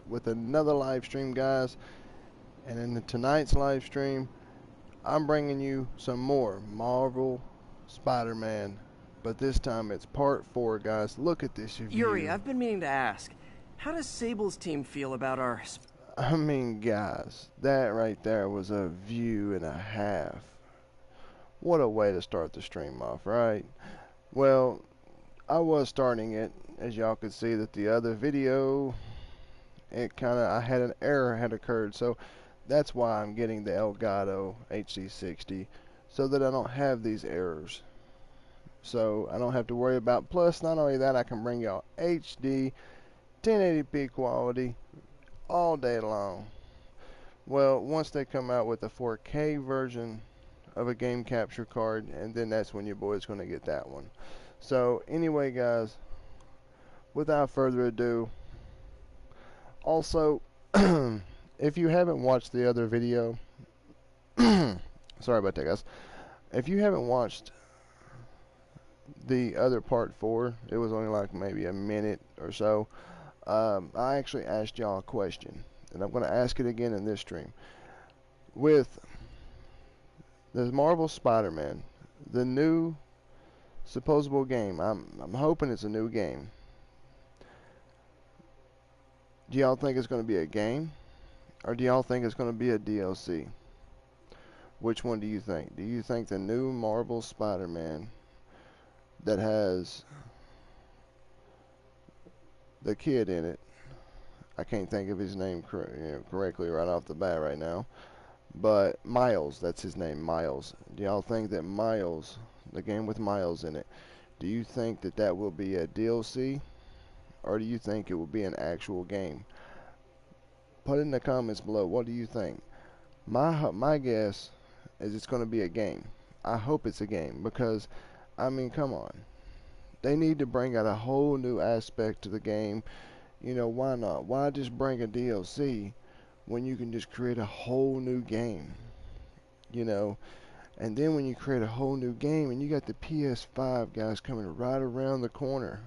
with another live stream, guys. And in tonight's live stream, I'm bringing you some more Marvel Spider-Man. But this time it's part 4, guys. Look at this Yuri, view. I've been meaning to ask, how does Sable's team feel about our... I mean, guys, that right there was a view and a half. What a way to start the stream off, right? Well, I was starting it, as y'all could see that the other video, I had an error had occurred, so that's why I'm getting the Elgato HC60, so that I don't have these errors. So I don't have to worry about, plus not only that, I can bring y'all HD 1080p quality all day long. Well, once they come out with the 4K version of a game capture card, and then that's when your boy's going to get that one. So anyway, guys, without further ado, also if you haven't watched the other video, sorry about that, guys. If you haven't watched the other part 4, it was only like maybe a minute or so. I actually asked y'all a question, and I'm going to ask it again in this stream. With the Marvel Spider-Man, the new supposable game, I'm hoping it's a new game. Do y'all think it's going to be a game, or do y'all think it's going to be a DLC? Which one do you think? Do you think the new Marvel Spider-Man that has the kid in it, I can't think of his name correctly right off the bat right now, but Miles, that's his name, Miles. Do y'all think that Miles, the game with Miles in it, do you think that that will be a DLC, or do you think it will be an actual game? Put it in the comments below. What do you think? My guess is it's going to be a game. I hope it's a game, because I mean, come on. They need to bring out a whole new aspect to the game. You know, why not? Why just bring a DLC when you can just create a whole new game? You know, and then when you create a whole new game and you got the PS5 guys coming right around the corner.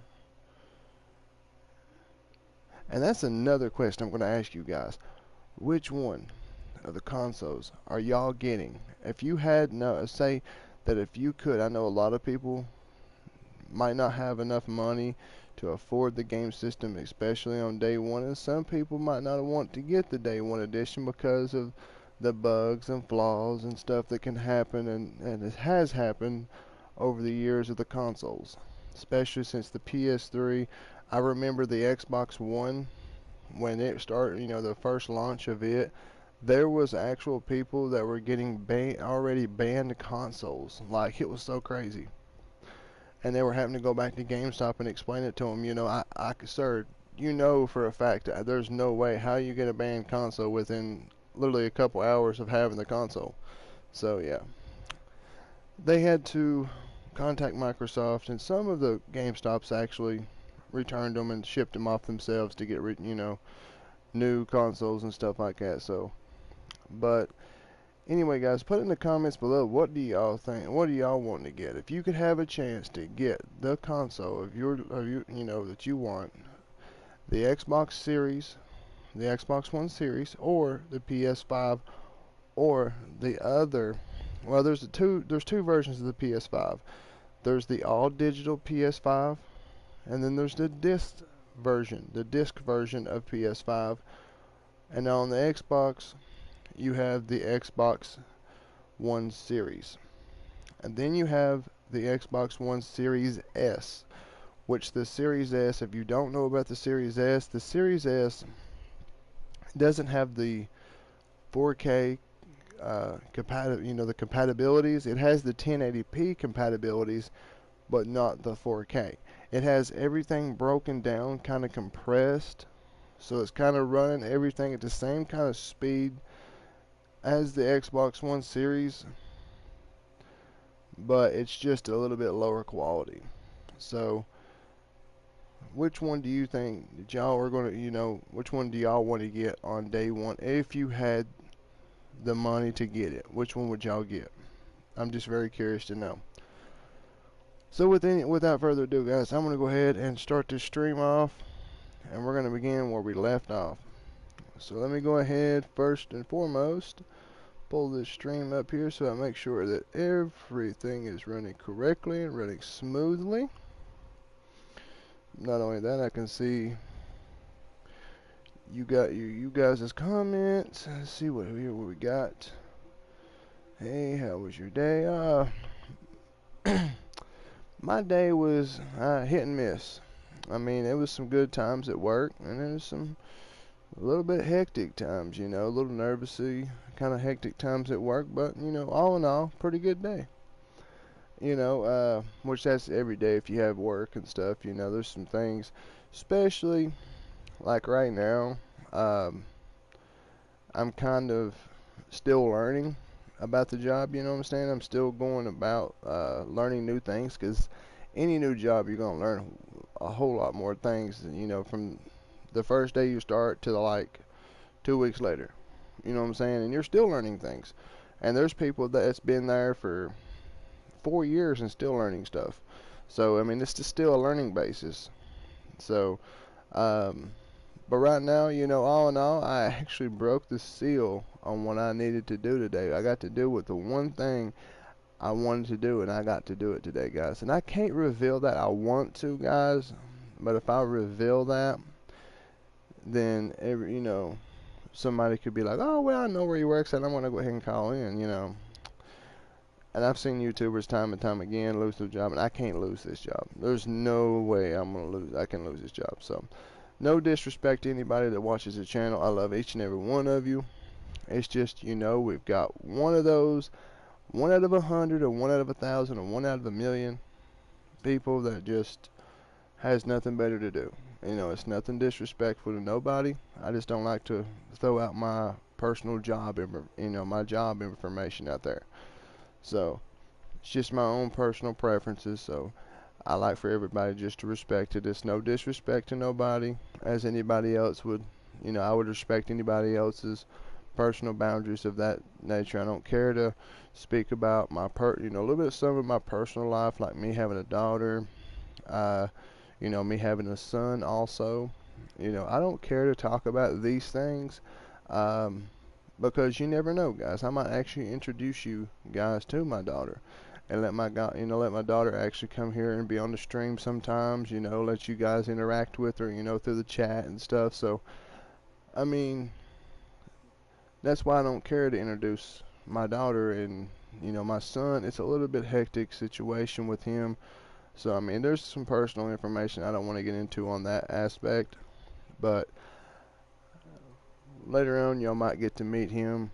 And that's another question I'm going to ask you guys. Which one of the consoles are y'all getting? If you had, no, say that if you could, I know a lot of people might not have enough money to afford the game system, especially on day one, and some people might not want to get the day one edition because of the bugs and flaws and stuff that can happen, and it has happened over the years of the consoles, especially since the PS3. I remember the Xbox One, when it started, you know, the first launch of it, there was actual people that were getting already banned consoles. Like, it was so crazy. And they were having to go back to GameStop and explain it to them. You know, sir, you know for a fact that there's no way how you get a banned console within literally a couple hours of having the console. So yeah, they had to contact Microsoft, and some of the GameStops actually returned them and shipped them off themselves to get you know, new consoles and stuff like that. So, but anyway, guys, put in the comments below, what do y'all think? What do y'all want to get? If you could have a chance to get the console of you know, that you want, the Xbox Series, the Xbox One Series, or the PS5, or the other. Well, there's two versions of the PS5. There's the all digital PS5, and then there's the disc version of PS5. And on the Xbox, you have the Xbox One Series. And then you have the Xbox One Series S, which the Series S, if you don't know about the Series S doesn't have the 4K you know, the compatibilities. It has the 1080p compatibilities, but not the 4K. It has everything broken down, kind of compressed, so it's kind of running everything at the same kind of speed as the Xbox One Series, but it's just a little bit lower quality. So which one do you think that y'all are going to, you know, which one do y'all want to get on day one if you had the money to get it? Which one would y'all get? I'm just very curious to know. So without further ado, guys, I'm going to go ahead and start this stream off, and we're going to begin where we left off. So let me go ahead first and foremost pull this stream up here so I make sure that everything is running correctly and running smoothly. Not only that, I can see you got you guys' comments. Let's see what we got. Hey, how was your day? My day was hit and miss. I mean, it was some good times at work, and there was some a little bit hectic times, you know, a little nervousy, kind of hectic times at work, but, you know, all in all, pretty good day. You know, which that's every day if you have work and stuff, you know, there's some things, especially like right now, um, I'm kind of still learning about the job, you know what I'm saying? I'm still going about learning new things because any new job you're going to learn a whole lot more things, you know, from the first day you start to like 2 weeks later. You know what I'm saying? And you're still learning things. And there's people that's been there for 4 years and still learning stuff. So I mean, it's just still a learning basis. So, um, but right now, you know, all in all, I actually broke the seal on what I needed to do today. I got to do with the one thing I wanted to do, and I got to do it today, guys. And I can't reveal that. I want to, guys, but if I reveal that, then you know, somebody could be like, oh, well, I know where he works at. I'm going to go ahead and call in, you know. And I've seen YouTubers time and time again lose their job, and I can't lose this job. There's no way I can lose this job. So, no disrespect to anybody that watches the channel. I love each and every one of you. It's just, you know, we've got one of those, 1 out of 100, or 1 out of 1,000, or 1 out of 1,000,000 people that just has nothing better to do. You know, it's nothing disrespectful to nobody. I just don't like to throw out my personal job, my job information out there. So, it's just my own personal preferences. So, I like for everybody just to respect it. It's no disrespect to nobody, as anybody else would. You know, I would respect anybody else's personal boundaries of that nature. I don't care to speak about a little bit of some of my personal life, like me having a daughter, you know, me having a son also. You know, I don't care to talk about these things, because you never know, guys. I might actually introduce you guys to my daughter, and let my daughter actually come here and be on the stream sometimes. You know, let you guys interact with her, you know, through the chat and stuff. So, I mean, that's why I don't care to introduce my daughter and, you know, my son. It's a little bit hectic situation with him. So, I mean, there's some personal information I don't want to get into on that aspect, but later on y'all might get to meet him,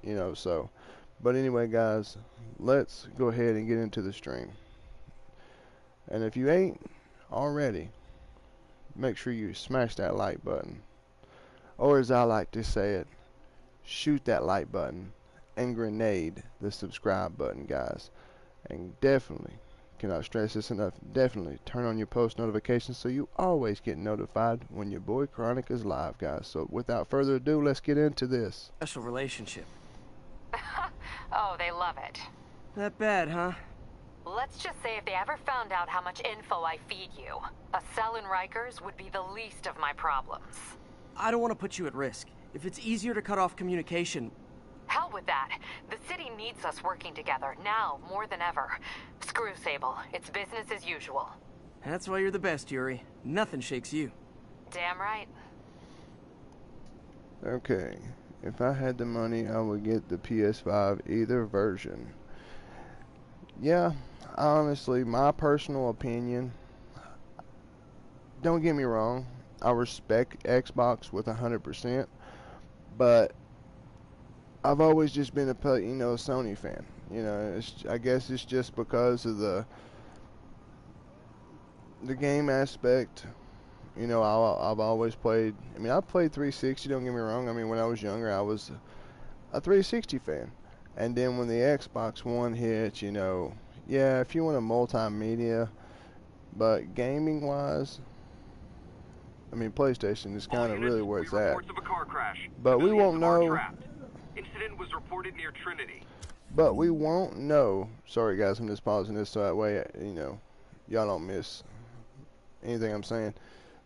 you know. So, but anyway, guys, let's go ahead and get into the stream. And if you ain't already, make sure you smash that like button, or as I like to say it, shoot that like button and grenade the subscribe button, guys. And definitely, cannot stress this enough, definitely turn on your post notifications so you always get notified when your boy Chronic is live, guys. So without further ado, let's get into this. Special relationship. Oh, they love it. That bad, huh? Let's just say if they ever found out how much info I feed you, a cell in Rikers would be the least of my problems. I don't want to put you at risk. If it's easier to cut off communication... Hell with that. The city needs us working together, now more than ever. Screw Sable. It's business as usual. That's why you're the best, Yuri. Nothing shakes you. Damn right. Okay, if I had the money, I would get the PS5 either version. Yeah, honestly, my personal opinion, don't get me wrong, I respect Xbox with 100%, but I've always just been a Sony fan. You know, I guess it's just because of the game aspect. You know, I've always played. I mean, I played 360. Don't get me wrong. I mean, when I was younger, I was a 360 fan. And then when the Xbox One hit, you know, yeah, if you want a multimedia, but gaming-wise, I mean, PlayStation is kind of really where it's at. But we won't know. Incident was reported near Trinity. But we won't know. Sorry, guys, I'm just pausing this so that way, you know, y'all don't miss anything I'm saying.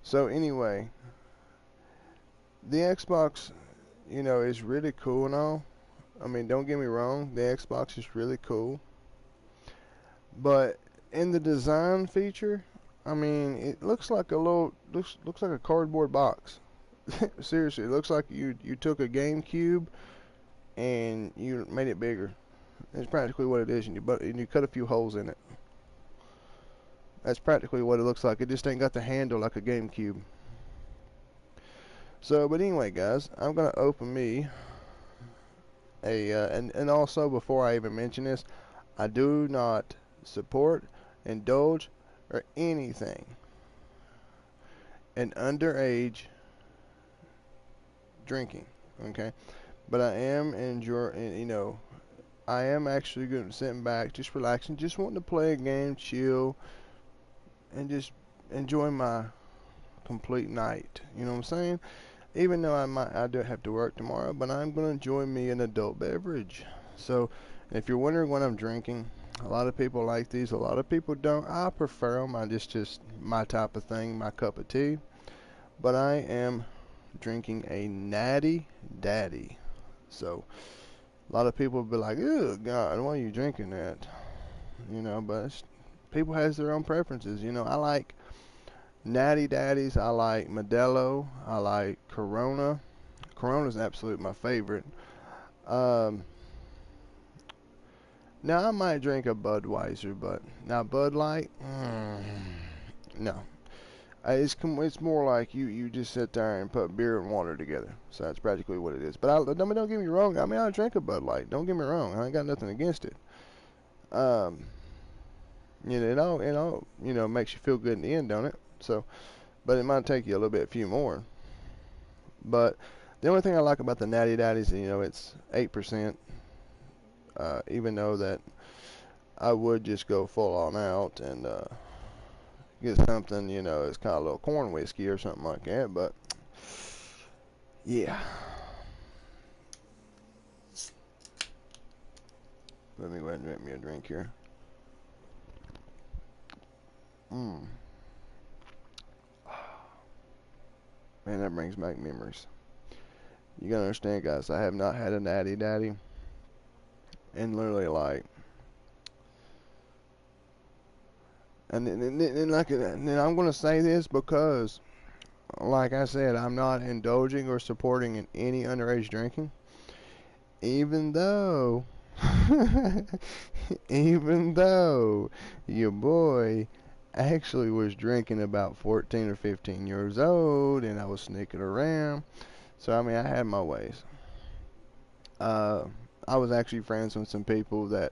So anyway, the Xbox, is really cool and all. I mean, don't get me wrong, the Xbox is really cool. But in the design feature, I mean, it looks like looks like a cardboard box. Seriously, it looks like you took a GameCube and you made it bigger. That's practically what it is, and you cut a few holes in it. That's practically what it looks like. It just ain't got the handle like a GameCube. So, but anyway, guys, I'm gonna open me and also before I even mention this, I do not support, indulge, or anything an underage drinking. Okay, but I am enjoying. I am actually good sitting back, just relaxing, just wanting to play a game, chill, and just enjoy my complete night. You know what I'm saying? Even though I do have to work tomorrow, but I'm gonna enjoy me an adult beverage. So, if you're wondering what I'm drinking, a lot of people like these, a lot of people don't. I prefer them. I just my type of thing, my cup of tea. But I am drinking a Natty Daddy. So, a lot of people will be like, "Oh God, why are you drinking that?" But people has their own preferences. I like Natty Daddies. I like Modelo. I like Corona. Corona's absolutely my favorite. Um, Now I might drink a Budweiser, but now Bud Light, no. It's more like you just sit there and put beer and water together. So that's practically what it is. But don't get me wrong. I mean, I drink a Bud Light. Don't get me wrong. I ain't got nothing against it. Um, makes you feel good in the end, don't it? So, but it might take you a little bit, few more. But the only thing I like about the Natty Daddies, it's 8%. Even though that I would just go full on out and get something, it's kind of a little corn whiskey or something like that. But yeah, let me go ahead and get me a drink here. Man, that brings back memories. You gotta understand, guys, I have not had a Natty Daddy in literally like, and I'm gonna say this because, like I said, I'm not indulging or supporting in any underage drinking, even though, even though your boy actually was drinking about 14 or 15 years old, and I was sneaking around. So I mean, I had my ways. I was actually friends with some people that,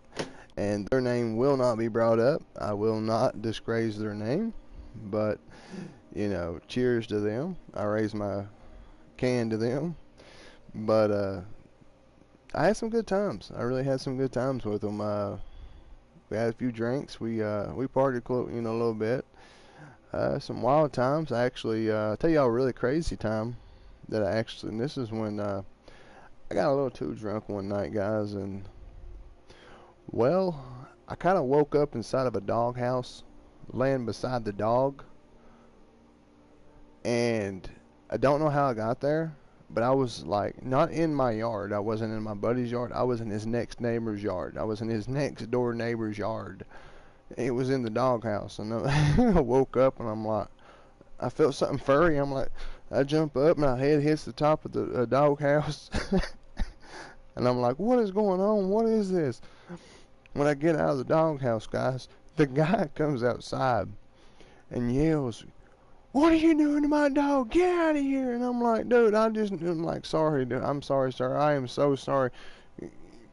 and their name will not be brought up. I will not disgrace their name, but cheers to them. I raise my can to them. But I had some good times. I really had some good times with them. We had a few drinks. We partied, a little bit. Some wild times. I actually tell y'all a really crazy time that and this is when I got a little too drunk one night, guys, and well, I kind of woke up inside of a doghouse, laying beside the dog, and I don't know how I got there, but I was like not in my yard. I wasn't in my buddy's yard. I was in his next neighbor's yard. I was in his next door neighbor's yard. It was in the doghouse, and I woke up and I'm like, I felt something furry. I'm like, I jump up, my head hits the top of the doghouse. And I'm like, what is going on? What is this? When I get out of the doghouse, guys, the guy comes outside and yells, "What are you doing to my dog? Get out of here!" And I'm like, dude, I'm like, sorry, dude. I'm sorry, sir. I am so sorry.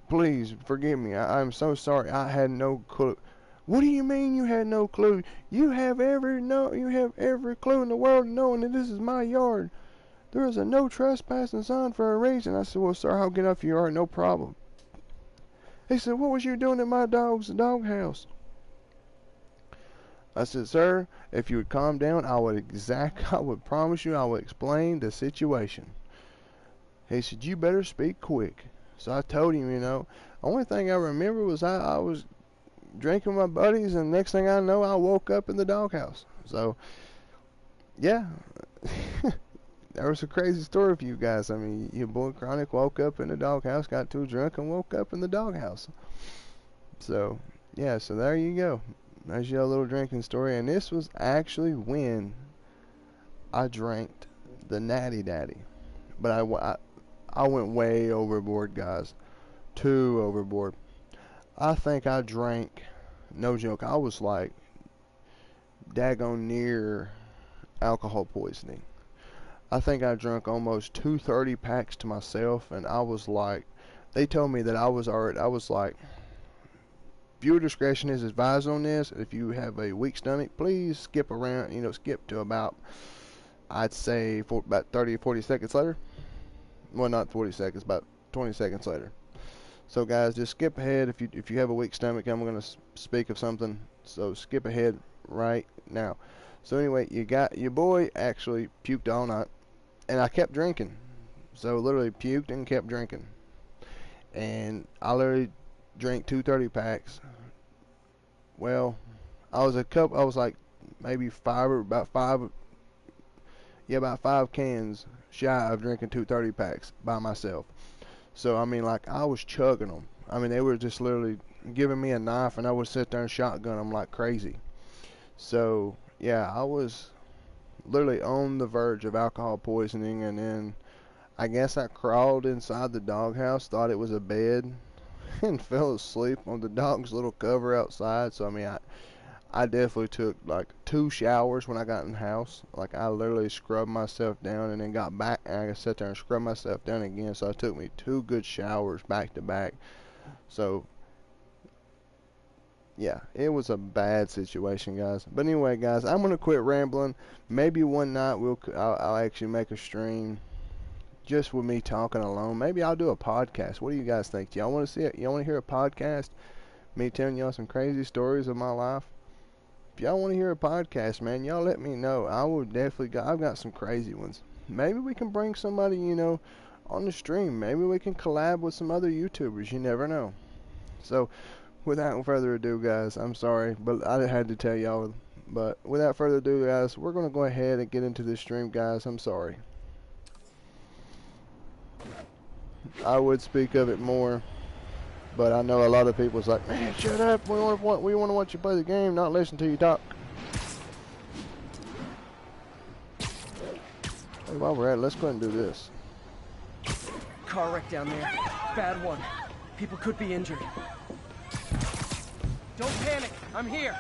Please forgive me. I'm so sorry. I had no clue. What do you mean you had no clue? You have every clue in the world knowing that this is my yard. There is a no trespassing sign for a reason. I said, well, sir, I'll get off your yard, no problem. He said, what was you doing at my doghouse? I said, sir, if you would calm down, I would promise you I would explain the situation. He said, you better speak quick. So I told him, only thing I remember was I was drinking with my buddies, and next thing I know, I woke up in the doghouse. So, yeah. there was a crazy story for you guys. I mean, your boy Chronic woke up in the doghouse, got too drunk, and woke up in the doghouse. So, yeah, so there you go. There's your little drinking story. And this was actually when I drank the Natty Daddy. But I went way overboard, guys. Too overboard. I think I drank, no joke, I was like daggone near alcohol poisoning. I think I drank almost 230 packs to myself, and I was like, they told me that I was like, viewer discretion is advised on this. If you have a weak stomach, please skip around, skip to about, I'd say, for about 30 or 40 seconds later. Well, not 40 seconds, about 20 seconds later. So guys, just skip ahead if you have a weak stomach. I'm going to speak of something, so skip ahead right now. So anyway, you got your boy actually puked all night, and I kept drinking. So literally puked and kept drinking, and I literally drank 230 packs. Well, I was like maybe about five cans shy of drinking 230 packs by myself. So, I mean, like, I was chugging them. I mean, they were just literally giving me a knife, and I would sit there and shotgun them like crazy. So, yeah, I was literally on the verge of alcohol poisoning, and then I guess I crawled inside the doghouse, thought it was a bed, and fell asleep on the dog's little cover outside. So, I mean, I definitely took like 2 showers when I got in the house. Like, I literally scrubbed myself down and then got back, and I sat there and scrubbed myself down again. So it took me 2 good showers back to back. So yeah, it was a bad situation, guys. But anyway, guys, I'm gonna quit rambling. Maybe one night I'll actually make a stream just with me talking alone. Maybe I'll do a podcast. What do you guys think? Y'all want to see it? Y'all want to hear a podcast? Me telling y'all some crazy stories of my life? If y'all want to hear a podcast, man, y'all let me know. I will definitely I've got some crazy ones. Maybe we can bring somebody, on the stream. Maybe we can collab with some other YouTubers. You never know. So, without further ado, guys, I'm sorry, but I had to tell y'all. But without further ado, guys, we're going to go ahead and get into this stream, guys. I'm sorry. I would speak of it more, but I know a lot of people's like, man, shut up. We want to watch you play the game, not listen to you talk. Hey, while we're at it, let's go ahead and do this. Car wreck down there. Bad one. People could be injured. Don't panic. I'm here.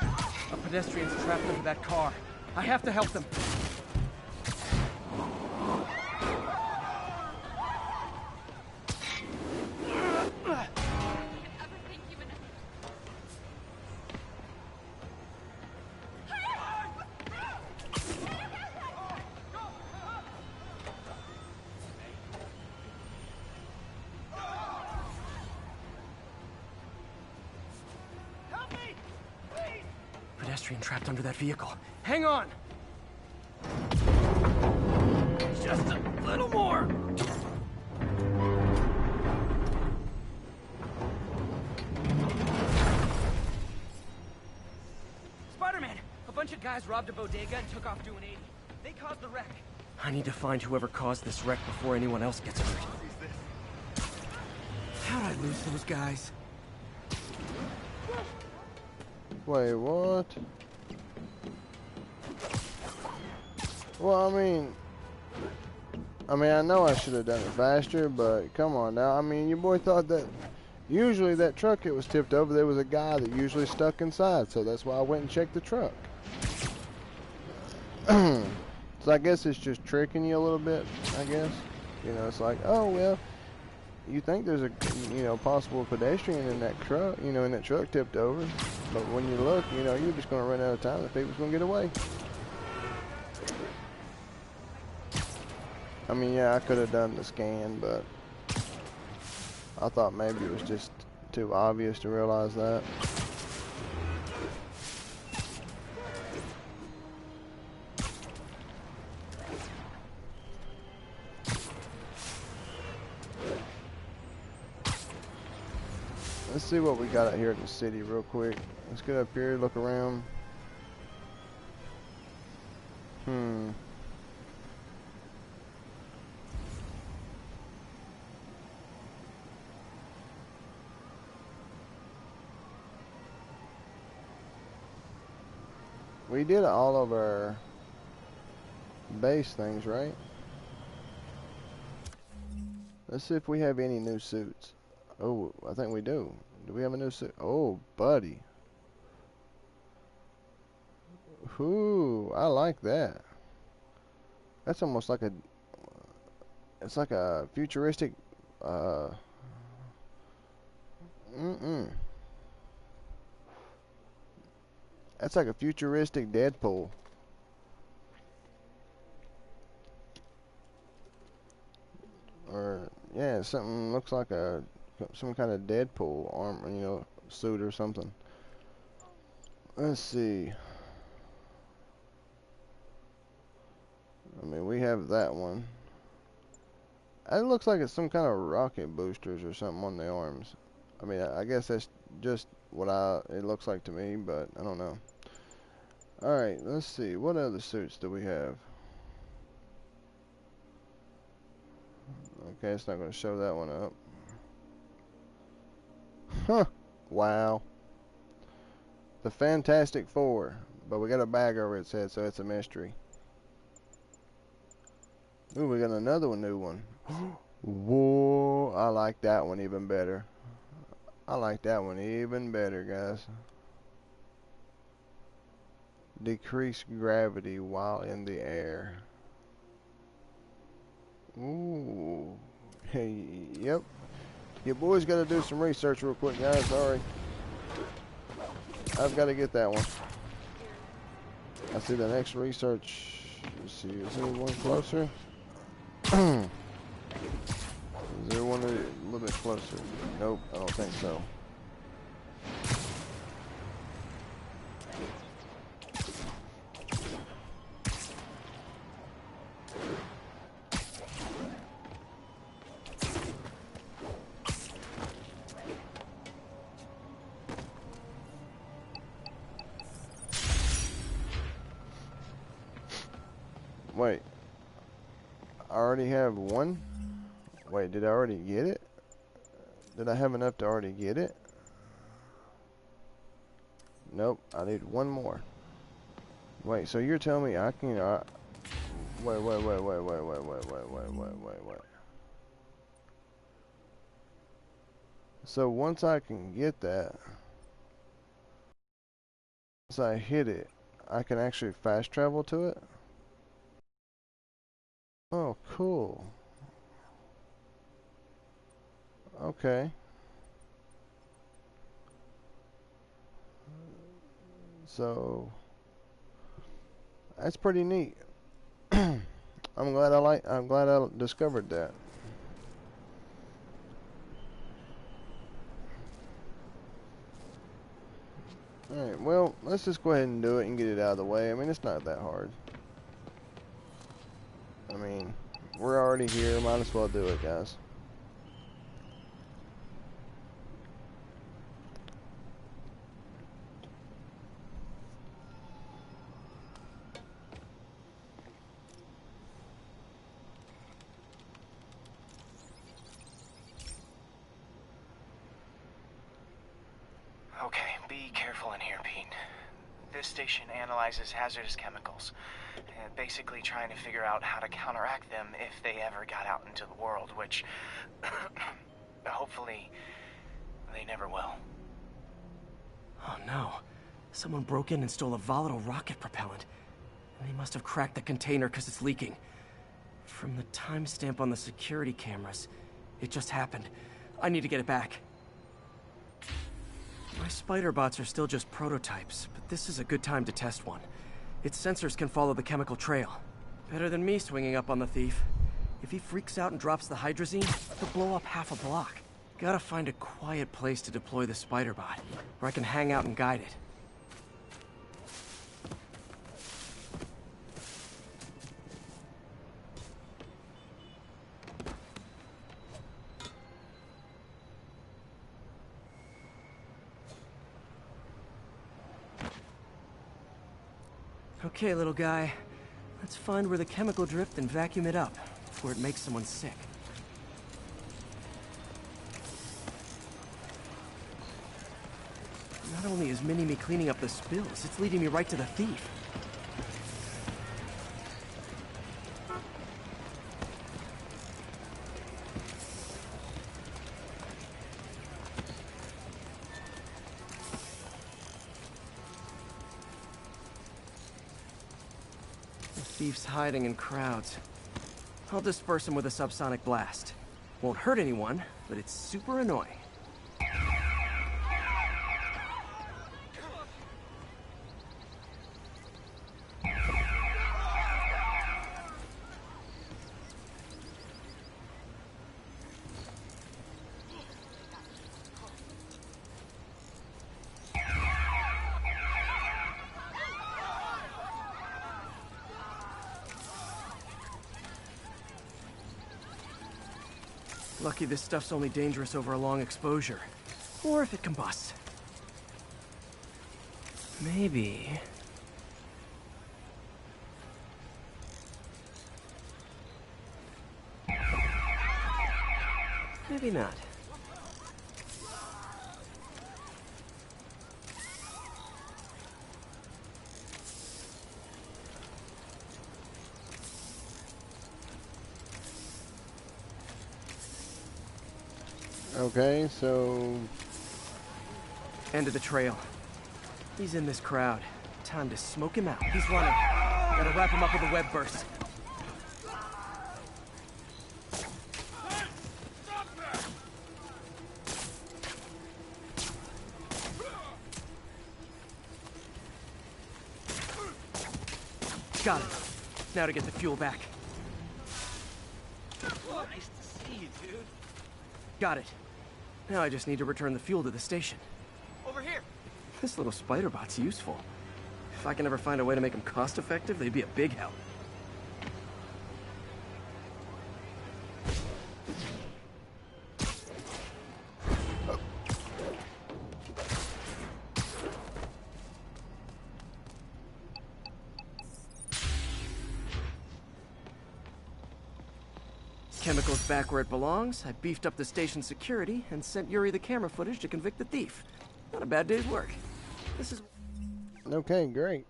A pedestrian's trapped under that car. I have to help them. Pedestrian trapped under that vehicle. Hang on! Just a little more! Spider-Man! A bunch of guys robbed a bodega and took off doing 80. They caused the wreck. I need to find whoever caused this wreck before anyone else gets hurt. How'd I lose those guys? Wait, what? Well, I mean, I know I should have done it faster, but come on now. I mean, your boy thought that usually that truck that was tipped over, there was a guy that usually stuck inside, so that's why I went and checked the truck. So I guess it's just tricking you a little bit, I guess. It's like, oh, well, you think there's a, possible pedestrian in that truck, in that truck tipped over. But when you look, you're just going to run out of time and people's going to get away. I mean, yeah, I could have done the scan, but I thought maybe it was just too obvious to realize that. Let's see what we got out here in the city real quick. Let's get up here, look around. We did all of our base things, right? Let's see if we have any new suits. Oh, I think we do. Do we have a new suit? Oh, buddy. Ooh, I like that. That's almost like a... It's like a futuristic... That's like a futuristic Deadpool. Or, yeah, something looks like some kind of Deadpool armor, you know, suit or something. Let's see. I mean, we have that one. It looks like it's some kind of rocket boosters or something on the arms. I mean, I guess that's just what it looks like to me, but I don't know. Alright, let's see. What other suits do we have? Okay, it's not going to show that one up. Huh. Wow. The Fantastic Four. But we got a bag over its head, so it's a mystery. Ooh, we got another new one. Whoa, I like that one even better. I like that one even better, guys. Decrease gravity while in the air. Ooh. Hey, yep. Your boy's got to do some research real quick, guys. Sorry. I've got to get that one. I see the next research. Let's see, is there one closer? Is there one a little bit closer? Nope, I don't think so. Wait. I already have one? Wait, did I already get it? Did I have enough to already get it? Nope, I need one more. Wait, so you're telling me I can... wait. So once I can get that, once I hit it, I can actually fast travel to it? Oh, cool. Okay. So that's pretty neat. I'm glad I discovered that. Alright, well, let's just go ahead and do it and get it out of the way. I mean, it's not that hard. I mean, we're already here, might as well do it, guys. Okay, be careful in here, Pete. This station analyzes hazardous chemicals, basically trying to figure out how to counteract them if they ever got out into the world, which hopefully they never will. Oh no. Someone broke in and stole a volatile rocket propellant. And they must have cracked the container because it's leaking. From the timestamp on the security cameras, it just happened. I need to get it back. My spider bots are still just prototypes, but this is a good time to test one. Its sensors can follow the chemical trail. Better than me swinging up on the thief. If he freaks out and drops the hydrazine, he'll blow up half a block. Gotta find a quiet place to deploy the spider bot, where I can hang out and guide it. Okay, little guy. Let's find where the chemical drift and vacuum it up before it makes someone sick. Not only is Mini-Me cleaning up the spills, it's leading me right to the thief. Thieves hiding in crowds. I'll disperse them with a subsonic blast. Won't hurt anyone, but it's super annoying. Lucky this stuff's only dangerous over a long exposure. Or if it combusts. Maybe... maybe not. Okay, so... End of the trail. He's in this crowd. Time to smoke him out. He's running. Gotta wrap him up with a web burst. Got it. Now to get the fuel back. Nice to see you, dude. Got it. Now I just need to return the fuel to the station. Over here. This little spider bot's useful. If I can ever find a way to make them cost-effective, they'd be a big help. Chemicals back where it belongs. I beefed up the station's security and sent Yuri the camera footage to convict the thief. Not a bad day's work. This is... Okay, great.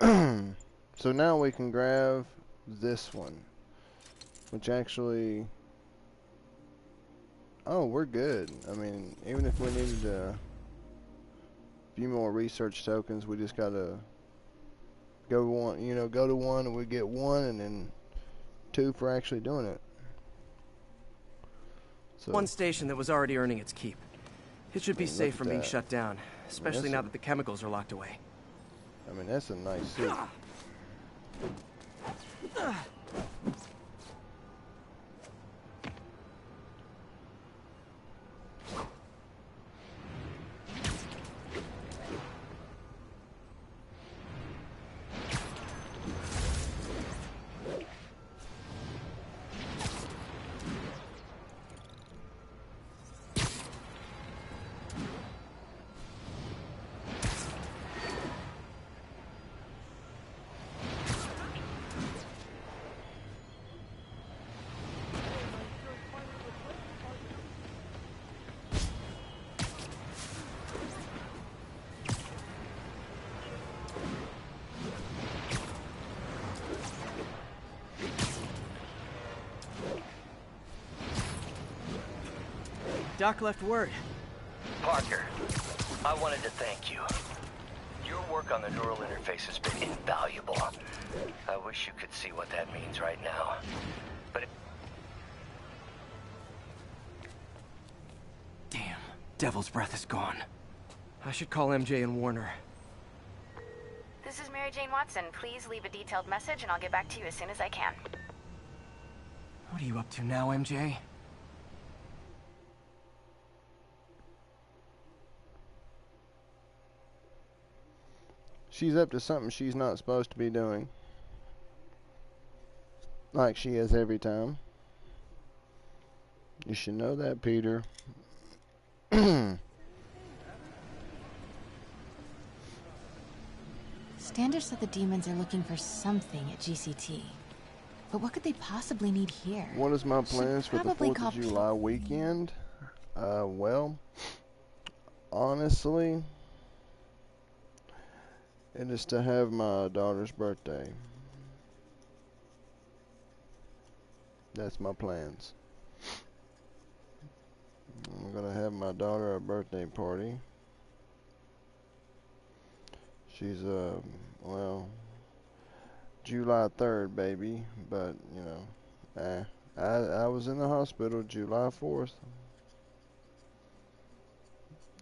So now we can grab this one. Which actually... oh, we're good. I mean, even if we needed a few more research tokens, we just gotta go one, you know, go to one and we get one and then 2 for actually doing it. So, one station that was already earning its keep. It should be look safe at from being that. shut down, especially that's now a- that the chemicals are locked away. I mean, that's a nice suit. Doc left word. Parker, I wanted to thank you. Your work on the neural interface has been invaluable. I wish you could see what that means right now. But Damn, Devil's Breath is gone. I should call MJ and Warner. This is Mary Jane Watson. Please leave a detailed message and I'll get back to you as soon as I can. What are you up to now, MJ? She's up to something she's not supposed to be doing. Like she is every time. You should know that, Peter. Standish said the demons are looking for something at GCT. But what could they possibly need here? What is my plans for the probably 4th call of July weekend? Well, honestly, it is to have my daughter's birthday. That's my plans. I'm gonna have my daughter a birthday party. She's well, July 3rd, baby. But, you know, I was in the hospital July 4th.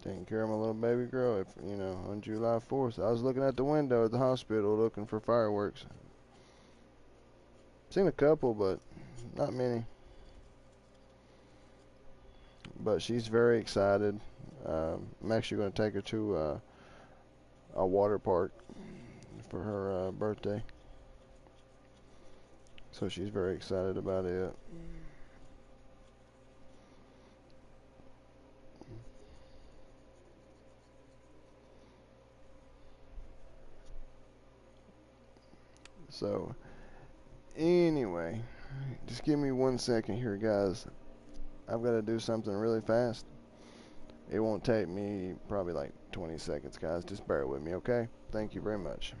Taking care of my little baby girl, you know, on July 4th. I was looking at the window at the hospital looking for fireworks. Seen a couple, but not many. But she's very excited. I'm actually going to take her to a water park for her birthday. So she's very excited about it. So, anyway, just give me 1 second here, guys. I've got to do something really fast. It won't take me probably like 20 seconds, guys. Just bear with me, okay? Thank you very much.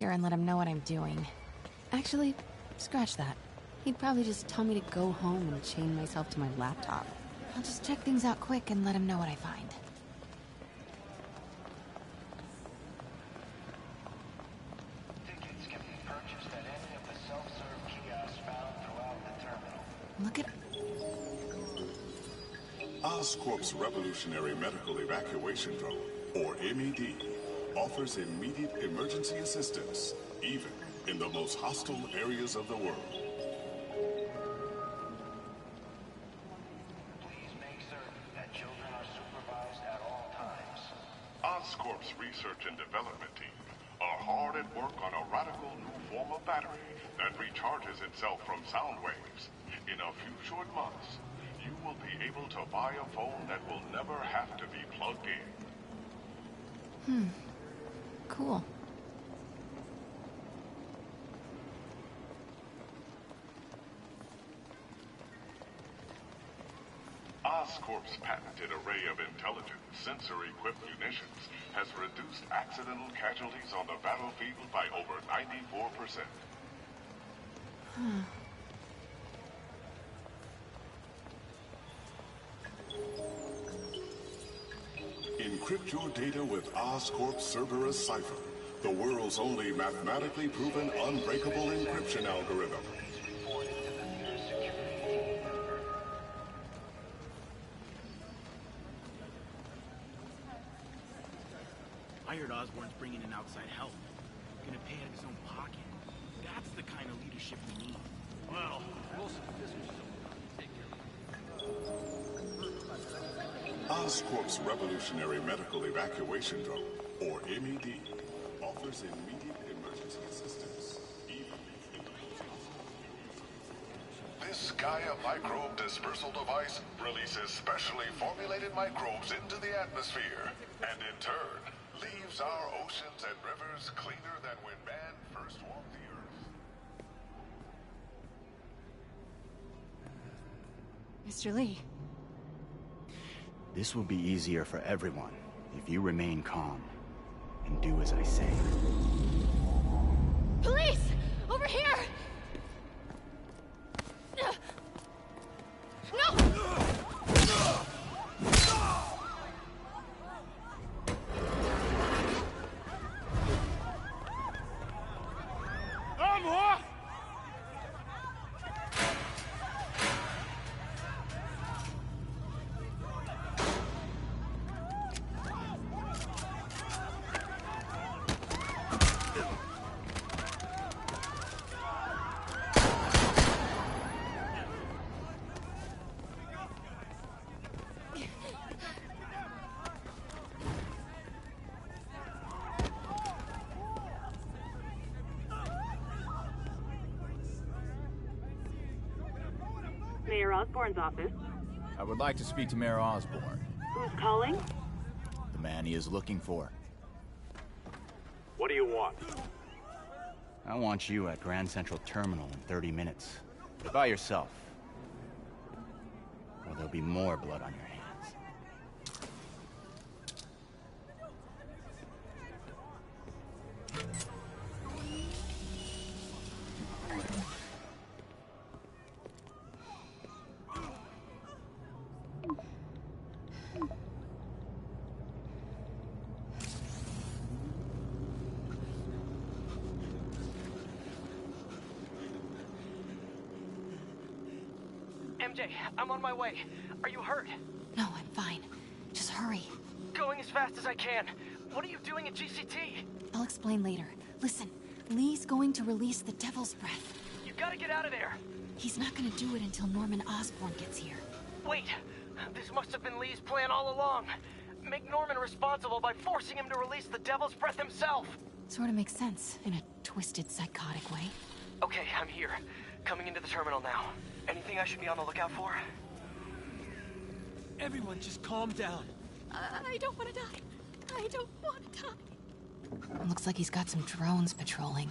Here and let him know what I'm doing. Actually, scratch that. He'd probably just tell me to go home and chain myself to my laptop. I'll just check things out quick and let him know what I find. Tickets can be purchased at any of the self-serve kiosks found throughout the terminal. Look at... Oscorp's Revolutionary Medical Evacuation Drone, or MED, offers immediate emergency assistance, even in the most hostile areas of the world. Please make certain that children are supervised at all times. Oscorp's research and development team are hard at work on a radical new form of battery that recharges itself from sound waves. In a few short months, you will be able to buy a phone that will never have to be plugged in. Cool. Oscorp's patented array of intelligent, sensor-equipped munitions has reduced accidental casualties on the battlefield by over 94%. Encrypt your data with Oscorp's Cerberus Cipher, the world's only mathematically proven unbreakable encryption algorithm. I heard Osborn's bringing in outside help. Gonna pay out of his own pocket. That's the kind of leadership we need. Well, Wilson Fisker's Oscorp's Revolutionary Medical Evacuation Drone, or MED, offers immediate emergency assistance, even in the This Gaia microbe dispersal device releases specially formulated microbes into the atmosphere, and in turn, leaves our oceans and rivers cleaner than when man first walked the earth. Mr. Lee. This will be easier for everyone if you remain calm and do as I say. Police! Over here! No! Mayor Osborn's office. I would like to speak to Mayor Osborn. Who's calling? The man he is looking for. What do you want? I want you at Grand Central Terminal in 30 minutes. By yourself. Or there'll be more blood on your hands. MJ, I'm on my way. Are you hurt? No, I'm fine. Just hurry. Going as fast as I can. What are you doing at GCT? I'll explain later. Listen, Lee's going to release the Devil's Breath. You gotta get out of there. He's not gonna do it until Norman Osborn gets here. Wait, this must have been Lee's plan all along. Make Norman responsible by forcing him to release the Devil's Breath himself. Sort of makes sense, in a twisted, psychotic way. Okay, I'm here. Coming into the terminal now. Anything I should be on the lookout for? Everyone just calm down. I don't want to die. I don't want to die. Looks like he's got some drones patrolling.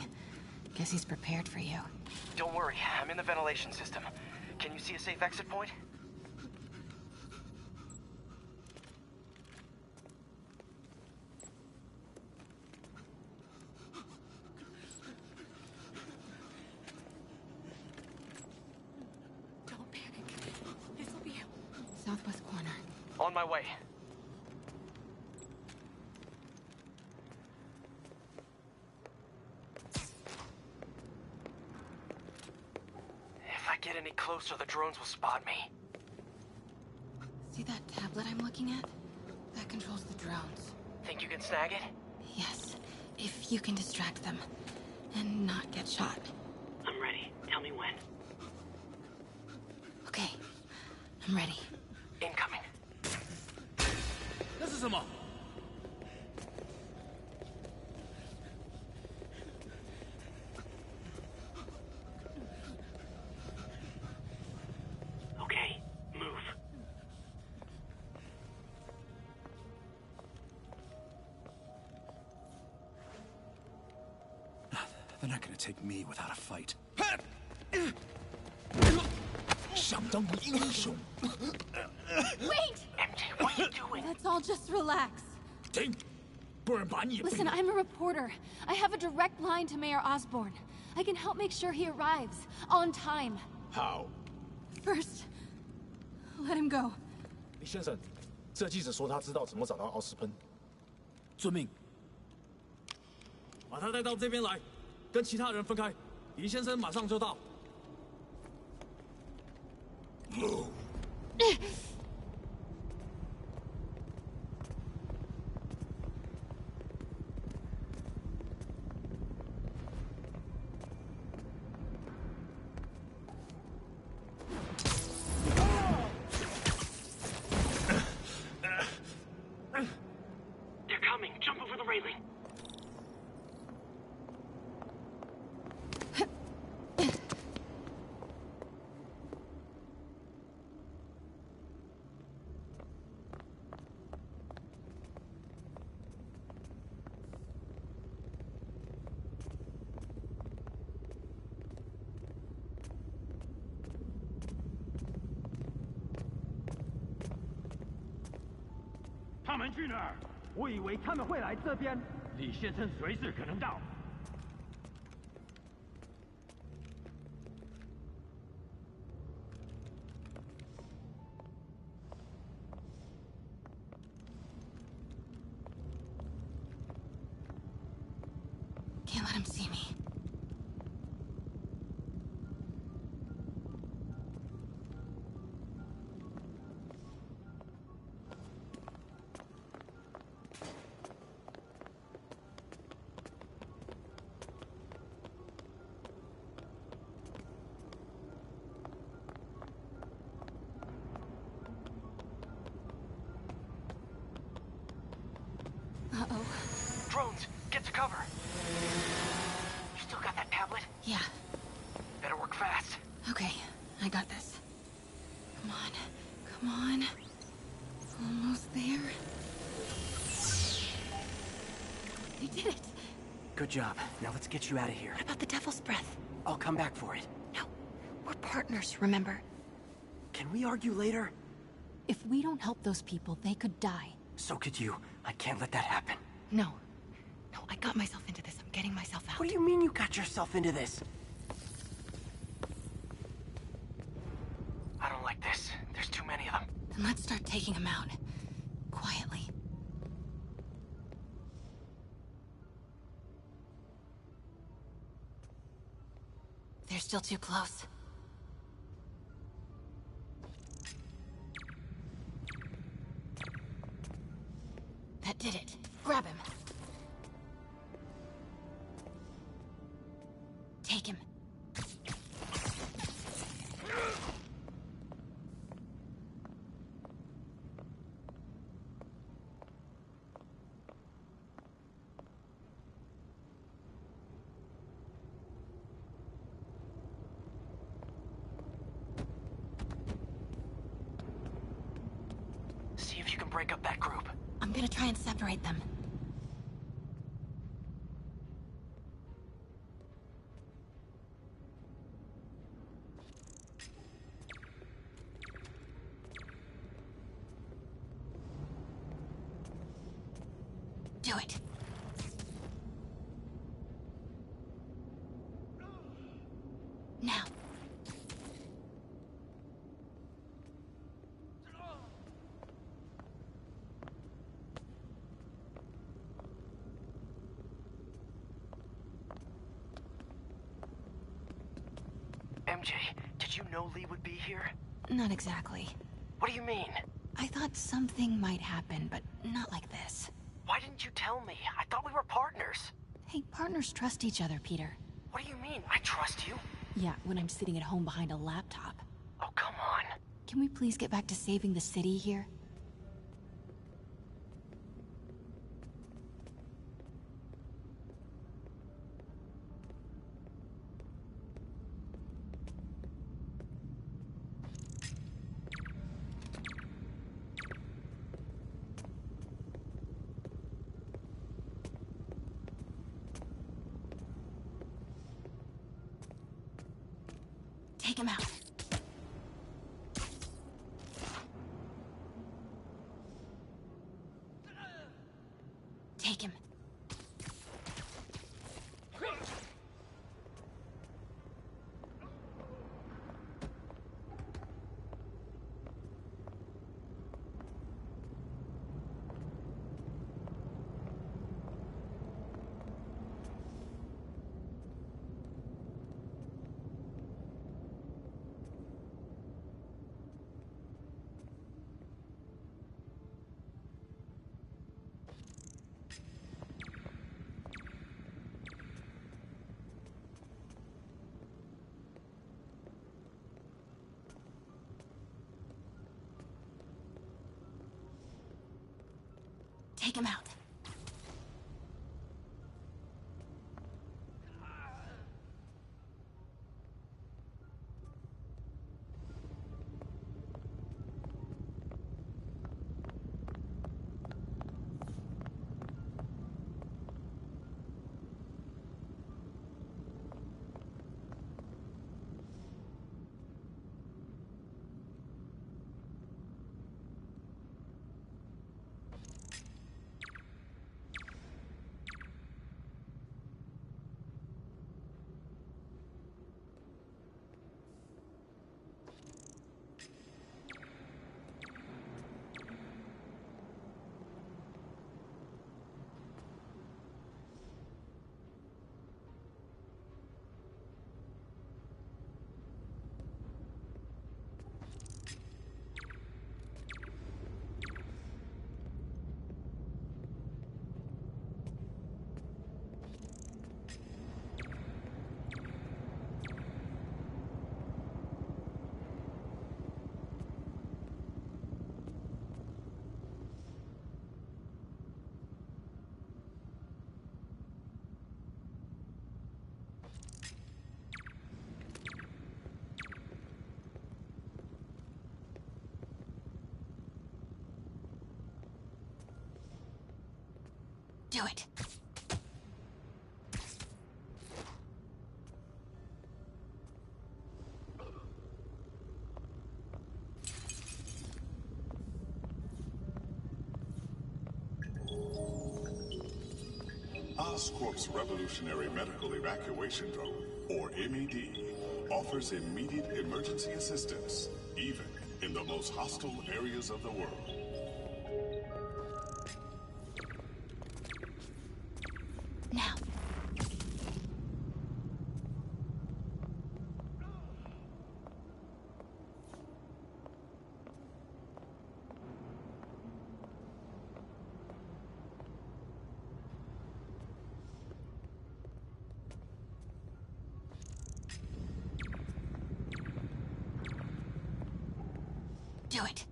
Guess he's prepared for you. Don't worry, I'm in the ventilation system. Can you see a safe exit point? Don't panic. This'll be southwest corner. On my way. If I get any closer, the drones will spot me. See that tablet I'm looking at? That controls the drones. Think you can snag it? Yes, if you can distract them and not get shot. I'm ready. Tell me when. Okay, I'm ready. Incoming. This is him up. Okay, move. They're not gonna take me without a fight. 想当英雄。 Wait! MJ, what are you doing? Let's all just relax. 停，不然把你也 Listen, I'm a reporter. I have a direct line to Mayor Osborn. I can help make sure he arrives on time. 好。 First, let him go. 李先生，这记者说他知道怎么找到奥斯喷。遵命。把他带到这边来，跟其他人分开。李先生马上就到。They're coming. Jump over the railing. Can't let him see me. Uh-oh. Drones, get to cover. You still got that tablet? Yeah. Better work fast. Okay, I got this. Come on. Come on. Almost there. They did it. Good job. Now let's get you out of here. What about the Devil's Breath? I'll come back for it. No. We're partners, remember? Can we argue later? If we don't help those people, they could die. So could you. I can't let that happen. No. No, I got myself into this. I'm getting myself out. What do you mean you got yourself into this? I don't like this. There's too many of them. Then let's start taking them out. Quietly. They're still too close. That did it. Grab him. Take him. See if you can break up that group. I'm gonna try and separate them. Do it. Now. MJ, did you know Lee would be here? Not exactly. What do you mean? I thought something might happen, but not like this. Why didn't you tell me? I thought we were partners. Hey, partners trust each other, Peter. What do you mean? I trust you. Yeah, when I'm sitting at home behind a laptop. Oh, come on. Can we please get back to saving the city here? Take him out. Take him out. Do it. Oscorp's Revolutionary Medical Evacuation Drone, or MED, offers immediate emergency assistance, even in the most hostile areas of the world. Now. Do it.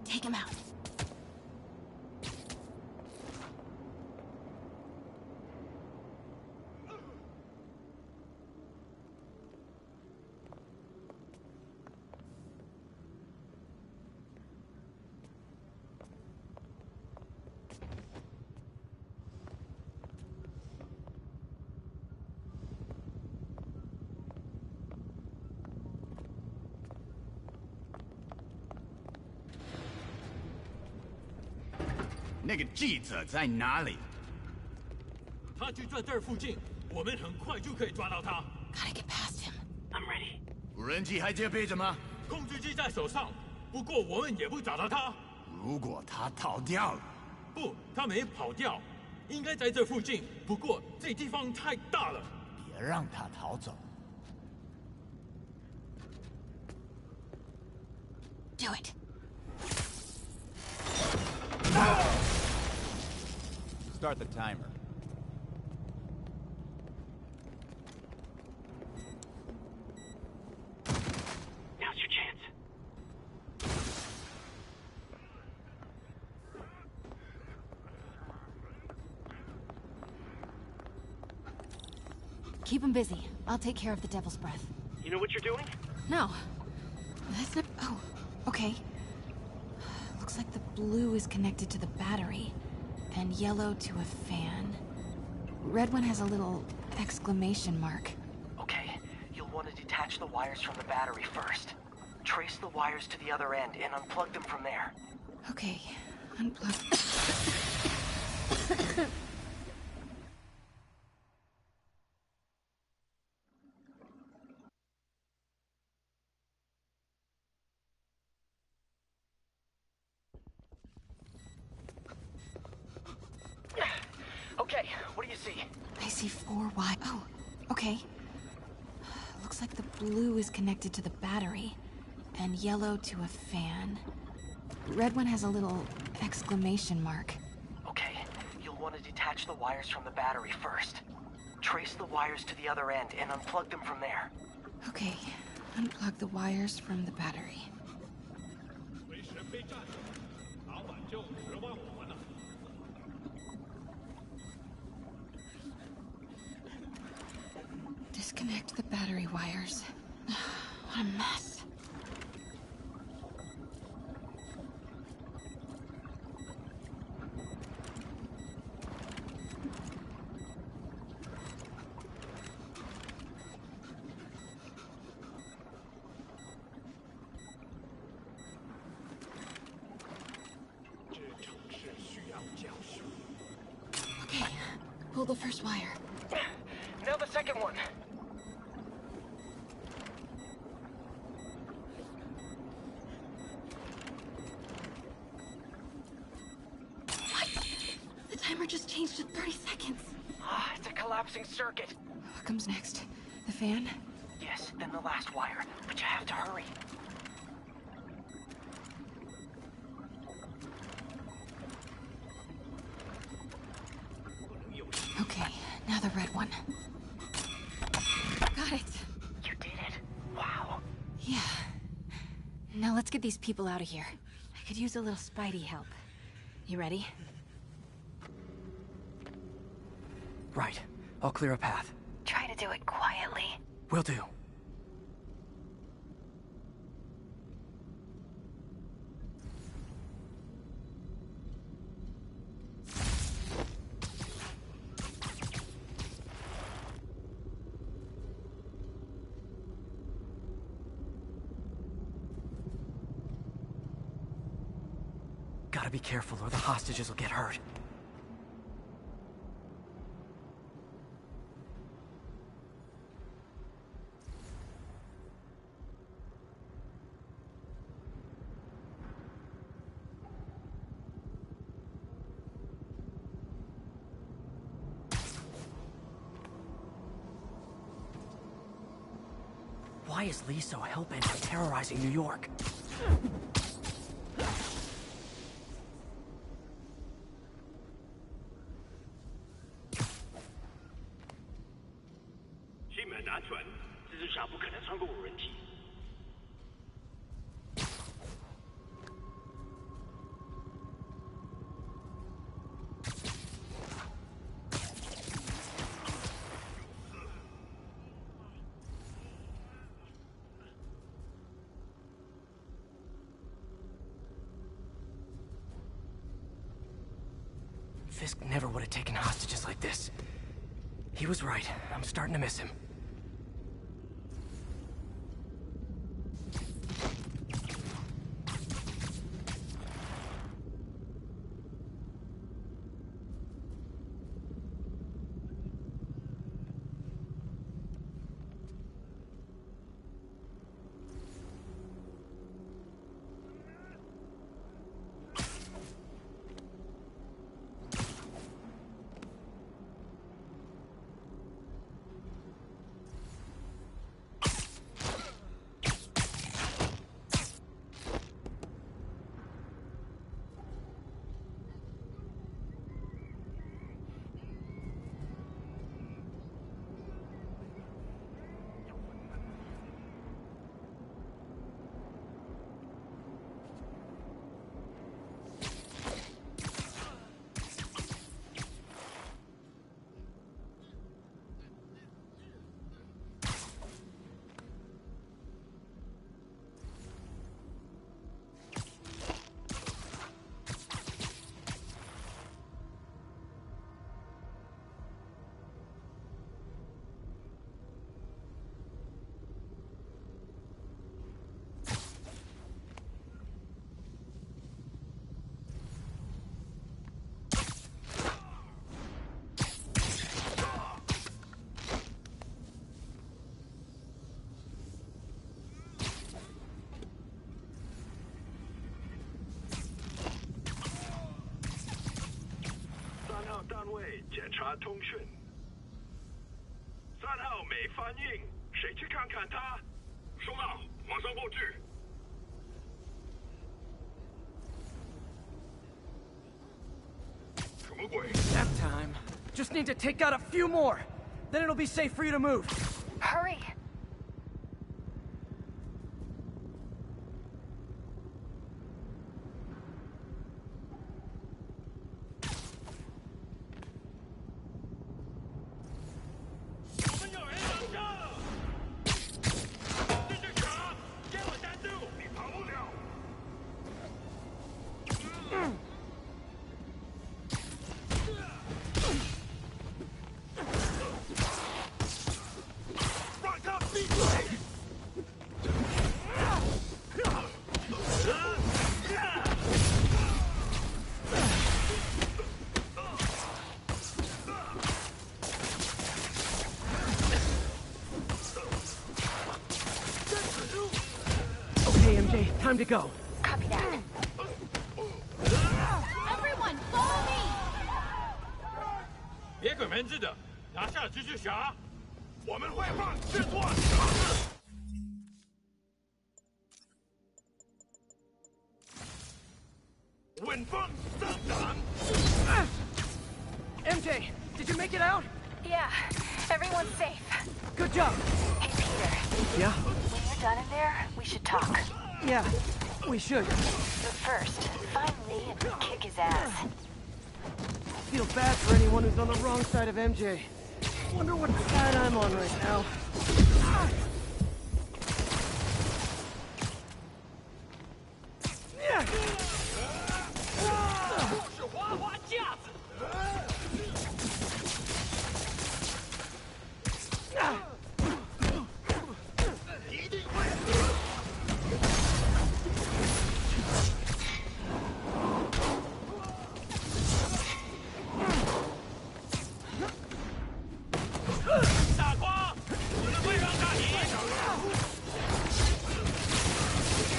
Take him out.那个记者在哪里？他就在这儿附近，我们很快就可以抓到他。Gotta get past him. I'm ready. 无人机还接备着吗？控制机在手上，不过我们也不找到他。如果他逃掉了，不，他没跑掉，应该在这附近。不过这地方太大了，别让他逃走。Do it. Start the timer. Now's your chance. Keep him busy. I'll take care of the Devil's Breath. You know what you're doing? No. That's not... Oh, okay. Looks like the blue is connected to the battery, and yellow to a fan. Red one has a little exclamation mark. Okay, you'll want to detach the wires from the battery first. Trace the wires to the other end and unplug them from there. Okay, unplug. Okay, what do you see? I see 4 wires. Oh, okay. Looks like the blue is connected to the battery, and yellow to a fan. Red one has a little exclamation mark. Okay, you'll want to detach the wires from the battery first. Trace the wires to the other end and unplug them from there. Okay, Unplug the wires from the battery. Disconnect the battery wires. What a mess. Okay, pull the first wire. Now the second one. What? The timer just changed to 30 seconds. It's a collapsing circuit. What comes next? The fan? Yes, then the last wire. But you have to hurry. Okay, now the red one. Got it. You did it. Wow. Yeah. Now let's get these people out of here. I could use a little Spidey help. You ready? Right. I'll clear a path. Try to do it quietly. Will do. Gotta be careful or the hostages will get hurt. Why is Lee so hell-bent on terrorizing New York? 西门安全，蜘蛛侠不可能穿过无人机。 Fisk never would have taken hostages like this. He was right. I'm starting to miss him.检查通讯。3号没反应，谁去看看他？收到，马上过去。什么鬼 Nap time. Just need to take out a few more. Then it'll be safe for you to move. Hurry! time to go. Copy that. Everyone, follow me! 别鬼门子的，拿下蜘蛛侠！我们会放制作。稳风上涨。MJ, did you make it out? Yeah, everyone's safe. Good job. Hey, Peter. Yeah? When you're done in there, we should talk. Yeah, we should. But first, find Lee and kick his ass. Feel bad for anyone who's on the wrong side of MJ. Wonder what side I'm on right now. 是花花架子。一定会。大光，我们会让大你。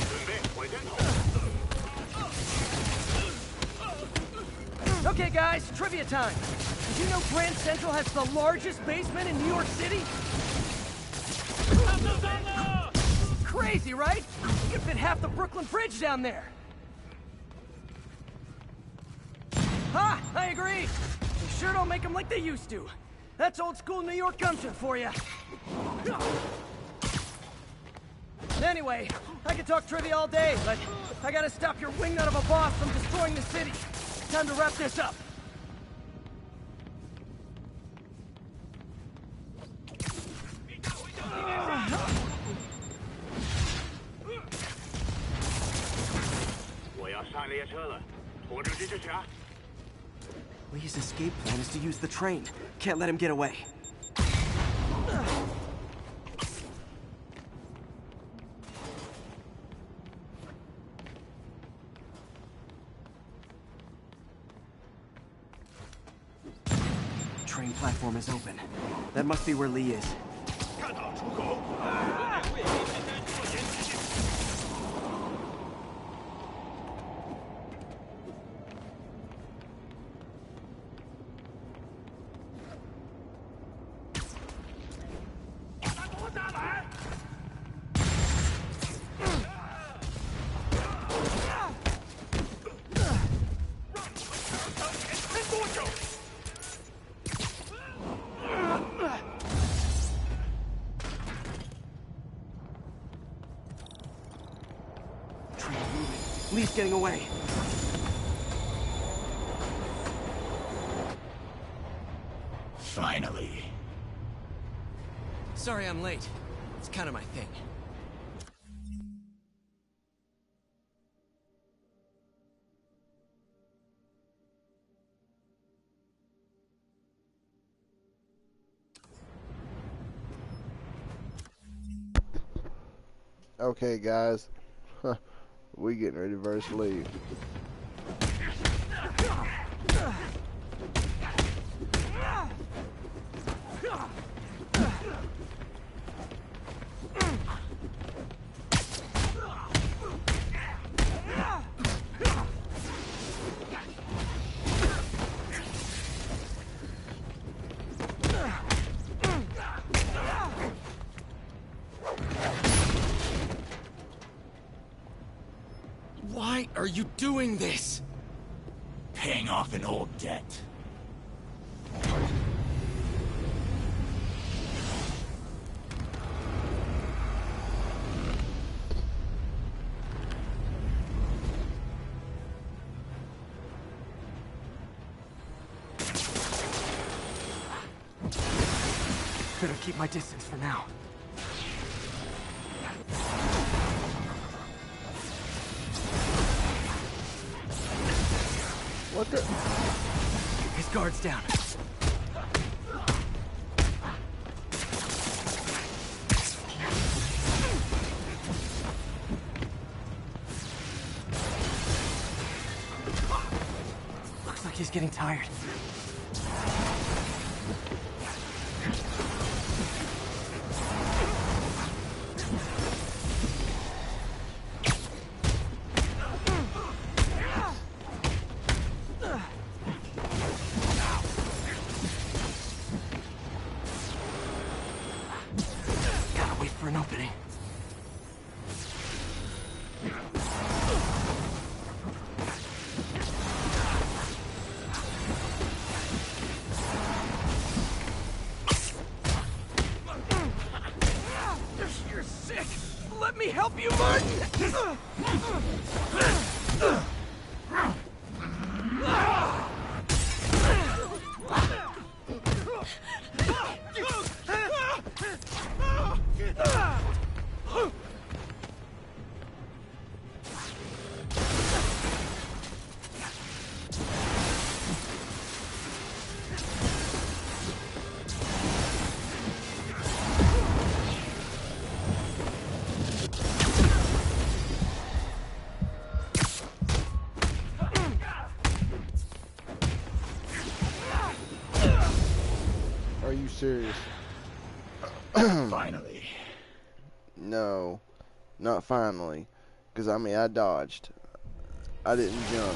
准备火箭筒。 Okay, guys, trivia time. Did you know Grand Central has the largest basement in New York City? Crazy, right? You can fit half the Brooklyn Bridge down there. Ha! I agree. They sure don't make them like they used to. That's old school New York gumption for you. Anyway, I could talk trivia all day, but I gotta stop your wingnut of a boss from destroying the city. Time to wrap this up. Lee's escape plan is to use the train. Can't let him get away. Train platform is open. That must be where Lee is. 看到出口。 Lee's getting away. Finally. Sorry I'm late. It's kind of my thing. Okay, guys. We getting ready to verse Lee. Why are you doing this? Paying off an old debt. Better keep my distance for now. What the? His guard's down. Looks like he's getting tired. you serious? Finally. No, not finally. Because, I mean, I dodged. I didn't jump.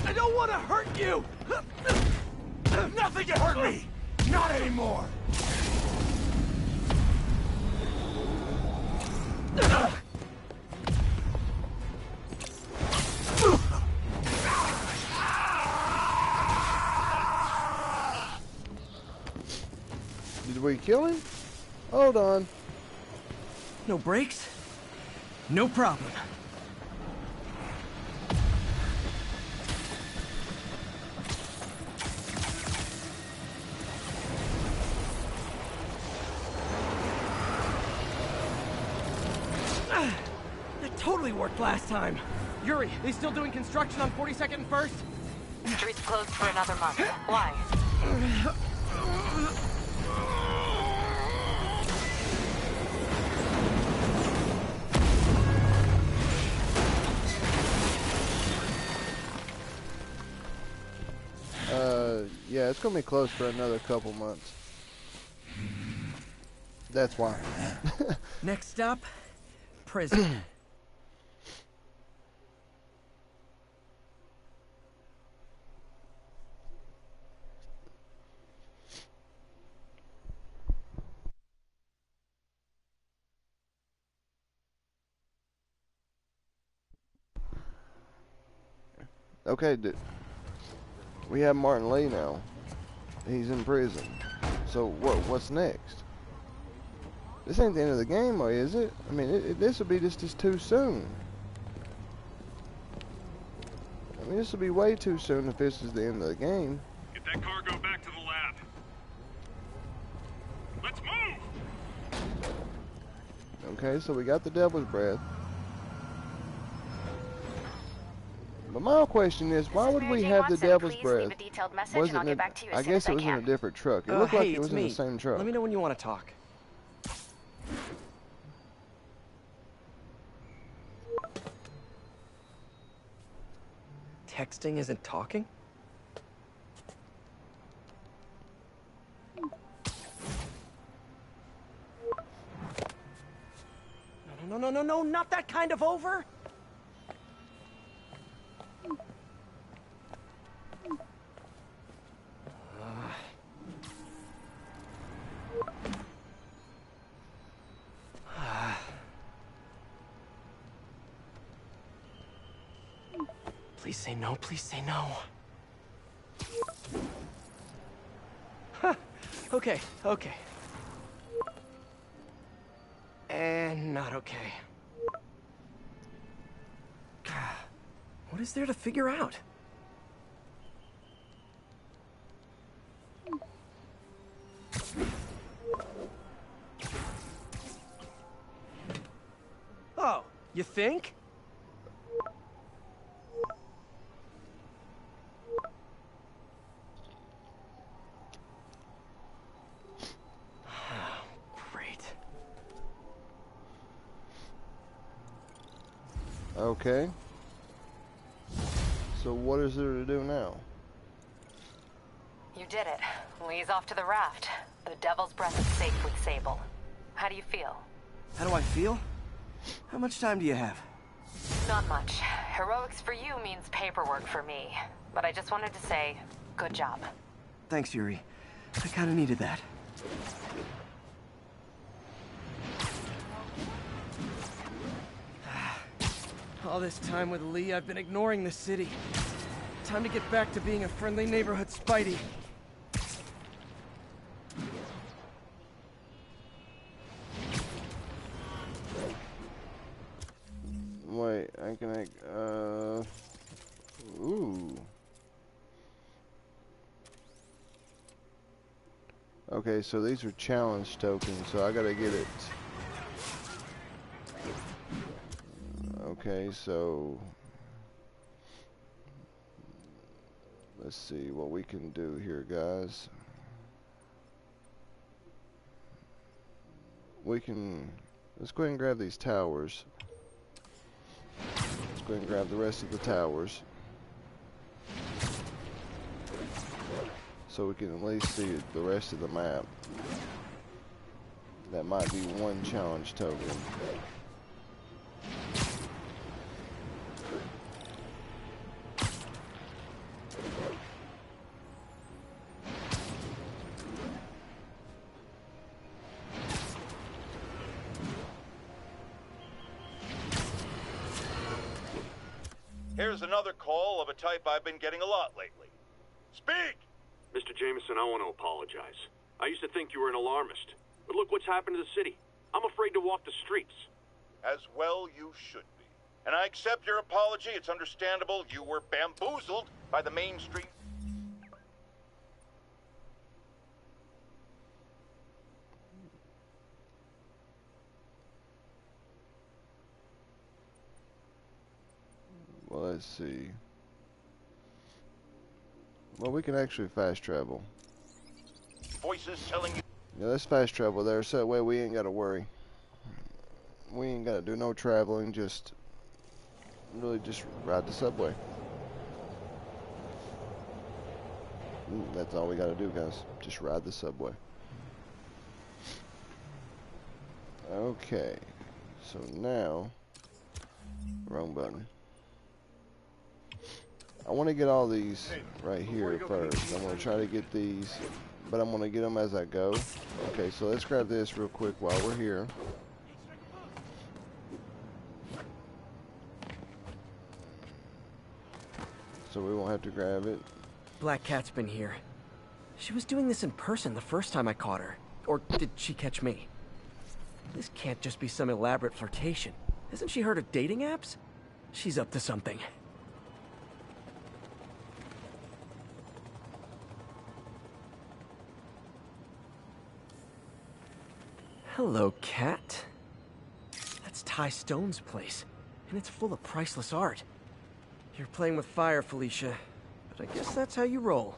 I don't want to hurt you! Nothing can hurt me! Not anymore! Did we kill him? Hold on. No brakes? No problem. That totally worked last time. Yuri, they still doing construction on 42nd and 1st? Street's closed for another month. Why? Yeah, it's gonna be closed for another couple months. That's why. Next stop, prison. Okay, we have Martin Lee now. He's in prison. So what's next? This ain't the end of the game, or is it? I mean, this would be just too soon. I mean, this would be way too soon if this is the end of the game. Get that cargo back to the lab. Let's move! Okay, so we got the Devil's Breath. But my question is, why would we have the Devil's Breath? Was it I guess it was in a different truck. It looked like it was in the same truck. Let me know when you want to talk. Texting isn't talking? No, not that kind of over! Please say no, please say no. Huh. Okay. And not okay. What is there to figure out? Oh, you think? Okay. So what is there to do now? You did it. Lee's off to the raft. The Devil's Breath is safe with Sable. How do you feel? How do I feel? How much time do you have? Not much. Heroics for you means paperwork for me. But I just wanted to say, good job. Thanks, Yuri. I kinda needed that. All this time with Lee, I've been ignoring the city. Time to get back to being a friendly neighborhood Spidey. Wait, ooh. Okay, so these are challenge tokens, so I gotta get it. Okay, so let's see what we can do here, guys. Let's go ahead and grab these towers. Let's go ahead and grab the rest of the towers, so we can at least see the rest of the map. That might be one challenge token. Here's another call of a type I've been getting a lot lately. Speak! Mr. Jameson, I want to apologize. I used to think you were an alarmist. But look what's happened to the city. I'm afraid to walk the streets. As well you should be. And I accept your apology. It's understandable you were bamboozled by the mainstream. Well, let's see. Well, we can actually fast travel. Voices telling you. Yeah, let's fast travel there, so that way we ain't gotta worry. We ain't gotta do no traveling, just really just ride the subway. That's all we gotta do, guys. Just ride the subway. Okay, so now, wrong button. I want to get all these right here first. I'm going to try to get these, but I'm going to get them as I go. Okay, so let's grab this real quick while we're here. So we won't have to grab it. Black Cat's been here. She was doing this in person the first time I caught her. Or did she catch me? This can't just be some elaborate flirtation. Hasn't she heard of dating apps? She's up to something. Hello, Cat. That's Ty Stone's place, and it's full of priceless art. You're playing with fire, Felicia, but I guess that's how you roll.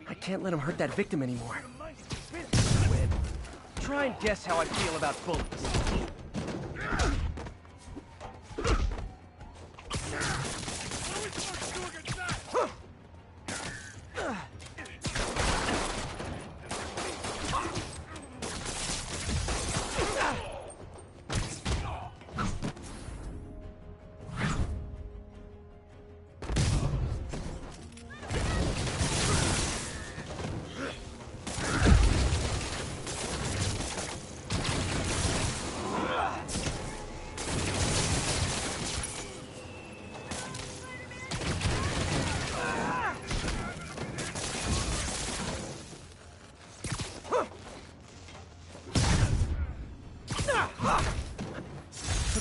I can't let him hurt that victim anymore. Quit. Try and guess how I feel about bullies.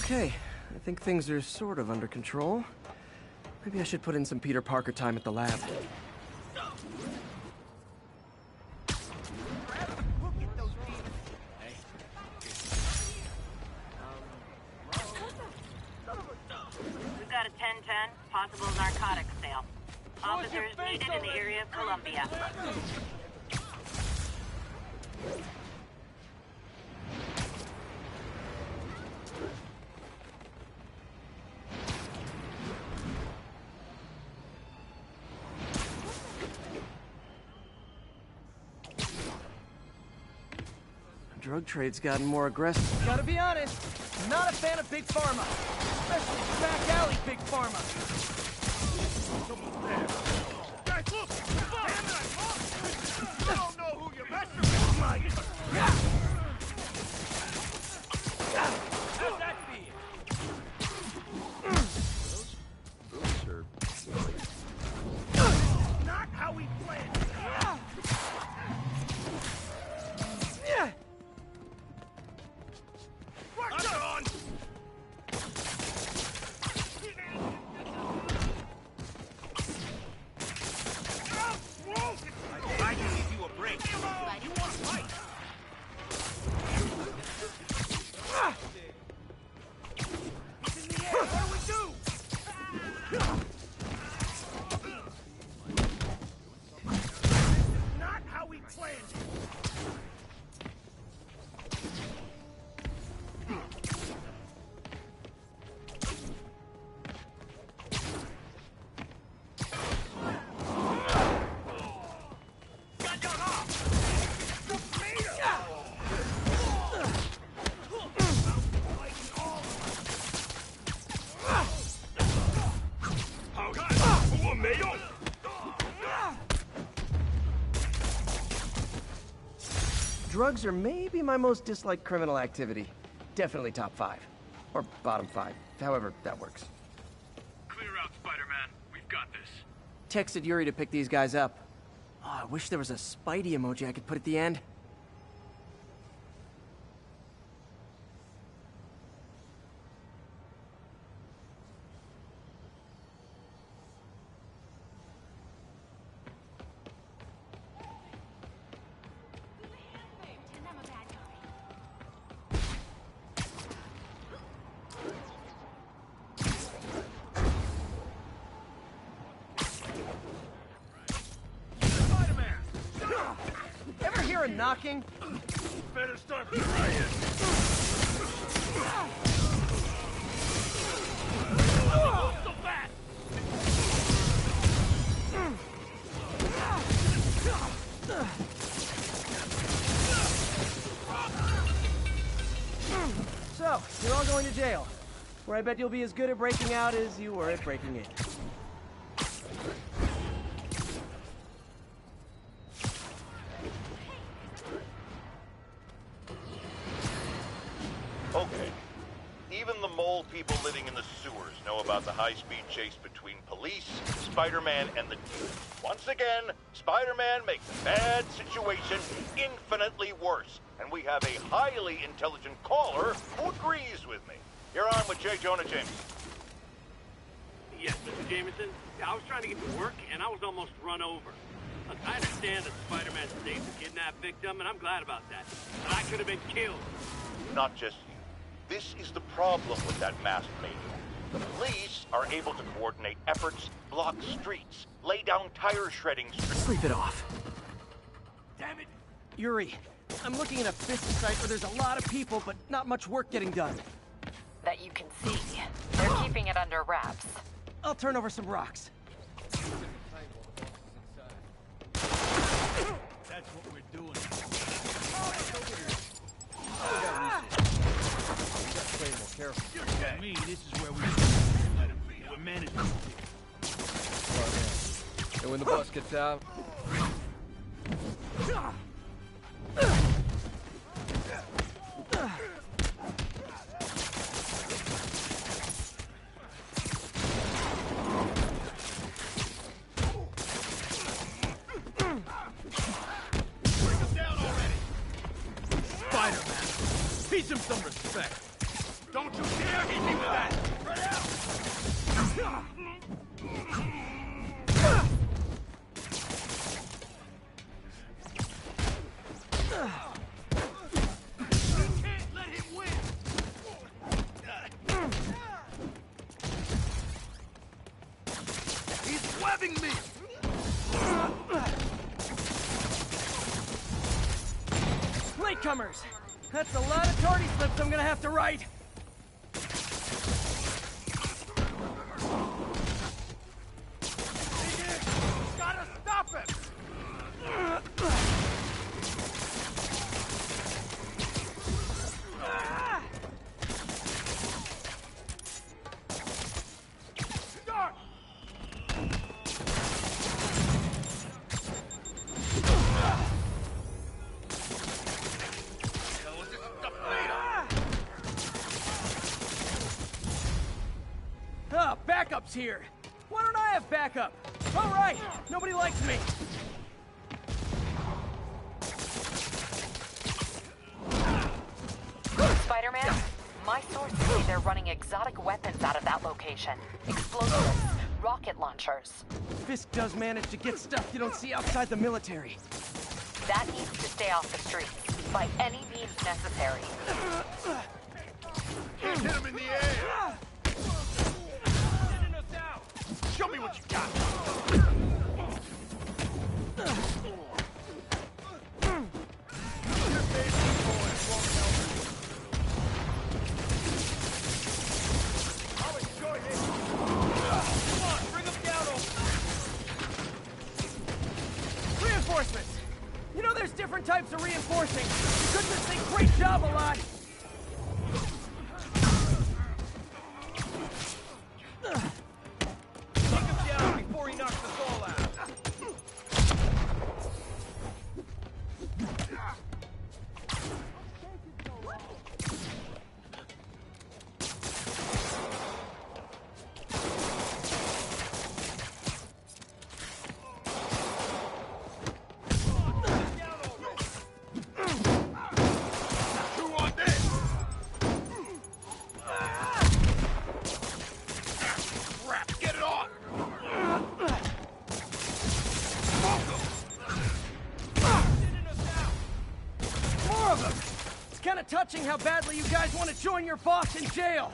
Okay, I think things are sort of under control. Maybe I should put in some Peter Parker time at the lab. We've got a 1010, possible narcotics sale. Officers needed in the area of Columbia. Drug trade's gotten more aggressive. Gotta be honest, I'm not a fan of Big Pharma. Especially back alley Big Pharma. Guys, look! Damn it! I don't know who you're messing with, Mike! How's that feel? Those are... Not how we planned. drugs are maybe my most disliked criminal activity. Definitely top 5. Or bottom 5, however that works. Clear out, Spider-Man. We've got this. Texted Yuri to pick these guys up. Oh, I wish there was a Spidey emoji I could put at the end. Ever hear a knocking? Better start praying. So fast. So, you're all going to jail, where I bet you'll be as good at breaking out as you were at breaking in. Okay. Even the mole people living in the sewers know about the high-speed chase between police, Spider-Man, and the demon. Once again, Spider-Man makes a bad situation infinitely worse. And we have a highly intelligent caller who agrees with me. You're on with J. Jonah Jameson. Yes, Mr. Jameson. I was trying to get to work, and I was almost run over. Look, I understand that Spider-Man saved the kidnapped victim, and I'm glad about that. But I could have been killed. Not just you. This is the problem with that masked maniac. The police are able to coordinate efforts, block streets, lay down tire shredding streets. Sleep it off. Damn it! Yuri, I'm looking at a business site where there's a lot of people, but not much work getting done. That you can see. They're keeping it under wraps. I'll turn over some rocks. That's what we're doing. Play more careful. For me, this is where we're managing. And when the bus gets out, Spider-Man! Teach him some respect! Don't you dare hit me with that! Spread out! You can't let him win! He's webbing me! Latecomers! That's a lot of tardy slips I'm gonna have to write! Gotta stop him! Start! Ah, backup's here! Why don't I have backup? All right, nobody likes me. Spider-Man, my sources say they're running exotic weapons out of that location. Explosives, rocket launchers. Fisk does manage to get stuff you don't see outside the military. That needs to stay off the streets, by any means necessary. Hit him in the air! Show me what you got! I'll enjoy this! Come on, bring them down over! Reinforcements! You know there's different types of reinforcing. You couldn't just say great job a lot. Before he knocks us all out. kind of touching how badly you guys want to join your boss in jail.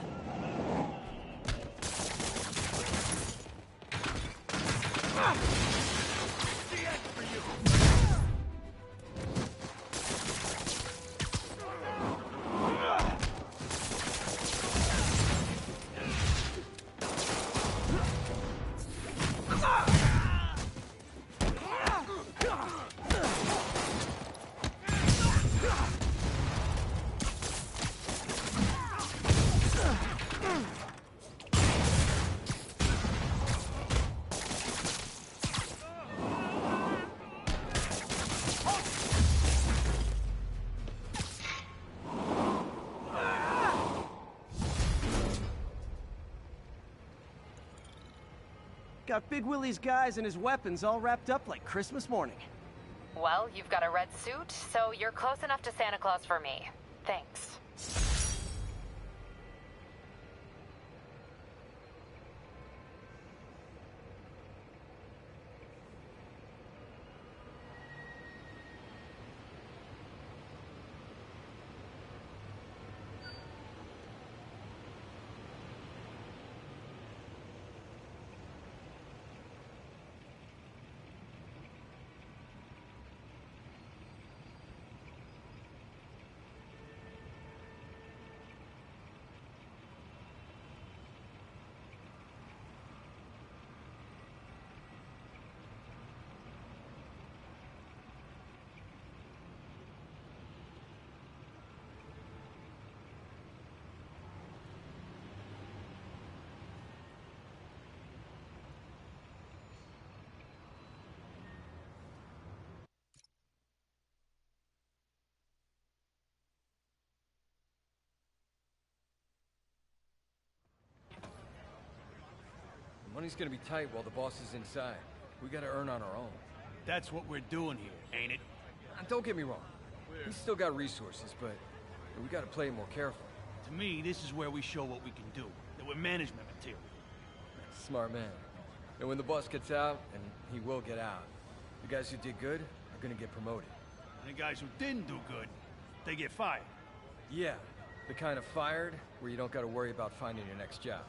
Got Big Willie's guys and his weapons all wrapped up like Christmas morning. Well, you've got a red suit, so you're close enough to Santa Claus for me. Thanks. Money's gonna be tight while the boss is inside. We gotta earn on our own. That's what we're doing here, ain't it? And don't get me wrong. He's still got resources, but we gotta play it more carefully. To me, this is where we show what we can do. That we're management material. Smart man. And when the boss gets out, and he will get out, the guys who did good are gonna get promoted. And the guys who didn't do good, they get fired. Yeah, the kind of fired where you don't gotta worry about finding your next job.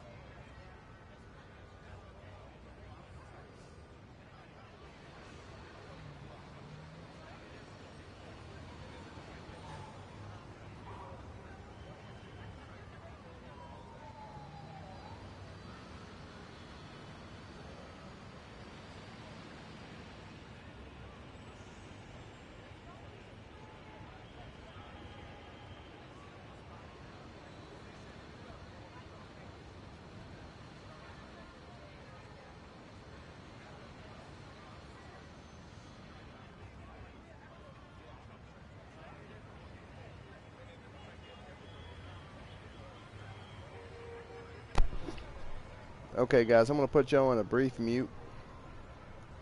Okay guys, I'm going to put y'all on a brief mute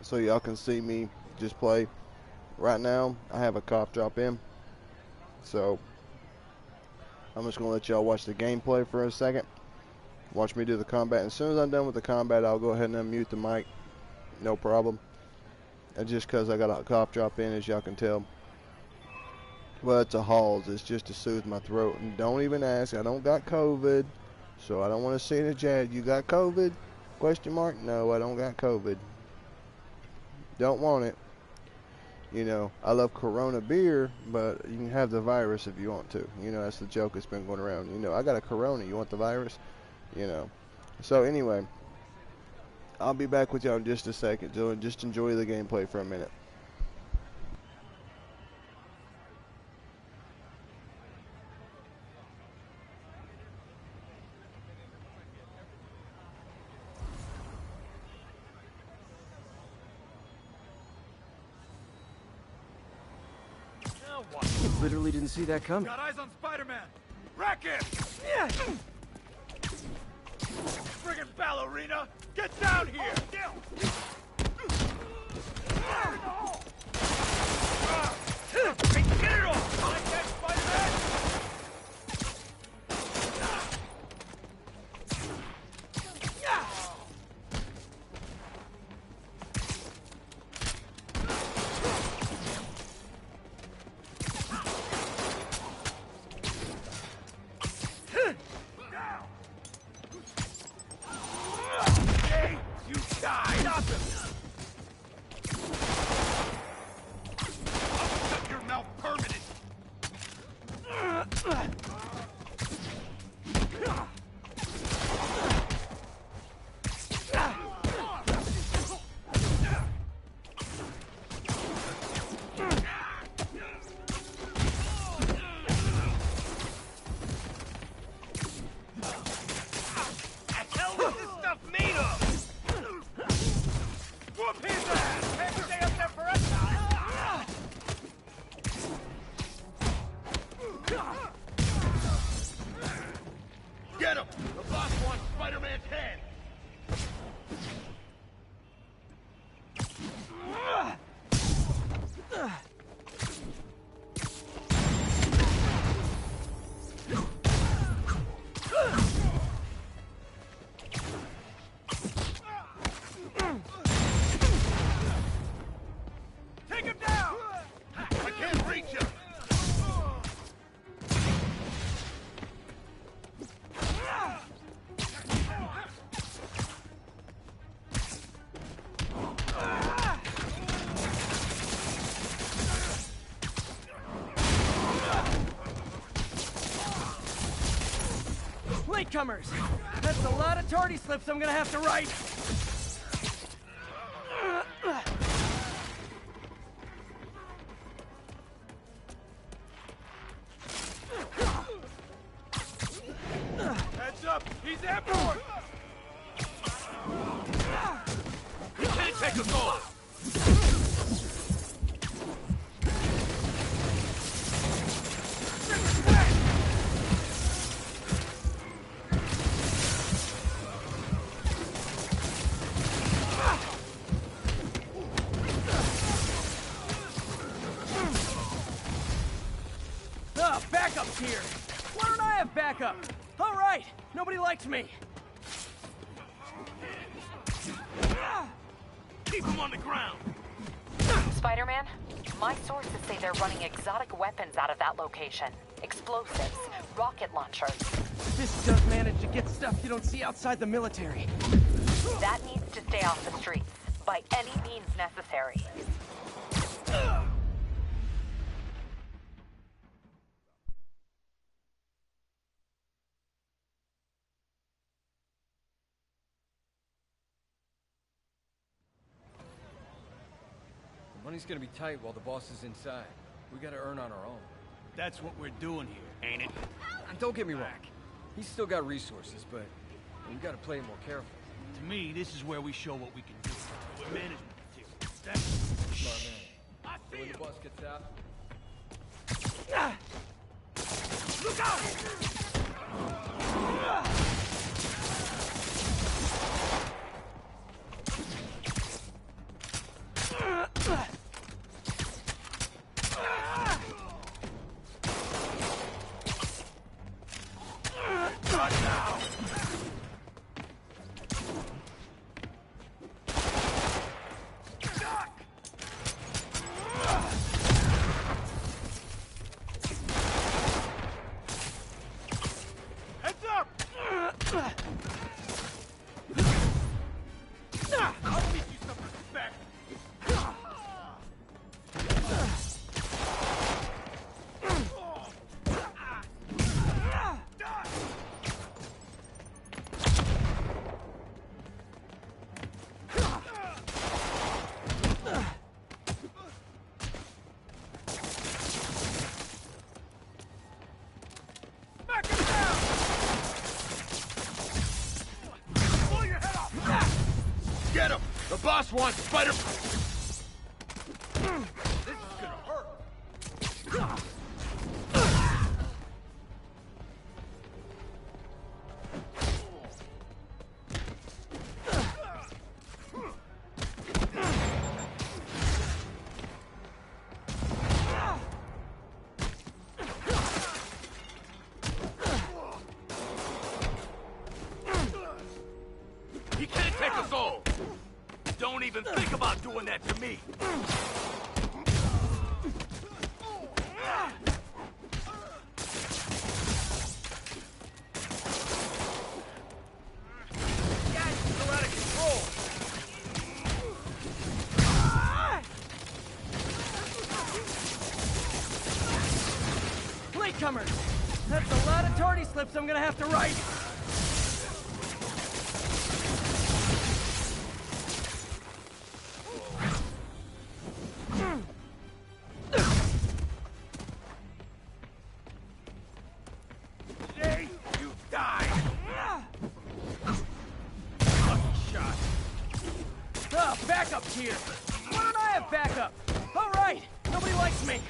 so y'all can see me just play. Right now, I have a cop drop in, so I'm just going to let y'all watch the gameplay for a second. Watch me do the combat. As soon as I'm done with the combat, I'll go ahead and unmute the mic. No problem. And just because I got a cop drop in, as y'all can tell. Well, it's a Halls. It's just to soothe my throat. And don't even ask. I don't got COVID. So I don't want to see the chat. You got COVID? Question mark? No, I don't got COVID. Don't want it. You know, I love Corona beer, but you can have the virus if you want to. You know, that's the joke that's been going around. You know, I got a Corona. You want the virus? You know. So anyway, I'll be back with y'all in just a second. So just enjoy the gameplay for a minute. Literally didn't see that coming. Got eyes on Spider-Man! Rack him! Yeah. Friggin' ballerina! Get down here! Get it off! Like that, Spider-Man! Latecomers! That's a lot of tardy slips I'm gonna have to write! Heads up! He's airborne! He can't take us all! Backup's here! Why don't I have backup? All right, nobody likes me. Keep him on the ground! Spider-Man, my sources say they're running exotic weapons out of that location. Explosives, rocket launchers. This does manage to get stuff you don't see outside the military. That needs to stay off the streets, by any means necessary. Money's gonna be tight while the boss is inside. We gotta earn on our own. That's what we're doing here, ain't it? And don't get me wrong. He's still got resources, but we gotta play it more carefully. To me, this is where we show what we can do. We're management material. Smart man. So when the boss gets out... Look out! Get him! The boss wants Spider... This is gonna hurt. He can't take us all! Don't even think about doing that to me! Guys, still out of control! Latecomers! That's a lot of tardy slips I'm gonna have to write! Today, you die! Shot. Backup's here! Why don't I have backup? All right, nobody likes me!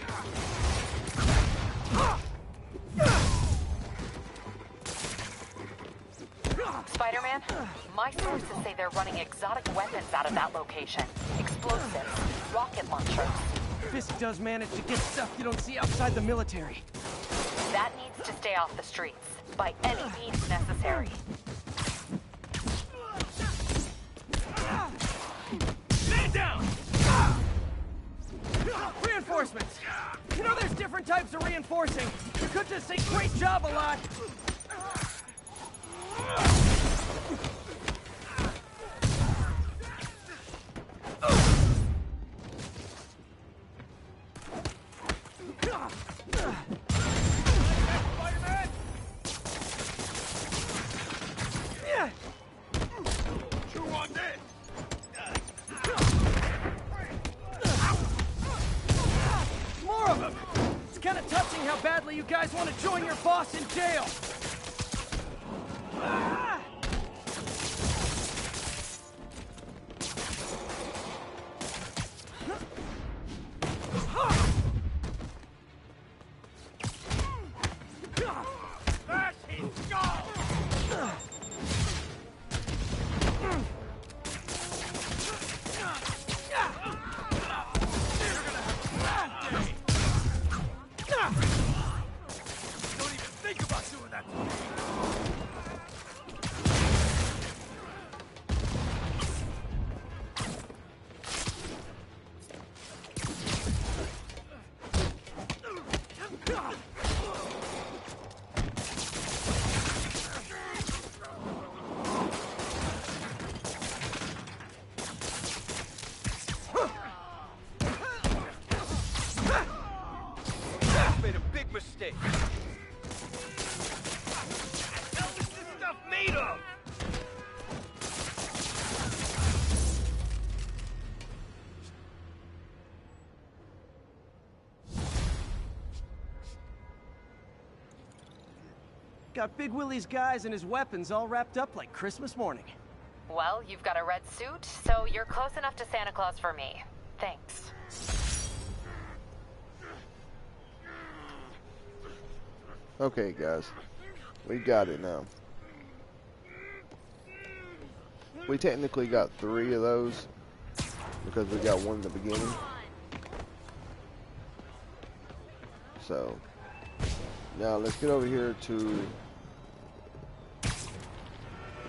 Spider-Man, my sources say they're running exotic weapons out of that location. Explosives, rocket launchers. This does manage to get stuff you don't see outside the military. That needs to stay off the streets, by any means necessary. Stand down! Reinforcements! You know there's different types of reinforcing. You could just say great job a lot. Chew on this! More of them! It's kind of touching how badly you guys want to join your boss in jail! That's his skull! Don't even think about doing that to me. Made a big mistake. What the hell is this stuff made of? Got Big Willie's guys and his weapons all wrapped up like Christmas morning. Well, you've got a red suit, so you're close enough to Santa Claus for me. Thanks. Okay, guys. We got it now. We technically got 3 of those because we got one in the beginning. So, now let's get over here to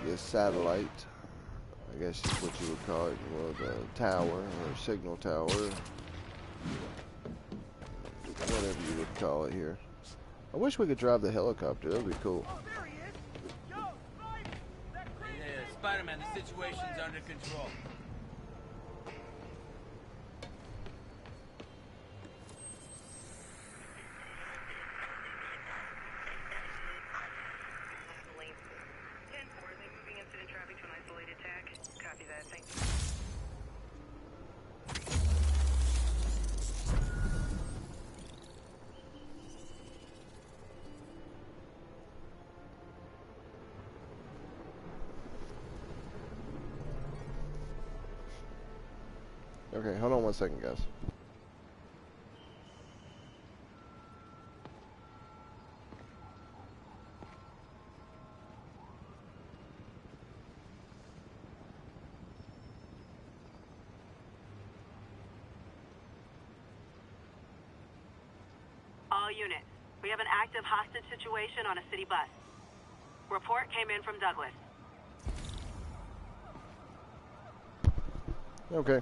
this satellite. I guess is what you would call it. Well, the tower or signal tower. Whatever you would call it here. I wish we could drive the helicopter. That would be cool. Yeah, Spider-Man, the situation's under control. Okay, hold on one second, guys. All units, we have an active hostage situation on a city bus. Report came in from Douglas. Okay.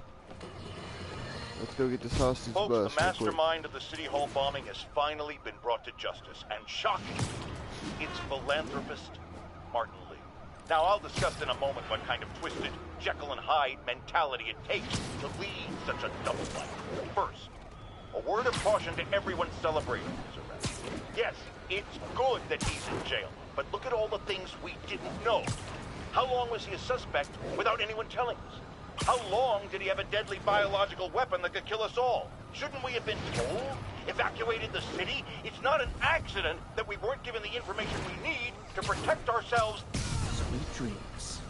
Let's go get this hostage Folks, bus. the mastermind of the City Hall bombing has finally been brought to justice. And shocking, it's philanthropist Martin Lee. Now, I'll discuss in a moment what kind of twisted Jekyll and Hyde mentality it takes to lead such a double life. First, a word of caution to everyone celebrating his arrest. Yes, it's good that he's in jail, but look at all the things we didn't know. How long was he a suspect without anyone telling us? How long did he have a deadly biological weapon that could kill us all? Shouldn't we have been told? Evacuated the city? It's not an accident that we weren't given the information we need to protect ourselves. Sweet dreams.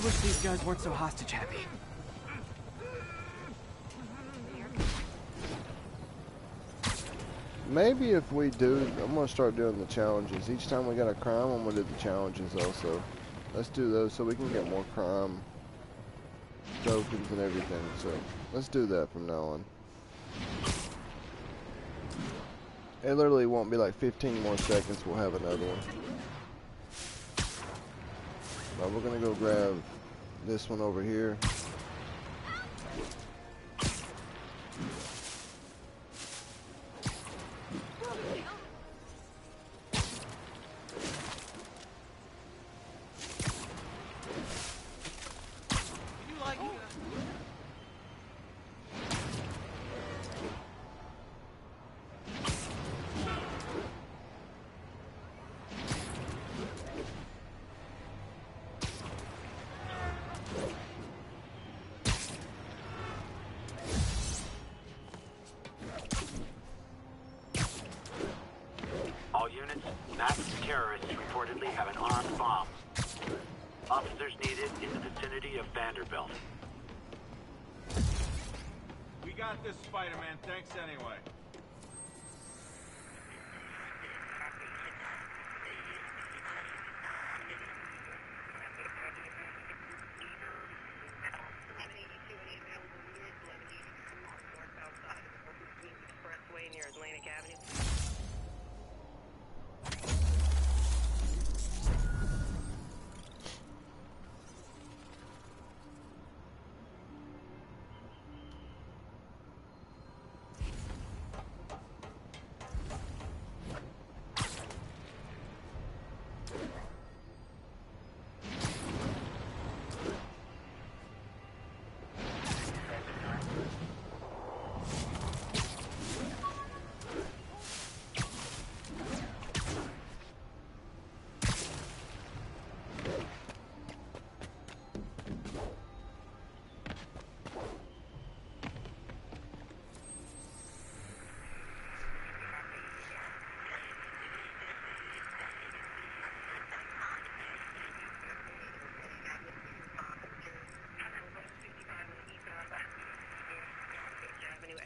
wish these guys weren't so hostage happy. Maybe if we do, I'm gonna start doing the challenges. Each time we got a crime, I'm gonna do the challenges also. Let's do those so we can get more crime tokens and everything. So let's do that from now on. It literally won't be like 15 more seconds. We'll have another one. But we're gonna go grab this one over here. All units, masked terrorists reportedly have an armed bomb. Officers needed in the vicinity of Vanderbilt. We got this, Spider-Man. Thanks anyway. Near Atlantic Avenue.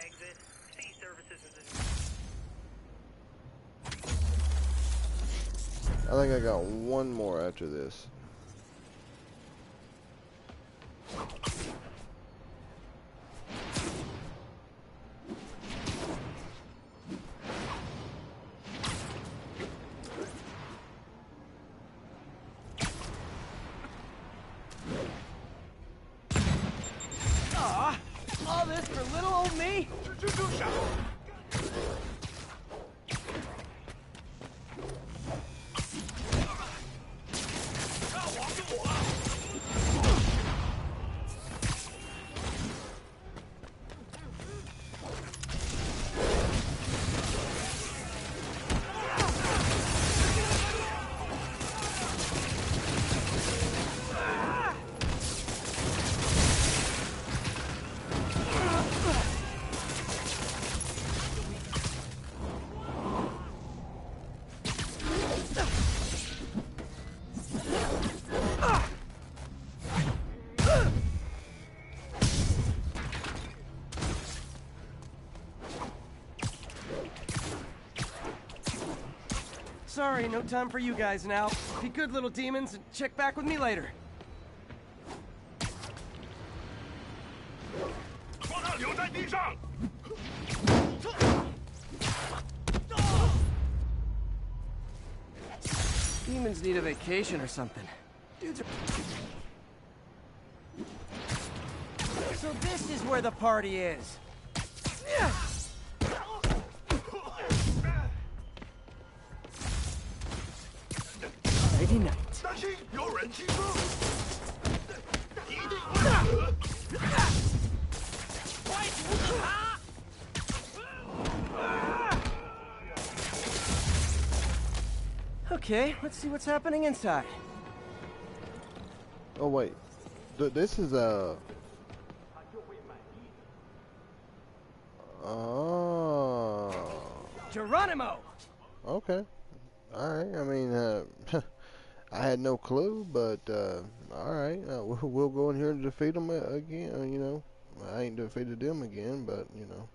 Exit. C services I think I got one more after this. Aw, all this for little old me? Sorry, no time for you guys now. Be good little demons and check back with me later. Demons need a vacation or something. Dudes are... So this is where the party is. Yeah. Friday night. Okay, let's see what's happening inside. Oh wait, this is a... Oh. Geronimo! Okay. Alright, I mean, I had no clue, but alright, we'll go in here and defeat them again, you know. I ain't defeated them again, but, you know.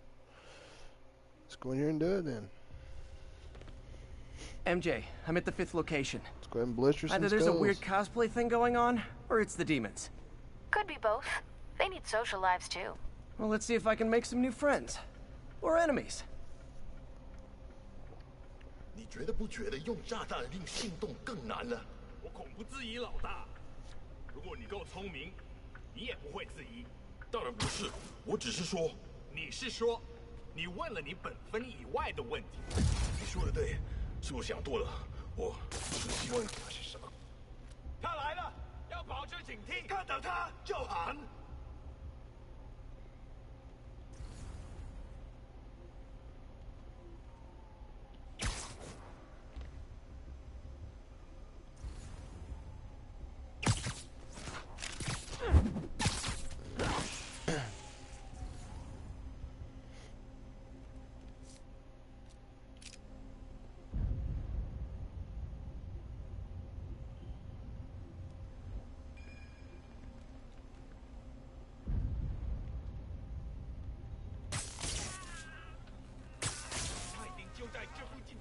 Let's go in here and do it then. MJ, I'm at the 5th location. Let's go ahead and blister some Either there's skulls. a weird cosplay thing going on, or it's the demons. Could be both. They need social lives too. Well, let's see if I can make some new friends. Or enemies. 你觉得不觉得用炸弹令心动更难了？我恐不质疑老大。如果你够聪明，你也不会质疑。当然不是，我只是说，你是说，你问了你本分以外的问题。你说的对，是我想多了。我只是希望他是什么？他来了，要保持警惕，看到他就喊。就在这附近。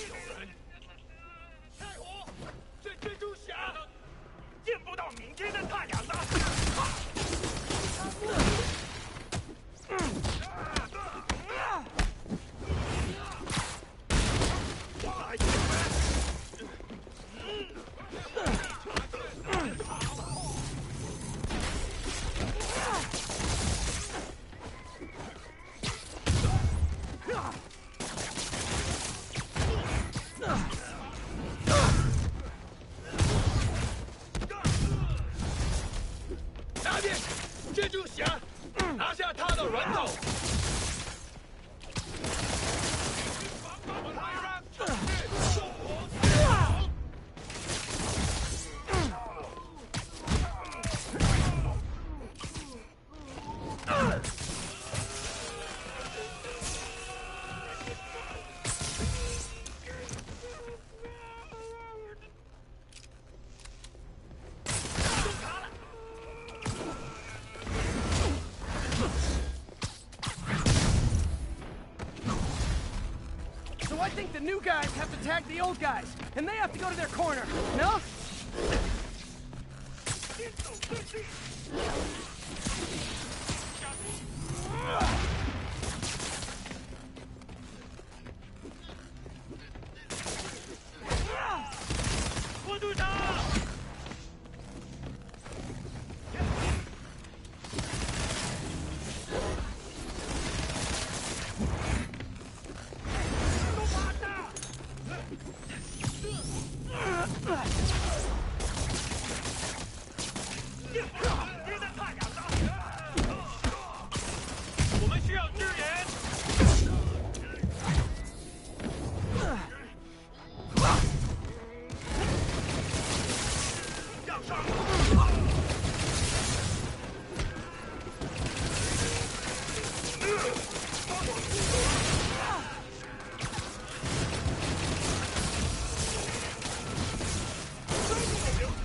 有人！开火！是蜘蛛侠！见不到明天的太阳了！那边，蜘蛛侠，拿下他的人头。So I think the new guys have to tag the old guys, and they have to go to their corner, no?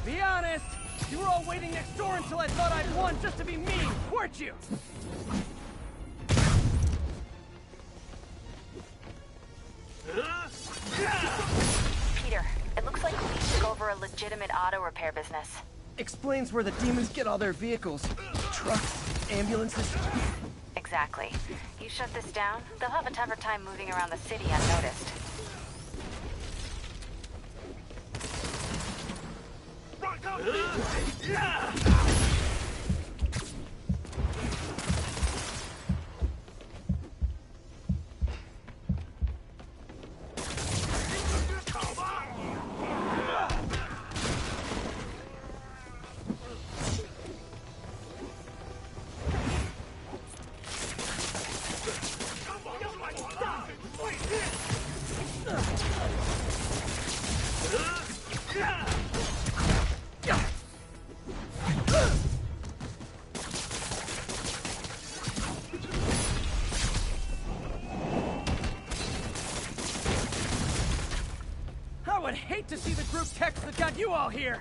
Be honest, you were all waiting next door until I thought I'd won just to be mean, weren't you? Peter, it looks like we took over a legitimate auto repair business. Explains where the demons get all their vehicles. Trucks, ambulances. Exactly. You shut this down, they'll have a tougher time moving around the city unnoticed. would hate to see the group text that got you all here.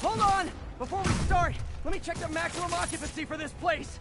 Hold on! Before we start, let me check the maximum occupancy for this place.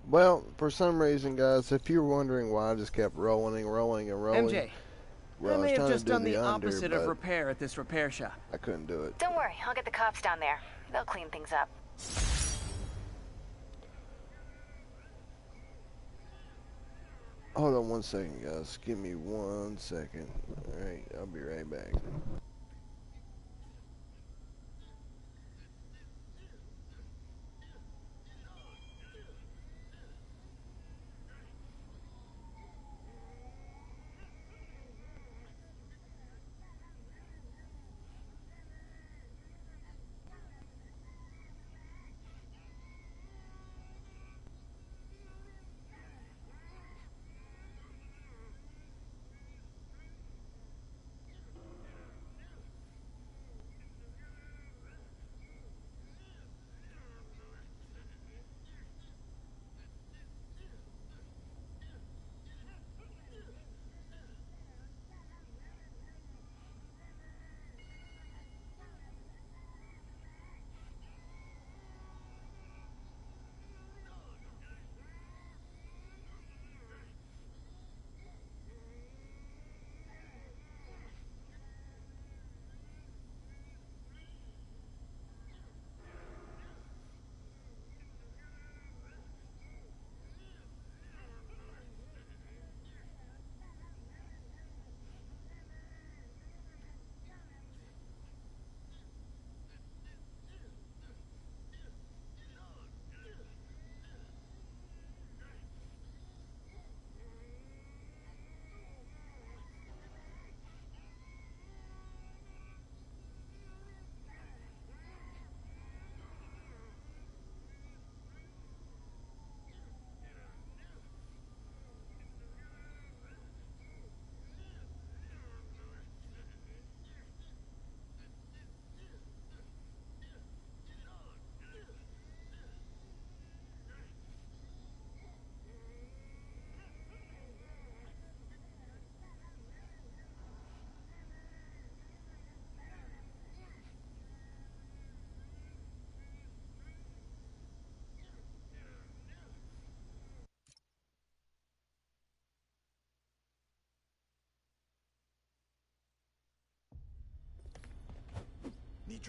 Well, for some reason, guys, if you're wondering why I just kept rolling and rolling and rolling. MJ, well, I may have just done the under, opposite of repair at this repair shop. I couldn't do it. Don't worry, I'll get the cops down there. They'll clean things up. Hold on one second, guys. Give me 1 second. Alright, I'll be right back.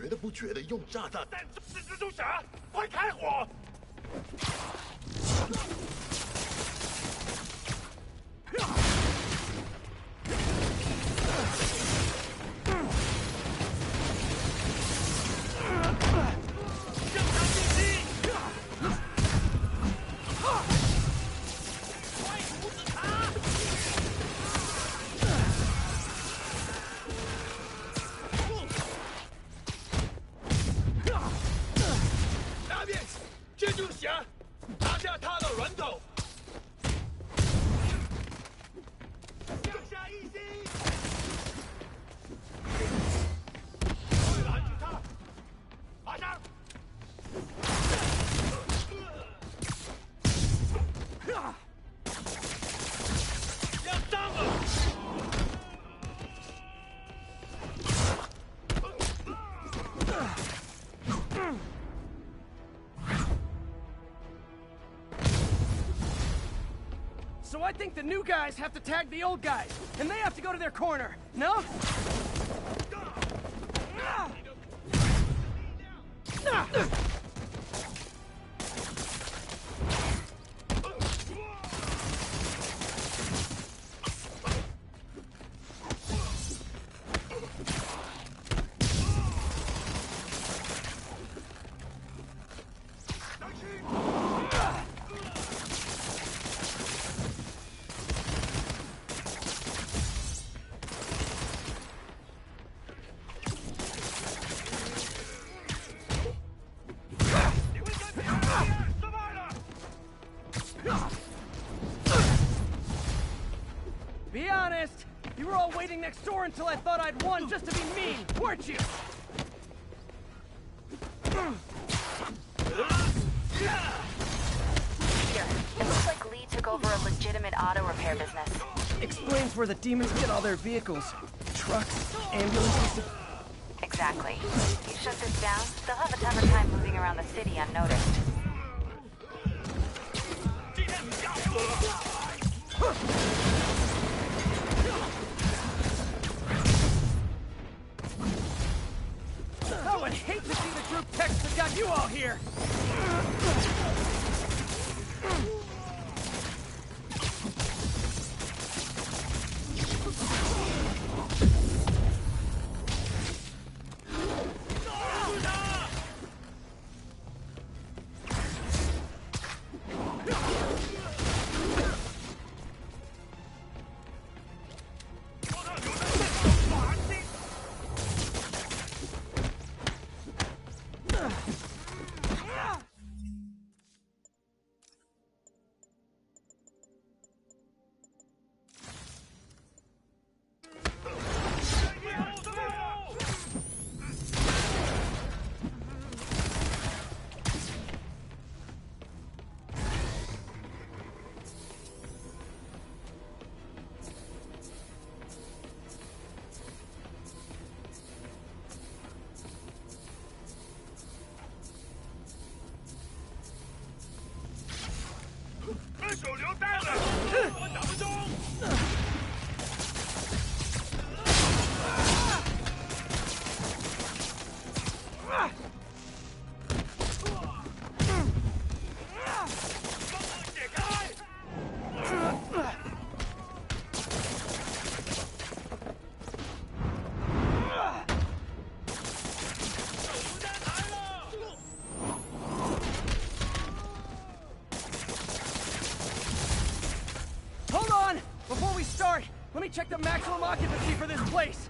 觉得不觉得用炸弹？但是蜘蛛侠，快开火！So I think the new guys have to tag the old guys, and they have to go to their corner, no? Be honest, you were all waiting next door until I thought I'd won just to be mean, weren't you? Here, it looks like Lee took over a legitimate auto repair business. Explains where the demons get all their vehicles. Trucks, ambulances. Exactly. You shut this down, they'll have a tougher time moving around the city unnoticed. I would hate to see the group text that got you all here! Let me check the maximum occupancy for this place.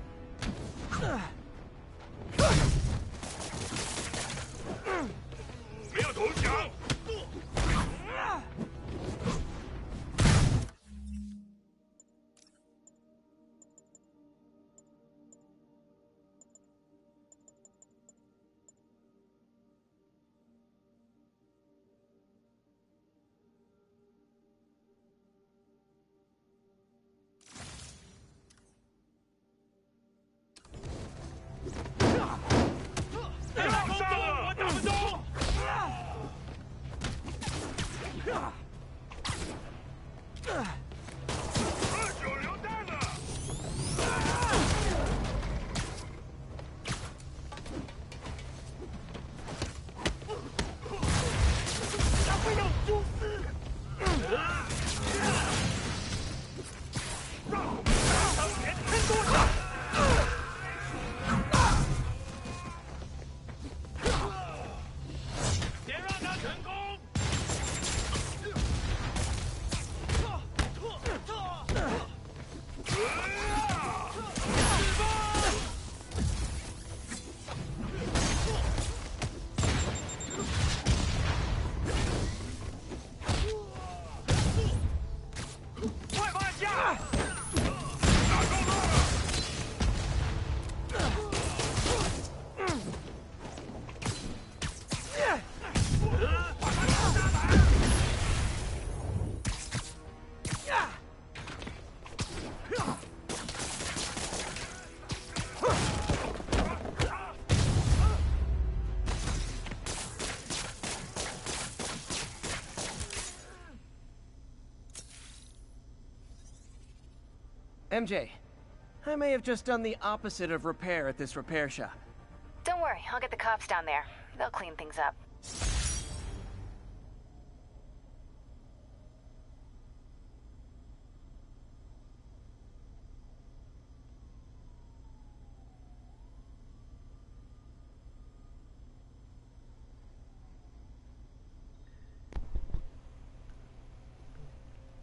MJ, I may have just done the opposite of repair at this repair shop. Don't worry, I'll get the cops down there. They'll clean things up.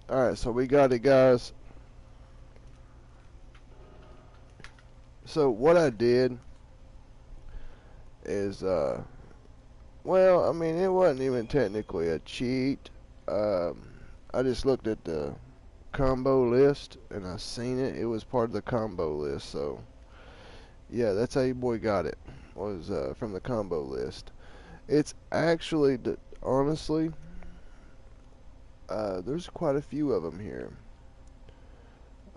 Alright, so we got it, guys. So what I did is, well, I mean, it wasn't even technically a cheat. I just looked at the combo list and I seen it. It was part of the combo list. So, yeah, that's how your boy got it. Was from the combo list. It's actually, honestly, there's quite a few of them here.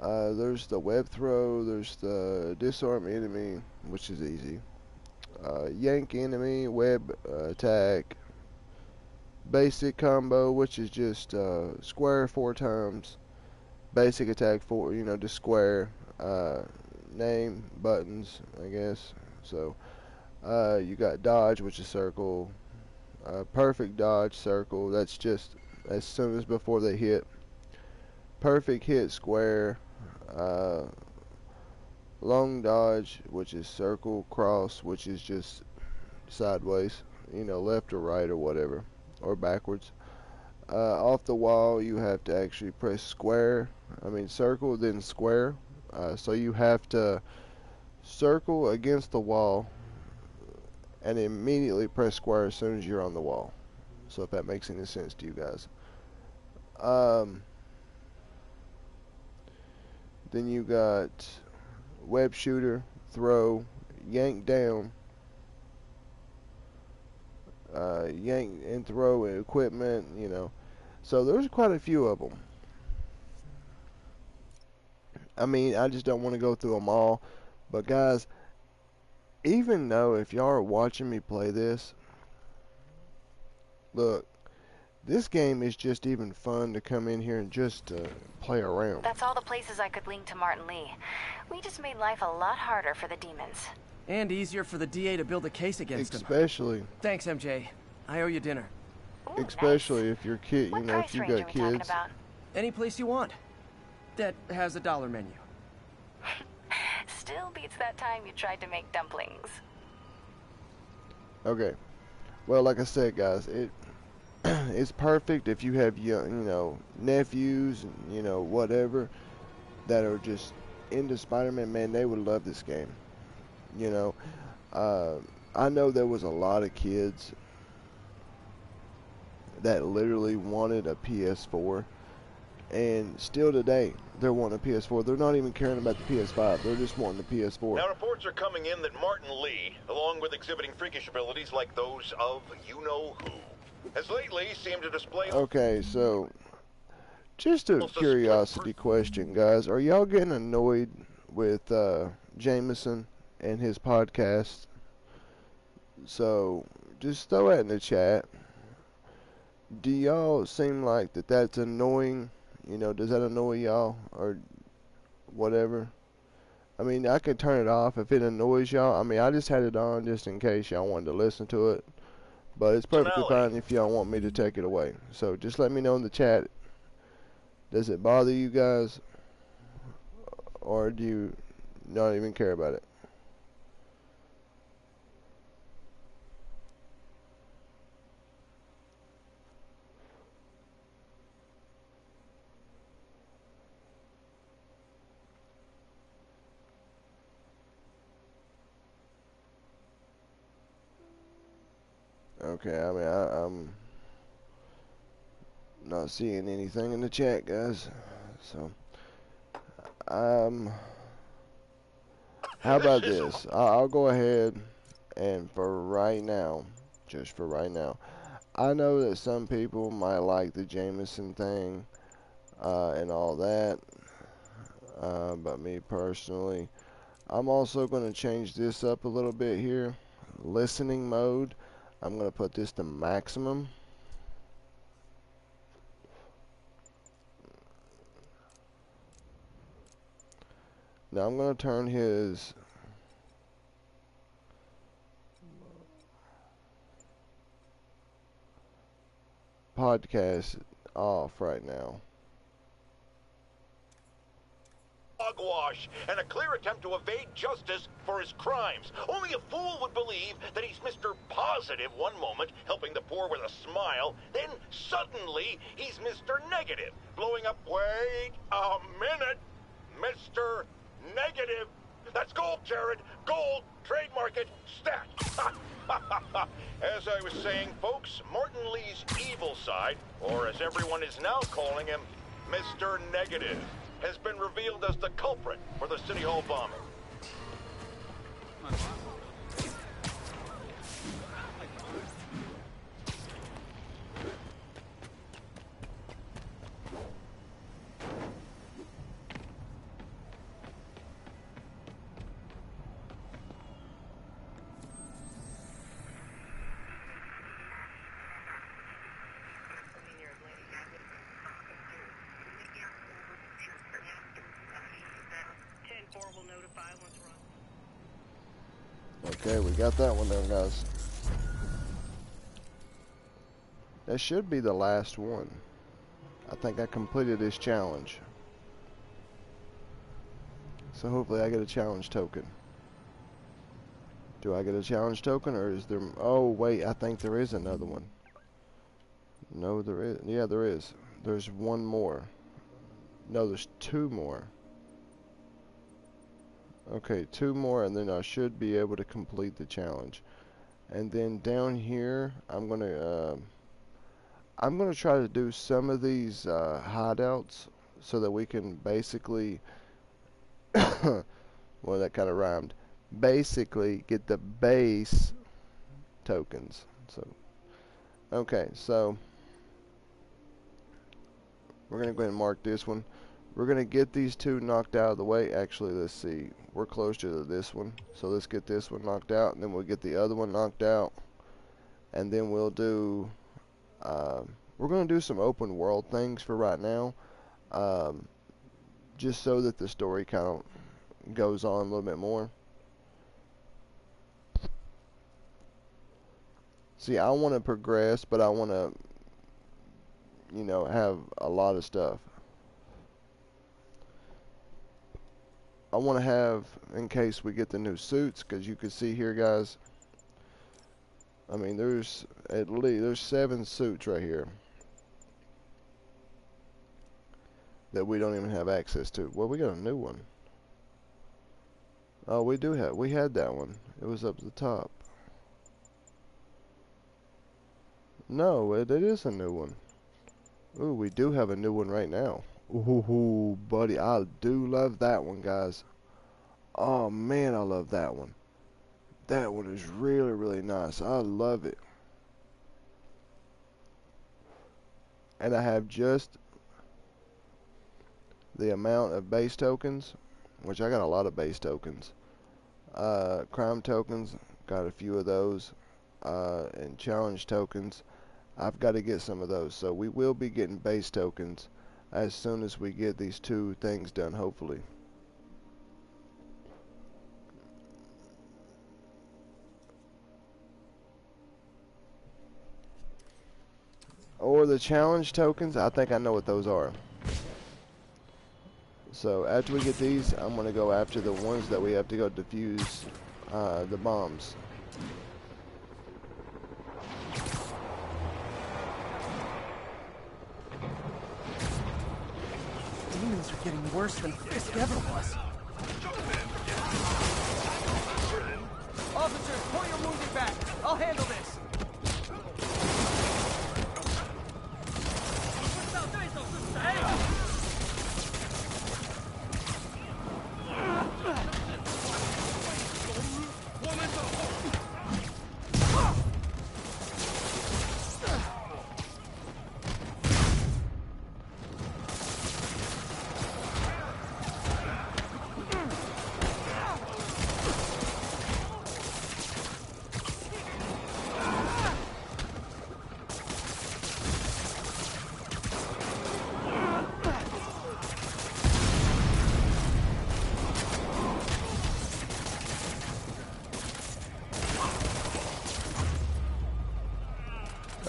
There's the web throw, there's the disarm enemy, which is easy. Yank enemy, web attack, basic combo, which is just square 4 times, basic attack 4, you know, just square, name, buttons, I guess. So, you got dodge, which is circle, perfect dodge, circle, that's just as soon as before they hit. Perfect hit, square. Long dodge, which is circle, cross, which is just sideways, you know, left or right or whatever, or backwards. Off the wall, you have to actually press circle, then square. So you have to circle against the wall and immediately press square as soon as you're on the wall. So if that makes any sense to you guys. Then you got web shooter, throw, yank down, yank and throw equipment, you know. So there's quite a few of them. I mean, I just don't want to go through them all. But guys, even though if y'all are watching me play this, look, this game is just even fun to come in here and just play around. That's all the places I could link to Martin Lee. We just made life a lot harder for the demons. And easier for the DA to build a case against him. Especially. Thanks, MJ. I owe you dinner. Ooh, especially nice. if you're kid, you know, if you got kids. Any place you want. That has a $1 menu. Still beats that time you tried to make dumplings. Okay. Well, like I said, guys, it's perfect if you have young, you know, nephews, and, you know, whatever, that are just into Spider-Man. Man, they would love this game. You know, I know there was a lot of kids that literally wanted a PS4, and still today they're wanting a PS4. They're not even caring about the PS5. They're just wanting the PS4. Now reports are coming in that Martin Lee, along with exhibiting freakish abilities like those of you-know-who, has lately seemed to display... Okay, so just a curiosity question, guys. Are y'all getting annoyed with Jameson and his podcast? So just throw that in the chat. Do y'all seem like that's annoying? You know, does that annoy y'all or whatever? I mean, I could turn it off if it annoys y'all. I mean, I just had it on just in case y'all wanted to listen to it. But it's perfectly fine if y'all want me to take it away. So just let me know in the chat. Does it bother you guys? Or do you not even care about it? Okay, I mean, I'm not seeing anything in the chat, guys. So, how about this? I'll go ahead and for right now, just for right now, I know that some people might like the Jameson thing and all that. but me personally, I'm also going to change this up a little bit here. Listening mode, I'm going to put this to maximum. Now I'm going to turn his podcast off right now. Hogwash and a clear attempt to evade justice for his crimes. Only a fool would believe that he's Mr. Positive one moment, helping the poor with a smile, then suddenly he's Mr. Negative, blowing up. Wait a minute, Mr. Negative. That's gold, Jared. Gold. Trademark it. Stat. As I was saying, folks, Morton Lee's evil side, or as everyone is now calling him, Mr. Negative, has been revealed as the culprit for the City Hall bombing. Okay, we got that one there, guys. That should be the last one. I think I completed this challenge. So hopefully I get a challenge token. Do I get a challenge token, or is there... Oh, wait, I think there is another one. No, there is. Yeah, there is. There's one more. No, there's two more. Okay, two more, and then I should be able to complete the challenge. And then down here, I'm gonna try to do some of these hideouts so that we can basically, well, that kind of rhymed. Basically, get the base tokens. So, okay, so we're gonna go ahead and mark this one. We're going to get these two knocked out of the way. Actually, let's see. We're closer to this one. So let's get this one knocked out, and then we'll get the other one knocked out. And then we'll do... we're going to do some open world things for right now. Just so that the story kind of goes on a little bit more. See, I want to progress, but I want to, you know, have a lot of stuff. I want to have, in case we get the new suits, because you can see here, guys, I mean, there's at least, there's 7 suits right here that we don't even have access to. Well, we got a new one. Oh, we do have, we had that one. It was up at the top. No, it is a new one. Ooh, we do have a new one right now. Ooh, buddy, I do love that one, guys. Oh, man, I love that one. That one is really, really nice. I love it. And I have just the amount of base tokens, which I got a lot of base tokens. Crime tokens, got a few of those. And challenge tokens, I've got to get some of those. So we will be getting base tokens as soon as we get these 2 things done, hopefully. Or the challenge tokens, I think I know what those are. So after we get these, I'm going to go after the ones that we have to go defuse the bombs. Demons are getting worse than Fisk ever was. Officers, pull your wounded back. I'll handle this.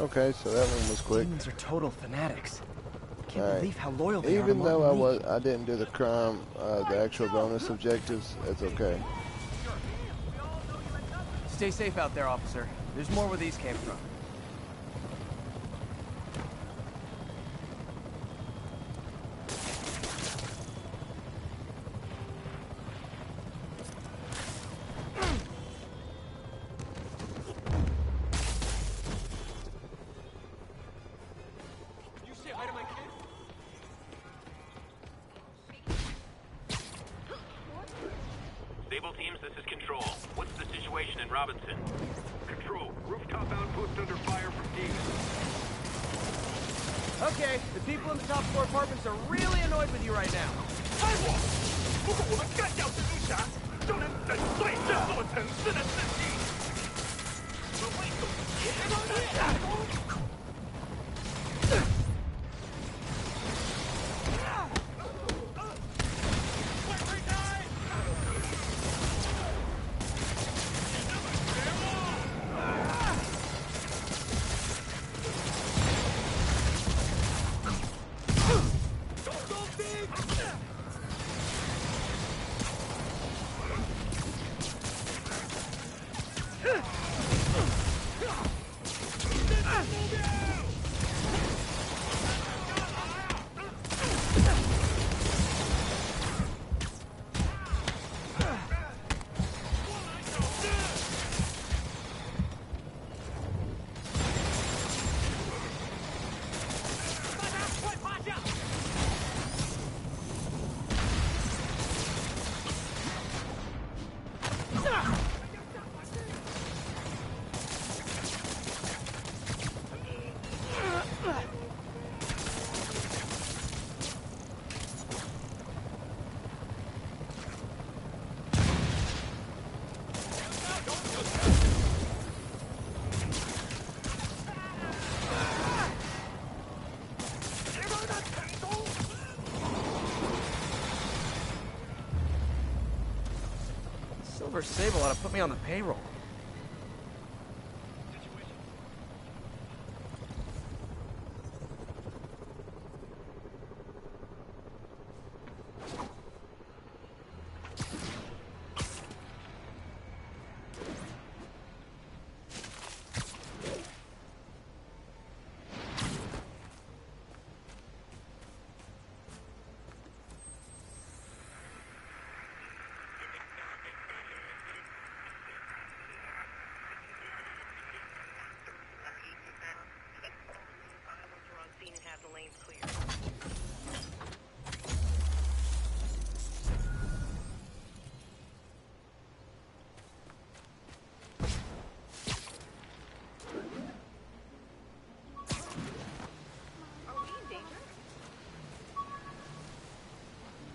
Okay, so that one was quick. Humans are total fanatics. Can't Alright. believe how loyal they are to Even though Martin Lee. I didn't do the crime, the actual bonus objectives, it's okay. Stay safe out there, officer. There's more where these came from. Sable teams, this is Control. What's the situation in Robinson? Control, rooftop outpost under fire from demons. Okay, the people in the top floor apartments are really annoyed with you right now. 如果我们干掉蜘蛛侠，就能粉碎这座城市的事情。我会总结。Silver Sable ought to put me on the payroll.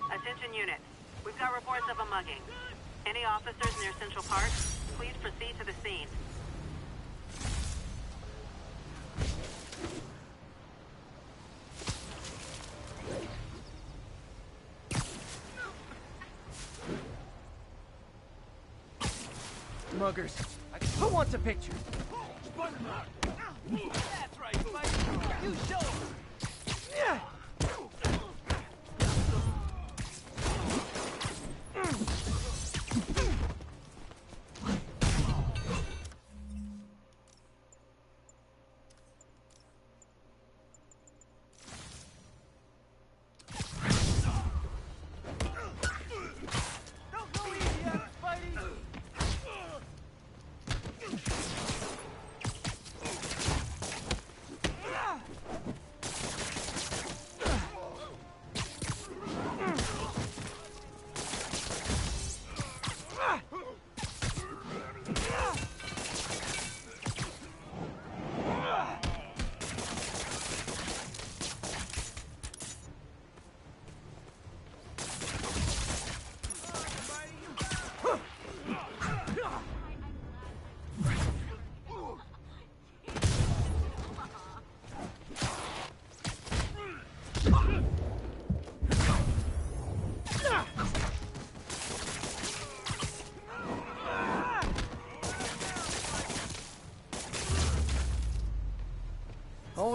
Attention units. We've got reports of a mugging. Any officers near Central Park, please proceed to the scene. Muggers. Who wants a picture? That's right, Spike. You show 'em. Yeah.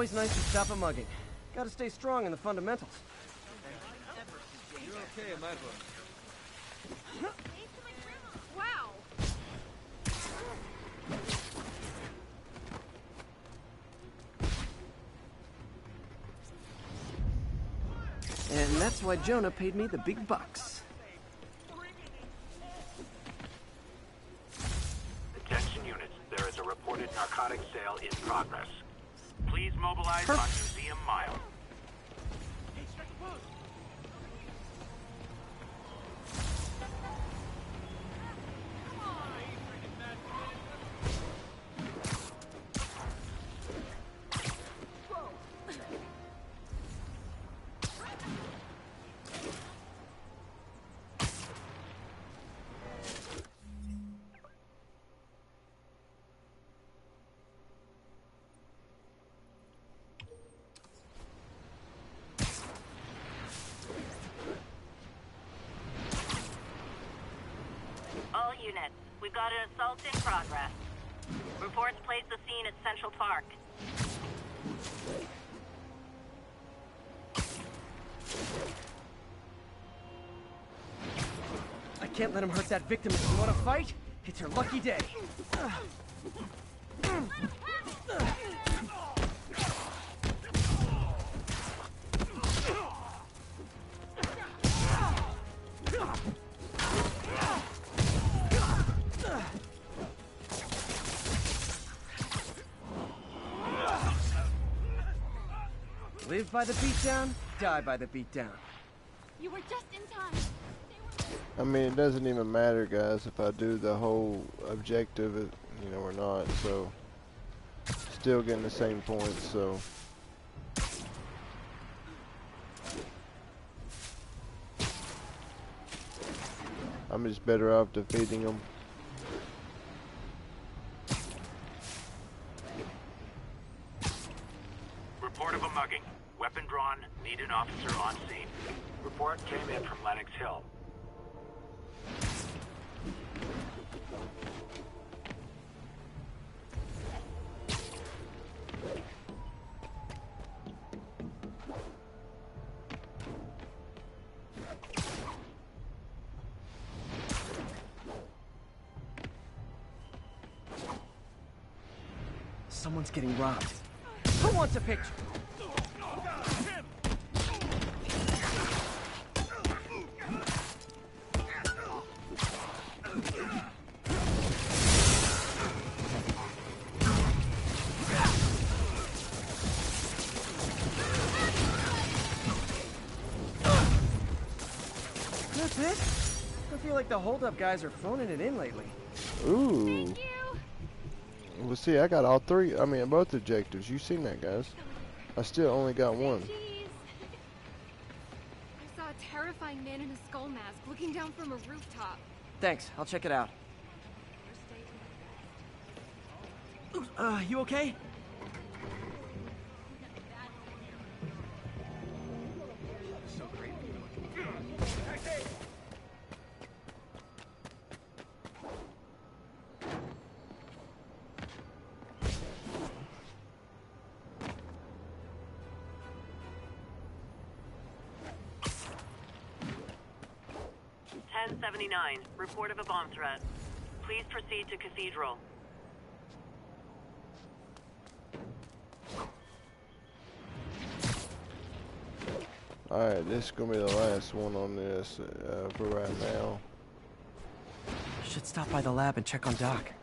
always nice to stop a mugging. Gotta stay strong in the fundamentals. You're okay in my book. Wow. And that's why Jonah paid me the big bucks. Attention units, there is a reported narcotics sale in progress. Please mobilize on Museum Mile. All units, we've got an assault in progress. Reports place the scene at Central Park. I can't let him hurt that victim if you want to fight. It's her lucky day. Live by the beatdown, die by the beatdown. You were just in time. I mean, it doesn't even matter, guys, if I do the whole objective, you know, or not. So, still getting the same points. So, I'm just better off defeating them. Report of a mugging. Weapon drawn. Need an officer on scene. Report came in from Lenox Hill. Someone's getting robbed. Who wants a picture? That's it? I feel like the hold-up guys are phoning it in lately. Ooh. Well, see, I got all three. I mean, both objectives. You seen that, guys? I still only got one. I saw a terrifying man in a skull mask looking down from a rooftop. Thanks, I'll check it out. You okay? Report of a bomb threat. Please proceed to Cathedral. Alright, this is gonna be the last one on this for right now. Should stop by the lab and check on Doc.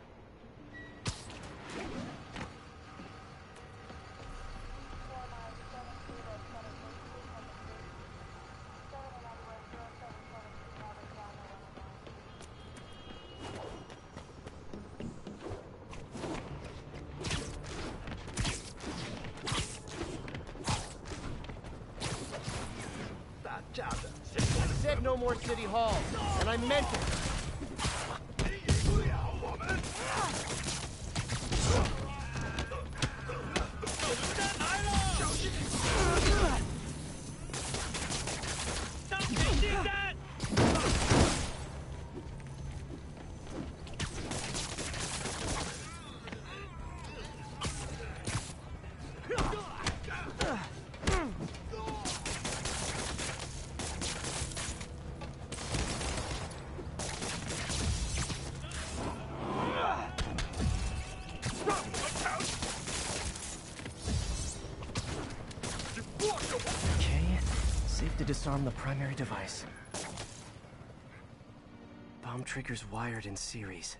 I said no more City Hall, and I meant it. disarm the primary device. Bomb triggers wired in series.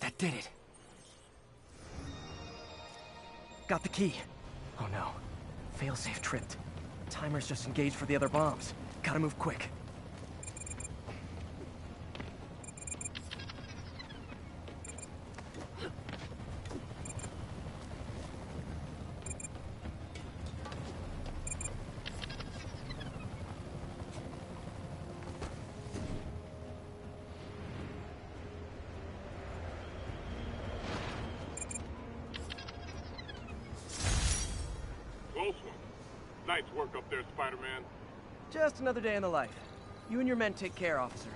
That did it. Got the key. Oh no. Failsafe tripped. Timer's just engaged for the other bombs. Gotta move quick. Nice work up there, Spider-Man. Just another day in the life. You and your men take care, officer.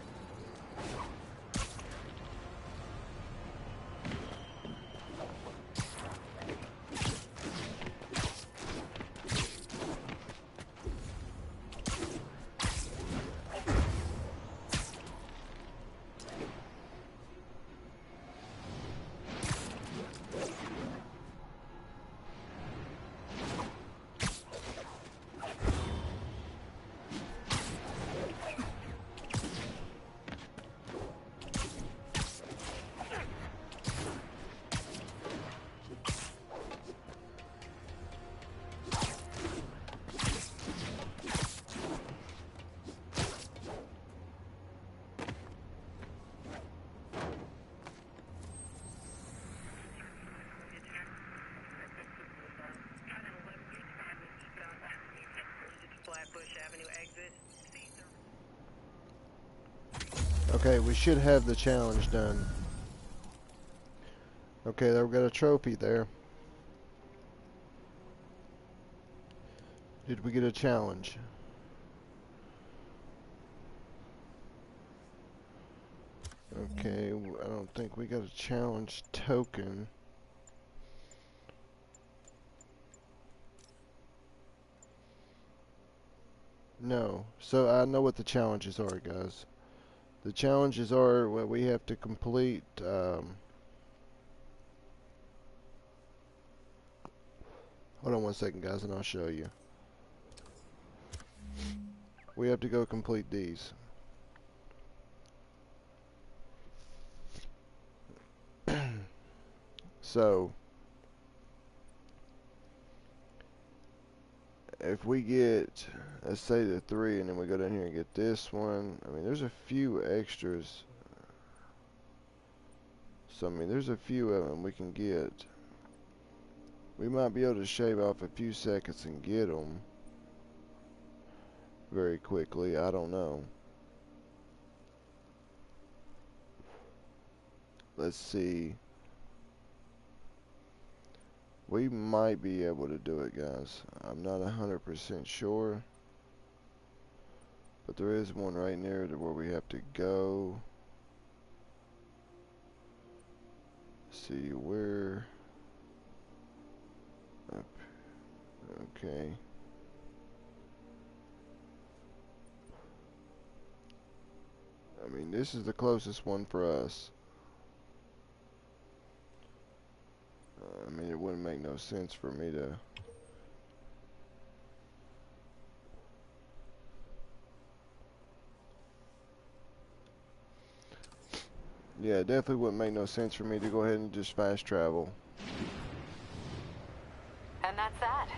Okay, we should have the challenge done. Okay, there we got a trophy there. Did we get a challenge? Okay, I don't think we got a challenge token. No. So I know what the challenges are, guys. The challenges are what we have to complete. Hold on one second, guys, and I'll show you. We have to go complete these. So, if we get, let's say the 3, and then we go down here and get this one, I mean, there's a few extras. So, I mean, there's a few of them we can get. We might be able to shave off a few seconds and get them very quickly. I don't know. Let's see. We might be able to do it, guys. I'm not 100% sure. But there is one right near to where we have to go. See where. Up. Okay. I mean, this is the closest one for us. I mean, it wouldn't make no sense for me to... Yeah, it definitely wouldn't make no sense for me to go ahead and just fast travel. And that's that.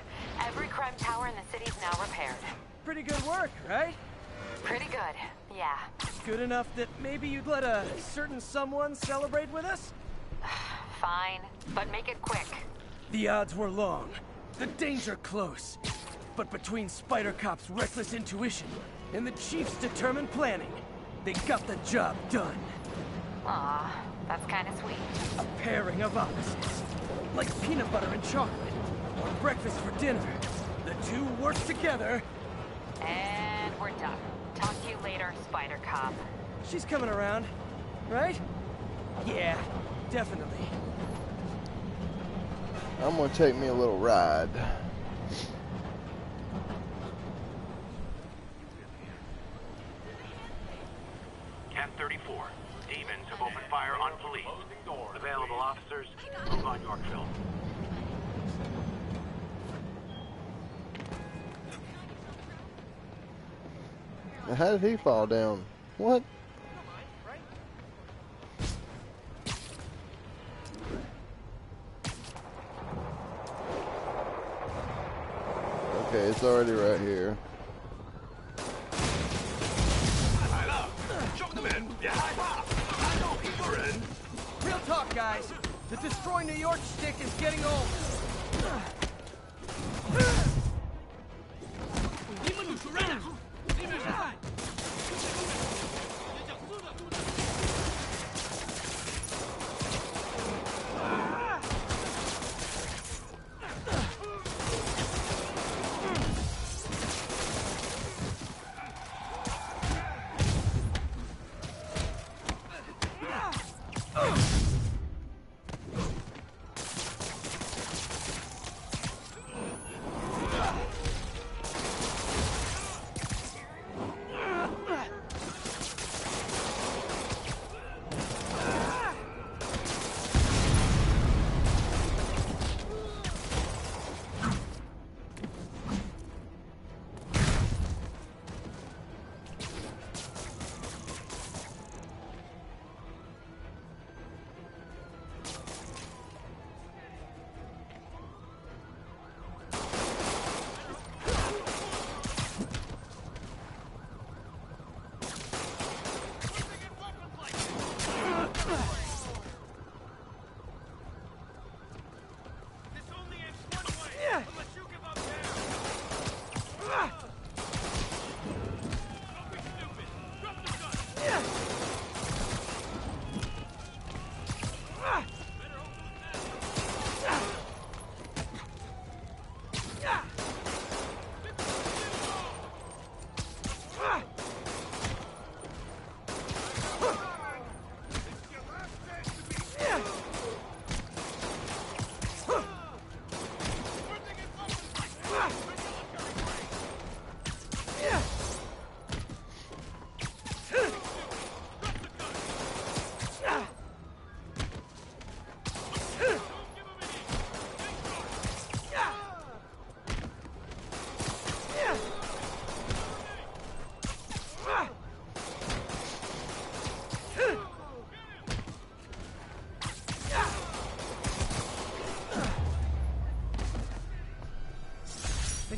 Every crime tower in the city's now repaired. Pretty good work, right? Pretty good, yeah. Good enough that maybe you'd let a certain someone celebrate with us? Fine, but make it quick. The odds were long, the danger close. But between Spider Cop's reckless intuition and the Chief's determined planning, they got the job done. Aw, that's kind of sweet. A pairing of opposites. Like peanut butter and chocolate. Or breakfast for dinner. The two work together. And we're done. Talk to you later, Spider Cop. She's coming around, right? Yeah, definitely. I'm gonna take me a little ride. Cat 34. Demons have opened fire on police. Available officers, move on Yorkville. Now, how did he fall down? What? Okay, it's already right here. Real talk, guys. The Destroy New York stick is getting old.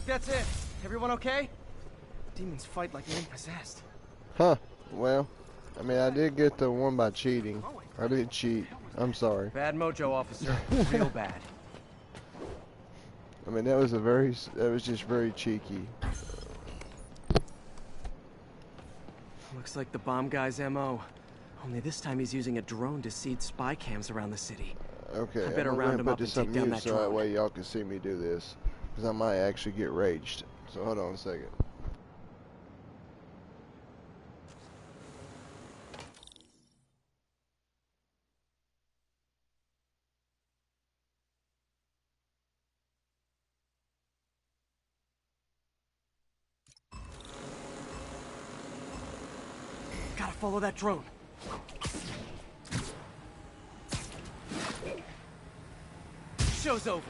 That's it. Everyone okay? Demons fight like men possessed. Huh. Well, I mean, I did get the one by cheating. I didn't cheat. I'm sorry. Bad mojo, officer. Real bad. I mean, that was just very cheeky. Looks like the bomb guy's MO. Only this time he's using a drone to seed spy cams around the city. Okay, I I'm better gonna go ahead round and him put up and this on take down mute that so that drone. way y'all can see me do this. Because I might actually get raged. So hold on a second. Gotta follow that drone. Show's over.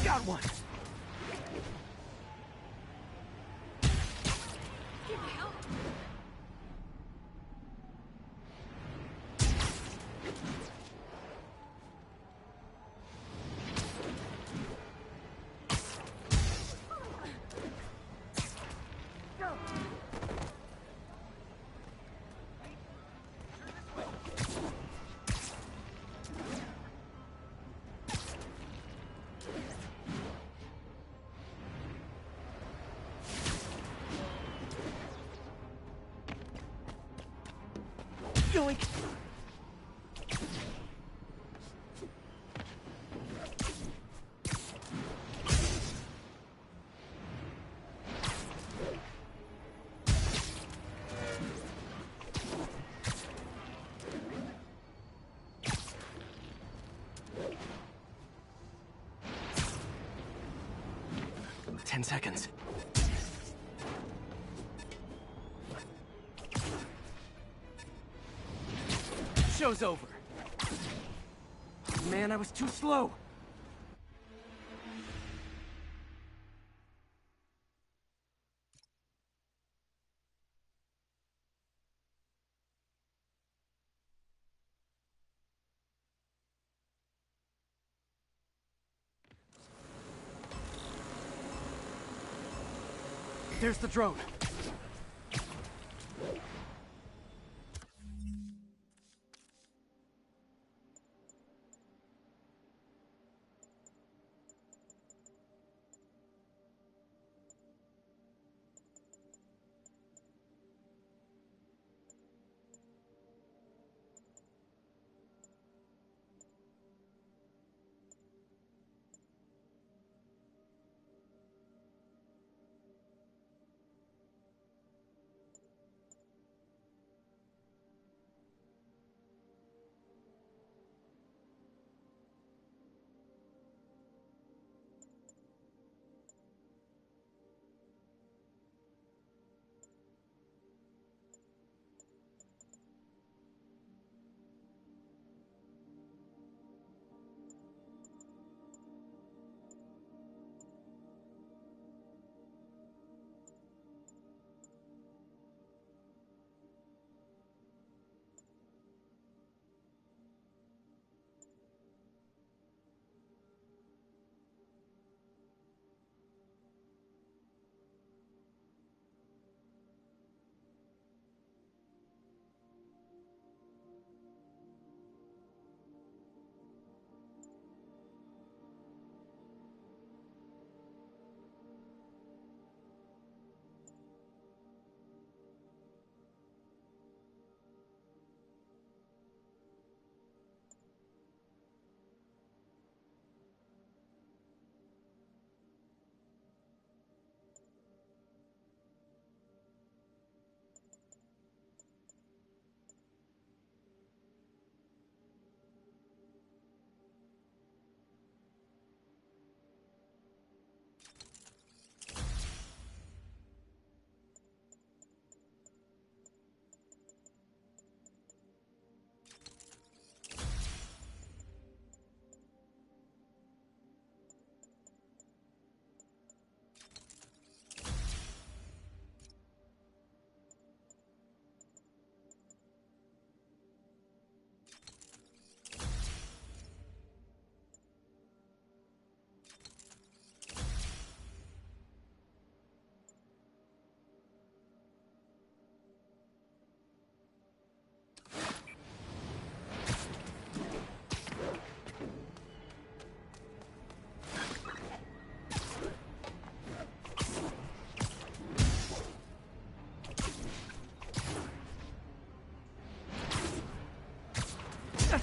Got one. Yoink! Ten seconds. Show's over. Man, I was too slow. There's the drone.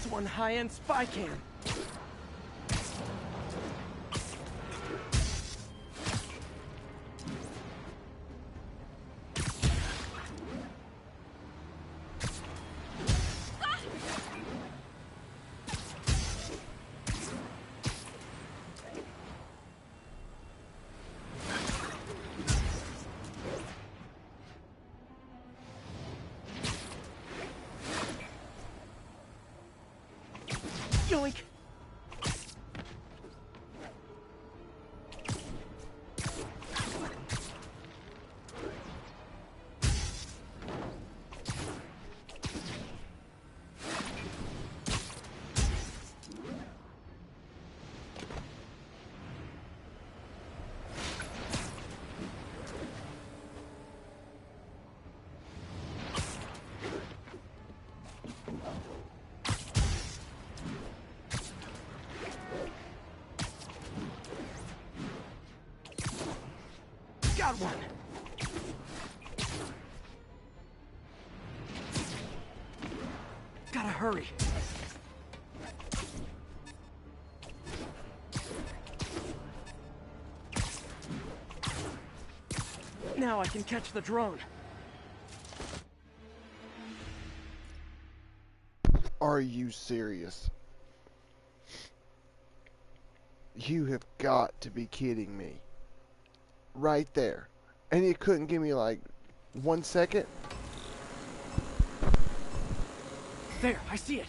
That's one high-end spy cam. Yoink! Got one! Gotta hurry. Now I can catch the drone. Are you serious? You have got to be kidding me. Right there. And you couldn't give me like 1 second? There, I see it.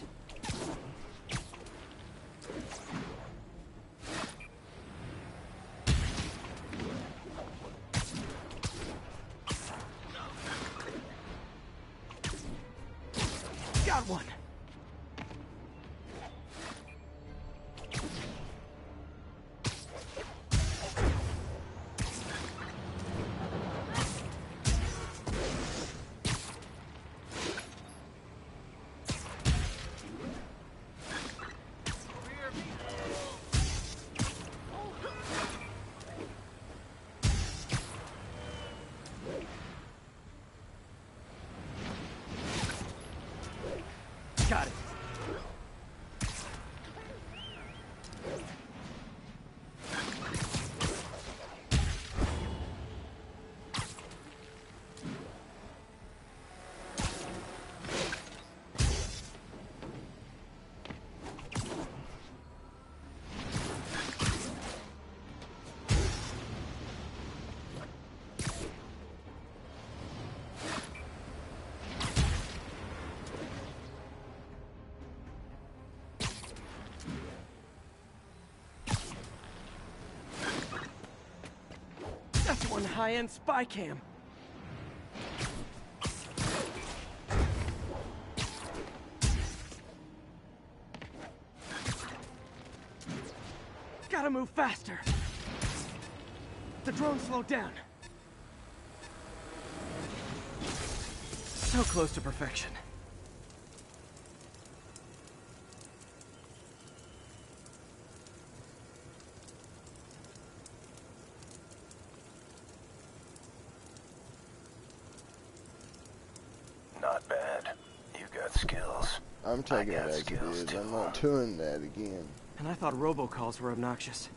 Got one. Got it. That's one high-end spy cam. Gotta move faster. The drone slowed down. So close to perfection. Not bad. You got skills. I'm taking it as it is. I'm not doing that again. And I thought robocalls were obnoxious.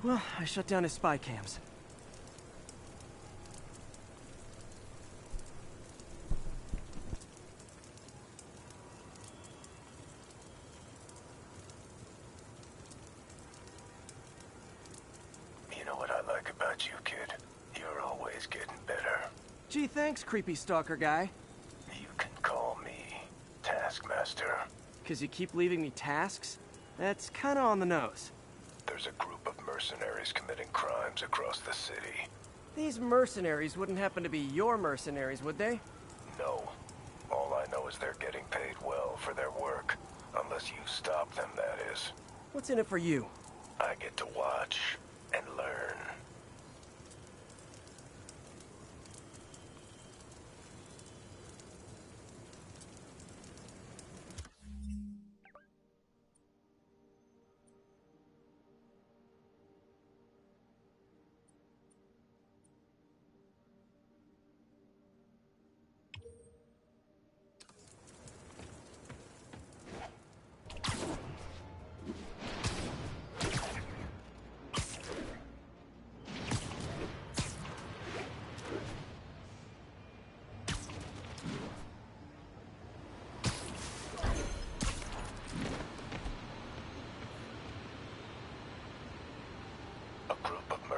Well, I shut down his spy cams. You know what I like about you, kid? You're always getting better. Gee, thanks, creepy stalker guy. You can call me Taskmaster. 'Cause you keep leaving me tasks? That's kinda on the nose. There's a group of mercenaries committing crimes across the city. These mercenaries wouldn't happen to be your mercenaries, would they? No. All I know is they're getting paid well for their work. Unless you stop them, that is. What's in it for you? I get to watch and learn.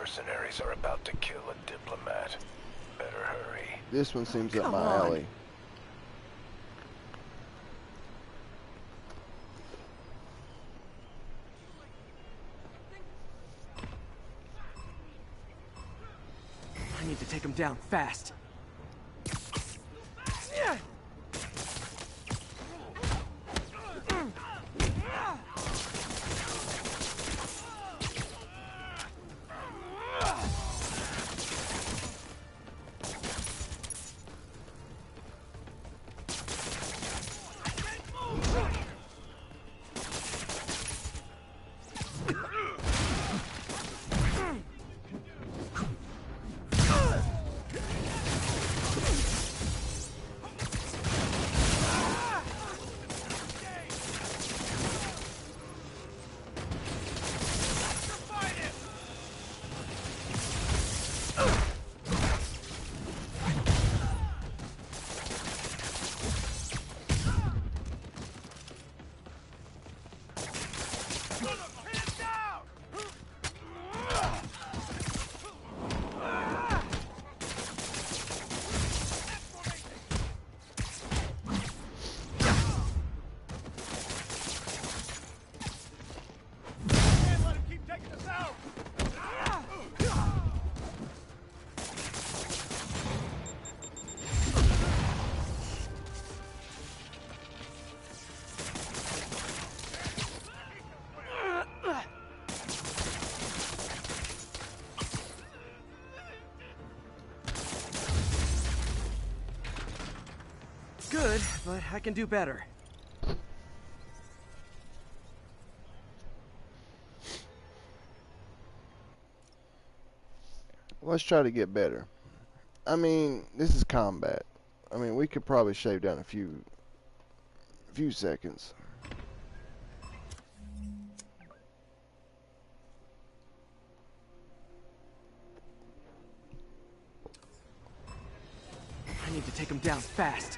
mercenaries are about to kill a diplomat. Better hurry. This one seems up Come my on. alley. I need to take him down fast. Good, but I can do better. Let's try to get better. I mean, this is combat. I mean, we could probably shave down a few seconds. I need to take him down fast.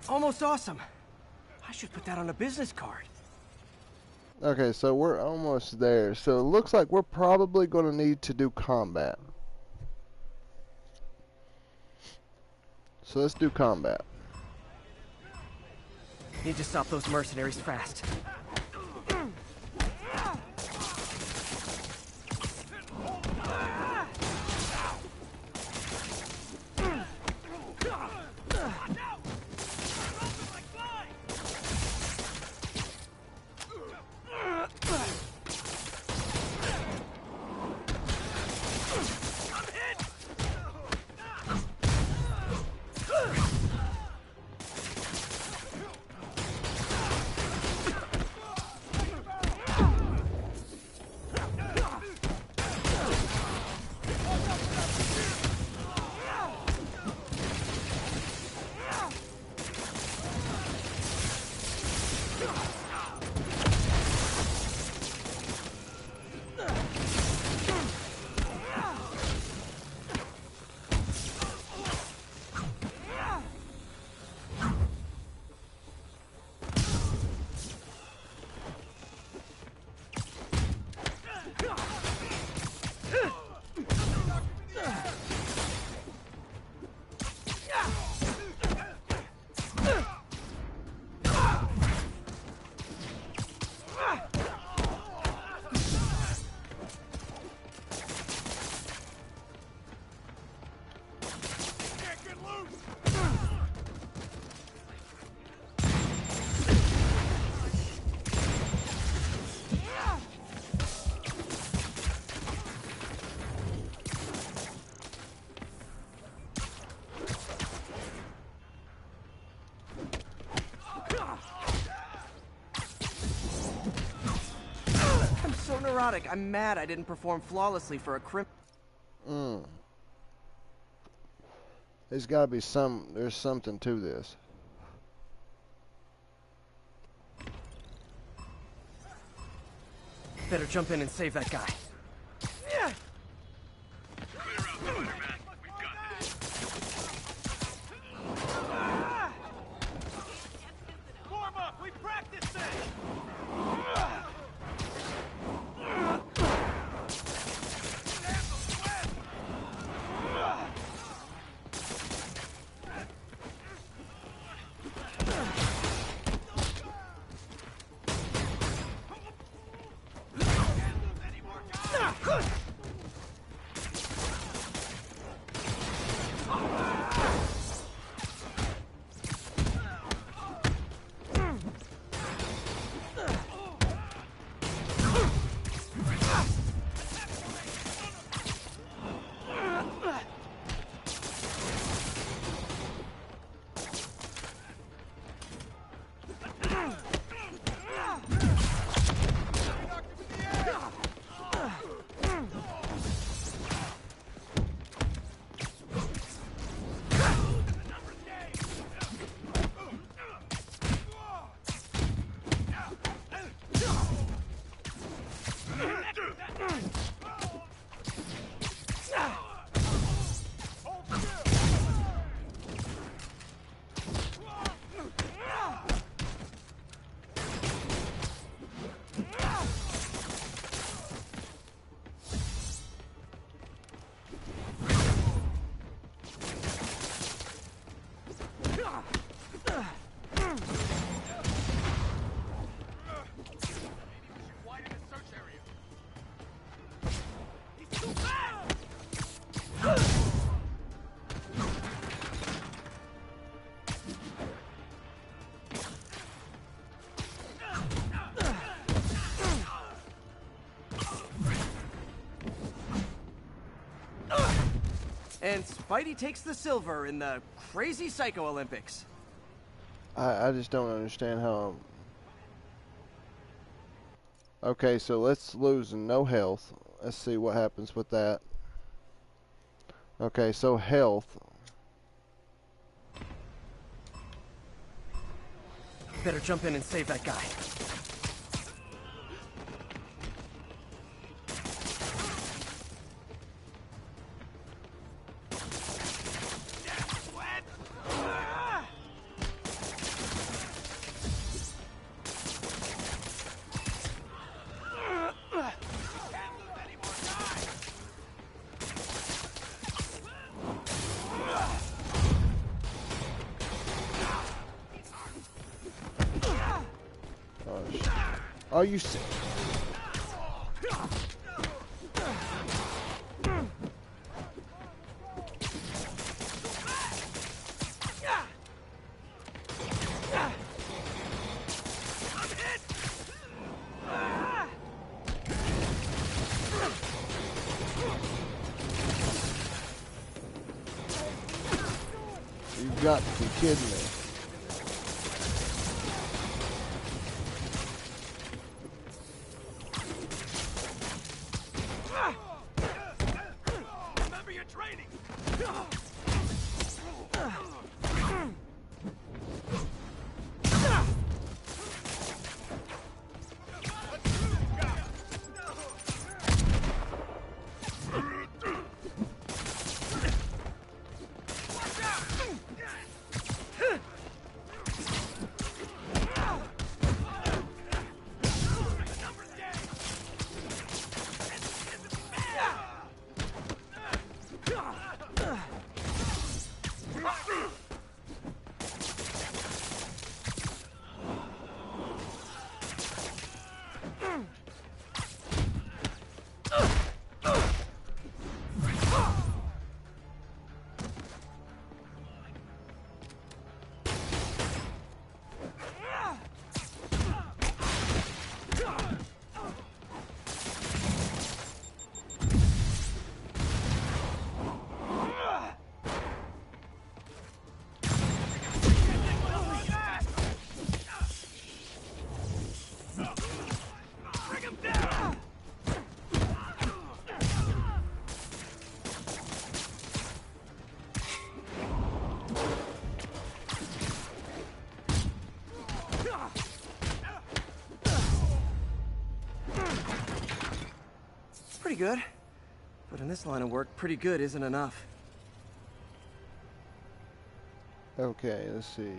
Almost awesome. I should put that on a business card. Okay, so we're almost there. So it looks like we're probably going to need to do combat. So let's do combat. Need to stop those mercenaries fast. I'm so neurotic. I'm mad I didn't perform flawlessly for a There's gotta be there's something to this. Better jump in and save that guy. Yeah. Form up! We practiced this! And Spidey takes the silver in the Crazy Psycho Olympics. I just don't understand how... Okay, so let's lose no health. Let's see what happens with that. Okay, so health. Better jump in and save that guy. Are you sick? You've got to be kidding me. good. But in this line of work, pretty good isn't enough. Okay, let's see.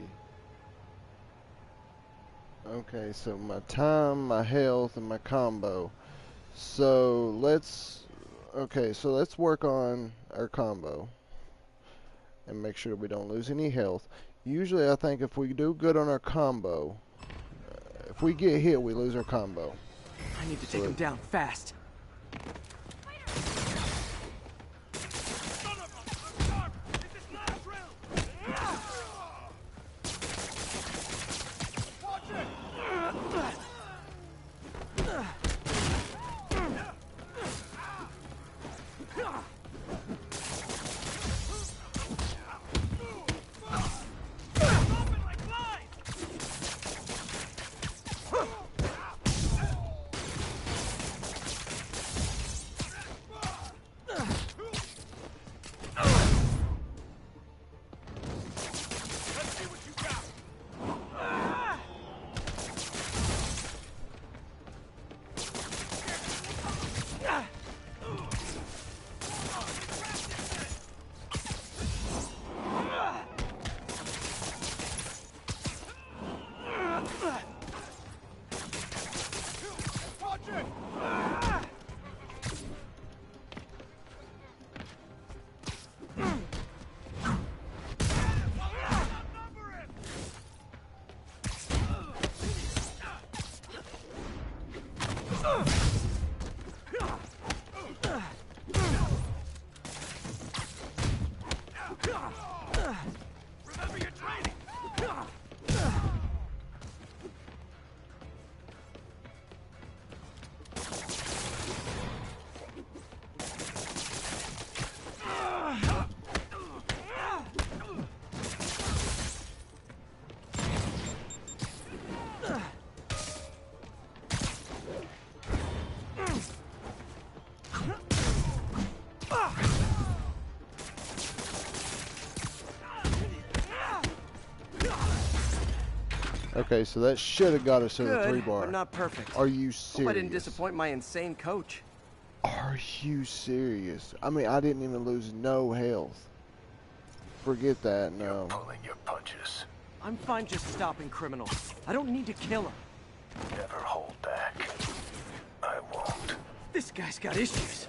Okay, so my time, my health, and my combo. So let's work on our combo and make sure we don't lose any health. Usually I think if we do good on our combo, if we get hit, we lose our combo. I need to take him down fast. Okay, so that should have got us to the 3 bar. But not perfect. Are you serious? Hope I didn't disappoint my insane coach. Are you serious? I mean, I didn't even lose no health. Forget that, no. You're pulling your punches. I'm fine just stopping criminals. I don't need to kill them. Never hold back. I won't. This guy's got issues.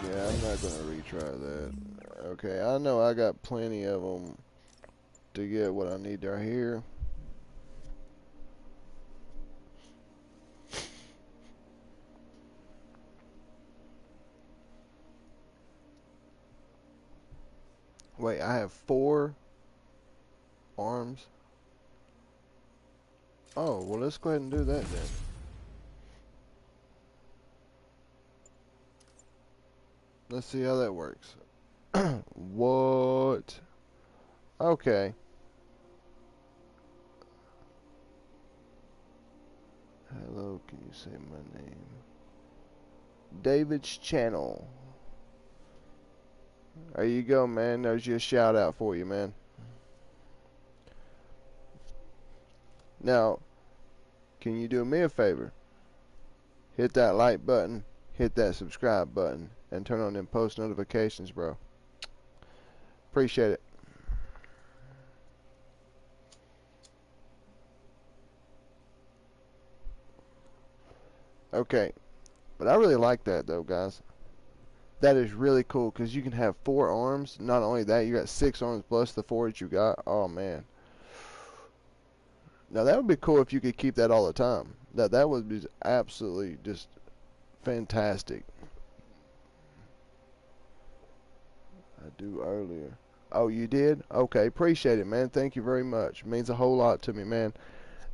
Yeah, I'm not gonna retry that. Okay, I know I got plenty of them to get what I need right here. Wait, I have 4 arms. Oh, well, let's go ahead and do that then. Let's see how that works. What? Okay. Hello, can you say my name? David's channel. There you go, man. There's your shout out for you, man. Now, can you do me a favor? Hit that like button, hit that subscribe button, and turn on them post notifications, bro. Appreciate it. Okay, but I really like that though, guys. That is really cool because you can have 4 arms. Not only that, you got 6 arms plus the 4 that you got. Oh man. Now that would be cool if you could keep that all the time. That would be absolutely just fantastic. I do earlier. Oh, you did? Okay, appreciate it, man. Thank you very much. It means a whole lot to me, man.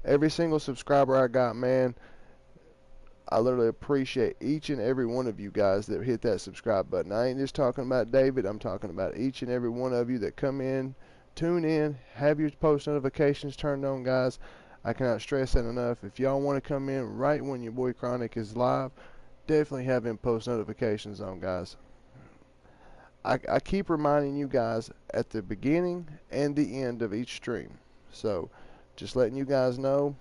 Every single subscriber I got, man, I literally appreciate each and every one of you guys that hit that subscribe button. I ain't just talking about David. I'm talking about each and every one of you that come in, tune in, have your post notifications turned on, guys. I cannot stress that enough. If y'all want to come in right when your boy Chronic is live, definitely have him post notifications on, guys. I keep reminding you guys at the beginning and the end of each stream. So, just letting you guys know,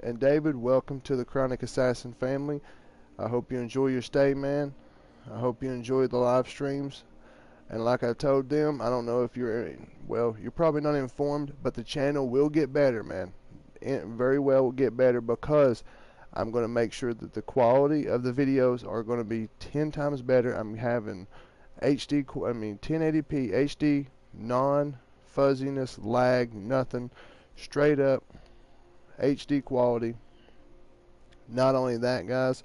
And David, welcome to the Chronic Assassin family. I hope you enjoy your stay, man. I hope you enjoy the live streams. And like I told them, I don't know if you're probably not informed, but the channel will get better, man. It very well will get better, because I'm going to make sure that the quality of the videos are going to be 10 times better. I'm having 1080p HD, non-fuzziness, lag, nothing, straight up HD quality. Not only that, guys,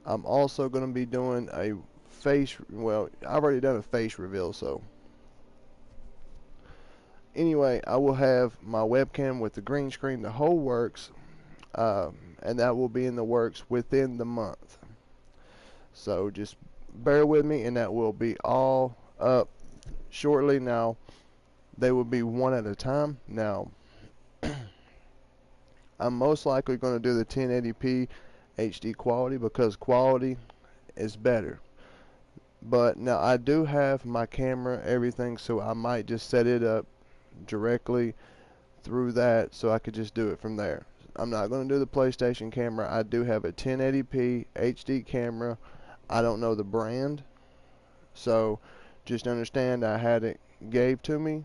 I'm also going to be doing a face, well, I've already done a face reveal, so anyway, I will have my webcam with the green screen, the whole works, and that will be in the works within the month. So just bear with me, and that will be all up shortly. Now, they will be one at a time. Now, I'm most likely going to do the 1080p HD quality, because quality is better. But now I do have my camera, everything, so I might just set it up directly through that, so I could just do it from there. I'm not going to do the PlayStation camera. I do have a 1080p HD camera. I don't know the brand, so just understand I had it gave to me.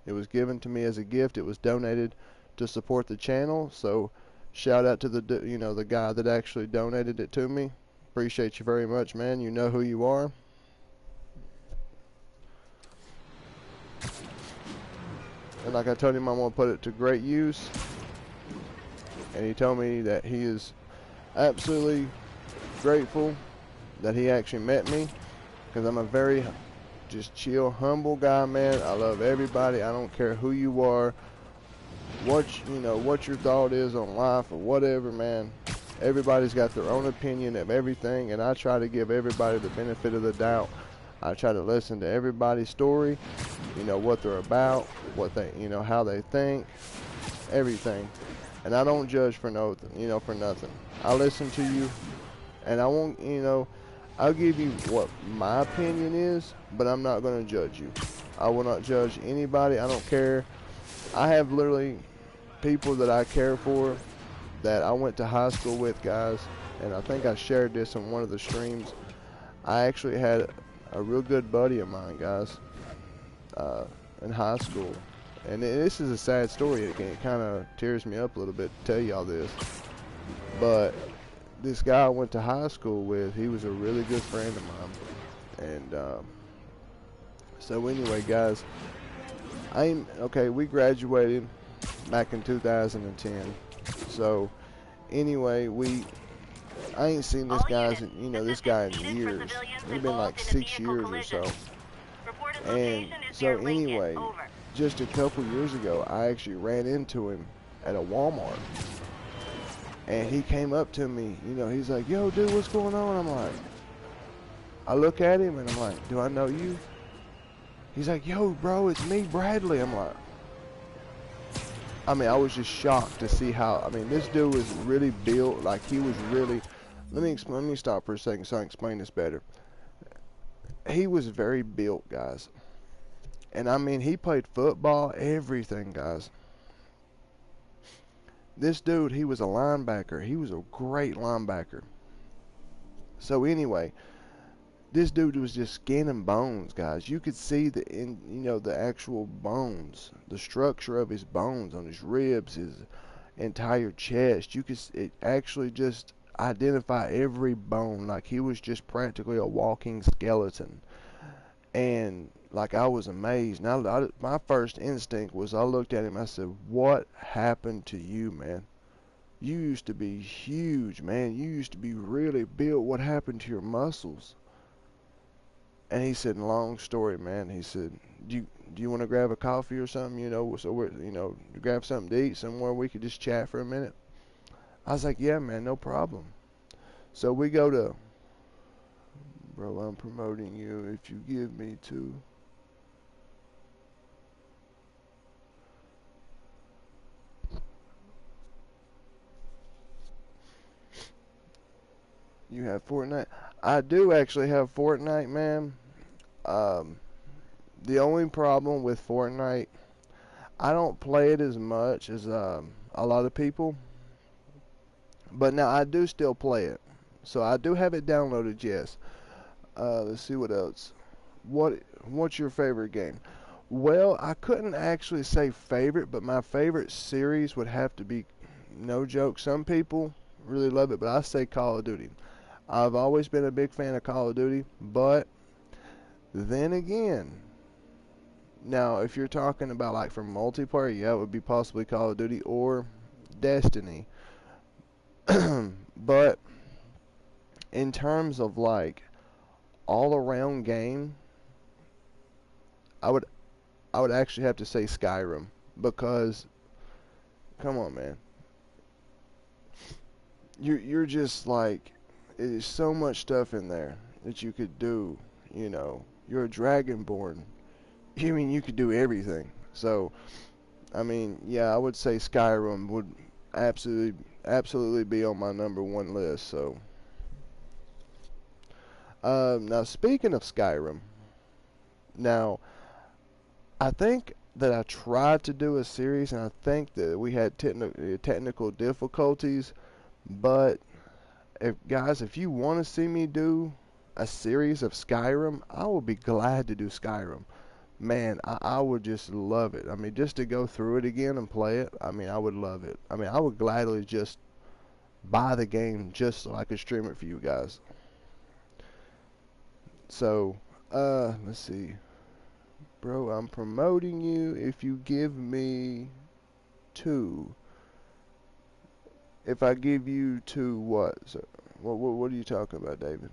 It was given to me as a gift. It was donated to support the channel. So shout out to the guy that actually donated it to me. Appreciate you very much, man. You know who you are. And like I told him, I'm going to put it to great use. And he told me that he is absolutely grateful that he actually met me, because I'm a very just chill, humble guy, man. I love everybody. I don't care who you are, what your thought is on life or whatever, man. Everybody's got their own opinion of everything, and I try to give everybody the benefit of the doubt. I try to listen to everybody's story, what they're about, what they, how they think, everything. And I don't judge for nothing, for nothing. I listen to you, and I won't, I'll give you what my opinion is, but I'm not going to judge you. I will not judge anybody. I don't care. I have literally people that I care for that I went to high school with, guys, and I think I shared this on one of the streams. I actually had a real good buddy of mine, guys, in high school. And this is a sad story. It kind of tears me up a little bit to tell y'all this. But this guy I went to high school with, he was a really good friend of mine. And so anyway, guys, we graduated back in 2010. So anyway, I ain't seen this guy in years. It's been like 6 years or so. And so anyway, just a couple years ago, I actually ran into him at a Walmart. And he came up to me, he's like, "Yo, dude, what's going on?" I'm like, I look at him and I'm like, "Do I know you?" He's like, "Yo, bro, it's me, Bradley." I'm like, I was just shocked to see how, this dude was really built, like he was really, let me stop for a second so I can explain this better. He was very built, guys. And he played football, everything, guys. This dude, he was a linebacker. He was a great linebacker. So anyway, this dude was just skin and bones, guys. You could see the actual bones, the structure of his bones on his ribs, his entire chest. You could actually just identify every bone, like he was just practically a walking skeleton. And like, I was amazed. Now, my first instinct was, I looked at him, I said, "What happened to you, man? You used to be huge, man. You used to be really built. What happened to your muscles?" And he said, "Long story, man." He said, do you want to grab a coffee or something, so we're, grab something to eat somewhere we could just chat for a minute? I was like, "Yeah, man, no problem." So we go to, "Bro, I'm promoting you if you give me two." You have Fortnite? I do actually have Fortnite, man. The only problem with Fortnite, I don't play it as much as a lot of people. But now I do still play it. So I do have it downloaded, yes. Let's see what else. What's your favorite game? Well, I couldn't actually say favorite, but my favorite series would have to be, no joke, some people really love it, but I say Call of Duty. I've always been a big fan of Call of Duty, but then again, now if you're talking about like for multiplayer, yeah, it would be possibly Call of Duty or Destiny. But in terms of like all around game, I would actually have to say Skyrim, because come on, man, you're just like, there's so much stuff in there that you could do. You know, you're a dragonborn. I mean, you could do everything. So I mean, yeah, I would say Skyrim would absolutely be on my #1 list. So now speaking of Skyrim, now I think that I tried to do a series, and I think that we had technical difficulties. But if you want to see me do a series of Skyrim, I will be glad to do Skyrim. Man, I would just love it. I mean, just to go through it again and play it, I mean, I would love it. I mean, I would gladly just buy the game just so I could stream it for you guys. So, let's see. Bro, I'm promoting you if you give me 2. If I give you 2 what? So, what are you talking about, David?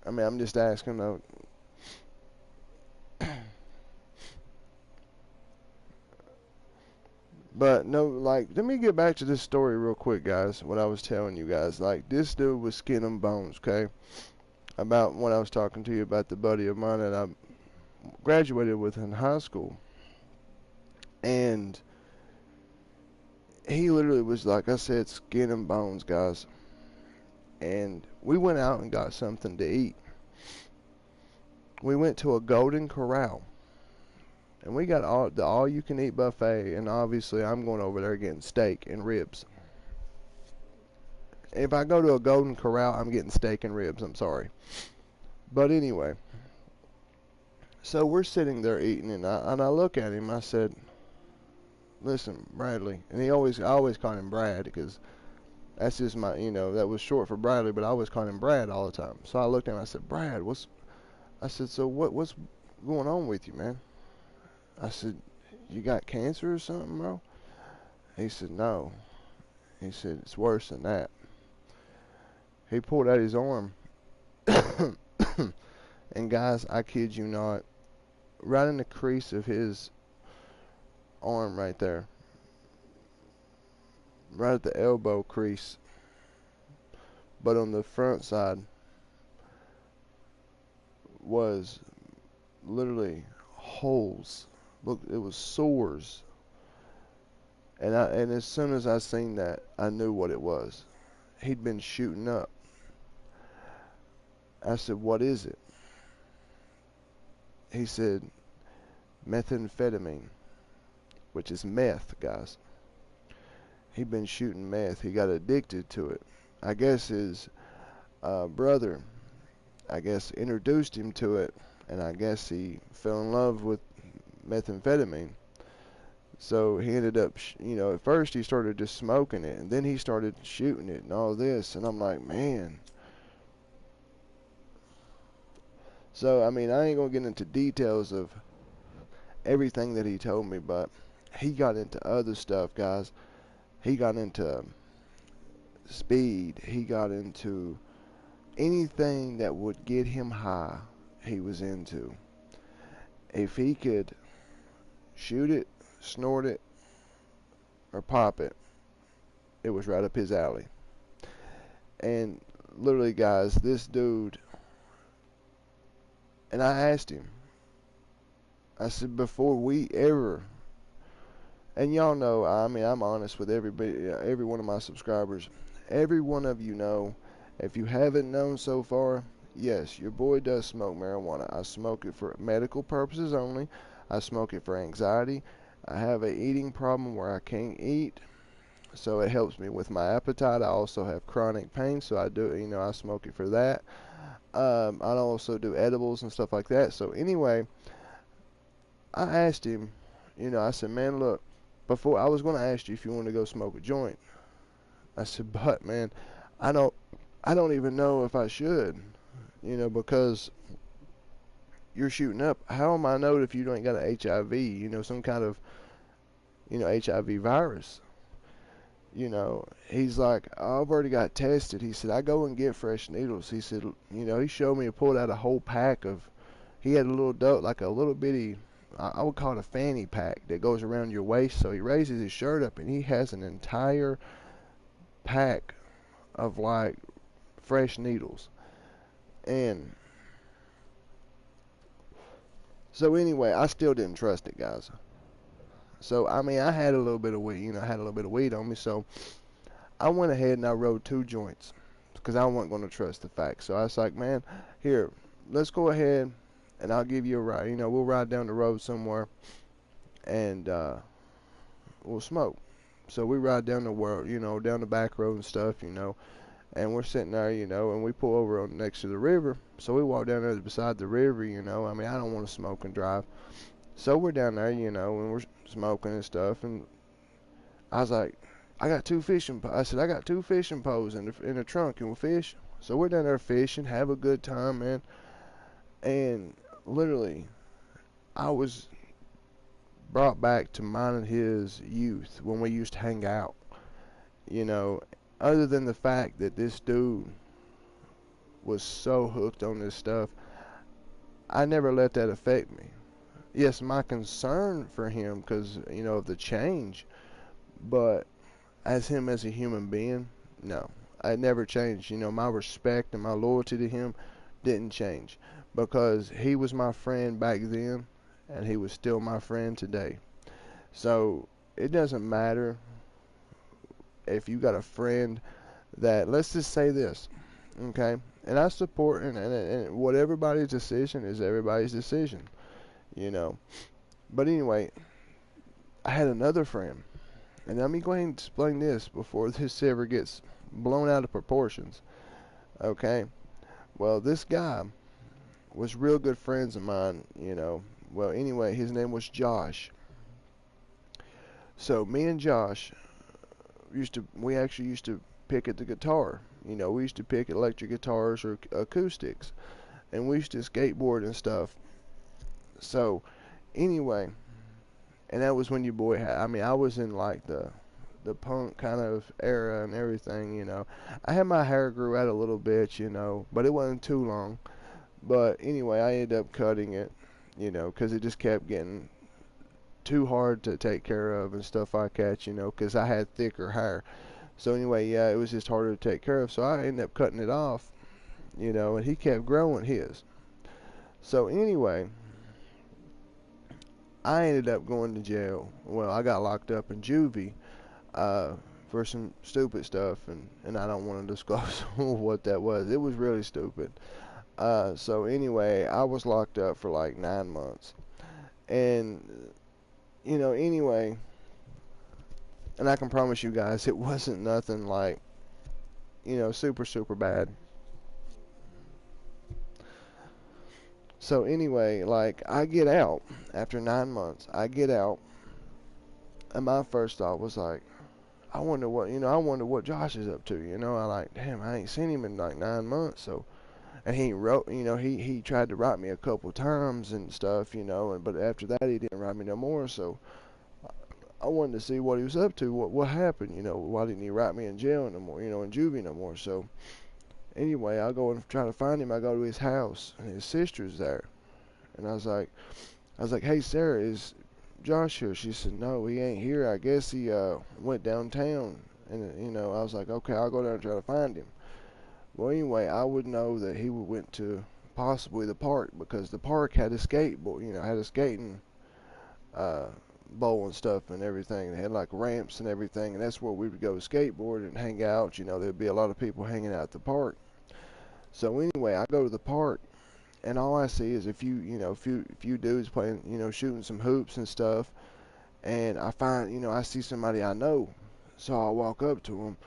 I mean, I'm just asking though. But no, like, let me get back to this story real quick, guys. What I was telling you guys, like, this dude was skin and bones, okay? About when I was talking to you about the buddy of mine that I graduated with in high school, and he literally was, like I said, skin and bones, guys. And we went out and got something to eat. We went to a Golden Corral. And we got the all-you-can-eat buffet, and obviously I'm going over there getting steak and ribs. If I go to a Golden Corral, I'm getting steak and ribs, I'm sorry. But anyway, so we're sitting there eating, and I look at him, I said, listen, Bradley, and I always called him Brad, because that's just my, that was short for Bradley, but I always called him Brad all the time. So I looked at him, I said, Brad, what's going on with you, man? I said, you got cancer or something, bro? He said, no. He said, it's worse than that. He pulled out his arm. And guys, I kid you not, right in the crease of his arm right there, right at the elbow crease, but on the front side was literally holes. Look, it was sores. And as soon as I seen that, I knew what it was. He'd been shooting up. I said, what is it? He said, methamphetamine, which is meth, guys. He'd been shooting meth. He got addicted to it. I guess his brother, introduced him to it, and I guess he fell in love with methamphetamine. So he ended up, at first he started just smoking it, and then he started shooting it and all this, and I'm like, man. So, I mean, I ain't going to get into details of everything that he told me, but he got into other stuff, guys. He got into speed. He got into anything that would get him high, he was into. If he could shoot it, snort it, or pop it, it was right up his alley. And literally, guys, this dude, and I asked him, I said, before we ever, and y'all know, I mean, I'm honest with everybody, every one of my subscribers. Every one of you know, if you haven't known so far, Yes, your boy does smoke marijuana. I smoke it for medical purposes only. I smoke it for anxiety. I have a eating problem where I can't eat, so it helps me with my appetite. I also have chronic pain, so I do, I smoke it for that. I also do edibles and stuff like that. So anyway, I asked him, I said, man, look, before I was going to ask you if you want to go smoke a joint. I said, but man, I don't even know if I should, because you're shooting up. How am I know if you ain't got an HIV, some kind of, HIV virus? He's like, I've already got tested. He said, I go and get fresh needles. He said, he showed me, he pulled out a whole pack of, he had a little dope, like a little bitty, I would call it a fanny pack that goes around your waist. So he raises his shirt up and he has an entire pack of like fresh needles. And so anyway, I still didn't trust it, guys. So I mean, I had a little bit of weed, I had a little bit of weed on me. So I went ahead and I rode 2 joints because I wasn't going to trust the facts. So I was like, man, here, let's go ahead and I'll give you a ride. We'll ride down the road somewhere and we'll smoke. So we ride down the world, down the back road and stuff, and we're sitting there, and we pull over next to the river. So we walk down there beside the river, I mean, I don't want to smoke and drive. So we're down there, and we're smoking and stuff, and I was like, I got 2 fishing poles. I said, I got 2 fishing poles in the trunk, and we'll fish. So we're down there fishing, have a good time, man. And literally, I was brought back to mine and his youth when we used to hang out. Other than the fact that this dude was so hooked on this stuff, I never let that affect me. Yes, my concern for him because, of the change, but as him as a human being, no. I never changed. My respect and my loyalty to him didn't change because he was my friend back then and he was still my friend today. So it doesn't matter if you got a friend that, let's just say this, okay? And I support, and what everybody's decision is everybody's decision, But anyway, I had another friend, and let me go ahead and explain this before this ever gets blown out of proportions, okay? Well, this guy was real good friends of mine, Well, anyway, his name was Josh. So me and Josh we actually used to pick at the guitar. We used to pick electric guitars or acoustics, and we used to skateboard and stuff. So anyway, and that was when your boy had, I was in like the punk kind of era and everything, I had my hair grew out a little bit, but it wasn't too long. But anyway, I ended up cutting it, because it just kept getting too hard to take care of and stuff like that, because I had thicker hair. So anyway, yeah, it was just harder to take care of. So I ended up cutting it off, and he kept growing his. So anyway, I ended up going to jail. Well, I got locked up in juvie for some stupid stuff, and I don't want to disclose what that was. It was really stupid. So anyway, I was locked up for like 9 months. And, anyway, and I can promise you guys, it wasn't nothing like, super, super bad. So anyway, like, I get out after 9 months. I get out, and my first thought was like, I wonder what Josh is up to. I like, damn, I ain't seen him in like 9 months. So, and he wrote, he tried to write me a couple times and stuff, but after that he didn't write me no more. So I wanted to see what he was up to, what happened, why didn't he write me in jail no more, in juvie no more. So anyway, I go and try to find him. I go to his house, and his sister's there, and I was like, hey Sarah, is Josh here? She said, no, he ain't here. I guess he went downtown. And I was like, okay, I'll go down and try to find him. Well, anyway, I would know that he went to possibly the park, because the park had a skateboard, had a skating bowl and stuff and everything. They had like ramps and everything, and that's where we would go skateboard and hang out. There'd be a lot of people hanging out at the park. So anyway, I go to the park, and all I see is a few dudes playing, shooting some hoops and stuff. And I find, I see somebody I know, so I walk up to him,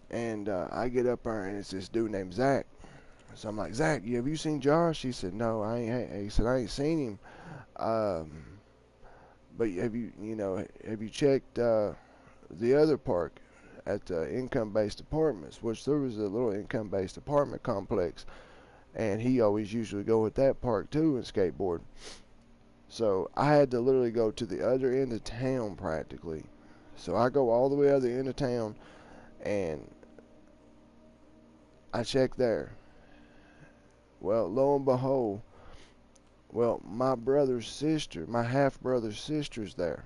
and I get up there, and it's this dude named Zach. So I'm like, Zach, have you seen Josh? He said, no, I ain't. He said, I ain't seen him. But have you checked the other park at Income-Based Apartments? Which there was a little income-based apartment complex, and he always usually go at that park too and skateboard. So I had to literally go to the other end of town practically. So I go all the way to the end of town, and I check there. Well, lo and behold, my brother's sister, my half-brother's sister's there,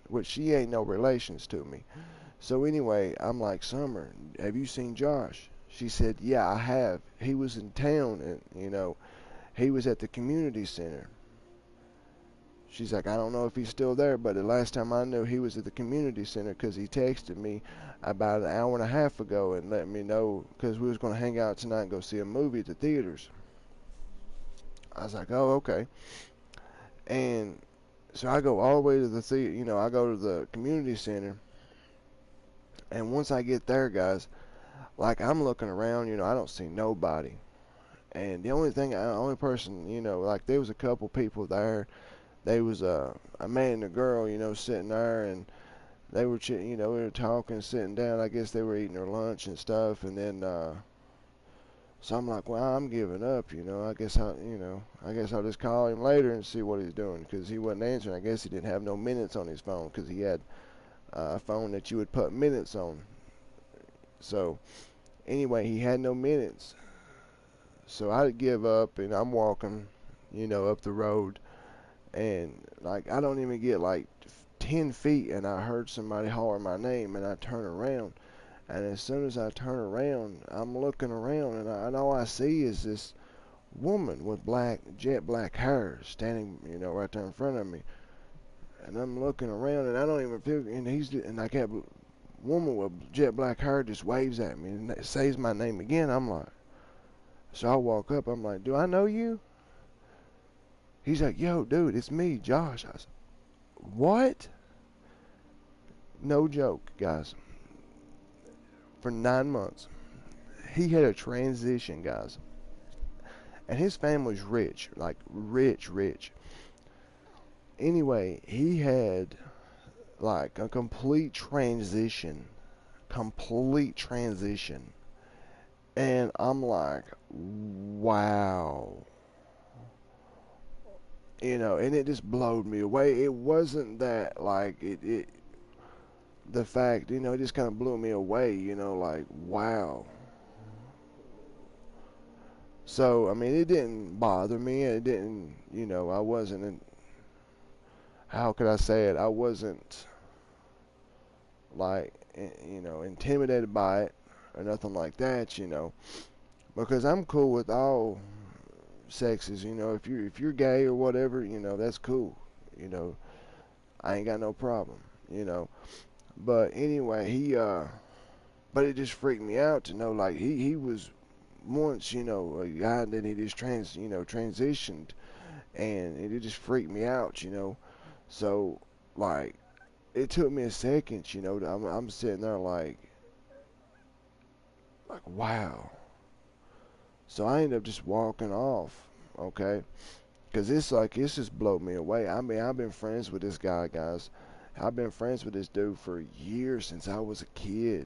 which she ain't no relations to me. So anyway, I'm like, Summer, have you seen Josh? She said, yeah, I have. He was in town, and, he was at the community center. She's like, I don't know if he's still there, but the last time I knew, he was at the community center because he texted me about an hour and a half ago and let me know because we was going to hang out tonight and go see a movie at the theaters. I was like, oh, okay. And so I go all the way to the theater, I go to the community center. And once I get there, guys, like I'm looking around, I don't see nobody. And the only person, like there was a couple people there. There was a man and a girl, sitting there, and they were, we were talking, sitting down. I guess they were eating their lunch and stuff. And then, so I'm like, well, I'm giving up, I guess I'll just call him later and see what he's doing, because he wasn't answering. I guess he didn't have no minutes on his phone, because he had a phone that you would put minutes on. So anyway, he had no minutes. So I give up, and I'm walking, up the road. And like I don't even get like 10 feet, and I heard somebody holler my name, and I turn around. And as soon as I turn around, I'm looking around, and all I see is this woman with jet black hair standing, right there in front of me. And I'm looking around, and I don't even feel, and like that woman with jet black hair just waves at me and says my name again. I'm like, so I walk up. I'm like, do I know you? He's like, yo, dude, it's me, Josh. I said, what? No joke, guys. For 9 months, he had a transition, guys. And his family's rich, like rich. Anyway, he had like a complete transition. And I'm like, wow. And it just blowed me away. It wasn't that, like, the fact, it just kind of blew me away, like, wow. So, I mean, it didn't bother me. It didn't, I wasn't, how could I say it? I wasn't, like, intimidated by it or nothing like that, because I'm cool with all sexes, if you're gay or whatever, that's cool, I ain't got no problem, but anyway, but it just freaked me out to know, like, he was once, a guy that he just transitioned, and it just freaked me out, so, like, it took me a second, I'm sitting there like, wow. So I ended up just walking off, okay? Because it's just blew me away. I mean, I've been friends with this guy, guys. I've been friends with this dude for years, since I was a kid.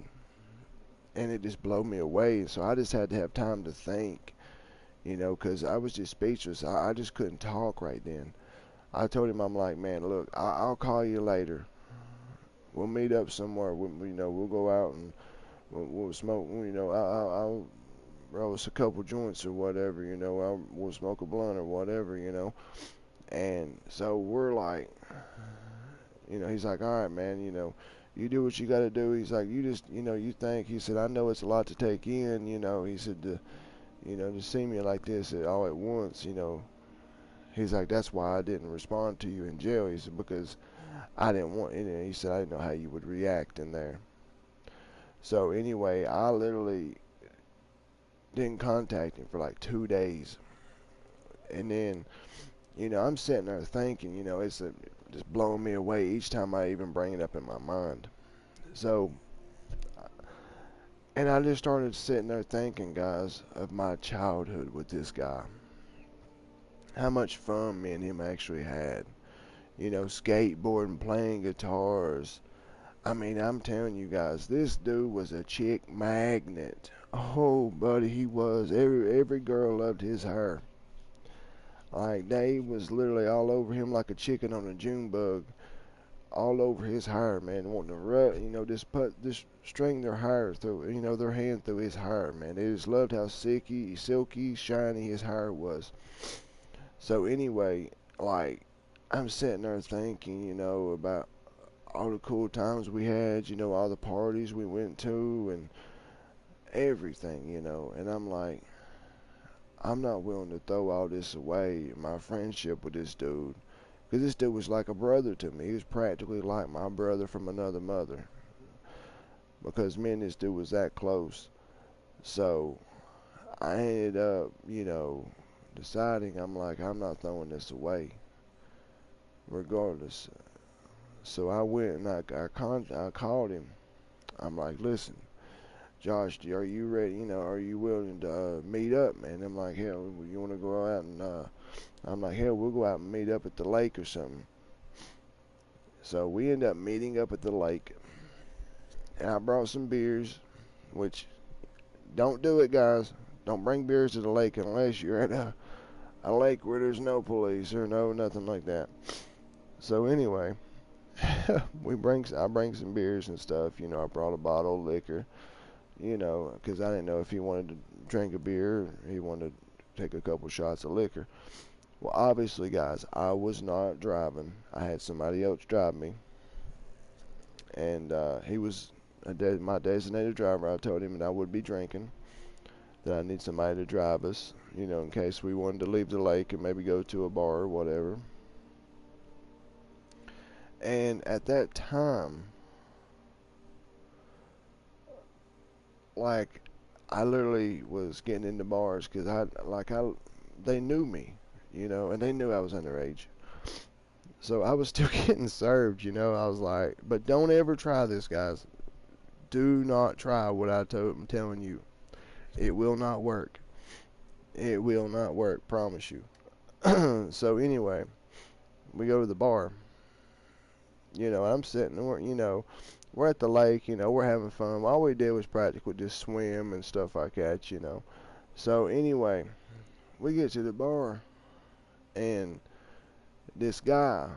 And it just blew me away. So I just had to have time to think, because I was just speechless. I just couldn't talk right then. I told him, I'm like, man, look, I'll call you later. We'll meet up somewhere. We'll go out and we'll smoke, I'll roll us a couple joints or whatever, we'll smoke a blunt or whatever, and so we're like, he's like, all right, man, you do what you got to do. He's like, you just, you think, he said, I know it's a lot to take in, he said, to see me like this all at once, he's like, that's why I didn't respond to you in jail. He said, because I didn't want, he said, I didn't know how you would react in there. So anyway, I literally didn't contact him for like 2 days. And then, you know, I'm sitting there thinking, you know, it's just blowing me away each time I even bring it up in my mind. So, and I just started sitting there thinking, guys, of my childhood with this guy. How much fun me and him actually had. You know, skateboarding, playing guitars. I mean, I'm telling you guys, this dude was a chick magnet. Oh, buddy, he was. Every girl loved his hair. Like, they was literally all over him like a chicken on a June bug. All over his hair, man. Wanting to rub, you know, just string their hair through, you know, their hand through his hair, man. They just loved how silky, shiny his hair was. So anyway, like, I'm sitting there thinking, you know, about all the cool times we had, you know, all the parties we went to and everything, you know. And I'm like, I'm not willing to throw all this away, my friendship with this dude. Because this dude was like a brother to me. He was practically like my brother from another mother. Because me and this dude was that close. So, I ended up, you know, deciding, I'm like, I'm not throwing this away. Regardless. So I went and I called him. I'm like, listen, Josh, are you ready? You know, are you willing to meet up, man? I'm like, hell, you want to go out and, I'm like, hell, we'll go out and meet up at the lake or something. So we end up meeting up at the lake. And I brought some beers, which, don't do it, guys. Don't bring beers to the lake unless you're at a lake where there's no police or nothing like that. So anyway, I bring some beers and stuff. You know, I brought a bottle of liquor, you know, because I didn't know if he wanted to drink a beer or he wanted to take a couple shots of liquor. Well, obviously, guys, I was not driving. I had somebody else drive me. And he was my designated driver. I told him that I would be drinking, that I need somebody to drive us, you know, in case we wanted to leave the lake and maybe go to a bar or whatever. And at that time, like, I literally was getting into bars because they knew me, you know, and they knew I was underage. So I was still getting served, you know. I was like, but don't ever try this, guys. Do not try what I'm telling you. It will not work. It will not work, promise you. So anyway, we go to the bar. You know, I'm sitting there, you know, we're at the lake, you know, we're having fun. All we did was practically just swim and stuff like that, you know. So anyway, we get to the bar, and this guy,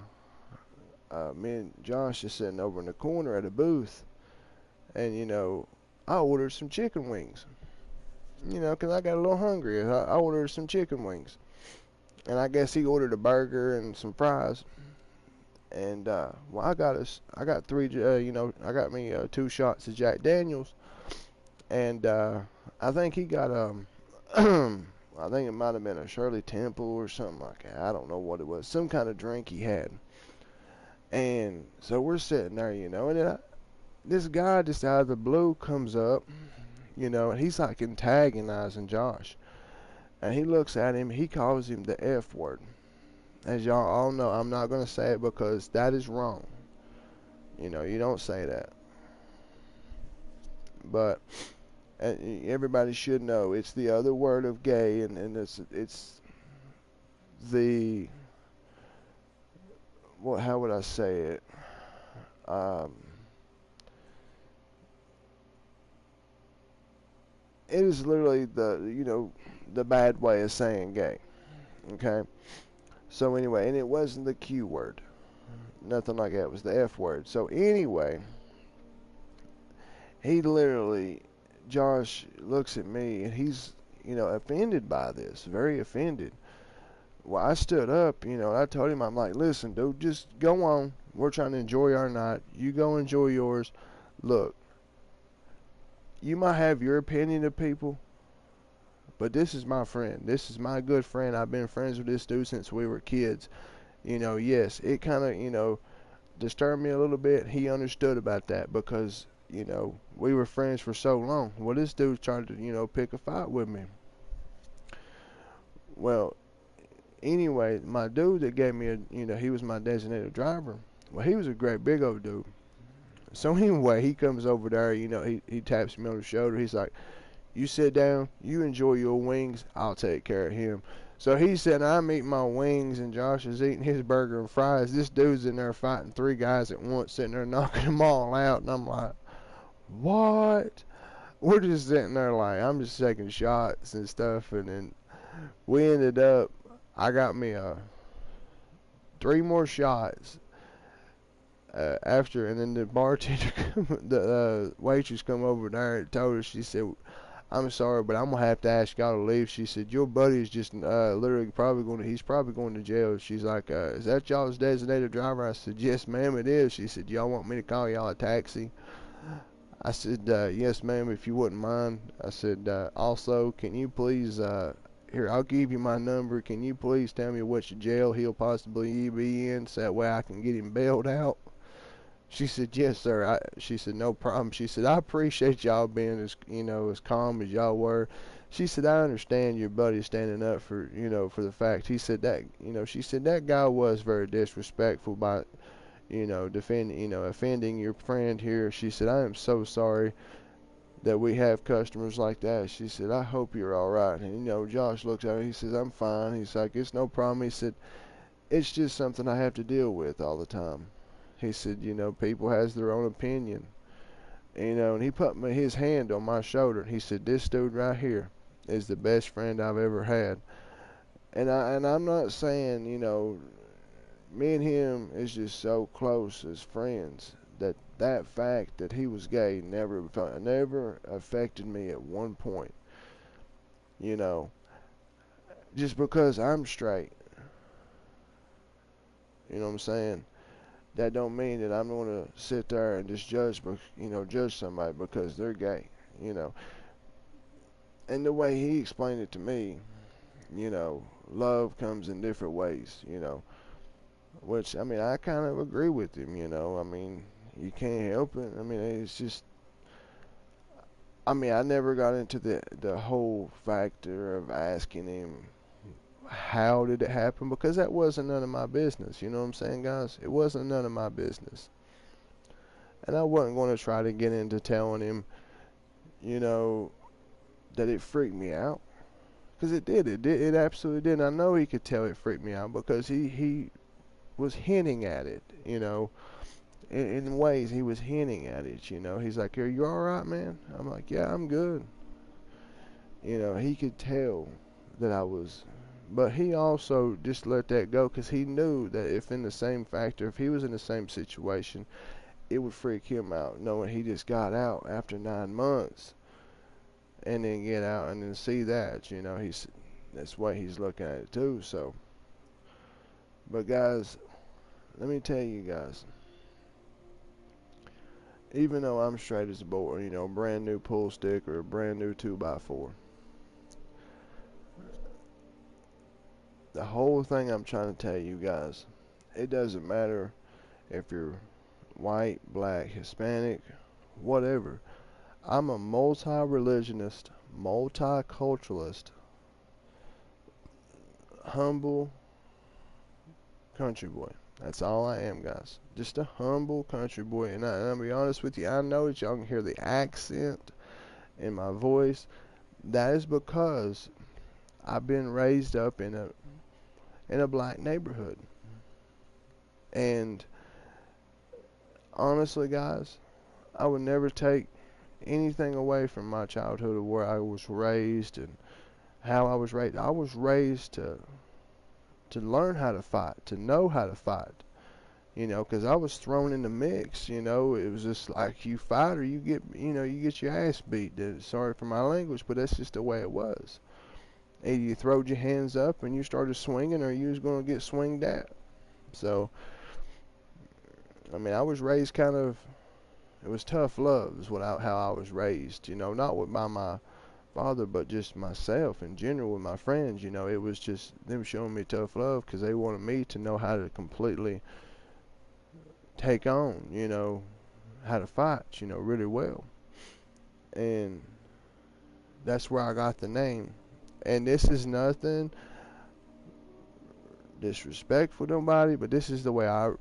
me and Josh is sitting over in the corner at a booth, and, you know, I ordered some chicken wings, you know, because I got a little hungry. I ordered some chicken wings, and I guess he ordered a burger and some fries. And well, I got three, you know, I got me 2 shots of Jack Daniels, and I think he got I think it might have been a Shirley Temple or something like that. I don't know what it was, some kind of drink he had. And so we're sitting there, you know, and then this guy just out of the blue comes up, you know, and he's like antagonizing Josh, and he looks at him, he calls him the F word. As y'all all know, I'm not going to say it because that is wrong. You know, you don't say that. But everybody should know it's the other word of gay, and it's the, what, how would I say it? It is literally the, you know, the bad way of saying gay. Okay? So anyway, and it wasn't the Q word. Nothing like that. It was the F word. So anyway, he literally, Josh looks at me and he's, you know, offended by this. Very offended. Well, I stood up, you know, and I told him, I'm like, listen, dude, just go on. We're trying to enjoy our night. You go enjoy yours. Look, you might have your opinion of people, but this is my friend. This is my good friend. I've been friends with this dude since we were kids. You know, yes, it kind of, you know, disturbed me a little bit. He understood about that because you know, we were friends for so long. Well, this dude tried to, you know, pick a fight with me. Well, anyway, my dude that gave me a, you know, he was my designated driver. Well, he was a great big old dude. So anyway, he comes over there, you know, he taps me on the shoulder. He's like, you sit down, you enjoy your wings, I'll take care of him. So he said, I'm eating my wings and Josh is eating his burger and fries. This dude's in there fighting 3 guys at once, sitting there knocking them all out. And I'm like, what? We're just sitting there like, I'm just taking shots and stuff. And then we ended up, I got me 3 more shots after. And then the bartender, the waitress come over there and told us, she said, I'm sorry, but I'm going to have to ask y'all to leave. She said, your buddy's just literally he's probably going to jail. She's like, is that y'all's designated driver? I said, yes, ma'am, it is. She said, y'all want me to call y'all a taxi? I said, yes, ma'am, if you wouldn't mind. I said, also, can you please, here, I'll give you my number. Can you please tell me which jail he'll possibly be in so that way I can get him bailed out? She said, yes, sir. She said, no problem. She said, I appreciate y'all being as, you know, as calm as y'all were. She said, I understand your buddy standing up for, you know, for the fact. He said that, you know, she said that guy was very disrespectful by, you know, offending your friend here. She said, I am so sorry that we have customers like that. She said, I hope you're all right. And, you know, Josh looks at her. He says, I'm fine. He's like, it's no problem. He said, it's just something I have to deal with all the time. He said, you know, people has their own opinion. You know, and he put his hand on my shoulder. He said, this dude right here is the best friend I've ever had. And I'm not saying, you know, me and him is just so close as friends that fact that he was gay never affected me at one point. You know, just because I'm straight. You know what I'm saying? That don't mean that I'm going to sit there and just judge somebody because they're gay, you know. And the way he explained it to me, you know, love comes in different ways, you know. Which, I mean, I kind of agree with him, you know. I mean, you can't help it. I mean, it's just, I mean, I never got into the whole factor of asking him, how did it happen? Because that wasn't none of my business. You know what I'm saying, guys? It wasn't none of my business. And I wasn't going to try to get into telling him, you know, that it freaked me out. Because it did. It absolutely did. And I know he could tell it freaked me out because he was hinting at it, you know. In ways, he was hinting at it, you know. He's like, are you all right, man? I'm like, yeah, I'm good. You know, he could tell that I was. But he also just let that go because he knew that if he was in the same situation, it would freak him out, knowing he just got out after 9 months and then get out and then see that, you know, that's the way he's looking at it too. So, but guys, let me tell you guys, even though I'm straight as a board, you know, brand new pull stick or a brand new 2x4, the whole thing I'm trying to tell you guys, it doesn't matter if you're white, black, Hispanic, whatever. I'm a multi-religionist, multiculturalist, humble country boy. That's all I am, guys. Just a humble country boy. And I'll be honest with you, I know that y'all can hear the accent in my voice. That is because I've been raised up in a black neighborhood. And honestly, guys, I would never take anything away from my childhood of where I was raised and how I was raised. I was raised to learn how to fight, to know how to fight, you know, because I was thrown in the mix, you know. It was just like, you fight or you get your ass beat. Sorry for my language, but that's just the way it was. Either you throwed your hands up and you started swinging, or you was going to get swinged at. So, I mean, I was raised kind of, it was tough love is how I was raised, you know, not by my father, but just myself in general with my friends, you know. It was just them showing me tough love because they wanted me to know how to completely take on, you know, how to fight, really well. And that's where I got the name. And this is nothing disrespectful to nobody, but this is the way I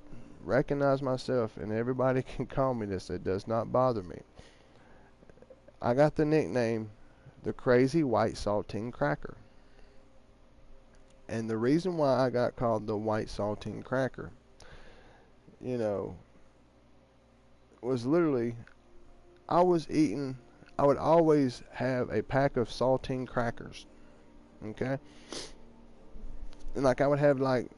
recognize myself, and everybody can call me this. It does not bother me. I got the nickname the Crazy White Saltine Cracker. And the reason why I got called the White Saltine Cracker, was literally, I would always have a pack of saltine crackers. Okay? And like I would have I'd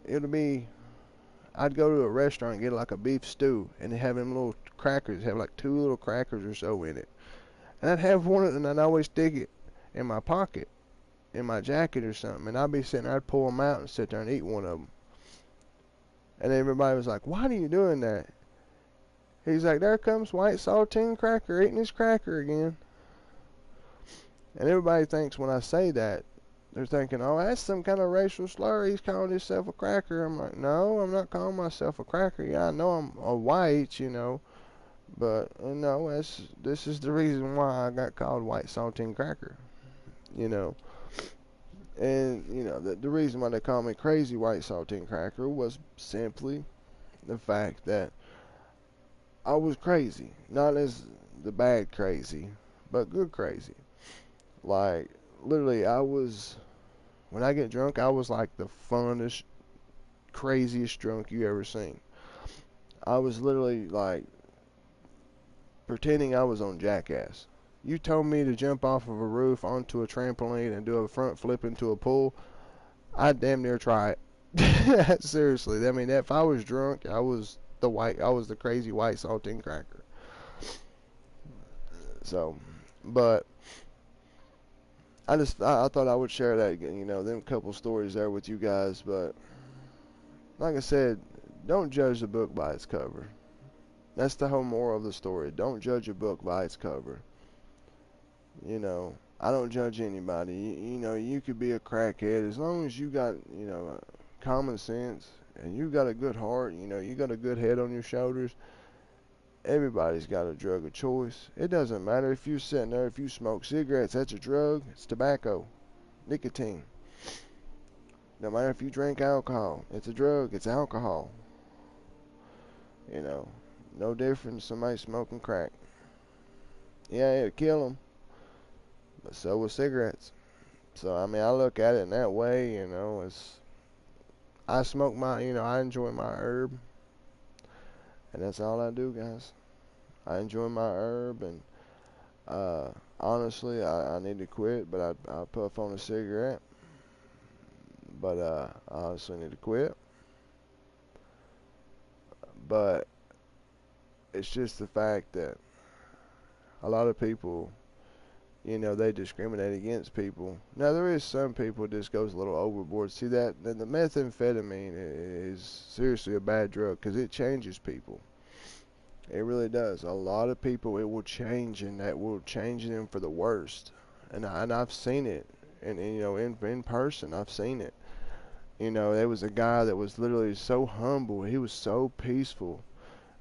go to a restaurant and get like a beef stew, and they have them little crackers, have like 2 little crackers or so in it. And I'd have one of them, and I'd always stick it in my pocket, in my jacket or something. And I'd be sitting there, I'd pull them out and sit there and eat one of them. And everybody was like, "Why are you doing that?" He's like, "There comes White Saltine Cracker eating his cracker again." And everybody thinks when I say that, they're thinking, "Oh, that's some kind of racial slur. He's calling himself a cracker." I'm like, "No, I'm not calling myself a cracker. Yeah, I know I'm a white, but no, this is the reason why I got called White Saltine Cracker, And the reason why they call me Crazy White Saltine Cracker was simply the fact that I was crazy, not as the bad crazy, but good crazy. Like, literally, when I get drunk, I was like the funnest, craziest drunk you ever seen. I was literally like pretending I was on Jackass. You told me to jump off of a roof onto a trampoline and do a front flip into a pool, I'd damn near try it. Seriously, I mean, if I was drunk, I was the Crazy White Saltine Cracker. So, but I thought I would share that, them couple stories there with you guys. But like I said, don't judge the book by its cover. That's the whole moral of the story. Don't judge a book by its cover. I don't judge anybody. You could be a crackhead as long as you got, common sense and you got a good heart. You got a good head on your shoulders. Everybody's got a drug of choice. It doesn't matter if you're sitting there, if you smoke cigarettes, that's a drug. It's tobacco, nicotine. No matter if you drink alcohol, it's a drug. It's alcohol. No different than somebody smoking crack. Yeah, it'll kill them, but so will cigarettes. So, I mean, I look at it in that way, I smoke I enjoy my herb. And that's all I do, guys. I enjoy my herb, and honestly, I need to quit, but I puff on a cigarette. But I honestly need to quit. But it's just the fact that a lot of people, they discriminate against people. Now, there is some people that just goes a little overboard. See that? The methamphetamine is seriously a bad drug because it changes people. It really does. A lot of people, it will change, and that will change them for the worst. And I've seen it, and in person, I've seen it. There was a guy that was literally so humble. He was so peaceful.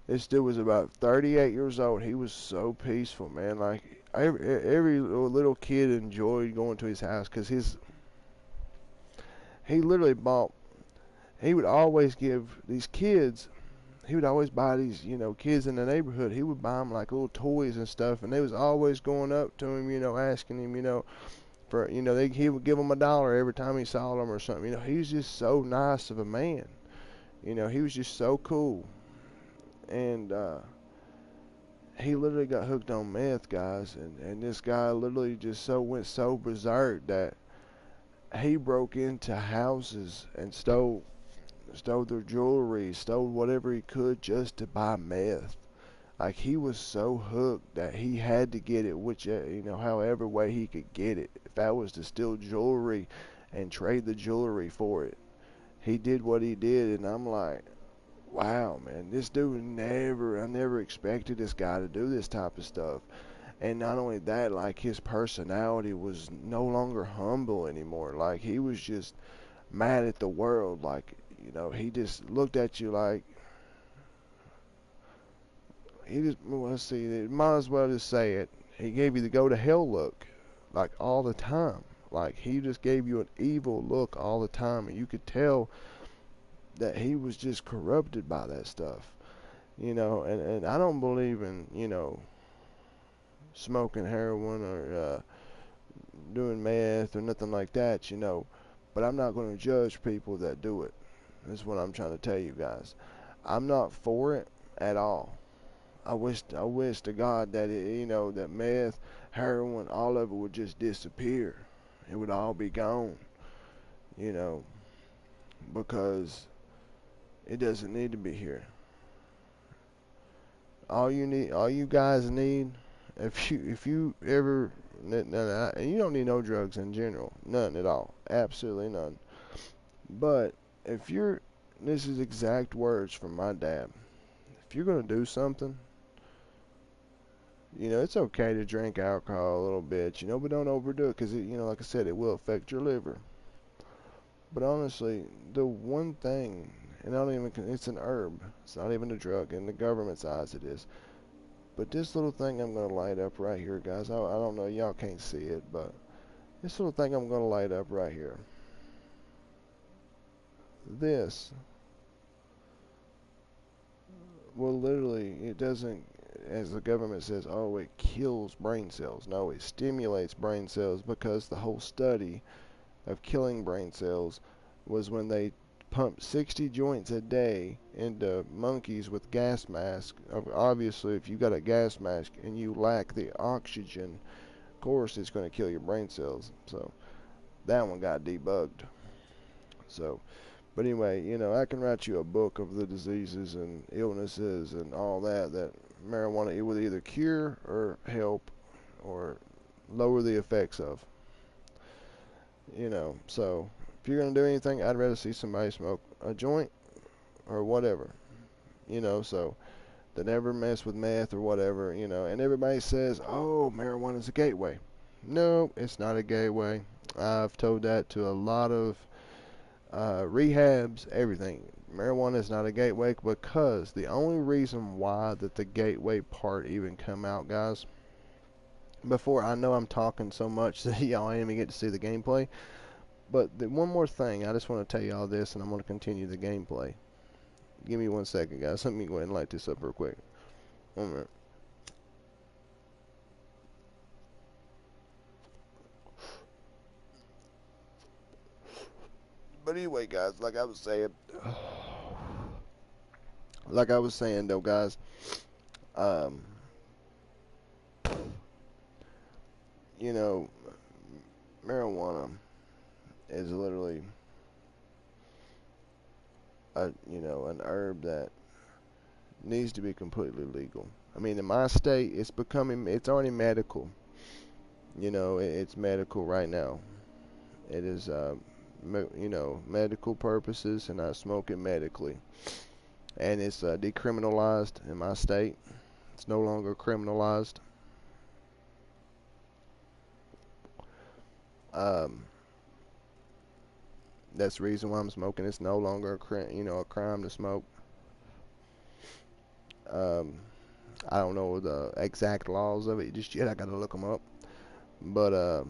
This dude was about 38 years old. He was so peaceful, man. Like, every little kid enjoyed going to his house because he literally he would always give these kids, he would always buy these, kids in the neighborhood. He would buy them like little toys and stuff, and they was always going up to him, asking him, for, he would give them $1 every time he saw them or something. He was just so nice of a man. He was just so cool. And he literally got hooked on meth, guys, and this guy literally just went so berserk that he broke into houses and stole their jewelry, stole whatever he could just to buy meth. Like, he was so hooked that he had to get it, however way he could get it. If that was to steal jewelry and trade the jewelry for it, he did what he did. And I'm like, wow, man, this dude I never expected this guy to do this type of stuff. And not only that, like, his personality was no longer humble anymore. Like, he was just mad at the world. Like, he just looked at you like, he just, well, let's see, might as well just say it. He gave you the go to hell look, like all the time. Like he just gave you an evil look all the time, and you could tell that he was just corrupted by that stuff. You know, and I don't believe in, you know, smoking heroin or doing meth or nothing like that, you know. But I'm not going to judge people that do it. That's what I'm trying to tell you guys. I'm not for it at all. I wish to God that it, you know, that meth, heroin, all of it would just disappear. It would all be gone, you know, because it doesn't need to be here. All you guys need, if you ever, and you don't need no drugs in general, none at all, absolutely none. But if you're, this is exact words from my dad. If you're gonna do something, you know, it's okay to drink alcohol a little bit, you know, but don't overdo it, because, you know, like I said, it will affect your liver. But honestly, the one thing, and I don't even, it's an herb, it's not even a drug, in the government's eyes it is. But this little thing I'm going to light up right here, guys, I don't know, y'all can't see it, but this little thing I'm going to light up right here. This will literally, it doesn't, as the government says, oh, it kills brain cells. No, it stimulates brain cells, because the whole study of killing brain cells was when they pumped 60 joints a day into monkeys with gas masks. Obviously, if you got a gas mask and you lack the oxygen, of course it's going to kill your brain cells. So that one got debugged. So, but anyway, you know, I can write you a book of the diseases and illnesses and all that marijuana, it would either cure or help or lower the effects of. You know, so if you're going to do anything, I'd rather see somebody smoke a joint or whatever. You know, so they never mess with meth or whatever, you know. And everybody says, oh, marijuana is a gateway. No, it's not a gateway. I've told that to a lot of rehabs, everything. Marijuana is not a gateway, because the only reason why that the gateway part even come out, guys, before, I know I'm talking so much that y'all ain't even get to see the gameplay, but one more thing, I just want to tell y'all this, and I'm going to continue the gameplay. Give me 1 second, guys. Let me go ahead and light this up real quick. 1 minute. But anyway, guys, like I was saying though, guys, you know, marijuana is literally you know, an herb that needs to be completely legal. I mean, in my state, it's already medical. You know, it's medical right now. It is, you know, medical purposes, and I smoke it medically. And it's decriminalized in my state. It's no longer criminalized. That's the reason why I'm smoking. It's no longer a crime to smoke. I don't know the exact laws of it just yet. I gotta look them up. But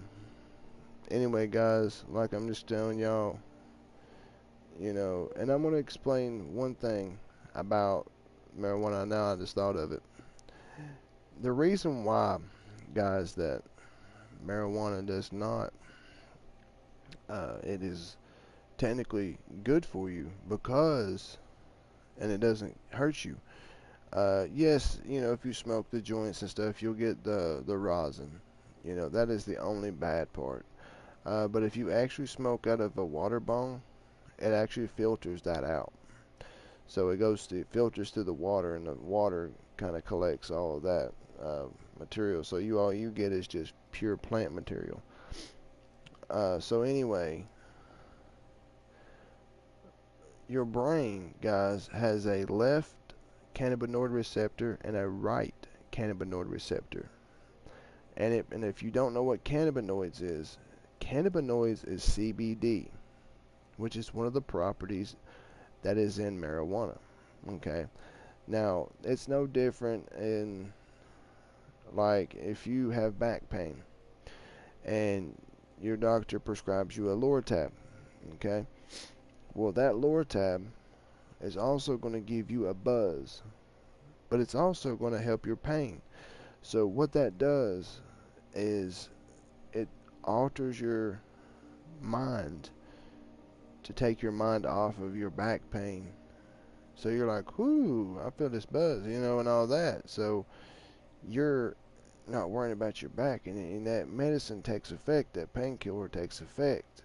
anyway, guys, like I'm just telling y'all, you know, and I'm gonna explain one thing about marijuana. Now I just thought of it. The reason why, guys, that marijuana does not, it is technically good for you, because, and it doesn't hurt you. Yes, you know, if you smoke the joints and stuff, you'll get the rosin. You know, that is the only bad part. But if you actually smoke out of a water bong, it actually filters that out. So it filters through the water, and the water kind of collects all of that material. So all you get is just pure plant material. So anyway, your brain, guys, has a left cannabinoid receptor and a right cannabinoid receptor. And if you don't know what cannabinoids is CBD, which is one of the properties that is in marijuana. Okay, Now, it's no different in, like, if you have back pain and your doctor prescribes you a Lortab, okay? Well, that Lortab is also going to give you a buzz, but it's also going to help your pain. So what that does is it alters your mind to take your mind off of your back pain. So you're like, whoo, I feel this buzz, you know, and all that. So you're not worrying about your back, and that medicine takes effect, that painkiller takes effect.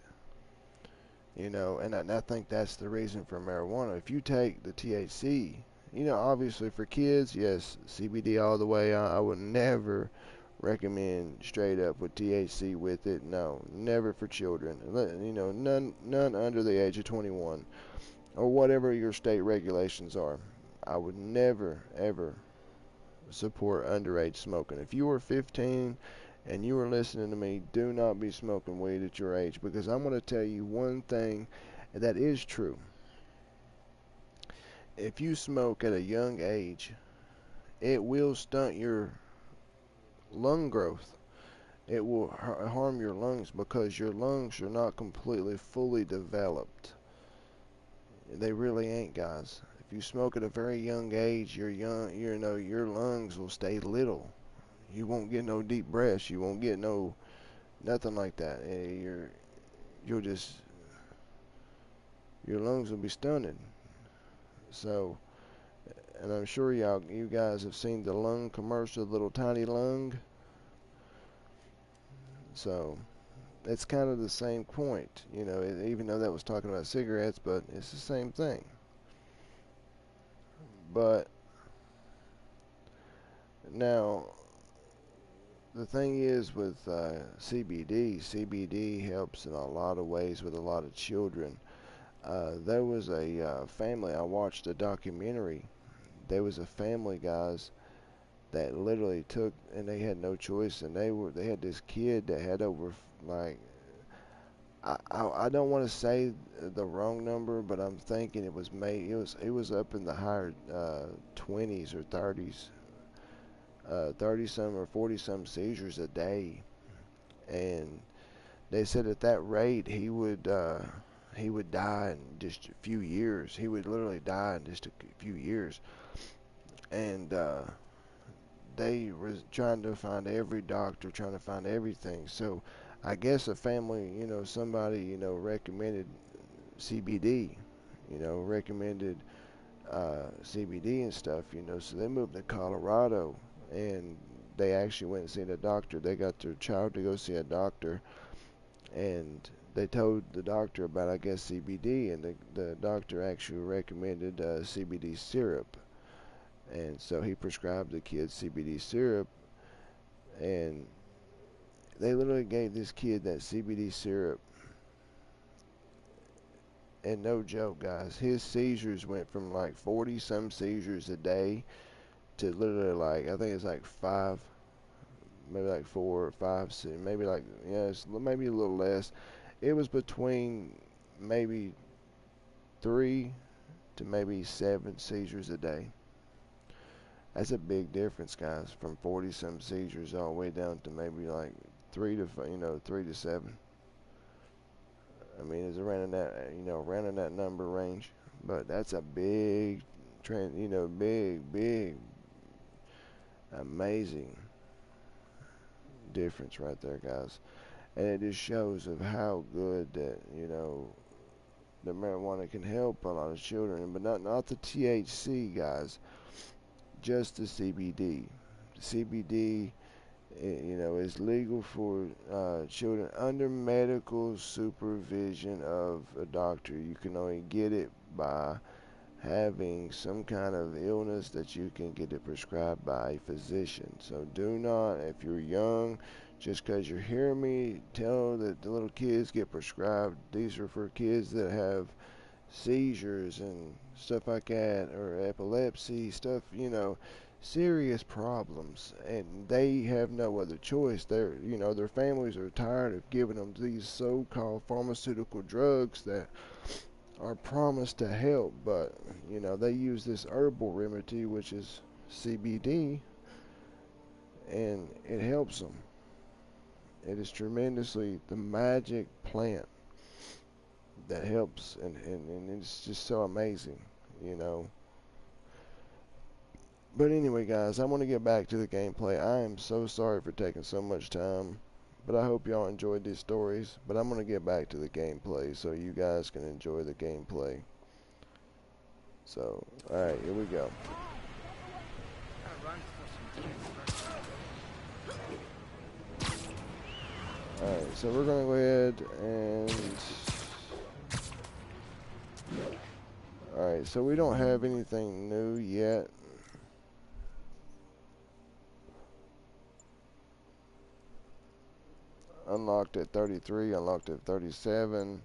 You know, and I think that's the reason for marijuana. If you take the THC, you know, obviously for kids, yes, CBD all the way. I would never recommend straight up with THC with it. No, never for children. You know, none under the age of 21 or whatever your state regulations are. I would never ever support underage smoking. If you are 15 and you are listening to me, do not be smoking weed at your age, because I'm going to tell you one thing that is true. If you smoke at a young age, it will stunt your lung growth. It will harm your lungs, because your lungs are not completely fully developed. They really ain't, guys. If you smoke at a very young age, your lungs will stay little. You won't get no deep breaths. You won't get nothing like that. Your lungs will be stunted. So, and I'm sure you guys have seen the lung commercial, little tiny lung. So, it's kind of the same point, you know, even though that was talking about cigarettes, but it's the same thing. But now, the thing is with CBD helps in a lot of ways with a lot of children. There was a family, I watched a documentary. There was a family, guys, that literally took, and they had no choice, and they had this kid that had over, like, I don't want to say the wrong number, but I'm thinking it was up in the higher 20s or 30s. 30-some or 40-some seizures a day, and they said at that rate he would die in just a few years. He would literally die in just a few years, and they were trying to find every doctor, trying to find everything. So I guess a family, you know, somebody, you know, recommended CBD, you know, recommended CBD and stuff, you know. So they moved to Colorado, and they actually went and seen a doctor. They got their child to go see a doctor, and they told the doctor about, I guess, CBD, and the doctor actually recommended CBD syrup. And so he prescribed the kid CBD syrup, and they literally gave this kid that CBD syrup, and no joke, guys, his seizures went from like 40-some seizures a day to literally, like, I think it's like 5, maybe like 4 or 5, maybe like, yeah, it's maybe a little less. It was between maybe 3 to maybe 7 seizures a day. That's a big difference, guys, from 40-some seizures all the way down to maybe like 3 to 7. I mean, it's around in that number range, but that's a big big, amazing difference right there, guys. And it just shows of how good that, you know, the marijuana can help a lot of children, but not the THC, guys, just the CBD. The CBD, you know, is legal for children under medical supervision of a doctor. You can only get it by having some kind of illness that you can get it prescribed by a physician. So do not, if you're young, just because you're hearing me tell that the little kids get prescribed, these are for kids that have seizures and stuff like that, or epilepsy, stuff, you know, serious problems, and they have no other choice. Their families are tired of giving them these so-called pharmaceutical drugs that are promised to help, but you know, they use this herbal remedy, which is CBD, and it helps them. It is tremendously the magic plant that helps, and it's just so amazing, you know. But anyway, guys, I want to get back to the gameplay. I am so sorry for taking so much time, but I hope y'all enjoyed these stories. But I'm going to get back to the gameplay so you guys can enjoy the gameplay. So, alright, here we go. Alright, so we're going to go ahead and... Alright, so we don't have anything new yet. Unlocked at 33, unlocked at 37,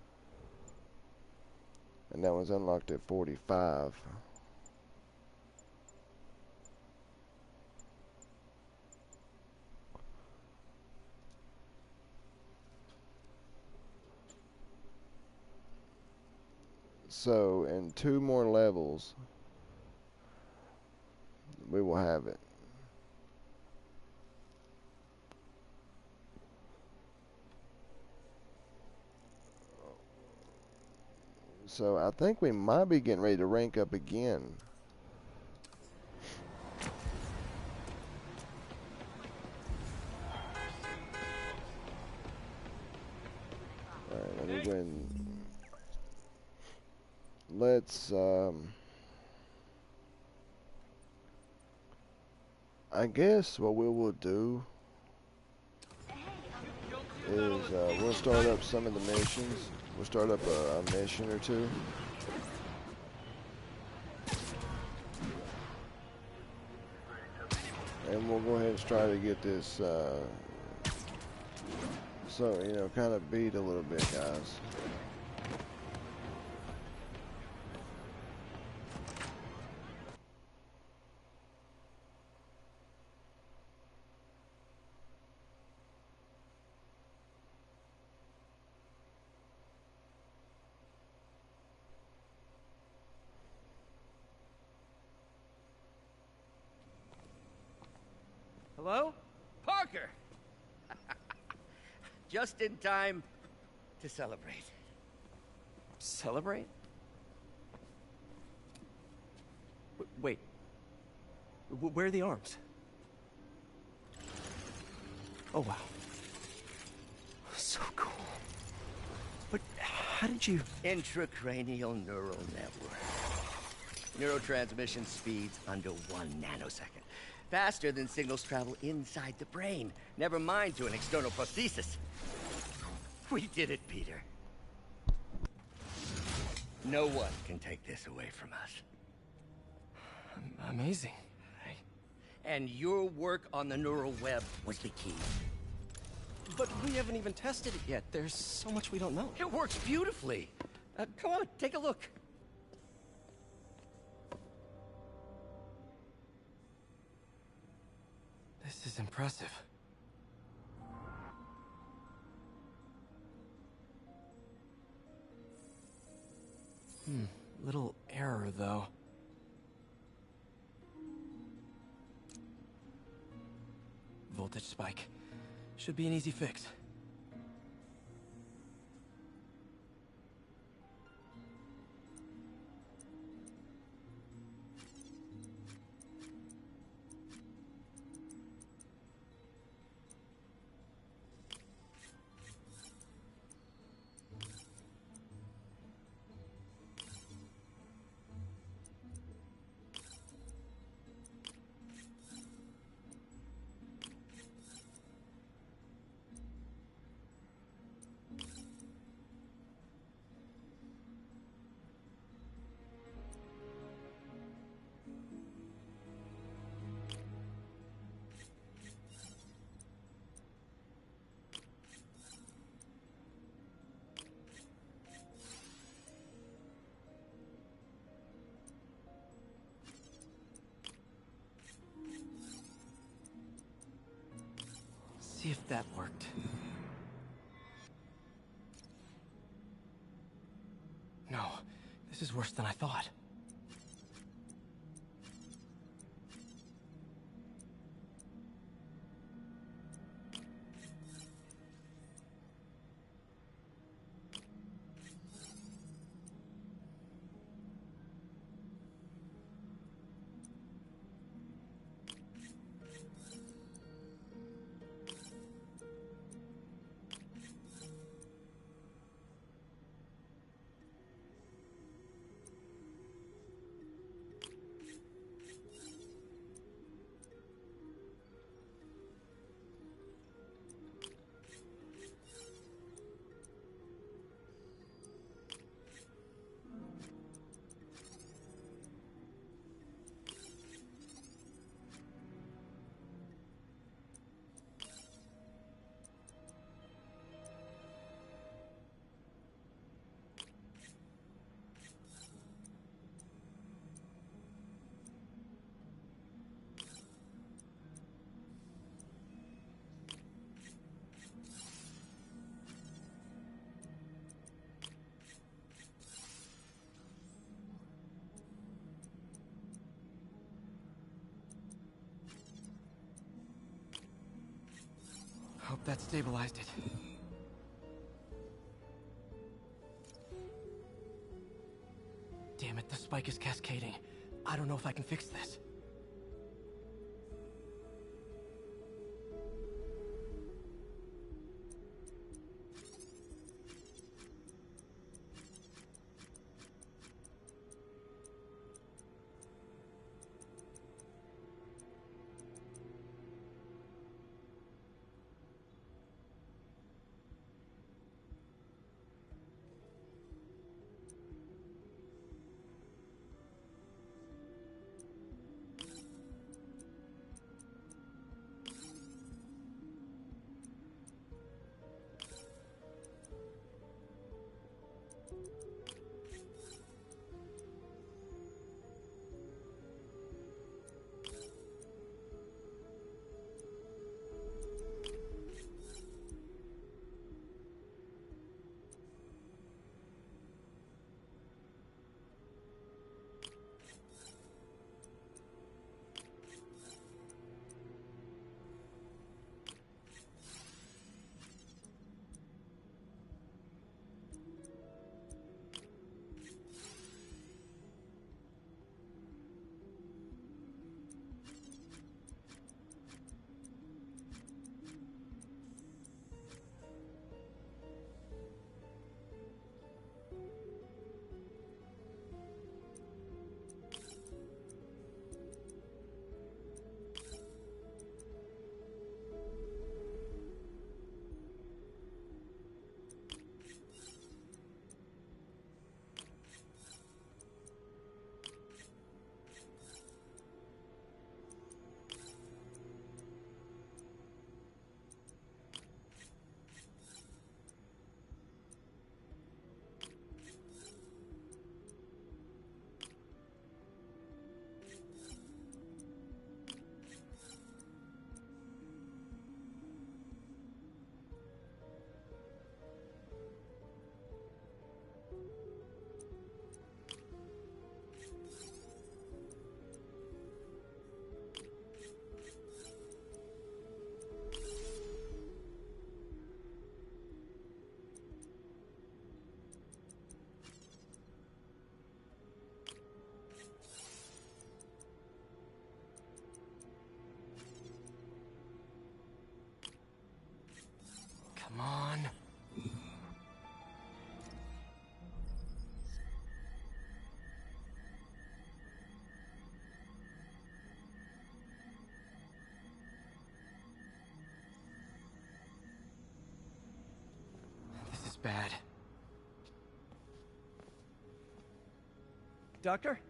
and that was unlocked at 45. So in 2 more levels, we will have it. So I think we might be getting ready to rank up again. Alright, let me go ahead and let's I guess what we will do is we'll start up some of the missions. We'll start up a mission or two. And we'll go ahead and try to get this, so, you know, kind of beat a little bit, guys. Hello? Parker! Just in time to celebrate. Celebrate? Wait. Where are the arms? Oh, wow. So cool. But how did you... Intracranial neural network. Neurotransmission speeds under 1 nanosecond. Faster than signals travel inside the brain. Never mind to an external prosthesis. We did it, Peter. No one can take this away from us. Amazing. And your work on the neural web was the key. But we haven't even tested it yet. There's so much we don't know. It works beautifully. Come on, take a look. This is impressive. Little error, though. Voltage spike. Should be an easy fix. See if that worked. No, This is worse than I thought. Hope that stabilized it. Damn it, the spike is cascading. I don't know if I can fix this. Come on. This is bad. Doctor?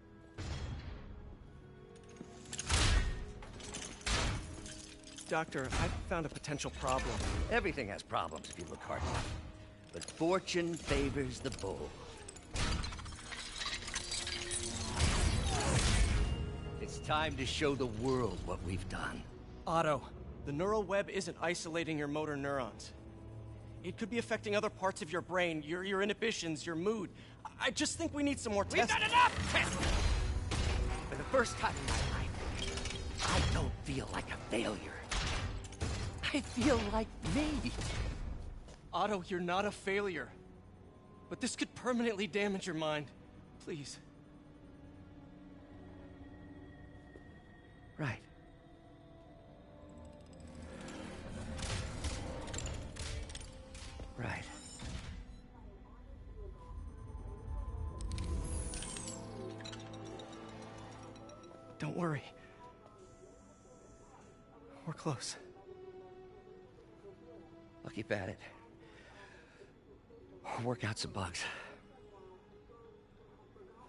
Doctor, I found a potential problem. Everything has problems if you look hard enough. But fortune favors the bold. It's time to show the world what we've done. Otto, the neural web isn't isolating your motor neurons. It could be affecting other parts of your brain, your inhibitions, your mood. I just think we need some more tests. We've done enough testing! For the first time in my life, I don't feel like a failure. I feel like me. Otto, you're not a failure. But this could permanently damage your mind. Please. Right. Right. Don't worry. We're close. I'll keep at it. I'll work out some bugs.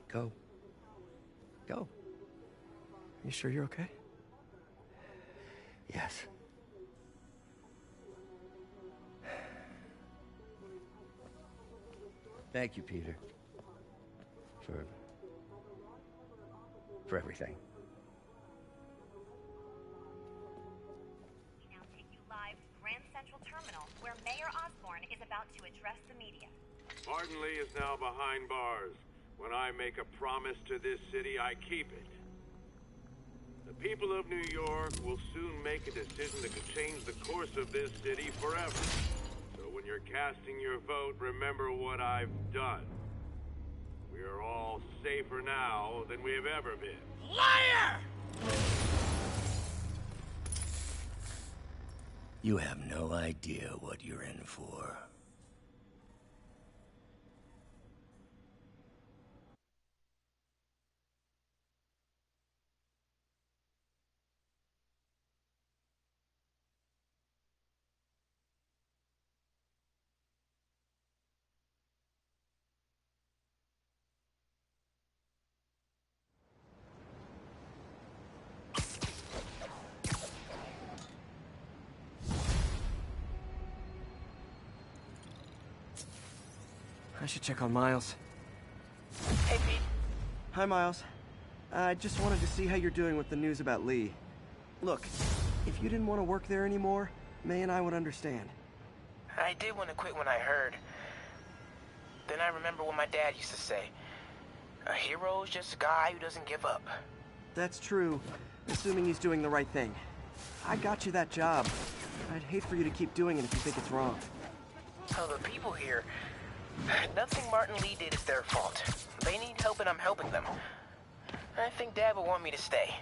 Go. Go. You sure you're okay? Yes. Thank you, Peter. For everything. We now take you live to Grand Central Terminal, where Mayor Osborn is about to address the media. Martin Lee is now behind bars. When I make a promise to this city, I keep it. The people of New York will soon make a decision that could change the course of this city forever. So when you're casting your vote, remember what I've done. We are all safer now than we have ever been. Liar! You have no idea what you're in for. I should check on Miles. Hey, Pete. Hi, Miles. I just wanted to see how you're doing with the news about Lee. Look, if you didn't want to work there anymore, May and I would understand. I did want to quit when I heard. Then I remember what my dad used to say. A hero is just a guy who doesn't give up. That's true, assuming he's doing the right thing. I got you that job. I'd hate for you to keep doing it if you think it's wrong. Oh, the people here... Nothing Martin Lee did is their fault. They need help and I'm helping them. I think Dad would want me to stay.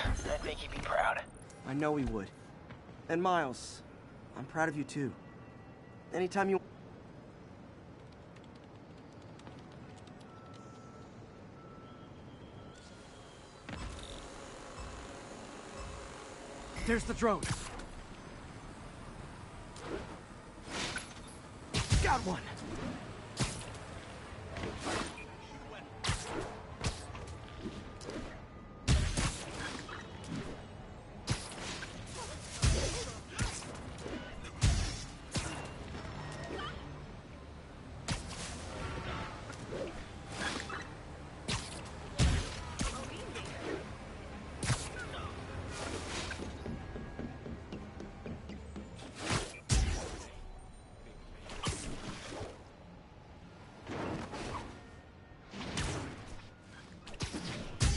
I think he'd be proud. I know he would. And Miles, I'm proud of you too. Anytime you... There's the drone. Got one.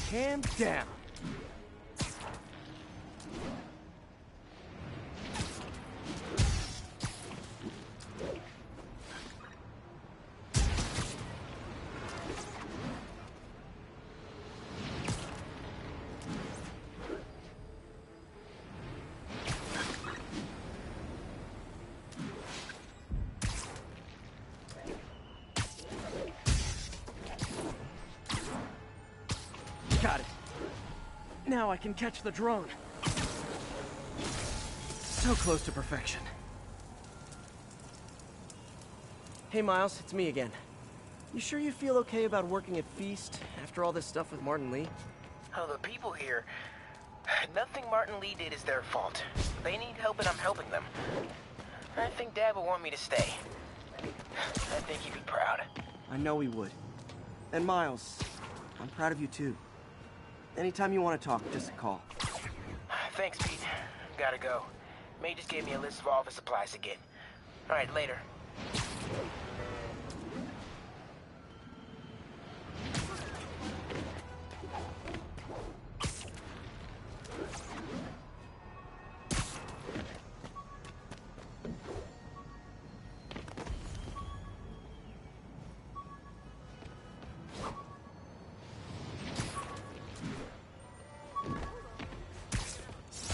Hands down. Got it. Now I can catch the drone. So close to perfection. Hey Miles, it's me again. You sure you feel okay about working at Feast after all this stuff with Martin Lee? Oh, the people here... Nothing Martin Lee did is their fault. They need help and I'm helping them. I think Dad would want me to stay. I think he'd be proud. I know he would. And Miles, I'm proud of you too. Anytime you want to talk, just call. Thanks, Pete. Gotta go. May just gave me a list of all the supplies to get. All right, later.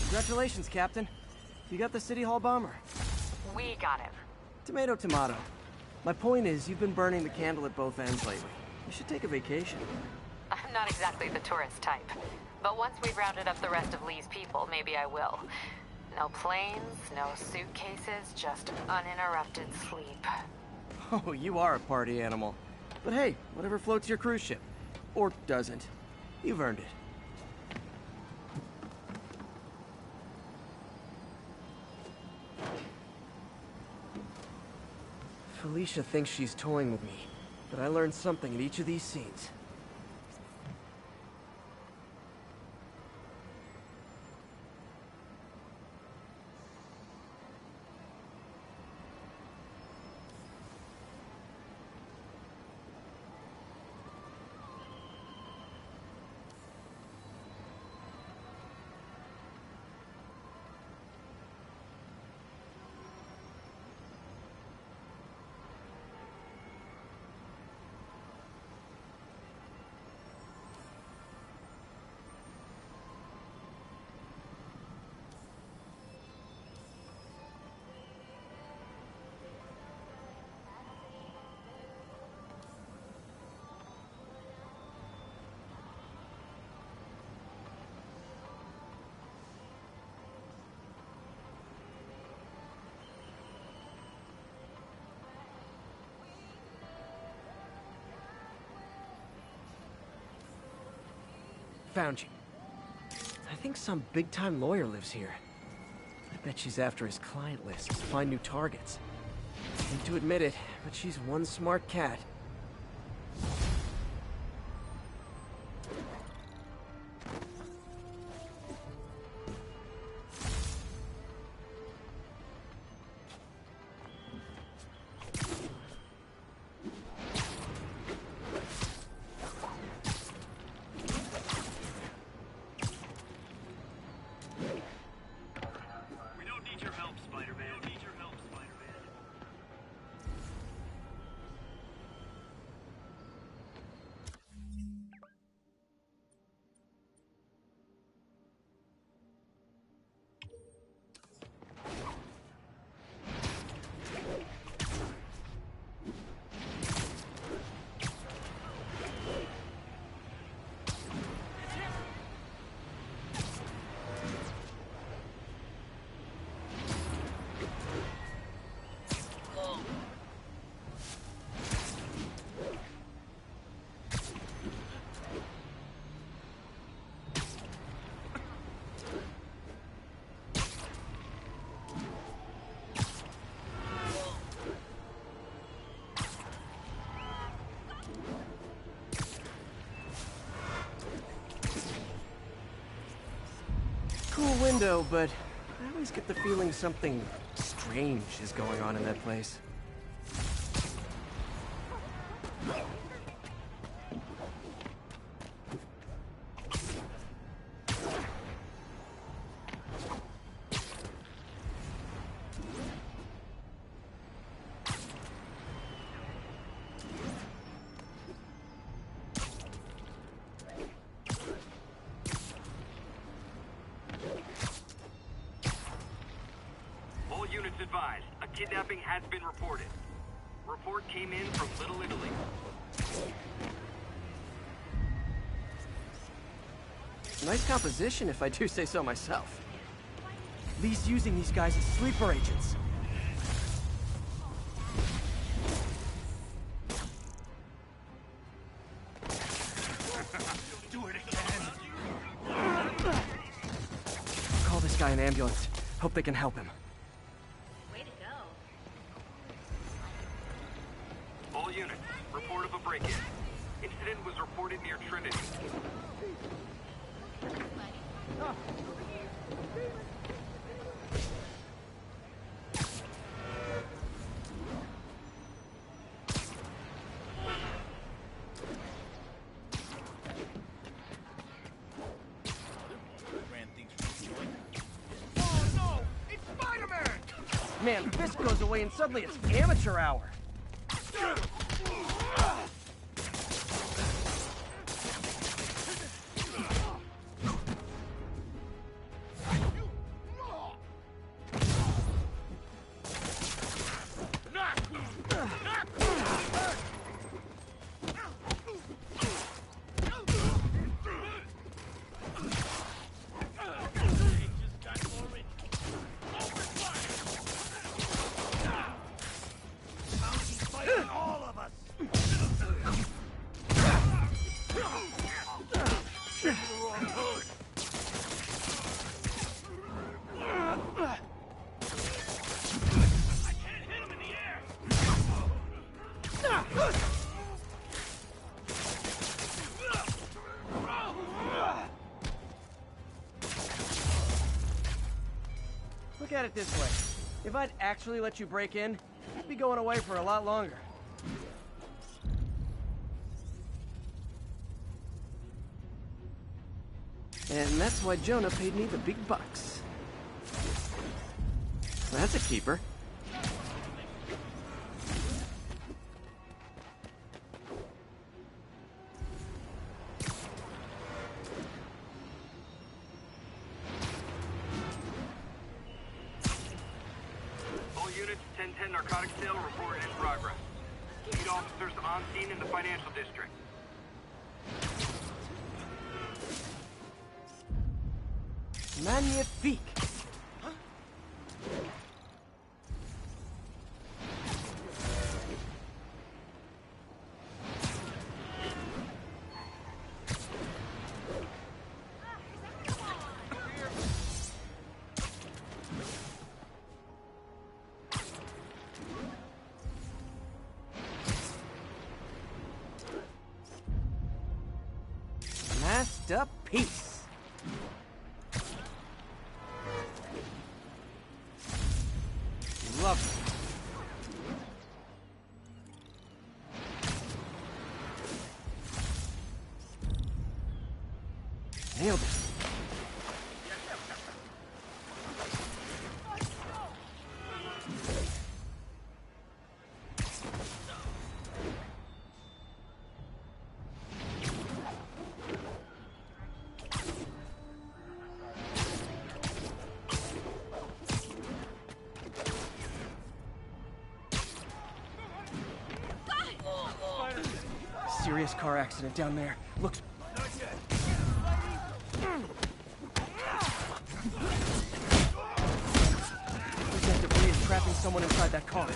Congratulations, Captain. You got the City Hall bomber. We got him. Tomato, tomato. My point is, you've been burning the candle at both ends lately. You should take a vacation. I'm not exactly the tourist type. But once we've rounded up the rest of Lee's people, maybe I will. No planes, no suitcases, just uninterrupted sleep. Oh, you are a party animal. But hey, whatever floats your cruise ship. Or doesn't. You've earned it. Felicia thinks she's toying with me, but I learned something in each of these scenes. Found you. I think some big-time lawyer lives here. I bet she's after his client list to find new targets. I hate to admit it, but she's one smart cat. Cool window, but I always get the feeling something strange is going on in that place. Units advised, a kidnapping has been reported. Report came in from Little Italy. Nice composition, if I do say so myself. Lee's using these guys as sleeper agents. Do it again. Call this guy an ambulance. Hope they can help him. All units, report of a break-in. Incident was reported near Trinity. Man, Fisk goes away and suddenly it's amateur hour. Look at it this way. If I'd actually let you break in, you'd be going away for a lot longer. And that's why Jonah paid me the big bucks. That's a keeper. All units, 1010 narcotics sale report in progress. Lead officers on scene in the financial district. Magnifique! Masterpiece! Lovely. Nailed it. Serious car accident down there. Looks... That debris is trapping someone inside that car.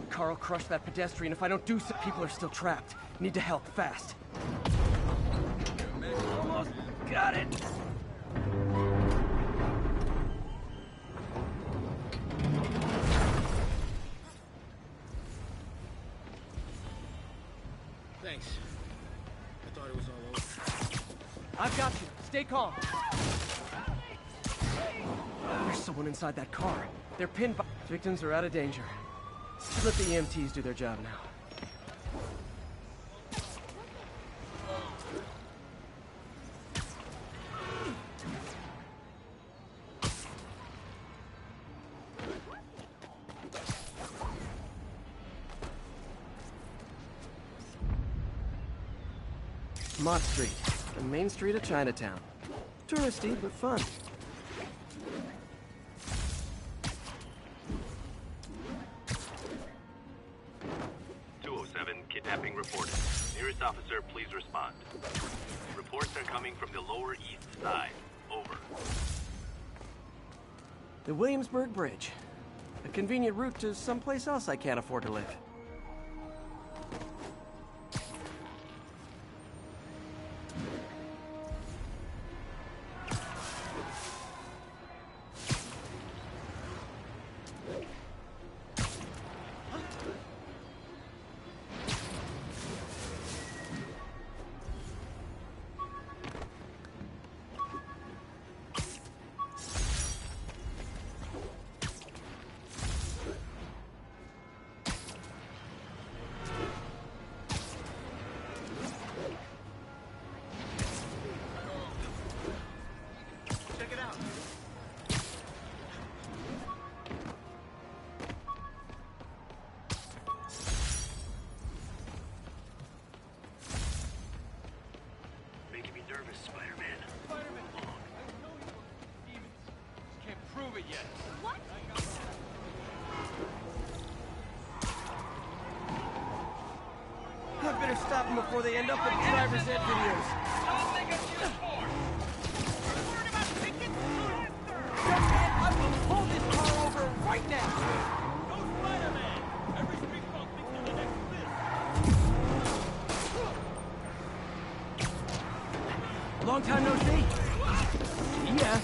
Carl crushed that pedestrian. If I don't do so, people are still trapped. Need to help fast. Almost got it. Thanks. I thought it was all over. I've got you. Stay calm. There's someone inside that car. They're pinned by... Victims are out of danger. Let the EMTs do their job now. Mott Street, the main street of Chinatown. Touristy, but fun. Kidnapping reported. Nearest officer, please respond. Reports are coming from the Lower East Side. Over. The Williamsburg Bridge. A convenient route to someplace else I can't afford to live. Spider-Man. Spider-Man, I know you were demons. Just can't prove it yet. What? I better stop them before they end up in driver's ed videos. I will pull this car over right now! Go Spider-Man! Every street call thinks you're the next list. Long time no see. Yeah.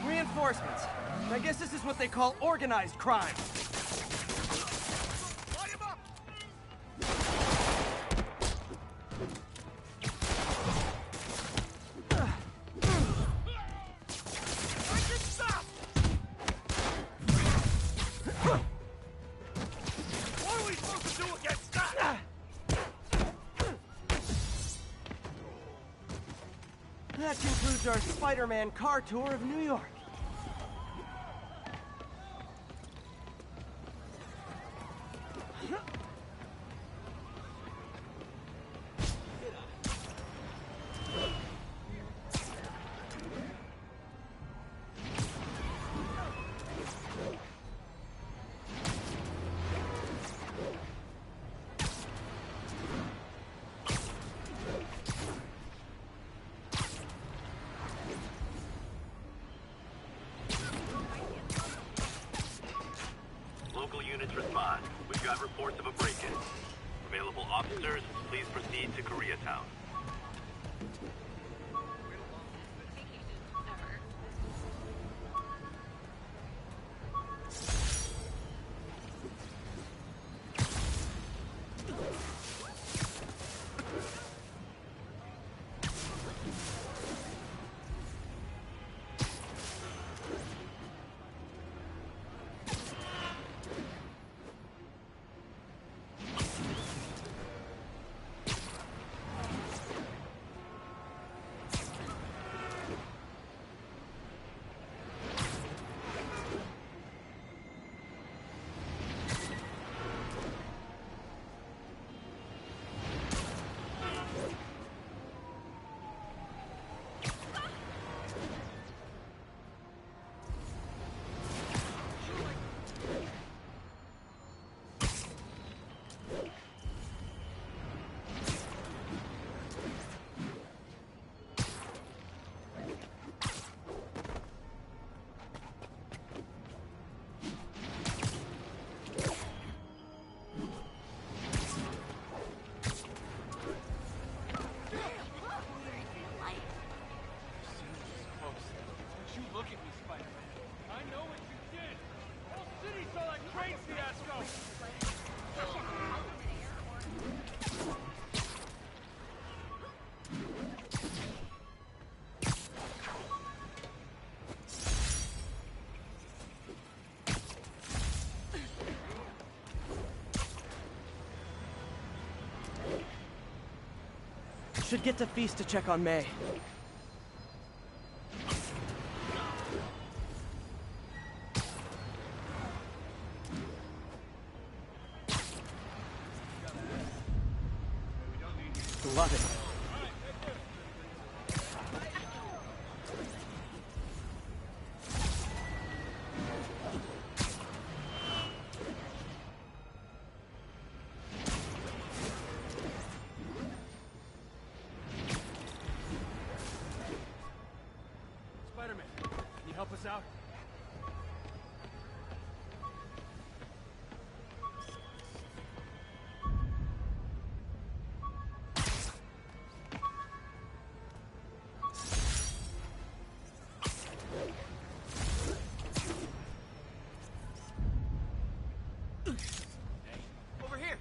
Reinforcements. I guess this is what they call organized crime. What are we supposed to do against that? That concludes our Spider-Man car tour of New York. Local units respond. We've got reports of a break-in. Available officers, please proceed to Koreatown. Should get to Feast to check on May. Love it. Spider-Man, can you help us out? Over here.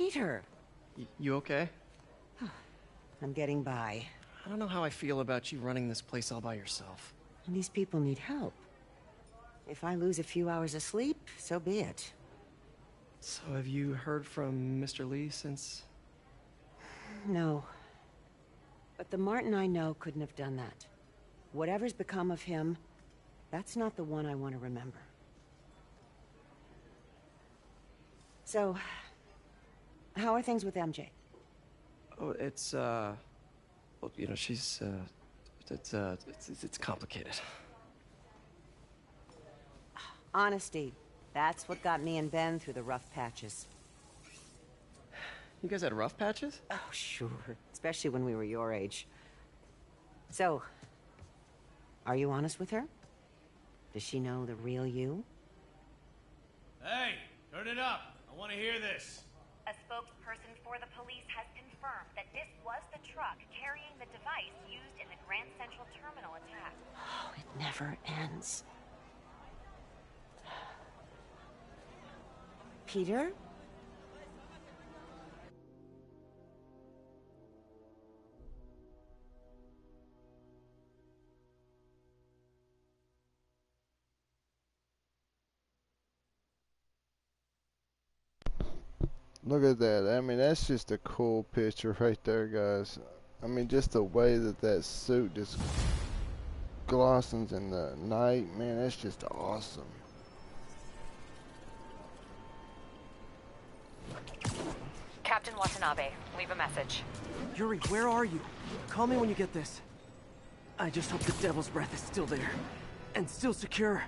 Peter! You okay? I'm getting by. I don't know how I feel about you running this place all by yourself. And these people need help. If I lose a few hours of sleep, so be it. So have you heard from Mr. Lee since... No. But the Martin I know couldn't have done that. Whatever's become of him, that's not the one I want to remember. So, how are things with MJ? Oh, it's, well, you know, she's, it's complicated. Honesty. That's what got me and Ben through the rough patches. You guys had rough patches? Oh, sure. Especially when we were your age. So, are you honest with her? Does she know the real you? Hey, turn it up. I want to hear this. A spokesperson for the police has confirmed that this was the truck carrying the device used in the Grand Central Terminal attack. Oh, it never ends. Peter? Look at that. I mean, that's just a cool picture right there, guys. I mean, just the way that that suit just glistens in the night, man, that's just awesome. Captain Watanabe, leave a message. Yuri, where are you? Call me when you get this. I just hope the Devil's Breath is still there. And still secure.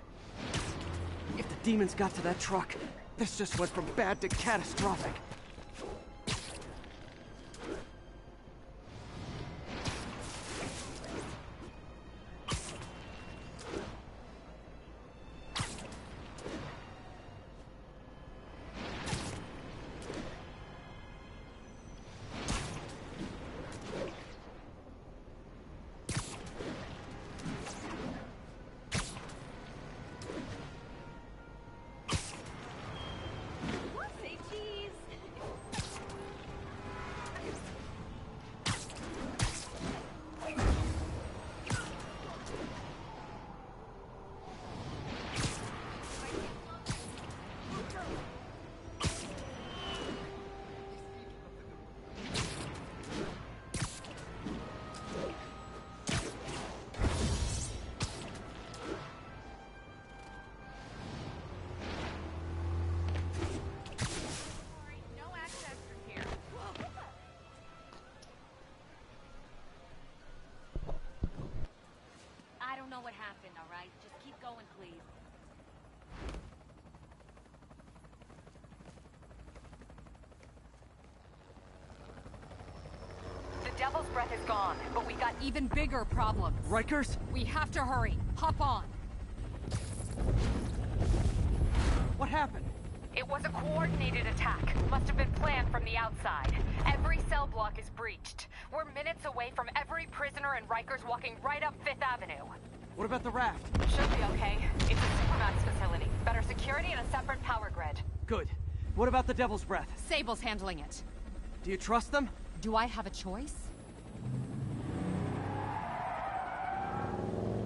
If the demons got to that truck, this just went from bad to catastrophic. I don't know what happened, all right? Just keep going, please. The Devil's Breath is gone, but we got even bigger problems. Rikers? We have to hurry. Hop on. What happened? It was a coordinated attack. Must have been planned from the outside. Every cell block is breached. We're minutes away from every prisoner and Rikers walking right up 5th Avenue. What about the raft? Should be okay. It's a Supermax facility. Better security and a separate power grid. Good. What about the Devil's Breath? Sable's handling it. Do you trust them? Do I have a choice?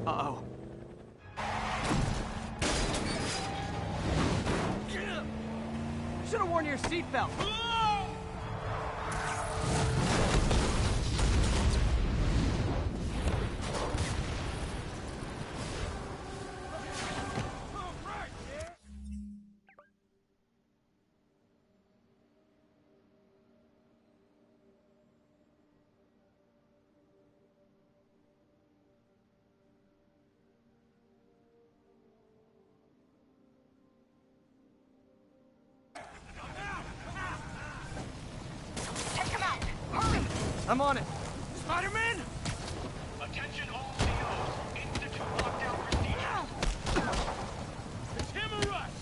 Uh-oh. Should have worn your seatbelt. I'm on it. Spider-Man! Attention all COs. Institute lockdown procedure. It's him or us!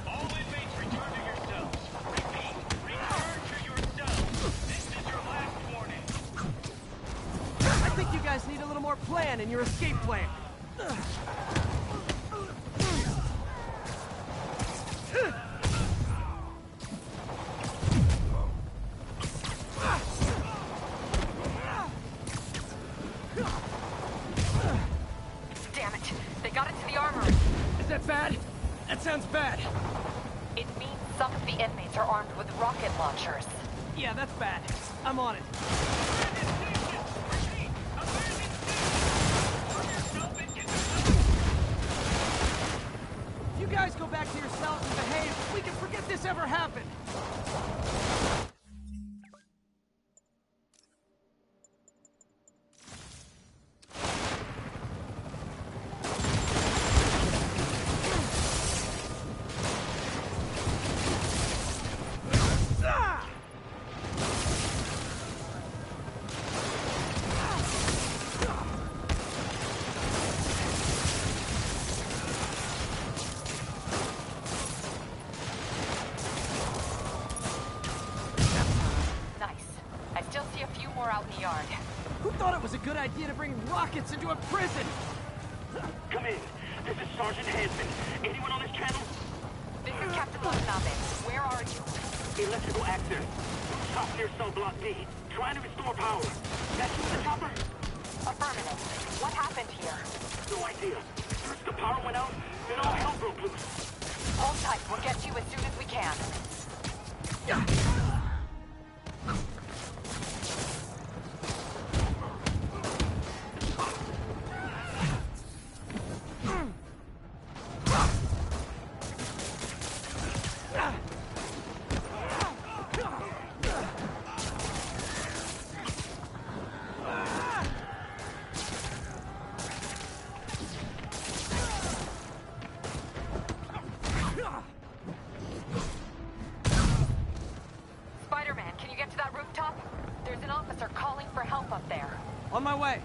All inmates return to your cells. Repeat, return to your cells. This is your last warning. I think you guys need a little more plan in your escape plan. inmates are armed with rocket launchers. Yeah, that's bad. I'm on it. If you guys go back to your cells and behave, we can forget this ever happened. Who thought it was a good idea to bring rockets into a prison? Come in. This is Sergeant Hansen. Anyone on this channel? This is Captain Watanabe. Where are you? Electrical access. Top near cell block D. Trying to restore power. That's you, the chopper? Affirmative. What happened here? No idea. First the power went out, then all hell broke loose. Hold tight. We'll get to you as soon as we can. Spider-Man, can you get to that rooftop? There's an officer calling for help up there. On my way.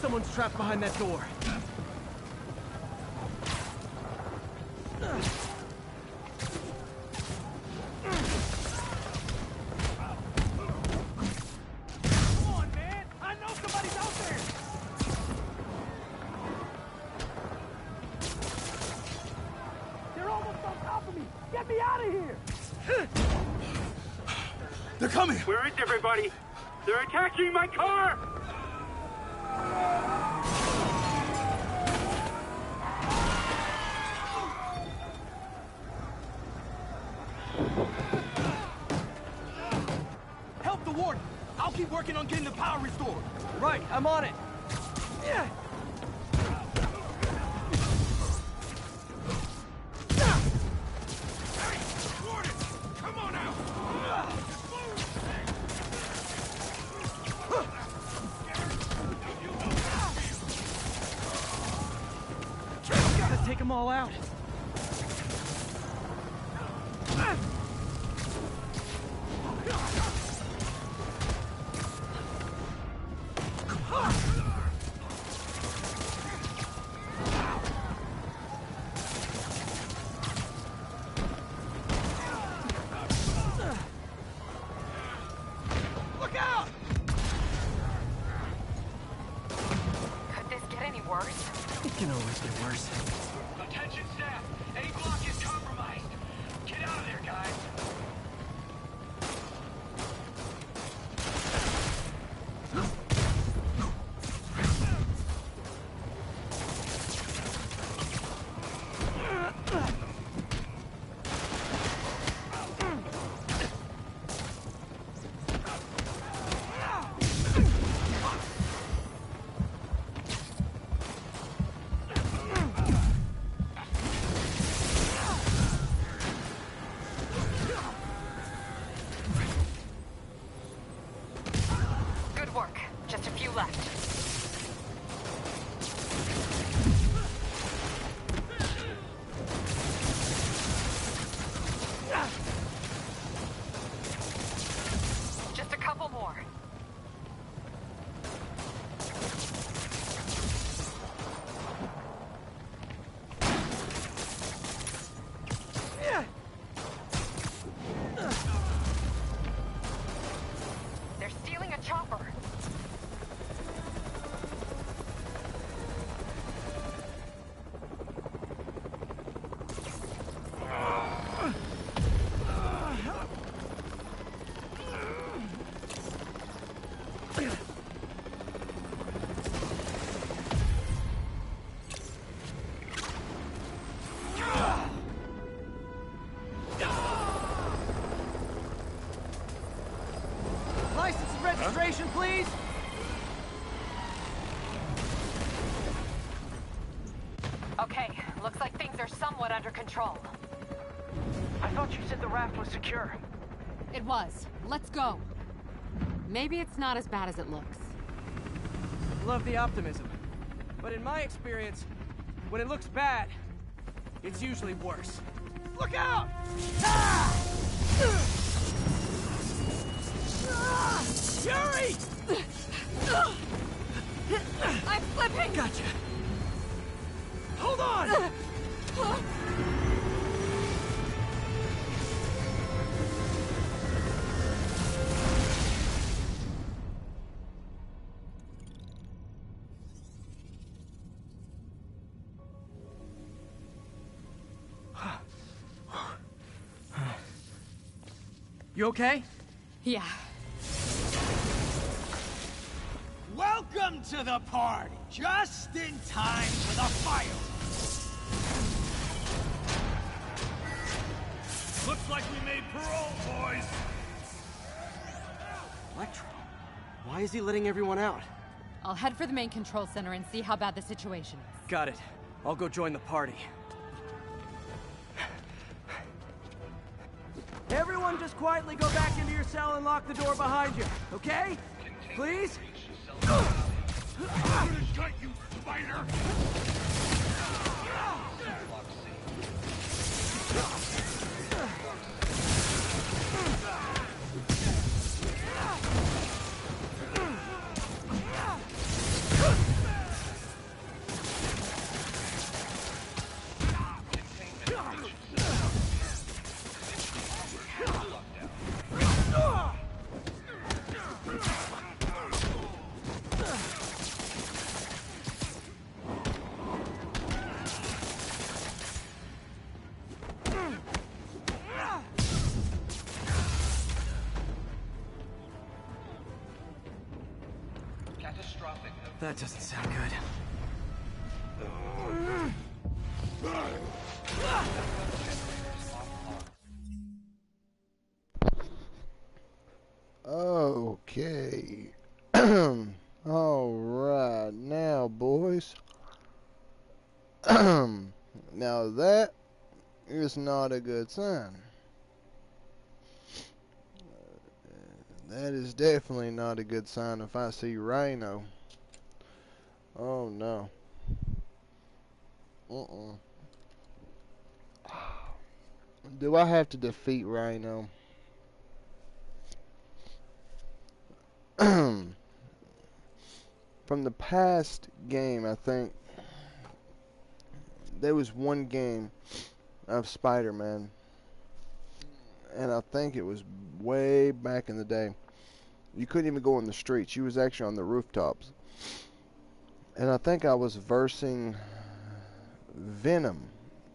Someone's trapped behind that door. Come on, man! I know somebody's out there! They're almost on top of me! Get me out of here! They're coming! Where is everybody? They're attacking my car! Help the warden! I'll keep working on getting the power restored. Right, I'm on it. Yeah. Come on out! Gotta take them all out. Look out! Could this get any worse? It can always get worse. Attention staff! A block is compromised! Get out of there, guys! Okay, looks like things are somewhat under control. I thought you said the raft was secure. It was. Let's go. Maybe it's not as bad as it looks. Love the optimism. But in my experience, when it looks bad, it's usually worse. Look out! Ah! Yuri! I'm slipping! Gotcha. Hold on! You okay? Yeah. Welcome to the party! Just in time for the fireworks! Looks like we made parole, boys! Electro? Why is he letting everyone out? I'll head for the main control center and see how bad the situation is. Got it. I'll go join the party. Everyone just quietly go back into your cell and lock the door behind you, okay? Please? I'm gonna gut you, spider! That doesn't sound good. Okay. Alright, now boys. Now that is not a good sign. That is definitely not a good sign if I see Rhino. Oh no. Do I have to defeat Rhino? From the past game, I think there was one game of Spider-Man, and I think it was way back in the day. You couldn't even go on the streets. You was actually on the rooftops. And I think I was versing Venom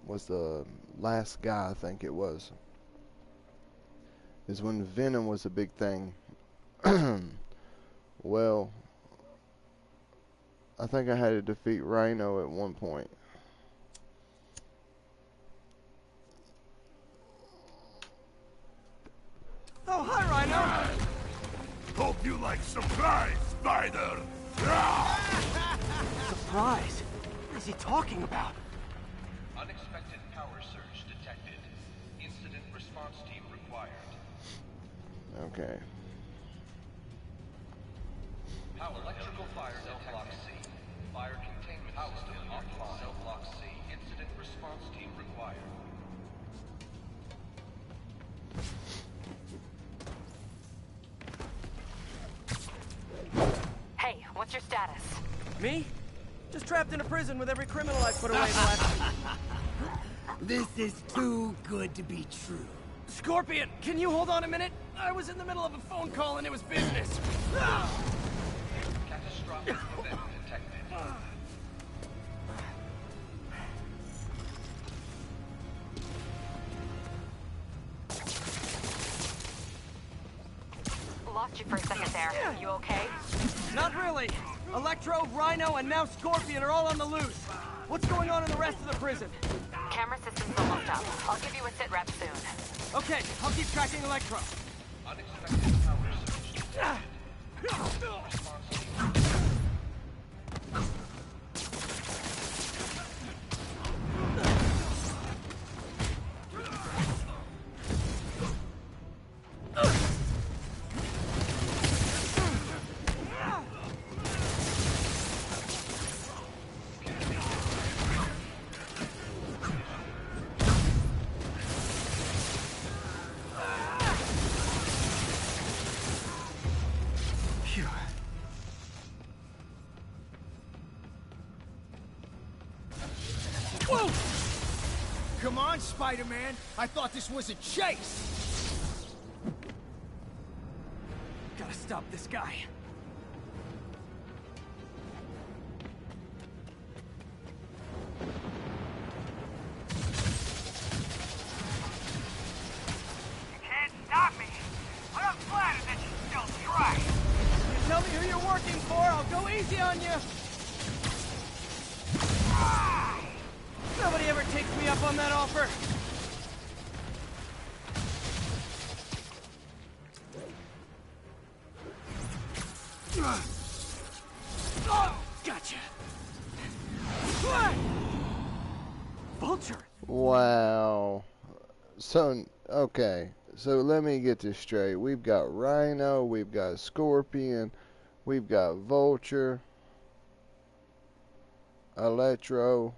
was the last guy, I think it was. Is when Venom was a big thing. Well, I think I had to defeat Rhino at one point. Oh, hi, Rhino! Hope you like surprise, Spider! Surprise? What is he talking about? Unexpected power surge detected. Incident response team required. Okay. Electrical fire cell block C. Fire containment system offline. Cell block C. Incident response team required. Hey, what's your status? Me? Just trapped in a prison with every criminal I put away in the last... This is too good to be true. Scorpion, can you hold on a minute? I was in the middle of a phone call and it was business. Catastrophic event detected. Lost you for a second there. You okay? Not really. Electro, Rhino, and now Scorpion are all on the loose. What's going on in the rest of the prison? Camera system's almost up. I'll give you a sit rep soon. Okay, I'll keep tracking Electro. Unexpected power surge detected. Response team. Whoa! Come on, Spider-Man. I thought this was a chase. Gotta stop this guy. Can't stop me, but I'm flattered that you still try. You tell me who you're working for, I'll go easy on you. Nobody ever takes me up on that offer. Gotcha. Vulture. Wow. So, okay. So let me get this straight. We've got Rhino, we've got Scorpion, we've got Vulture, Electro.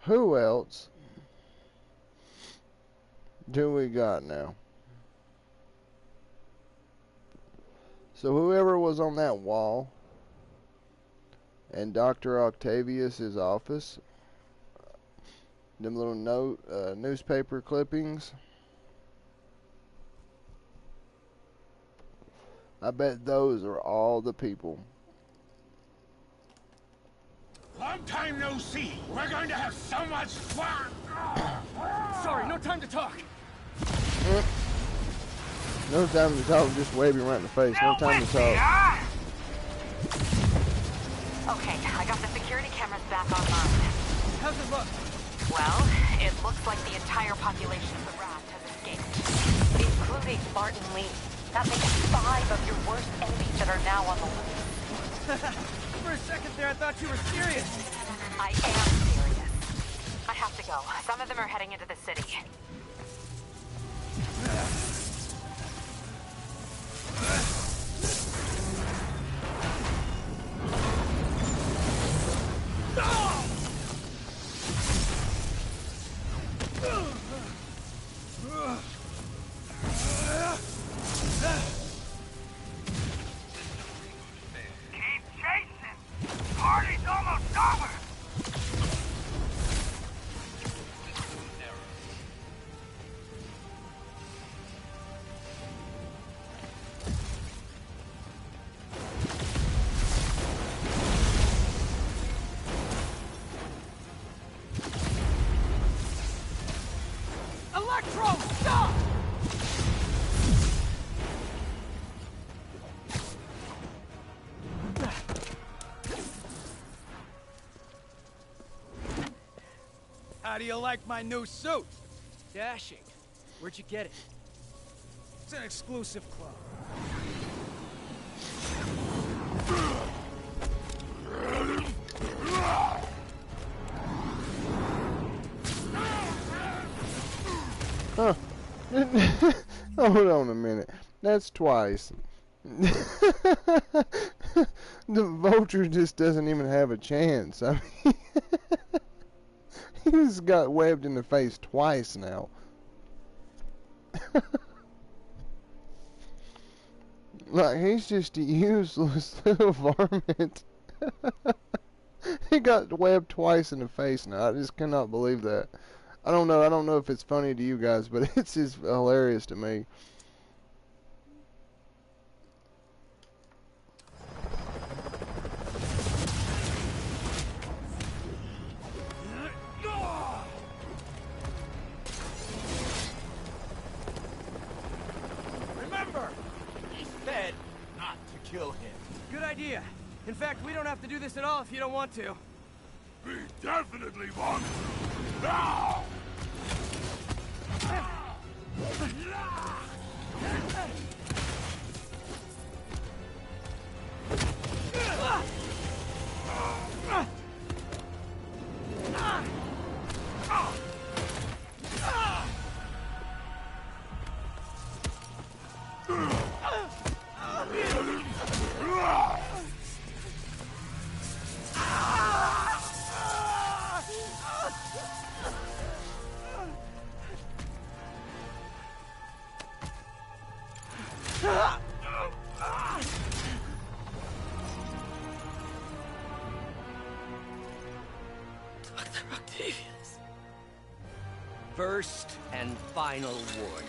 Who else do we got now? So whoever was on that wall in Dr. Octavius's office, them little newspaper clippings, I bet those are all the people. Long time no see. We're going to have so much fun. Sorry, no time to talk. No time to talk, just wave him right in the face. No time to talk. Okay, I got the security cameras back online. How's it look? Well, it looks like the entire population of the raft has escaped, including Martin Lee. That makes 5 of your worst enemies that are now on the loose. For a second there, I thought you were serious. I am serious. I have to go. Some of them are heading into the city. Keep chasing. Party's almost over. Electro, stop! How do you like my new suit? Dashing. Where'd you get it? It's an exclusive club. Huh. Hold on a minute. That's twice. The Vulture just doesn't even have a chance. I mean, he's got webbed in the face twice now. Like, he's just a useless little varmint. He got webbed twice in the face now. I just cannot believe that. I don't know if it's funny to you guys, but it's just hilarious to me. Remember, he said not to kill him. Good idea. In fact, we don't have to do this at all if you don't want to. We definitely want to. Now! Dr. Octavius. First and final warning.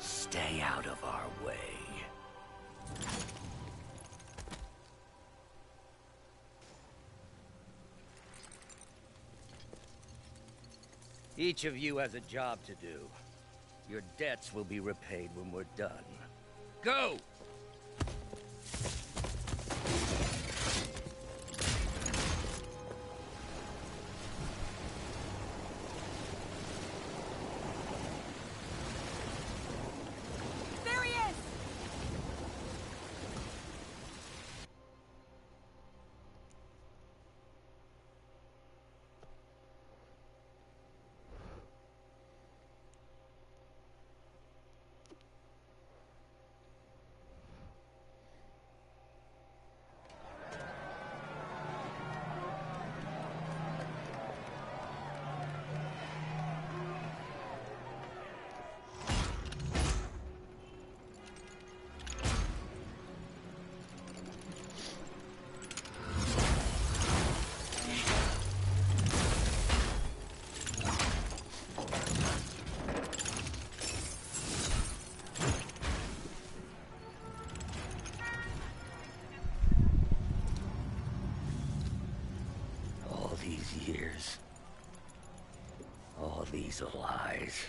Stay out of our way. Each of you has a job to do. Your debts will be repaid when we're done. Go! There he is! Years. All these lies.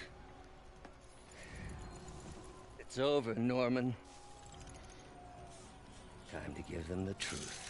It's over, Norman. Time to give them the truth.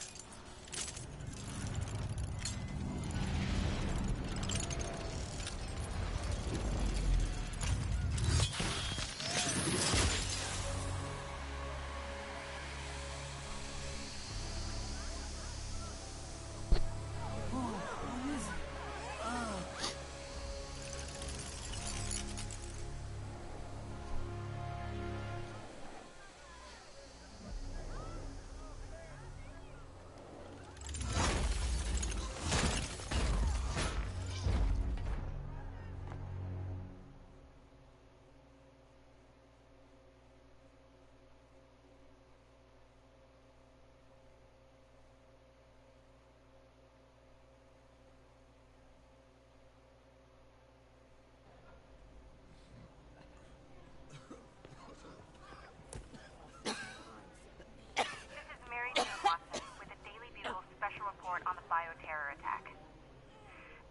On the bioterror attack.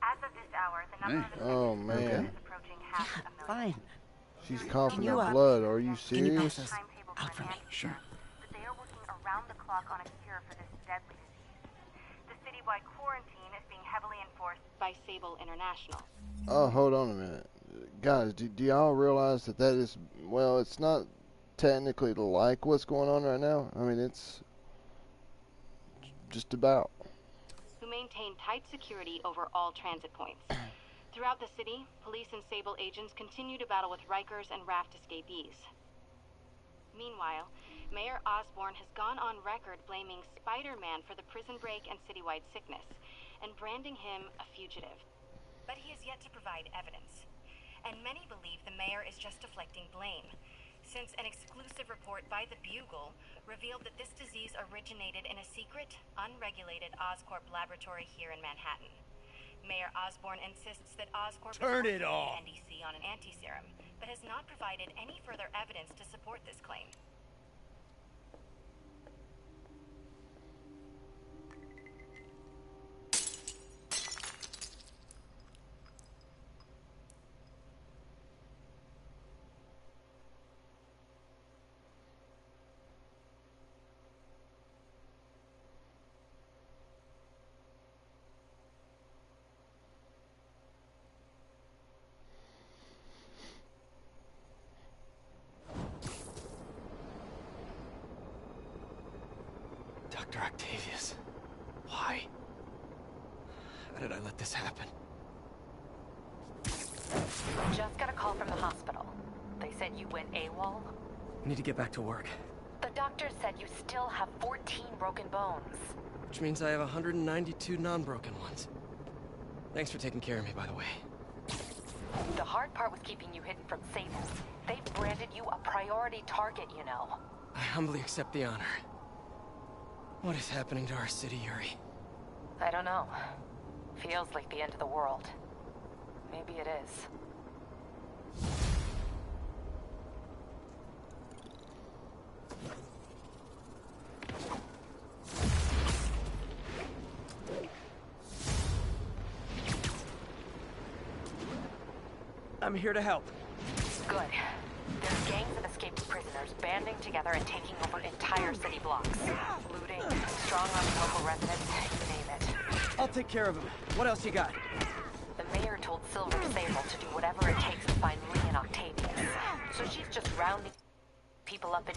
As of this hour, the number of Oh man. is approaching half a million. Fine. She's coughing Can you, up blood. Are you Can you pass serious? those out for me? Sure. But they are working around the clock on a cure for this deadly disease. The citywide quarantine is being heavily enforced by Sable International. Oh, hold on a minute. Guys, do y'all realize that is, well, it's not technically like what's going on right now? I mean, it's just about. Who maintain tight security over all transit points. Throughout the city, police and Sable agents continue to battle with Rikers and Raft escapees. Meanwhile, Mayor Osborn has gone on record blaming Spider-Man for the prison break and citywide sickness, and branding him a fugitive. But he has yet to provide evidence, and many believe the mayor is just deflecting blame, since an exclusive report by the Bugle revealed that this disease originated in a secret, unregulated Oscorp laboratory here in Manhattan. Mayor Osborn insists that Oscorp Turn is it off. working with NDC on an anti-serum, but has not provided any further evidence to support this claim. Dr. Octavius. Why? How did I let this happen? Just got a call from the hospital. They said you went AWOL. I need to get back to work. The doctor said you still have 14 broken bones. Which means I have 192 non-broken ones. Thanks for taking care of me, by the way. The hard part was keeping you hidden from Sable. They've branded you a priority target, you know. I humbly accept the honor. What is happening to our city, Yuri? I don't know. Feels like the end of the world. Maybe it is. I'm here to help. Good. There's gangs of escaped prisoners banding together and taking over entire city blocks. Looting, strong-arming local residents, you name it. I'll take care of him. What else you got? The mayor told Silver Sable to do whatever it takes to find Lee and Octavius. So she's just rounding people up in...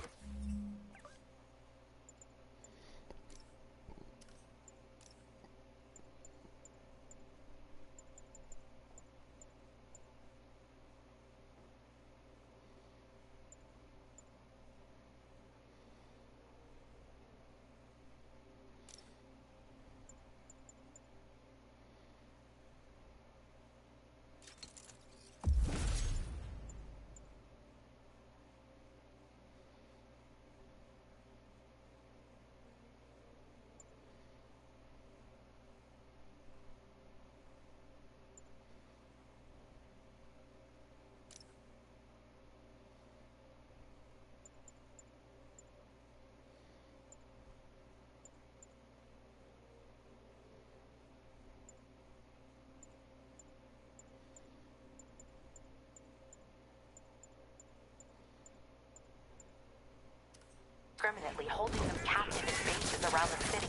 Indiscriminately holding them captive in bases around the city.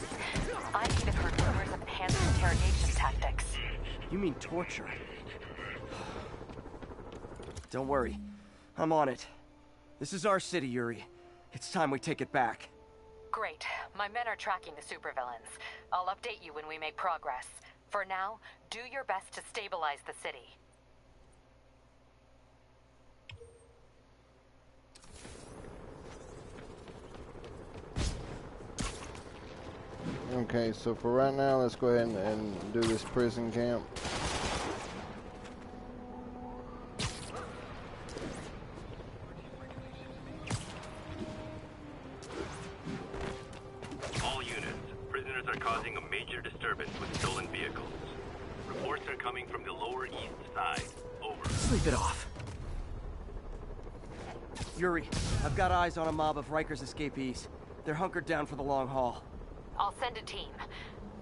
I've even heard rumors of enhanced interrogation tactics. You mean torture? Don't worry. I'm on it. This is our city, Yuri. It's time we take it back. Great. My men are tracking the supervillains. I'll update you when we make progress. For now, do your best to stabilize the city. Okay, so for right now, let's go ahead and do this prison camp. All units, prisoners are causing a major disturbance with stolen vehicles. Reports are coming from the lower east side. Over. Sleep it off. Yuri, I've got eyes on a mob of Riker's escapees. They're hunkered down for the long haul. I'll send a team.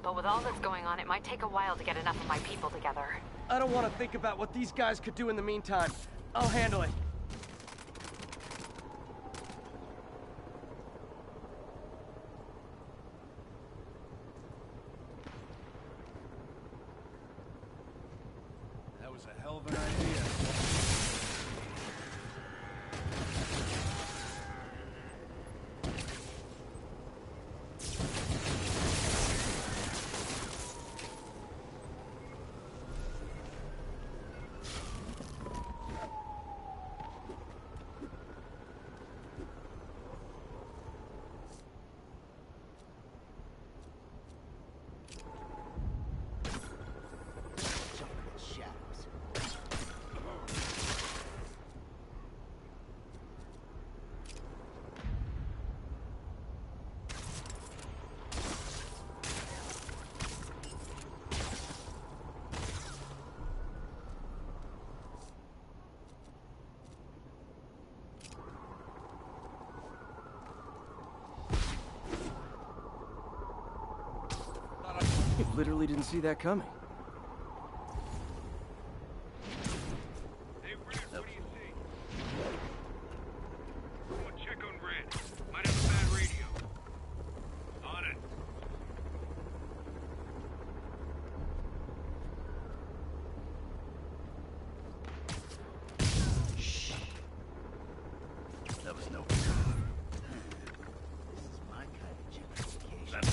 But with all that's going on, it might take a while to get enough of my people together. I don't want to think about what these guys could do in the meantime. I'll handle it. That was a hell of an idea. Literally didn't see that coming. Hey, Red, what do you see? Someone check on Red. Might have a bad radio. On it. Shh. That was no good. This is my kind of gentrification.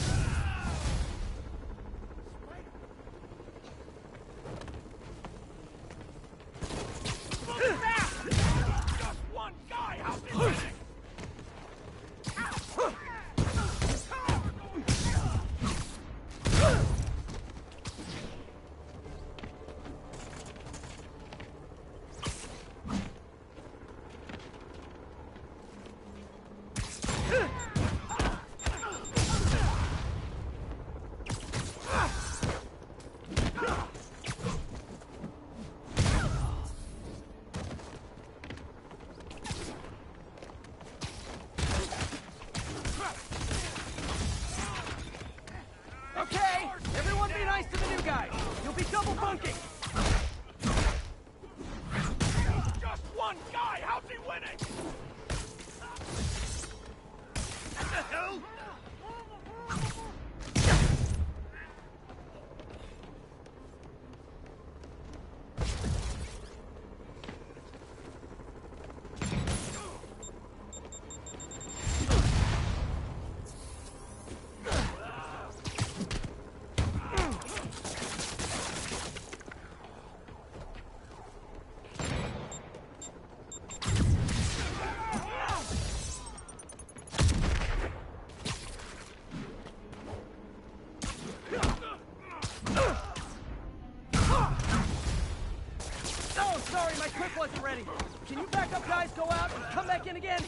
again!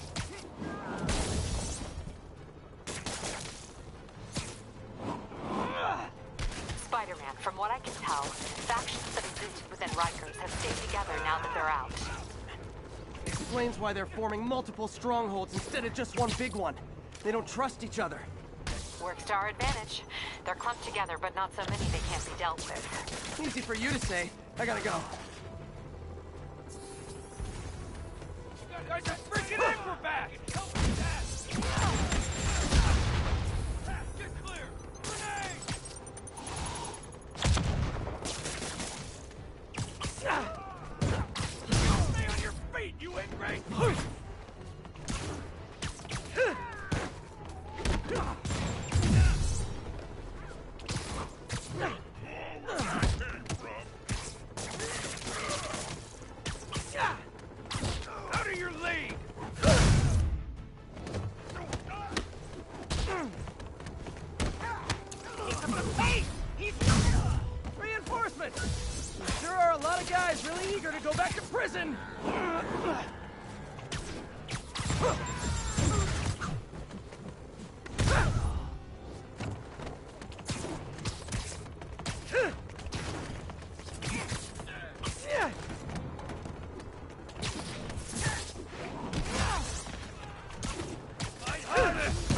Spider-Man, from what I can tell, factions that existed within Rikers have stayed together now that they're out. Explains why they're forming multiple strongholds instead of just one big one. They don't trust each other. Works to our advantage. They're clumped together, but not so many they can't be dealt with. Easy for you to say. I gotta go. Guys, just freaking acrobat! Get clear! Grenade! Stay on your feet, you ingrate! Out of your league! Reinforcements! There sure are a lot of guys really eager to go back to prison!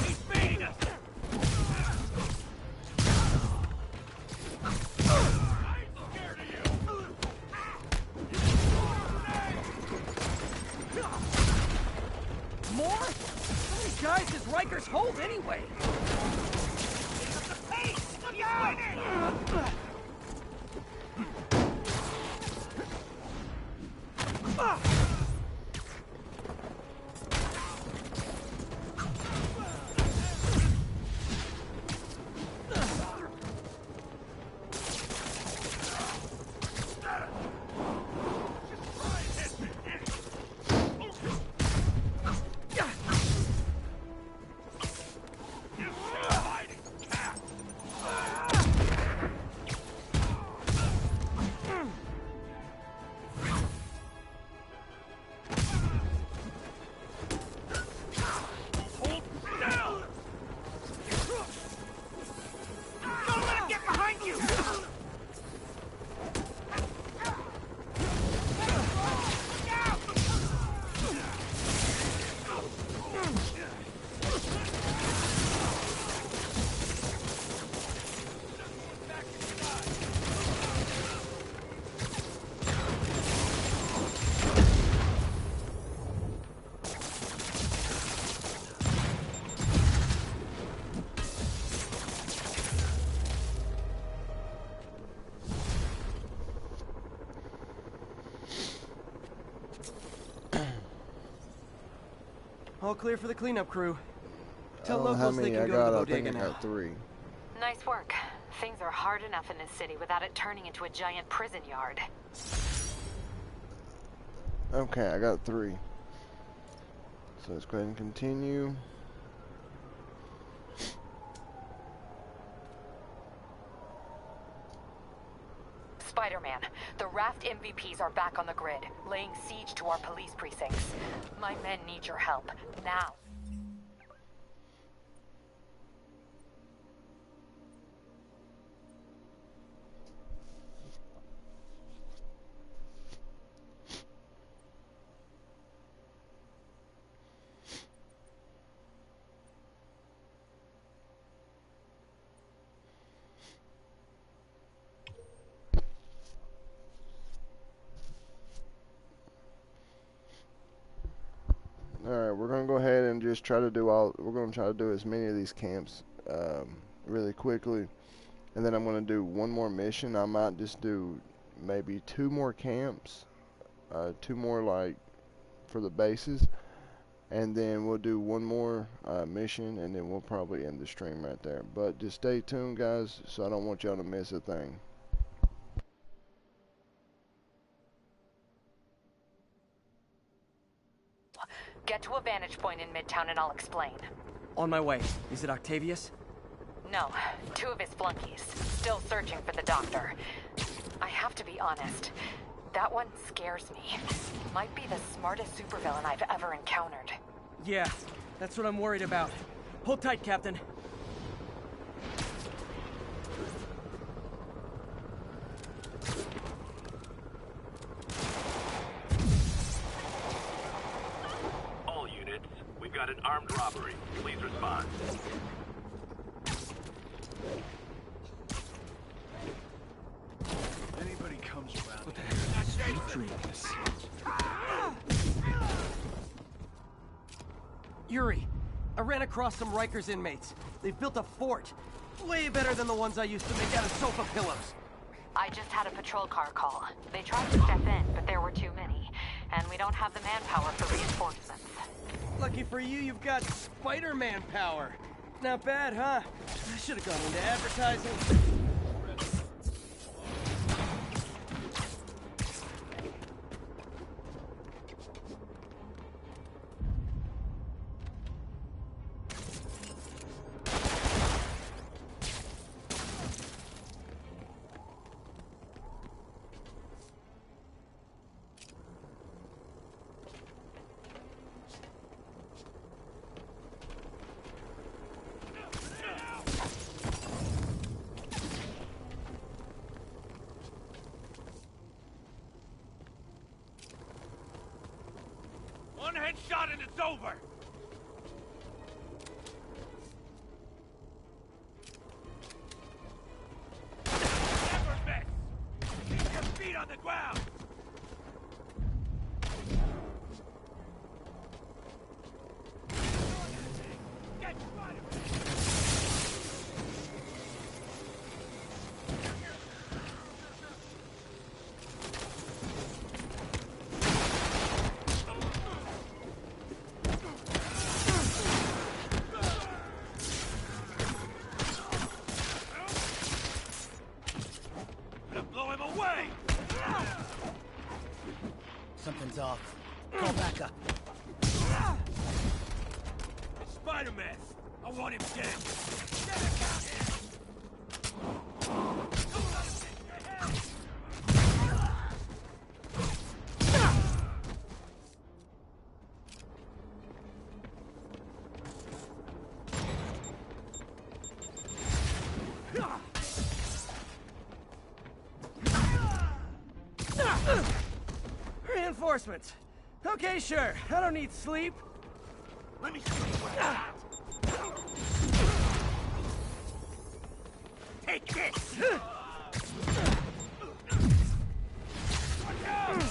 He's beating us! More? How many guys does Rikers hold anyway? All clear for the cleanup crew. Tell I don't know how locals they many can I go got. to the I think bodega I now. got 3. Nice work. Things are hard enough in this city without it turning into a giant prison yard. Okay, I got 3. So let's go ahead and continue. Spider-Man, the Raft MVPs are back on the grid, laying siege to our police precincts. My men need your help, now. Alright, we're going to go ahead and just try to do all, we're going to try to do as many of these camps really quickly. And then I'm going to do one more mission. I might just do maybe 2 more camps, 2 more like for the bases. And then we'll do one more mission, and then we'll probably end the stream right there. But just stay tuned, guys, so I don't want y'all to miss a thing. Get to a vantage point in Midtown and I'll explain. On my way. Is it Octavius? No, 2 of his flunkies. Still searching for the doctor. I have to be honest. That one scares me. Might be the smartest supervillain I've ever encountered. Yeah, that's what I'm worried about. Hold tight, Captain. All units, we've got an armed robbery. Please respond. Anybody comes around. What the heck is this? Yuri, I ran across some Rikers inmates. They've built a fort. Way better than the ones I used to make out of sofa pillows. I just had a patrol car call. They tried to step in, but there were too many. And we don't have the manpower for reinforcements. Lucky for you, you've got Spider-Man power. Not bad, huh? I should have gone into advertising. One headshot and it's over! Never miss! Keep your feet on the ground! Get Something's off. Call back up. It's Spider-Man! I want him dead! Reinforcements. Okay, sure. I don't need sleep. Let me see what Take this! Watch out!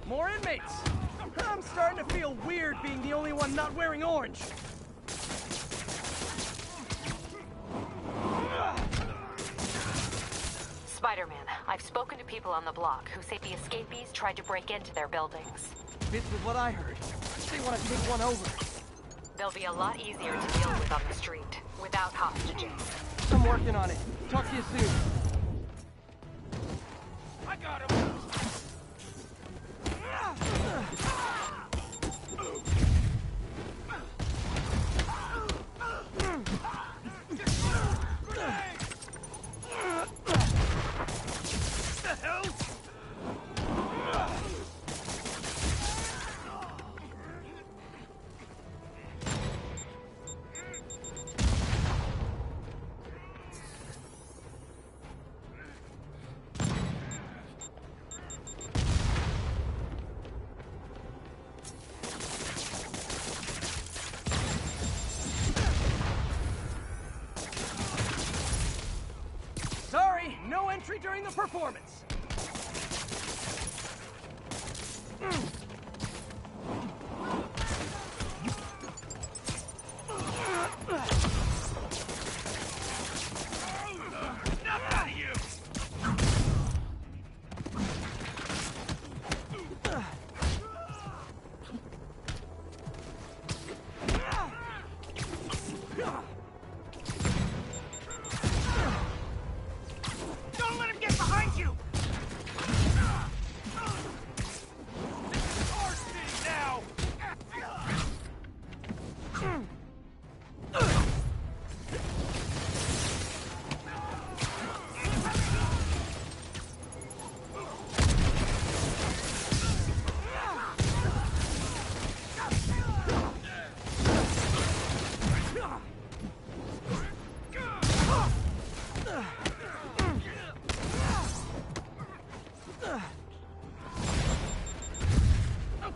More inmates! I'm starting to feel weird being the only one not wearing orange. Spider-Man, I've spoken to people on the block who say the escapees tried to break into their buildings. Fits with what I heard. They want to take one over. They'll be a lot easier to deal with on the street, without hostages. I'm working on it. Talk to you soon. I got him! Sorry, no entry during the performance.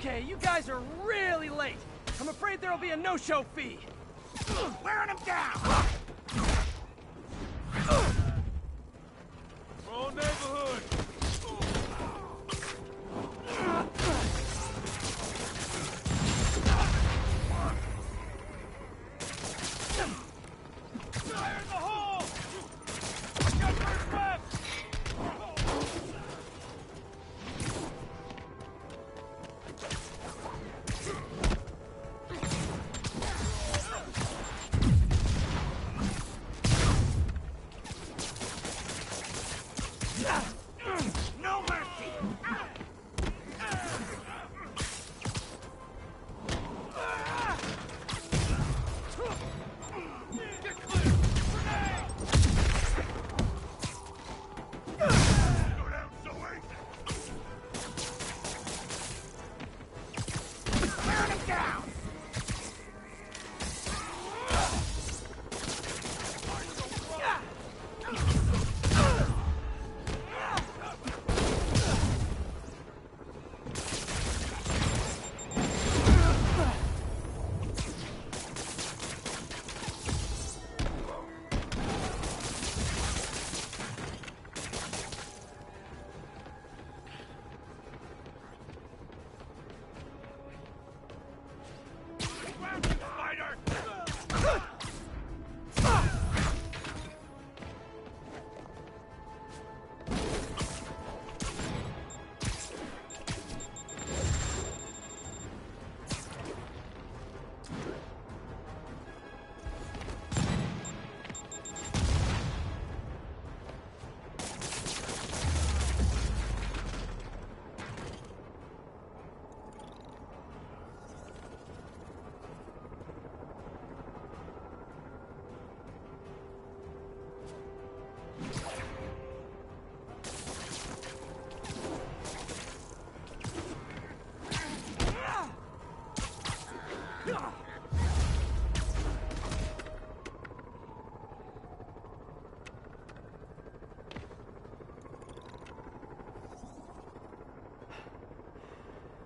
Okay, you guys are really late. I'm afraid there'll be a no-show fee. Wearing him down! Wrong neighborhood! Fire in the hole! Got first left! No mercy! Get clear! Grenade! Go down, Zoe! Wearing him down!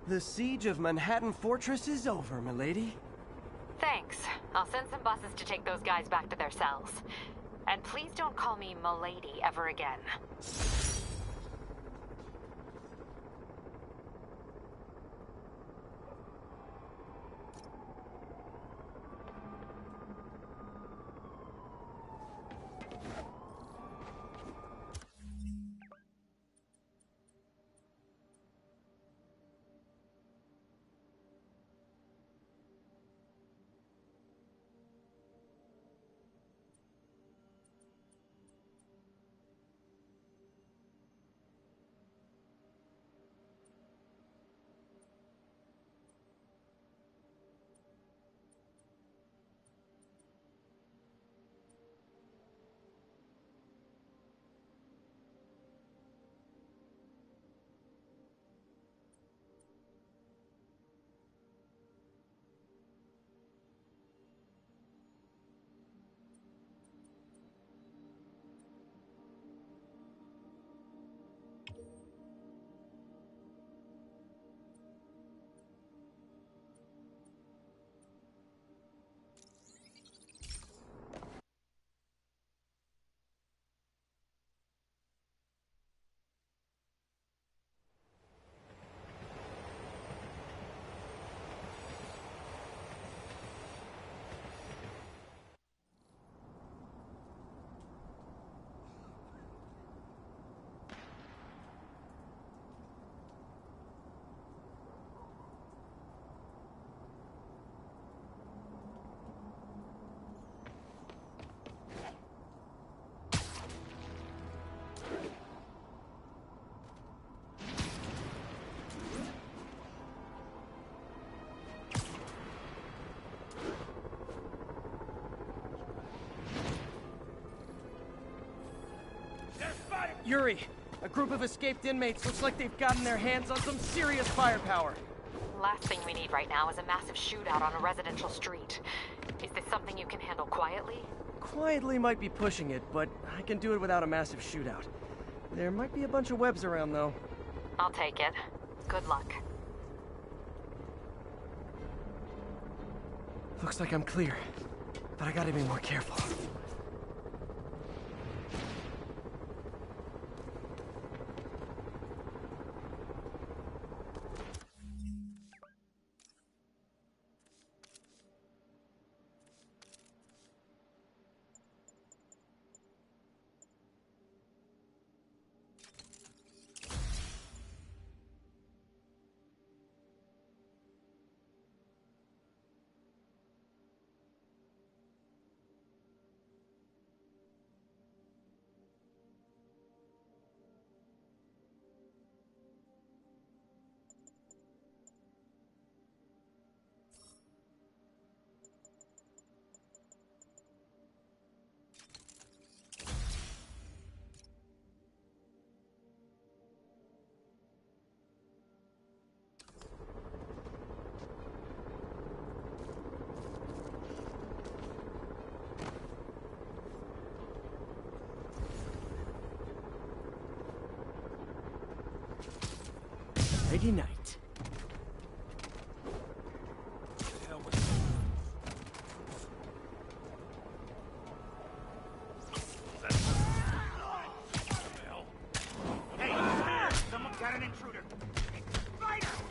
The siege of Manhattan Fortress is over, milady. Thanks. I'll send some buses to take those guys back to their cells. And please don't call me milady ever again. Yuri, a group of escaped inmates looks like they've gotten their hands on some serious firepower. Last thing we need right now is a massive shootout on a residential street. Is this something you can handle quietly? Quietly might be pushing it, but I can do it without a massive shootout. There might be a bunch of webs around, though. I'll take it. Good luck. Looks like I'm clear, but I gotta be more careful. Friday night. Hey, someone's got an intruder. Fight her!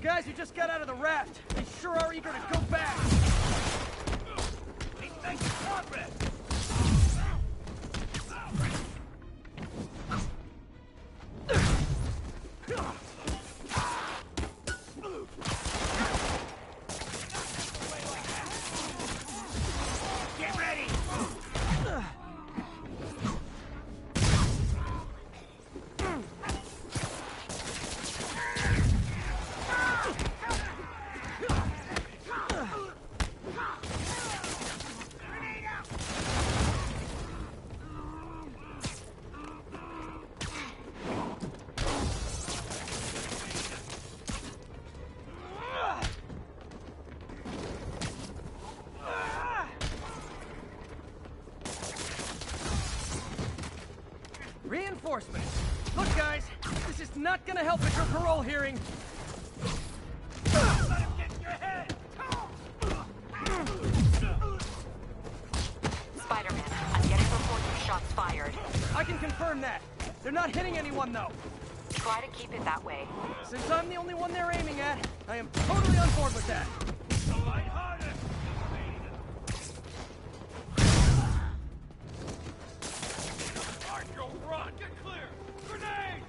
Guys who just got out of the raft, they sure are eager to go back. He's making progress. Get ready. reinforcements. Look, guys, this is not gonna help at your parole hearing. Let him get in your head! Spider-Man, I'm getting reports of shots fired. I can confirm that. They're not hitting anyone, though. Try to keep it that way. Since I'm the only one they're aiming at, I am totally on board with that. Lighthearted! Marshall, run! Get clear! Grenade!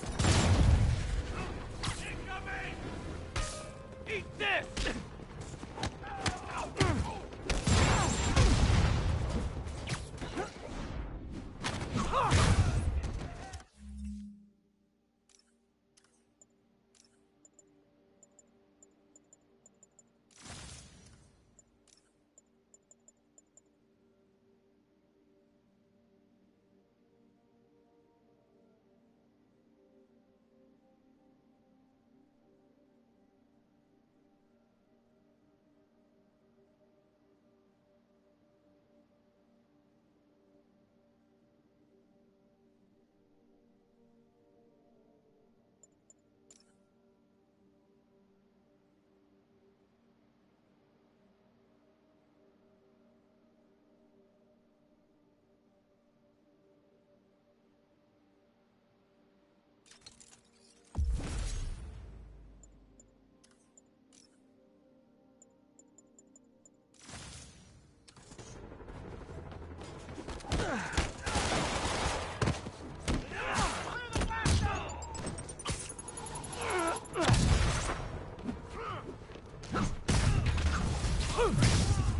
Incoming! Eat this!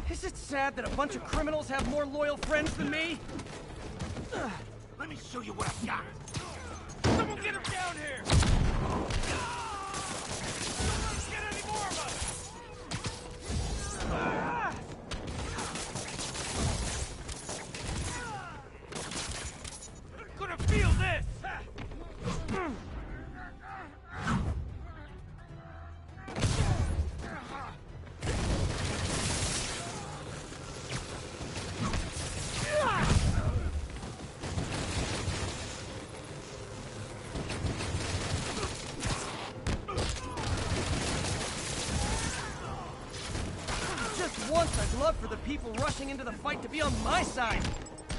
Is it sad that a bunch of criminals have more loyal friends than me? Let me show you what I've got. Someone get him down here! Don't get any more of us! Gonna feel this! Once I'd love for the people rushing into the fight to be on my side.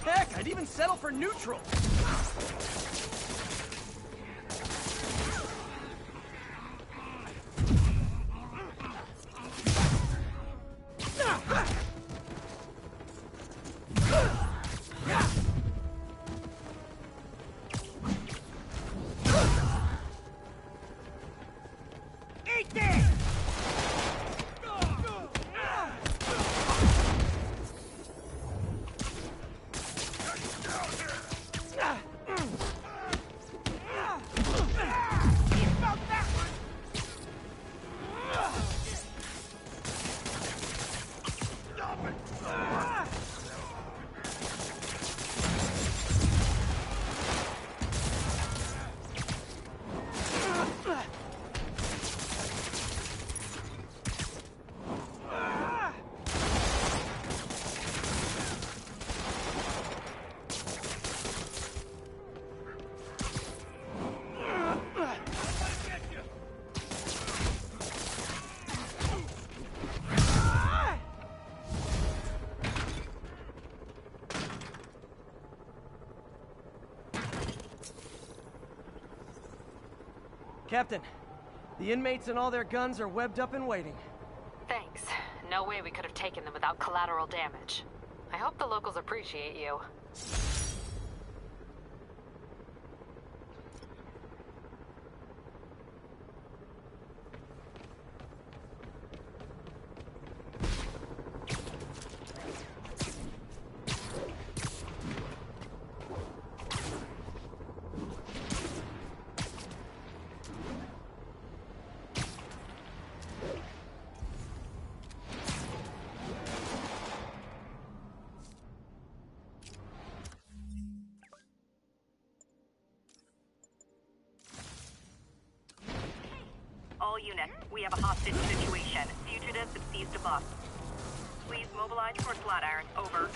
Heck, I'd even settle for neutral. Eat this! Captain, the inmates and all their guns are webbed up and waiting. Thanks. No way we could have taken them without collateral damage. I hope the locals appreciate you. All units, we have a hostage situation. Fugitives have seized a bus. Please mobilize for Flatiron. Over.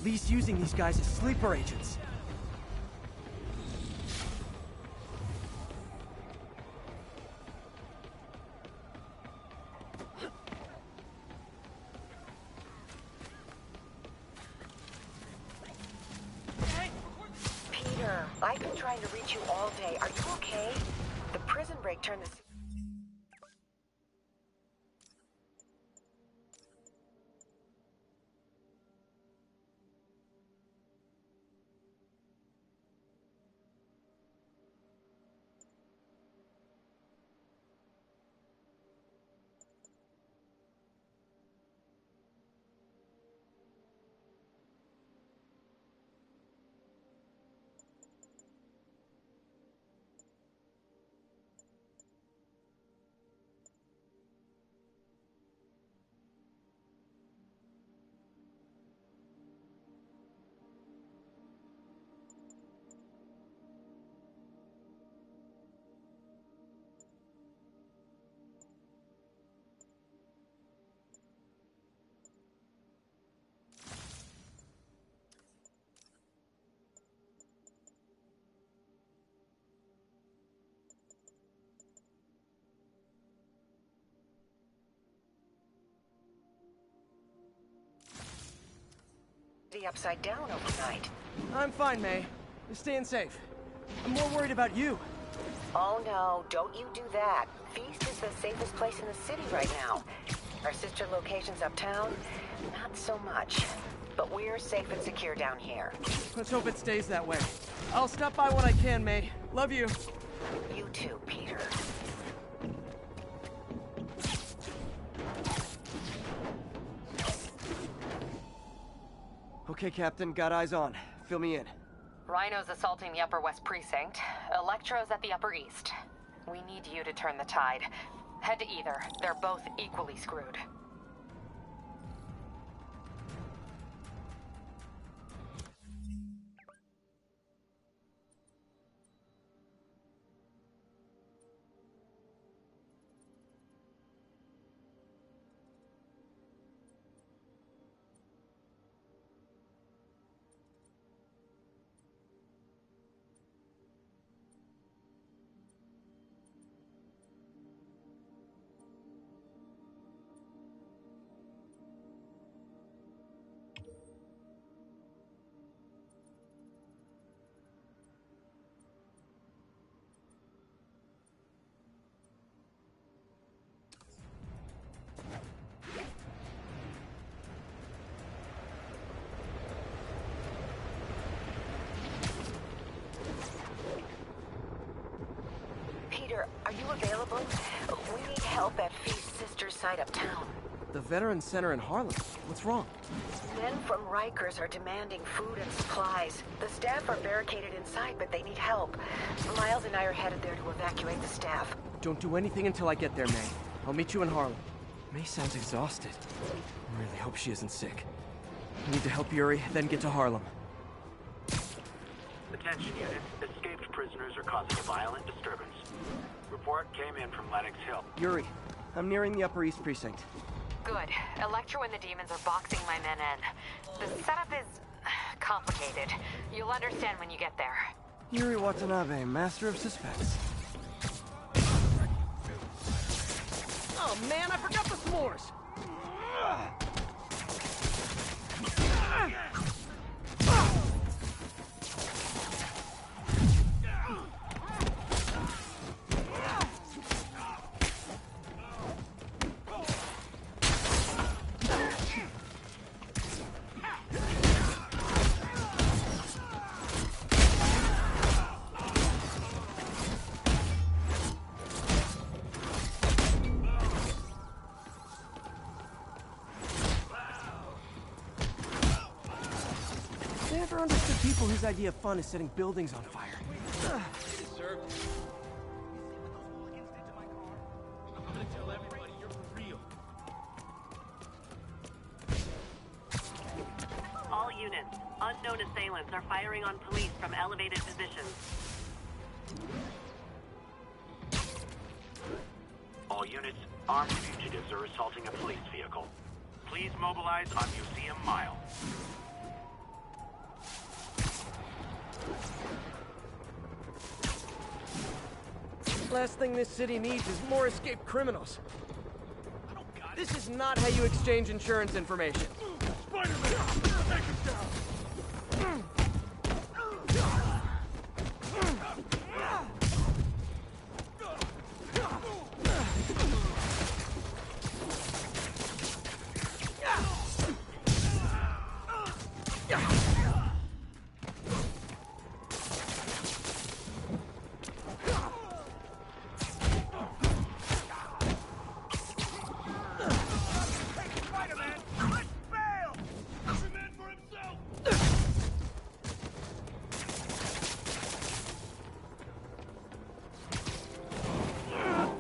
Lee's using these guys as sleeper agents. Peter, I've been trying to reach you all day. Are you okay? The prison break turned the... upside down overnight. I'm fine, May. You're staying safe. I'm more worried about you. Oh no, don't you do that. Feast is the safest place in the city right now. Our sister locations uptown, not so much. But we're safe and secure down here. Let's hope it stays that way. I'll stop by when I can, May. Love you. You too, Peter. Okay, Captain. Got eyes on. Fill me in. Rhino's assaulting the Upper West Precinct. Electro's at the Upper East. We need you to turn the tide. Head to either. They're both equally screwed. Peter, are you available? We need help at Feast's sister's site uptown. The Veterans Center in Harlem. What's wrong? Men from Rikers are demanding food and supplies. The staff are barricaded inside, but they need help. Miles and I are headed there to evacuate the staff. Don't do anything until I get there, May. I'll meet you in Harlem. May sounds exhausted. I really hope she isn't sick. I need to help Yuri, then get to Harlem. Attention units, escaped prisoners are causing a violent disturbance. Report came in from Lenox Hill. Yuri, I'm nearing the Upper East Precinct. Good. Electro and the demons are boxing my men in. The setup is complicated. You'll understand when you get there. Yuri Watanabe, master of suspense. Oh man, I forgot the s'mores! Never understood people whose idea of fun is setting buildings on fire. All units, unknown assailants are firing on police from elevated positions. All units, armed fugitives are assaulting a police vehicle. Please mobilize on Museum Mile. Last thing this city needs is more escaped criminals. This is not how you exchange insurance information. Spider-Man! Take him down!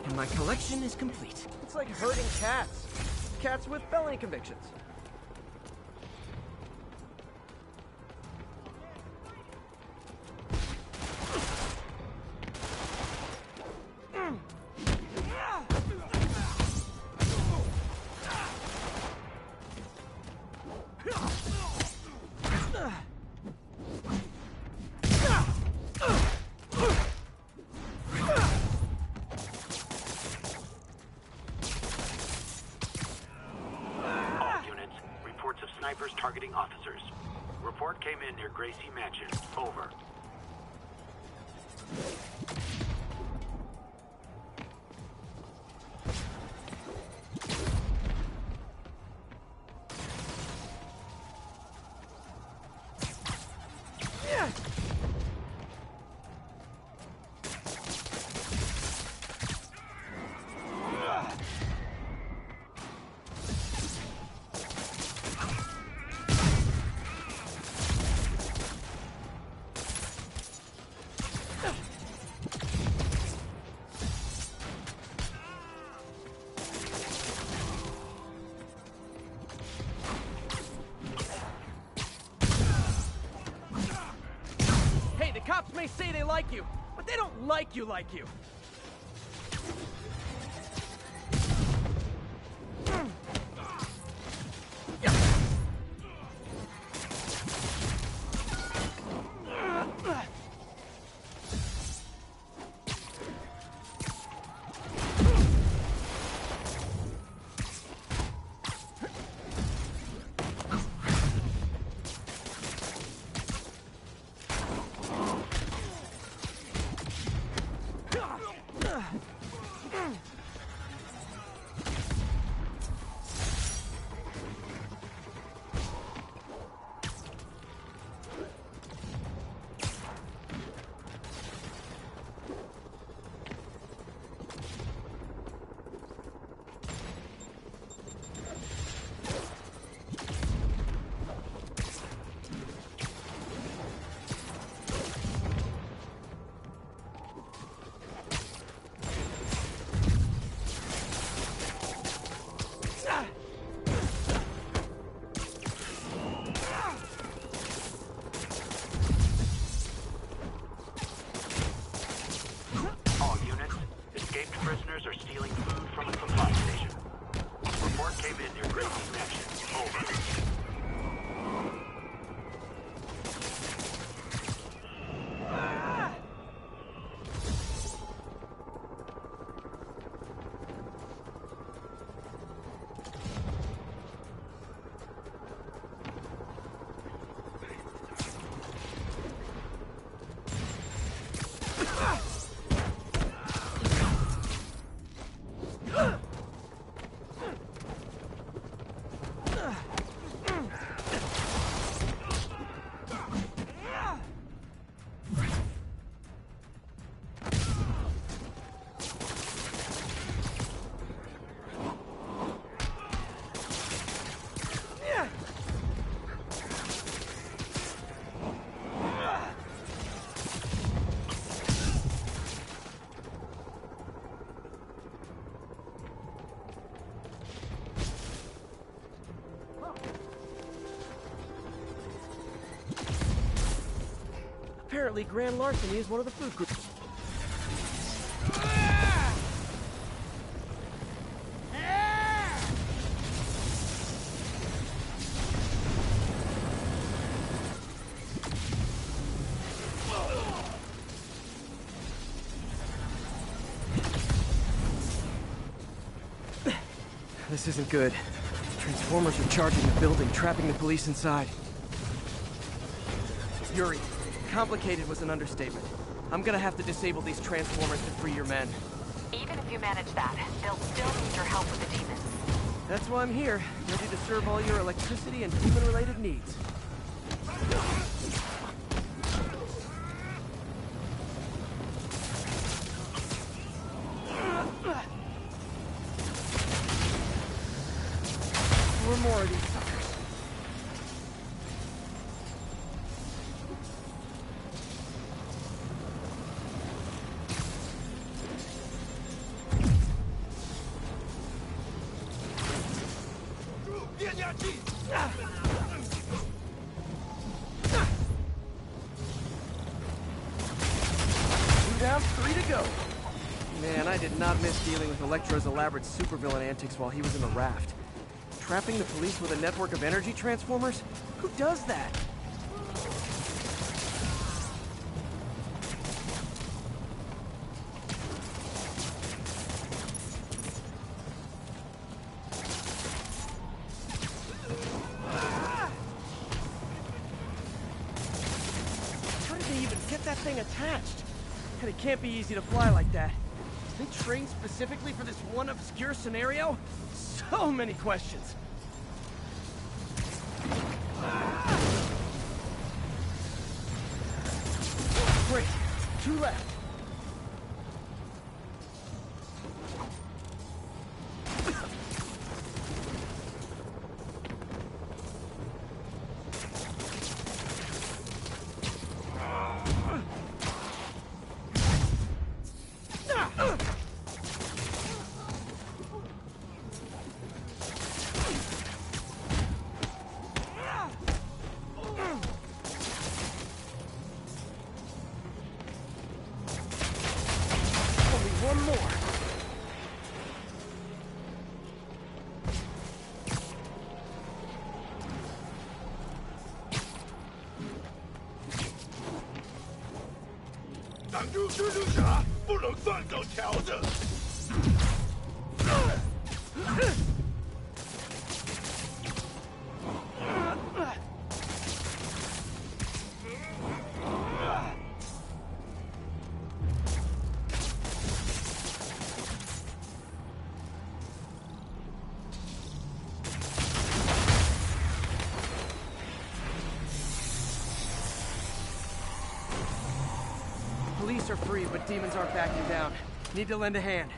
And my collection is complete. It's like herding cats. Cats with felony convictions. Snipers targeting officers. Report came in near Gracie Mansion. Over. Cops may say they like you, but they don't like you. Prisoners are stealing food from a supply station. Report came in near Gracie Mansion. Over. Apparently, grand larceny is one of the food groups. This isn't good. Transformers are charging the building, trapping the police inside. Yuri, complicated was an understatement. I'm gonna have to disable these transformers to free your men. Even if you manage that, they'll still need your help with the demons. That's why I'm here, ready to serve all your electricity and demon-related needs. Four more of these suckers. Two down, 3 to go. Man, I did not miss dealing with Electro's elaborate supervillain antics while he was in the raft. Trapping the police with a network of energy transformers? Who does that? How did they even get that thing attached? And it can't be easy to fly like that. They trained specifically for this one obscure scenario? So many questions. Great. 2 left. One more. Police are free, but demons aren't backing down. Need to lend a hand.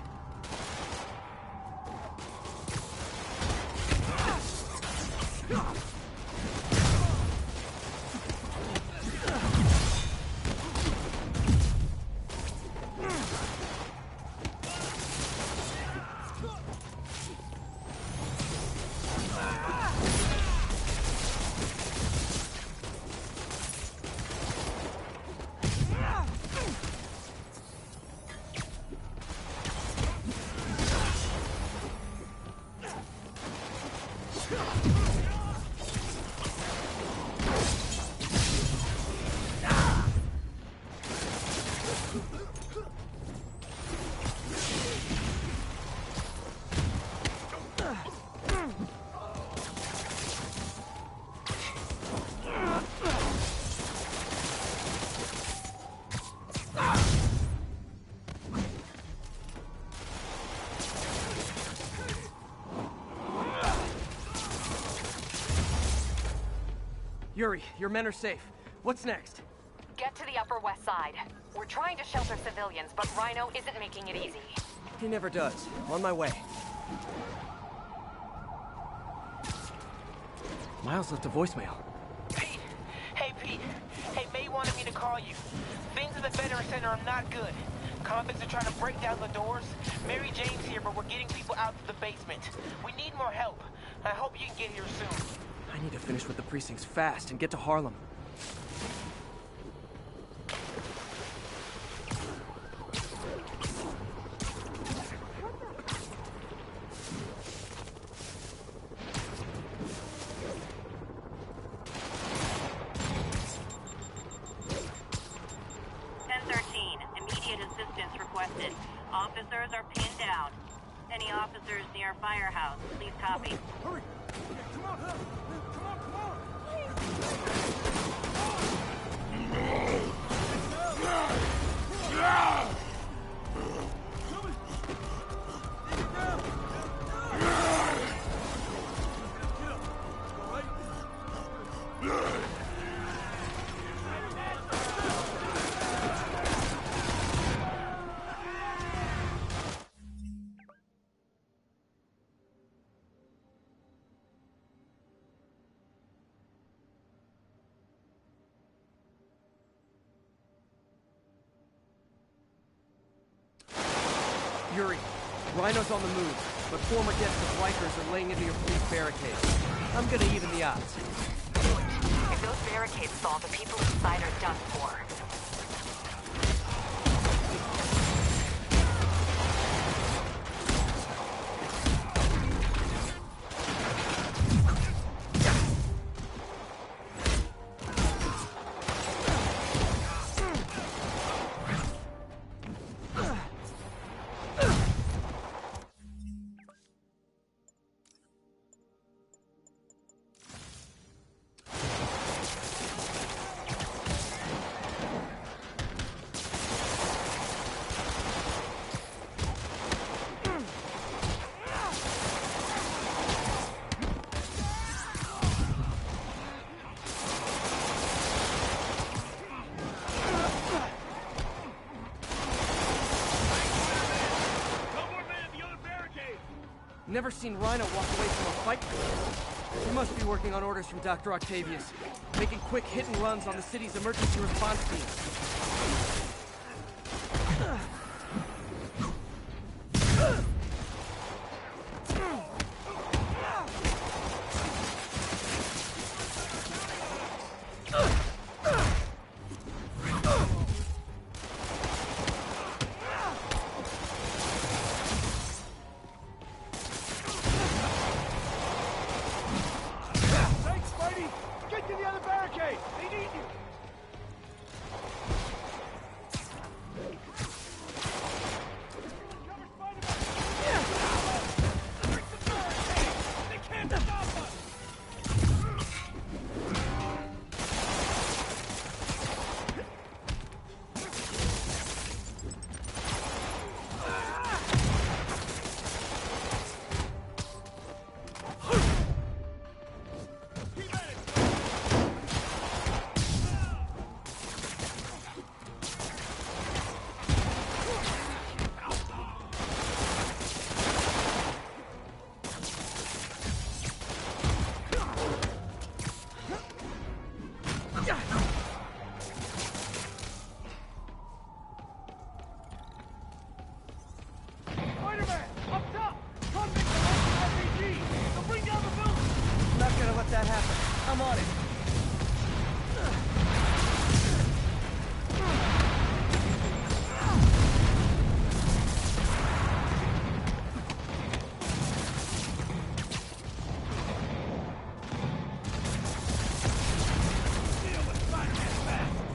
Yuri, your men are safe. What's next? Get to the Upper West Side. We're trying to shelter civilians, but Rhino isn't making it easy. He never does. On my way. Miles left a voicemail. Pete! Hey, Pete! Hey, May wanted me to call you. Things at the Veteran Center are not good. Convicts are trying to break down the doors. Mary Jane's here, but we're getting people out to the basement. We need more help. I hope you can get here soon. I need to finish with the precincts fast and get to Harlem. Officers are pinned down. Any officers near near Firehouse. Please copy. Hurry! Come on, huh? Come on! Yuri, Rhino's on the move, but former guests of Rikers are laying into your police barricades. I'm gonna even the odds. If those barricades fall, the people inside are done for. Never seen Rhino walk away from a fight before. He must be working on orders from Dr. Octavius, making quick hit and runs on the city's emergency response teams.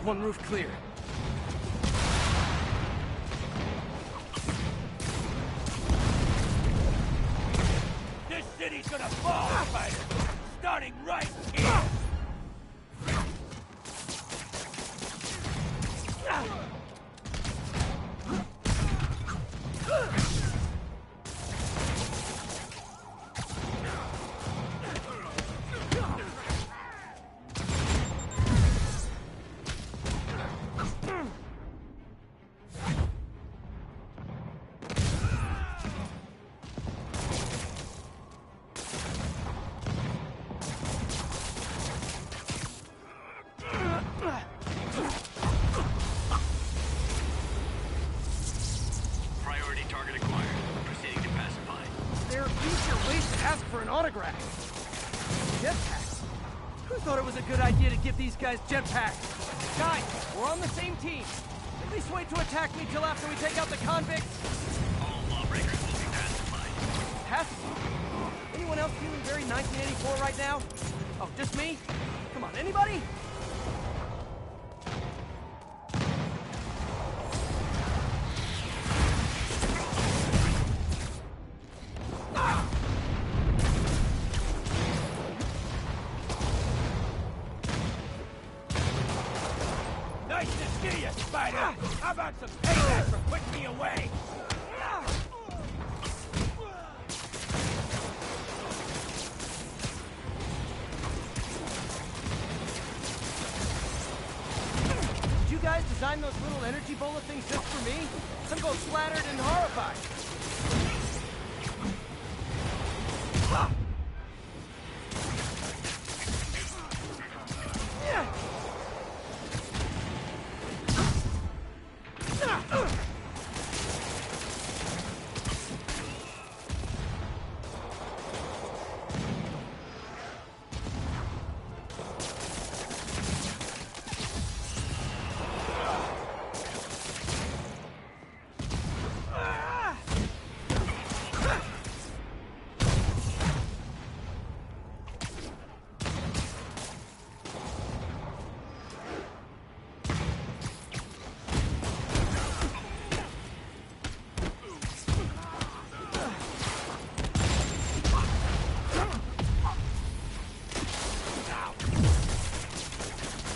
One roof clear. This city's gonna fall, Spider! Starting right here! These guys jetpacks. Guys, we're on the same team. At least wait to attack me till after we take out the convicts. All lawbreakers will be pacified. Pacified? Anyone else feeling very 1984 right now? Oh, just me? Come on, anybody? Ah! Spider! How about some payback for putting me away? Did you guys design those little energy bola things just for me? I'm both flattered and horrified.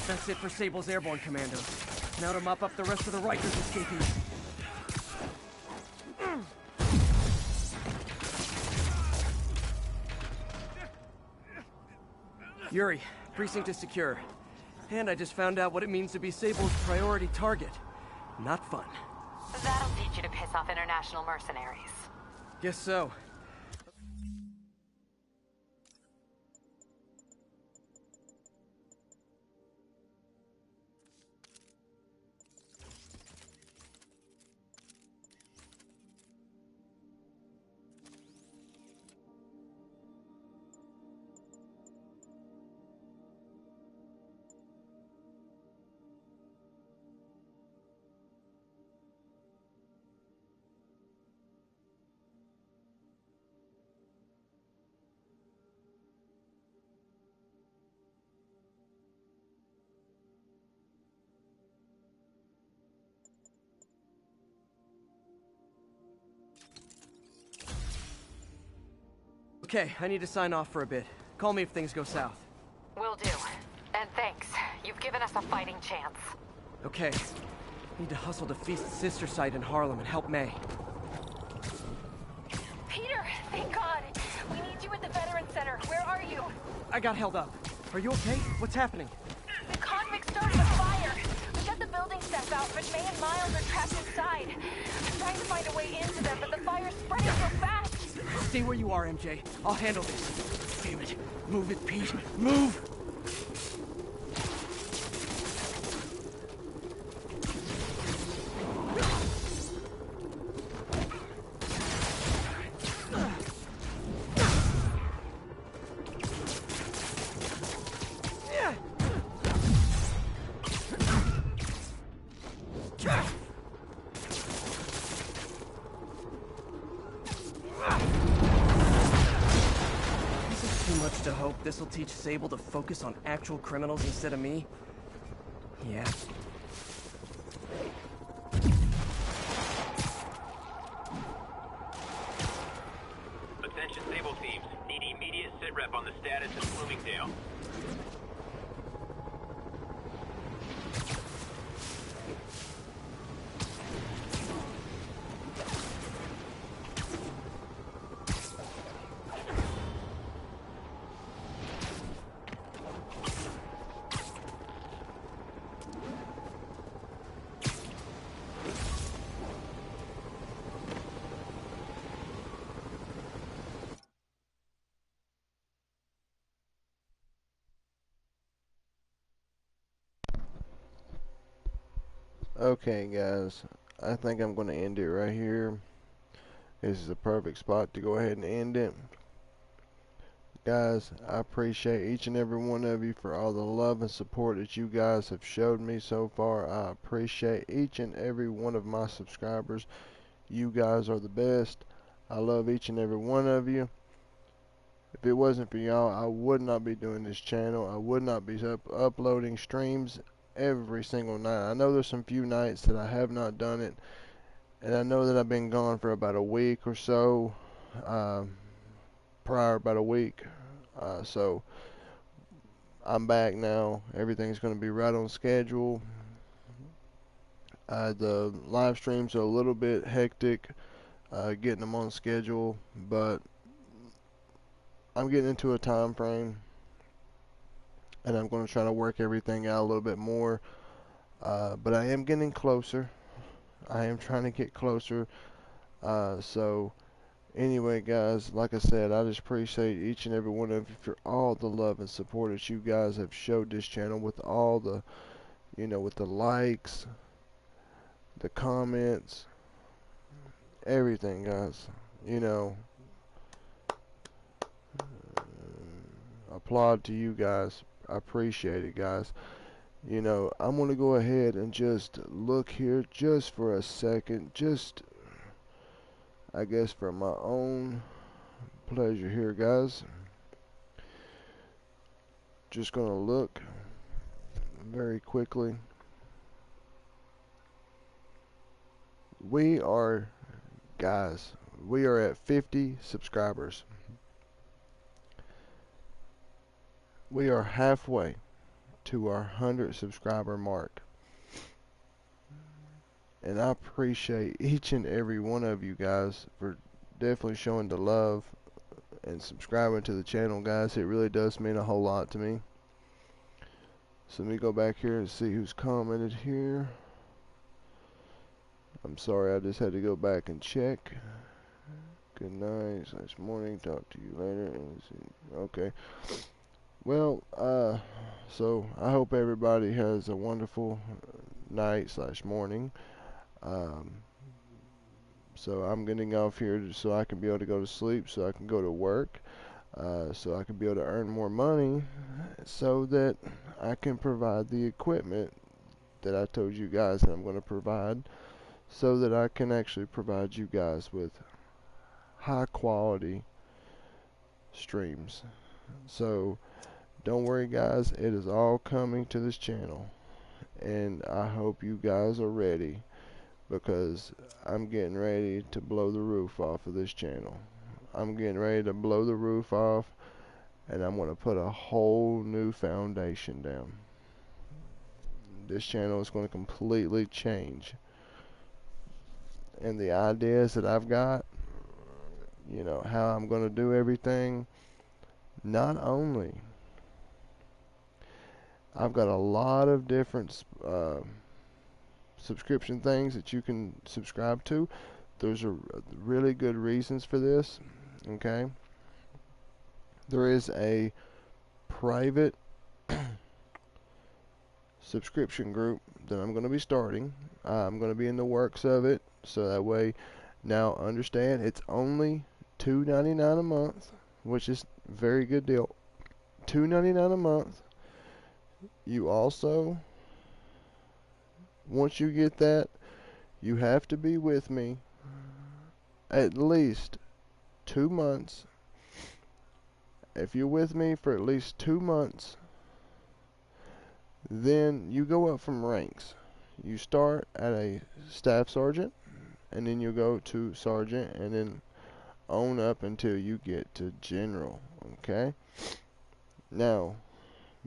That's it for Sable's airborne commandos. Now to mop up the rest of the Rikers escapees. Yuri, precinct is secure. And I just found out what it means to be Sable's priority target. Not fun. That'll teach you to piss off international mercenaries. Guess so. Okay, I need to sign off for a bit. Call me if things go south. Will do. And thanks. You've given us a fighting chance. Okay. Need to hustle to Feast's sister site in Harlem and help May. Peter, thank God. We need you at the Veterans Center. Where are you? I got held up. Are you okay? What's happening? The convicts started a fire. We got the building staff out, but May and Miles are trapped inside. I'm trying to find a way into them, but the fire's spreading so fast. Stay where you are, MJ. I'll handle this. Damn it. Move it, Pete. Move! This'll teach Sable to focus on actual criminals instead of me? Yeah. Attention Sable teams. Need immediate sitrep on the status in Bloomingdale. Okay guys, I think I'm going to end it right here. This is a perfect spot to go ahead and end it. Guys, I appreciate each and every one of you for all the love and support that you guys have showed me so far. I appreciate each and every one of my subscribers. You guys are the best. I love each and every one of you. If it wasn't for y'all, I would not be doing this channel. I would not be uploading streams every single night. I know there's some few nights that I have not done it, and I know that I've been gone for about a week or so, prior about a week, so I'm back now. Everything's going to be right on schedule. The live streams are a little bit hectic, getting them on schedule, but I'm getting into a time frame, and I'm going to try to work everything out a little bit more. But I am getting closer. I am trying to get closer. So anyway, guys, like I said, I just appreciate each and every one of you for all the love and support that you guys have showed this channel, with all the, with the likes, the comments, everything, guys. Applaud to you guys. I appreciate it, guys. I'm going to go ahead and just look here just for a second, just, I guess, for my own pleasure here, guys. Just going to look very quickly. We are at 50 subscribers. We are halfway to our 100 subscriber mark. And I appreciate each and every one of you guys for definitely showing the love and subscribing to the channel, guys. It really does mean a whole lot to me. So let me go back here and see who's commented here. I'm sorry, I just had to go back and check. Good night / morning. Talk to you later. Okay. Well, so I hope everybody has a wonderful night / morning. So I'm getting off here so I can be able to go to sleep, so I can go to work, so I can be able to earn more money, so that I can provide the equipment that I told you guys that I'm going to provide, so that I can actually provide you guys with high quality streams. So don't worry, guys, it is all coming to this channel, and I hope you guys are ready, because I'm getting ready to blow the roof off of this channel. I'm getting ready to blow the roof off, and I'm going to put a whole new foundation down. This channel is going to completely change, and the ideas that I've got, how I'm going to do everything, not only I've got a lot of different subscription things that you can subscribe to. Those are really good reasons for this. Okay, there is a private subscription group that I'm going to be starting. I'm going to be in the works of it, so that way, now understand, it's only $2.99 a month, which is a very good deal. $2.99 a month. You also, once you get that, you have to be with me at least 2 months. If you're with me for at least 2 months, then you go up from ranks. You start at a staff sergeant, and then you go to sergeant, and then on up until you get to general. Okay? Now,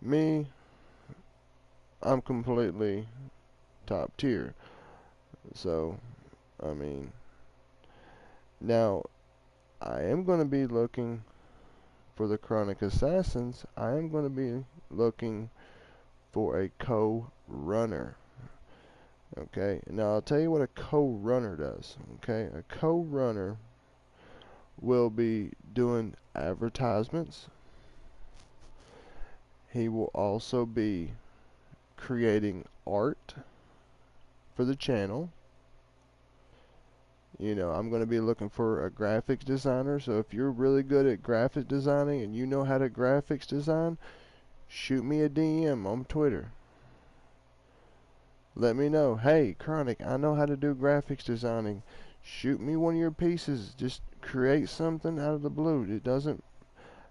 me, I'm completely top tier. So, I mean, now, I am going to be looking for the Chronic Assassins. I am going to be looking for a co-runner. Okay, now I'll tell you what a co-runner does. Okay, a co-runner will be doing advertisements. He will also be creating art for the channel. I'm going to be looking for a graphics designer. So if you're really good at graphic designing and you know how to graphics design, shoot me a DM on Twitter. Let me know, hey, Chronic, I know how to do graphics designing. Shoot me one of your pieces. Just create something out of the blue. It doesn't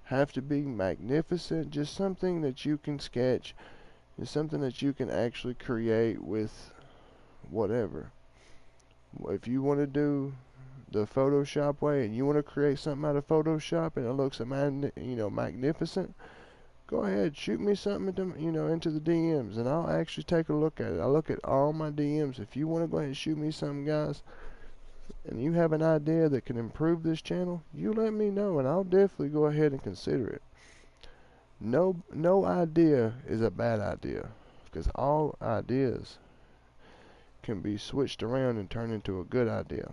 have to be magnificent. Just something that you can sketch. It's something that you can actually create with whatever. If you want to do the Photoshop way and you want to create something out of Photoshop and it looks magnificent, go ahead, shoot me something into the DMs, and I'll actually take a look at it. I look at all my DMs. If you want to go ahead and shoot me something, guys, and you have an idea that can improve this channel, you let me know, and I'll definitely go ahead and consider it. No idea is a bad idea, because all ideas can be switched around and turned into a good idea.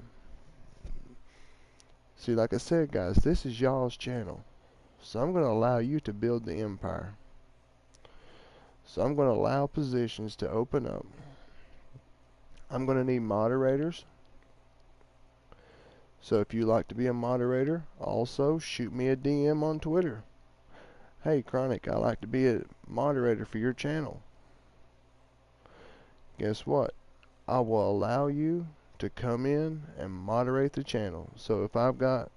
See, like I said, guys, this is y'all's channel. So I'm going to allow you to build the empire. So I'm going to allow positions to open up. I'm going to need moderators. So if you like to be a moderator, also shoot me a DM on Twitter. Hey, Chronic, I'd like to be a moderator for your channel. Guess what? I will allow you to come in and moderate the channel. So if I've got,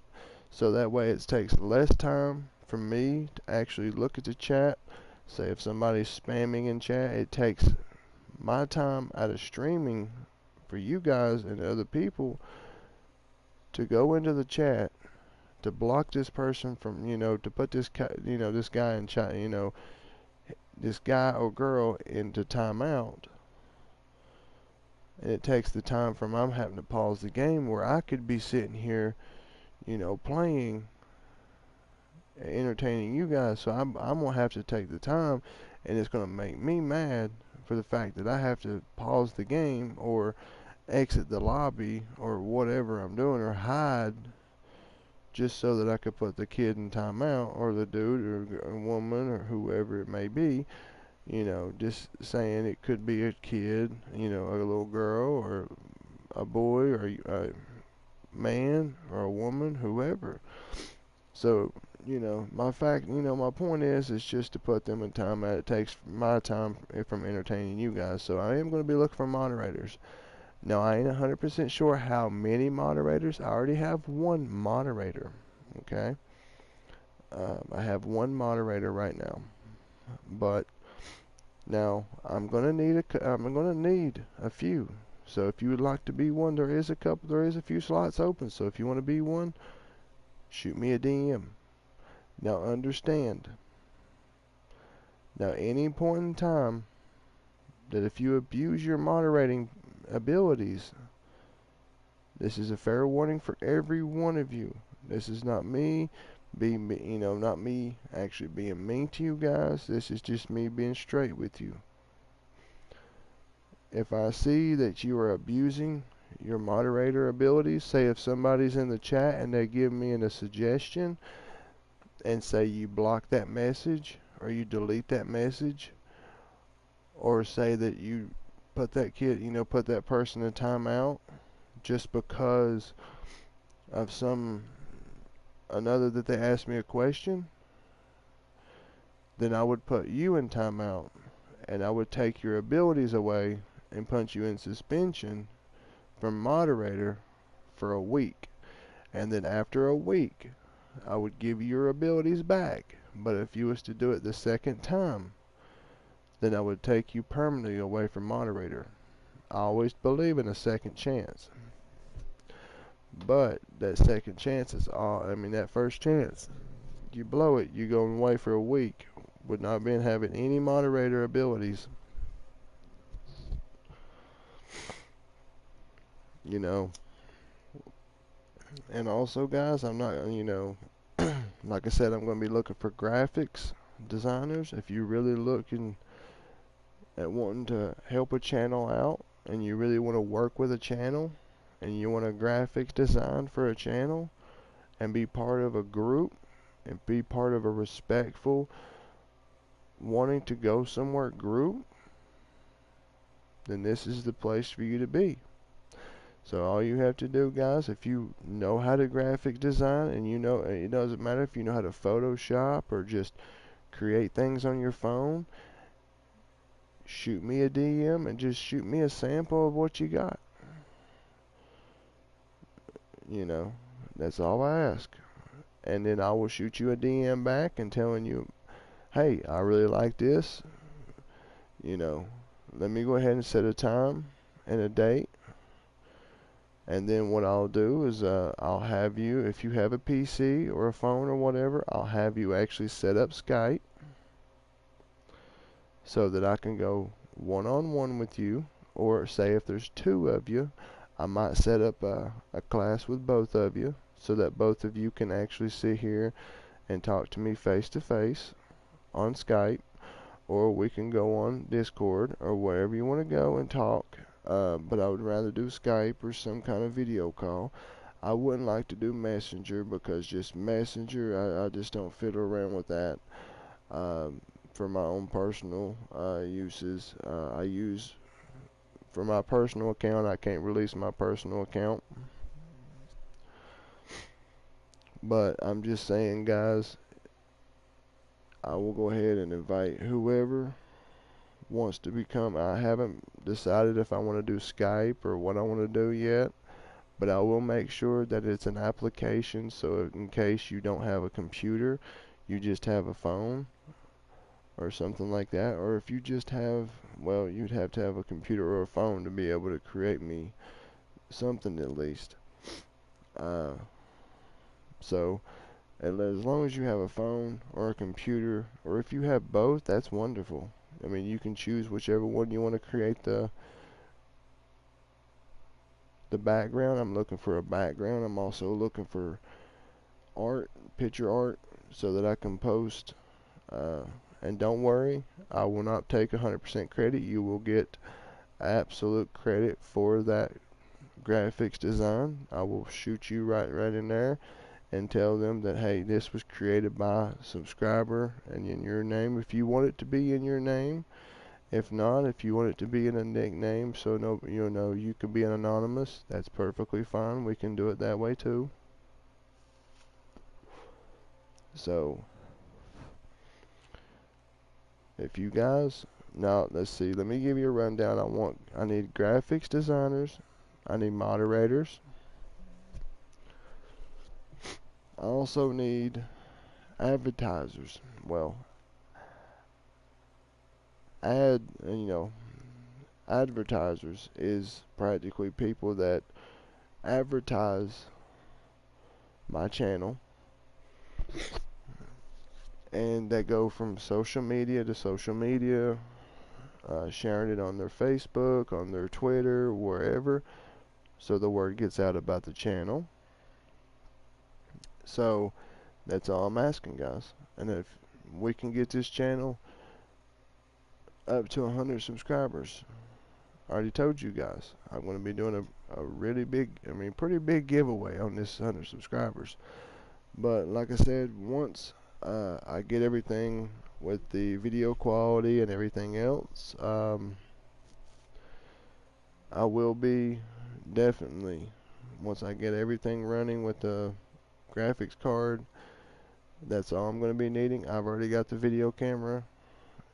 so that way it takes less time for me to actually look at the chat. Say if somebody's spamming in chat, it takes my time out of streaming for you guys and other people to go into the chat to block this person from, to put this this guy in chat, this guy or girl into timeout. And it takes the time from I'm having to pause the game where I could be sitting here, playing, entertaining you guys. So I'm gonna have to take the time, and it's gonna make me mad for the fact that I have to pause the game or exit the lobby or whatever I'm doing, or hide just so that I could put the kid in timeout, or the dude or a woman or whoever it may be. Just saying it could be a kid, a little girl or a boy or a man or a woman, whoever. So, my point is just to put them in timeout. It takes my time from entertaining you guys. So I am going to be looking for moderators. Now, I ain't 100% sure how many moderators. I already have one moderator, okay? I have one moderator right now. But now I'm gonna need a few. So if you would like to be one, there is a few slots open. So if you want to be one, shoot me a DM. Now understand. Now any point in time that if you abuse your moderating abilities, this is a fair warning for every one of you. This is not me not me actually being mean to you guys. This is just me being straight with you. If I see that you are abusing your moderator abilities, say if somebody's in the chat and they give me a suggestion and say you block that message or you delete that message, or say that you put that kid, put that person in timeout just because of another that they asked me a question, then I would put you in timeout, and I would take your abilities away and put you in suspension from moderator for a week. And then after a week, I would give you your abilities back. But if you was to do it the second time, then I would take you permanently away from moderator. I always believe in a second chance. But that second chance is that first chance, you blow it, you go away for a week with not having any moderator abilities. And also, guys, I'm not, like I said, I'm going to be looking for graphics designers. If you're really looking at wanting to help a channel out and you really want to work with a channel, and you want a graphics design for a channel and be part of a group and be part of a respectful wanting to go somewhere group, then this is the place for you to be. So all you have to do, guys, if you know how to graphic design, and it doesn't matter if you know how to Photoshop or just create things on your phone, shoot me a DM and just shoot me a sample of what you got. That's all I ask. And then I will shoot you a DM back and telling you, hey, I really like this. Let me go ahead and set a time and a date. And then what I'll do is I'll have you, if you have a PC or a phone or whatever, I'll have you actually set up Skype. so that I can go one-on-one with you, or say if there's two of you, I might set up a class with both of you so that both of you can actually sit here and talk to me face to face on Skype, or we can go on Discord or wherever you want to go and talk. But I would rather do Skype or some kind of video call. I wouldn't like to do Messenger, because just Messenger, I just don't fiddle around with that. For my own personal uses, I use, for my personal account, I can't release my personal account. But I'm just saying, guys, I will go ahead and invite whoever wants to become. I haven't decided if I want to do Skype or what I want to do yet, but I will make sure that it's an application, so in case you don't have a computer, you just have a phone or something like that. Or if you just have, well, you'd have to have a computer or a phone to be able to create me something at least. So as long as you have a phone or a computer, or if you have both, that's wonderful. I mean, you can choose whichever one you want to create the background. I'm looking for a background. I'm also looking for art, picture art, so that I can post. And don't worry, I will not take 100% credit. You will get absolute credit for that graphics design. I will shoot you right in there and tell them that, hey, this was created by a subscriber and in your name, if you want it to be in your name. If not, if you want it to be in a nickname, so no, you can be an anonymous, that's perfectly fine. We can do it that way too. So if you guys, now let's see, let me give you a rundown. I need graphics designers, I need moderators, I also need advertisers. Well, advertisers is practically people that advertise my channel, and that go from social media to social media, sharing it on their Facebook, on their Twitter, wherever, so the word gets out about the channel. So that's all I'm asking, guys. And if we can get this channel up to 100 subscribers, I already told you guys, I'm going to be doing a really big, pretty big giveaway on this 100 subscribers. But like I said, once I get everything with the video quality and everything else, I will be definitely, once I get everything running with the graphics card, that's all I'm going to be needing. I've already got the video camera.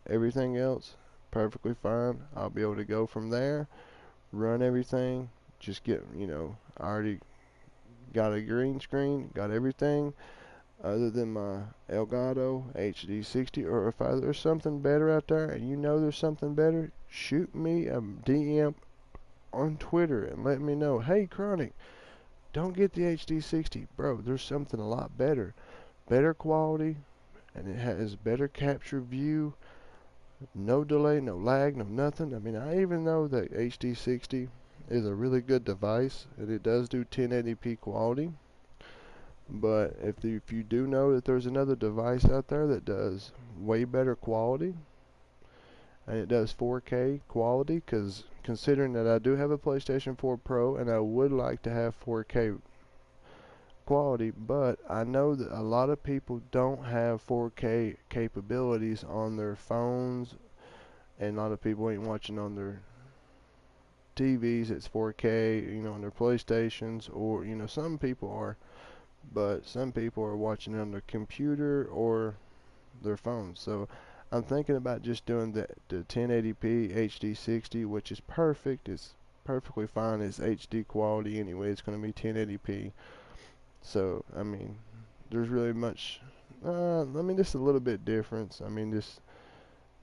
Everything else, perfectly fine. I'll be able to go from there, run everything, just get, I already got a green screen, got everything other than my Elgato HD60. Or if there's something better out there and there's something better, shoot me a DM on Twitter and let me know, hey Chronic, don't get the HD60, bro, there's something a lot better quality, and it has better capture view, no delay, no lag, no nothing. I even know that HD60 is a really good device, and it does do 1080p quality. But if you do know that there's another device out there that does way better quality, and it does 4K quality, because considering that I do have a PlayStation 4 Pro and I would like to have 4K quality, but I know that a lot of people don't have 4K capabilities on their phones, and a lot of people ain't watching on their TVs. It's 4K, on their PlayStations, or some people are, but some people are watching on their computer or their phones. So I'm thinking about just doing the 1080p HD60, which is perfect. It's perfectly fine. It's HD quality anyway. It's going to be 1080p. So, there's really much, just a little bit difference. This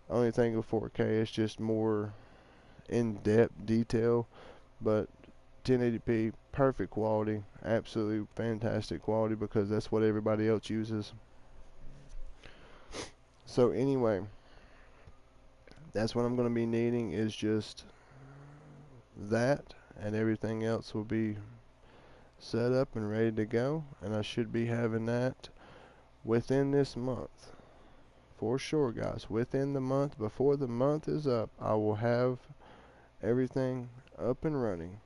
only thing with 4K is just more in-depth detail, but 1080p, perfect quality, absolutely fantastic quality, because that's what everybody else uses. So anyway, that's what I'm going to be needing, is just that, and everything else will be set up and ready to go, and I should be having that within this month. For sure, guys. Within the month, before the month is up, I will have everything up and running.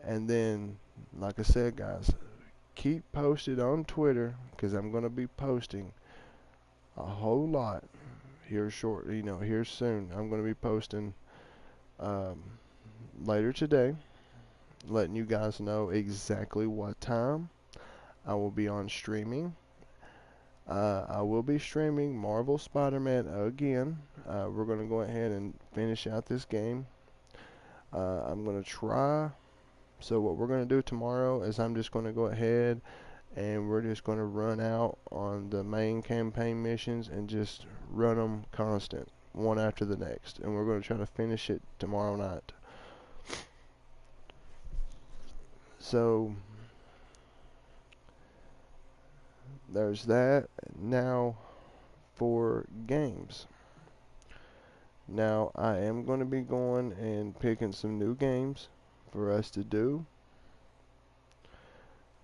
And then, like I said, guys, keep posted on Twitter, because I'm going to be posting a whole lot here here soon. I'm going to be posting later today, letting you guys know exactly what time I will be on streaming. I will be streaming Marvel Spider-Man again. We're going to go ahead and finish out this game. I'm going to try. So what we're going to do tomorrow is I'm just going to go ahead and we're just going to run out on the main campaign missions and just run them constant, one after the next. And we're going to try to finish it tomorrow night. So there's that. Now for games. Now I am going to be going and picking some new games for us to do.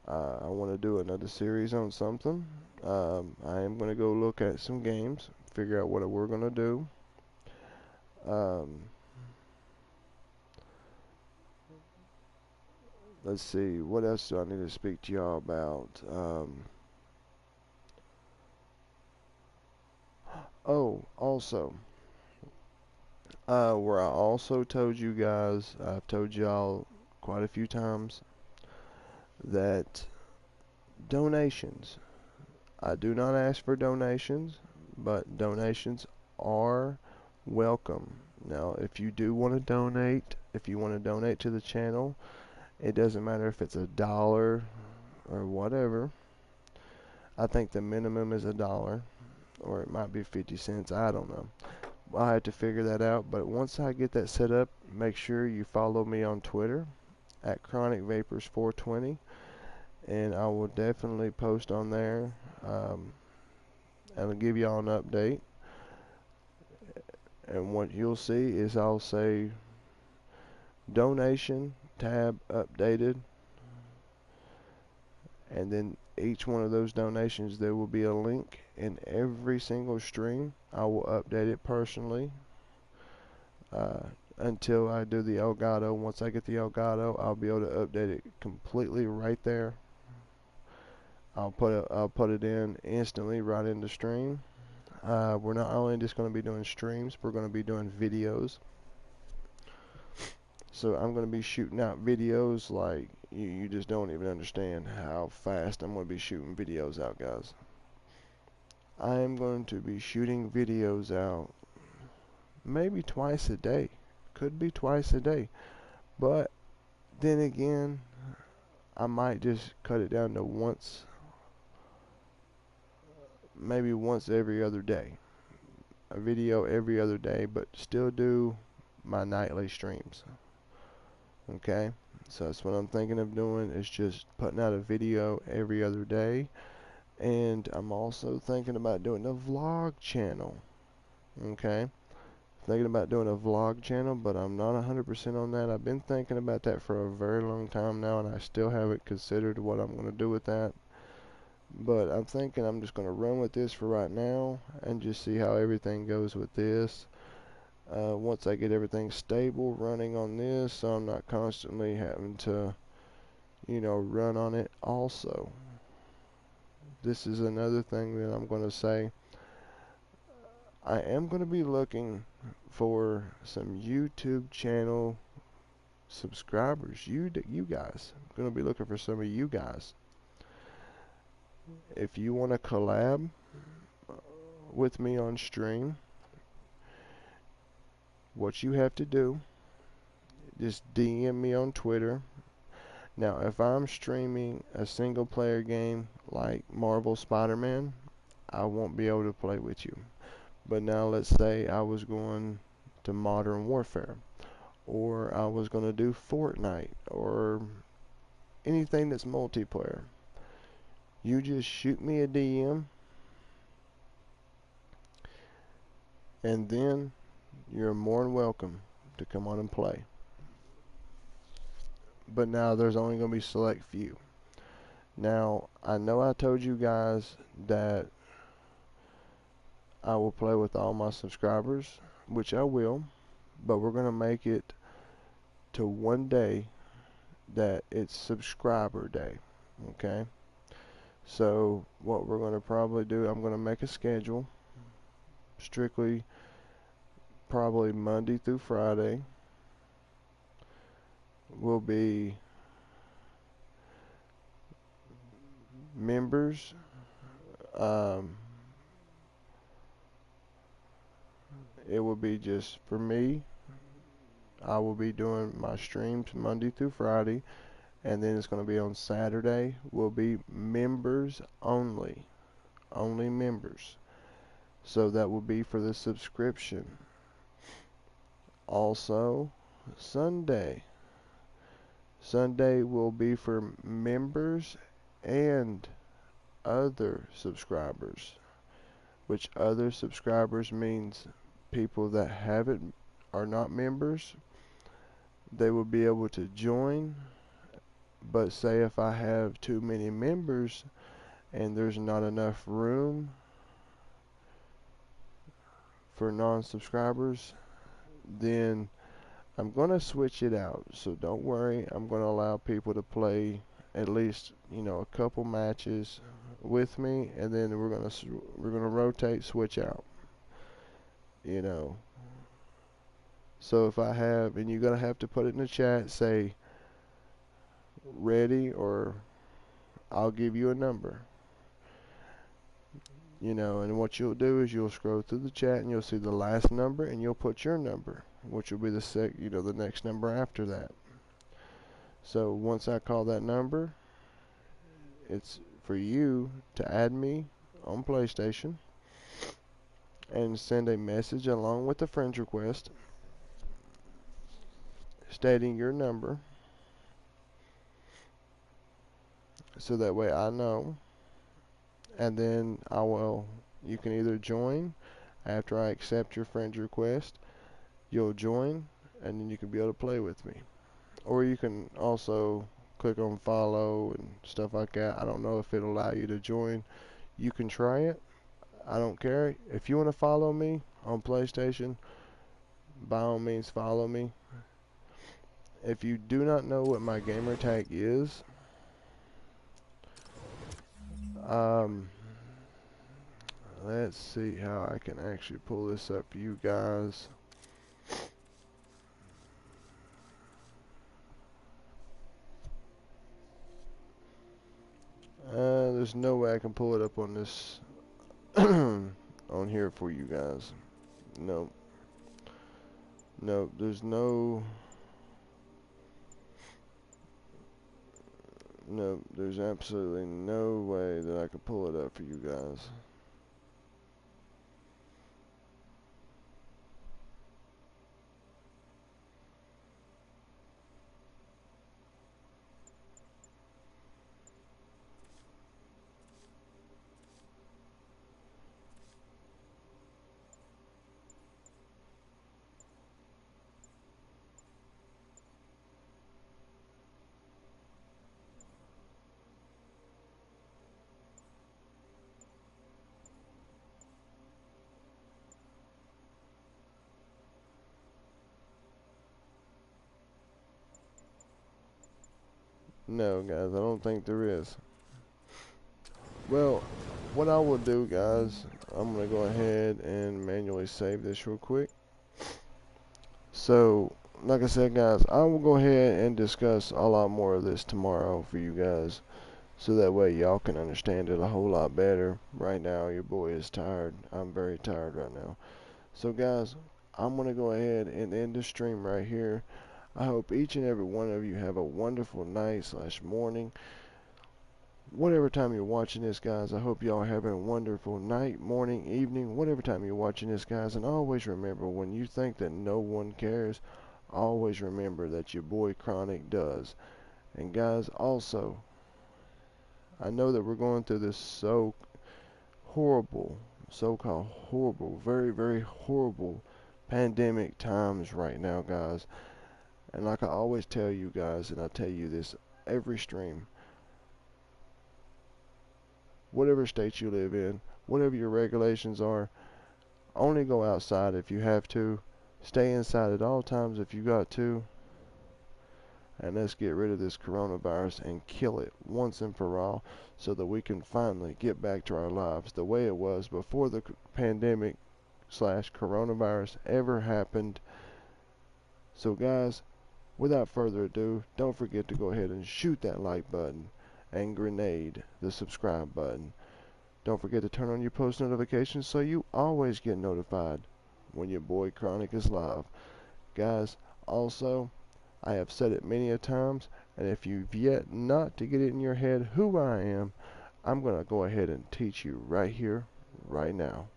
I want to do another series on something. I am going to go look at some games, figure out what we're going to do. Let's see, what else do I need to speak to y'all about? Oh, also, where I also told you guys, I've told y'all quite a few times, that donations, I do not ask for donations, but donations are welcome. Now, if you do want to donate, if you want to donate to the channel, it doesn't matter if it's $1 or whatever. I think the minimum is $1, or it might be 50 cents, I don't know. I have to figure that out, but once I get that set up, make sure you follow me on Twitter at Chronic Vapors 420, and I will definitely post on there. I'll give y'all an update, and what you'll see is I'll say donation tab updated, and then each one of those donations, there will be a link in every single stream. I will update it personally until I do the Elgato. Once I get the Elgato, I'll be able to update it completely right there. I'll put it in instantly right in the stream. We're not only just going to be doing streams, we're going to be doing videos. So I'm going to be shooting out videos like you just don't even understand how fast I'm going to be shooting videos out, guys. I am going to be shooting videos out maybe twice a day. Could be twice a day. But then again, I might just cut it down to once, maybe once every other day. A video every other day, but still do my nightly streams. Okay, so that's what I'm thinking of doing, is just putting out a video every other day. And I'm also thinking about doing a vlog channel. Okay, thinking about doing a vlog channel, but I'm not 100% on that. I've been thinking about that for a very long time now, and I still haven't considered what I'm going to do with that. But I'm thinking I'm just going to run with this for right now and just see how everything goes with this. Once I get everything stable running on this, so I'm not constantly having to, run on it also. This is another thing that I'm going to say. I am going to be looking for some YouTube channel subscribers. You guys. I'm going to be looking for some of you guys. If you want to collab with me on stream, what you have to do, just DM me on Twitter. Now, if I'm streaming a single player game like Marvel Spider-Man, I won't be able to play with you. But now let's say I was going to Modern Warfare, or I was going to do Fortnite, or anything that's multiplayer. You just shoot me a DM, and then you're more than welcome to come on and play. But now there's only going to be select few. Now, I know I told you guys that I will play with all my subscribers, which I will, but we're going to make it to one day that it's subscriber day, okay? So what we're going to probably do, I'm going to make a schedule, strictly probably Monday through Friday will be members. It will be just for me. I will be doing my streams Monday through Friday, and then it's going to be on Saturday will be members only members. So that will be for the subscription. Also, Sunday will be for members and other subscribers, which other subscribers means people that are not members. They will be able to join, but say if I have too many members and there's not enough room for non-subscribers, then I'm going to switch it out. So don't worry, I'm going to allow people to play at least, a couple matches with me, and then we're going to rotate, switch out. So if I have, and you're going to have to put it in the chat, say ready, or I'll give you a number. And what you'll do is you'll scroll through the chat and you'll see the last number, and you'll put your number, which will be the next number after that. So once I call that number, it's for you to add me on PlayStation and send a message along with the friend request stating your number, so that way I know, and then you can either join after I accept your friend request. You'll join, and then you can be able to play with me. Or you can also click on follow and stuff like that. I don't know if it'll allow you to join. You can try it. I don't care. If you want to follow me on PlayStation, by all means follow me. If you do not know what my gamer tag is, let's see how I can actually pull this up for you guys. There's no way I can pull it up on this on here for you guys. No, there's there's absolutely no way that I can pull it up for you guys. No, guys, I don't think there is. Well, what I will do, guys, I'm going to go ahead and manually save this real quick. So, like I said, guys, I will go ahead and discuss a lot more of this tomorrow for you guys, so that way y'all can understand it a whole lot better. Right now, your boy is tired. I'm very tired right now. So, guys, I'm going to go ahead and end the stream right here. I hope each and every one of you have a wonderful night / morning. Whatever time you're watching this, guys, I hope y'all have a wonderful night, morning, evening, whatever time you're watching this, guys. And always remember, when you think that no one cares, always remember that your boy Chronic does. And guys, also, I know that we're going through this so horrible so-called horrible, very, very horrible pandemic times right now, guys. And like I always tell you guys, and I tell you this every stream, whatever state you live in, whatever your regulations are, only go outside if you have to. Stay inside at all times if you got to. And let's get rid of this coronavirus and kill it once and for all, so that we can finally get back to our lives the way it was before the pandemic / coronavirus ever happened. So guys, without further ado, don't forget to go ahead and shoot that like button and grenade the subscribe button. Don't forget to turn on your post notifications so you always get notified when your boy Chronic is live. Guys, also, I have said it many a times, and if you've yet not to get it in your head who I am, I'm going to go ahead and teach you right here, right now.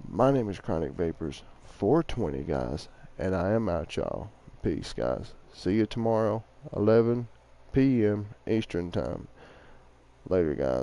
My name is Chronic Vapors 420, guys, and I am out, y'all. Peace, guys. See you tomorrow, 11 p.m. Eastern Time. Later, guys.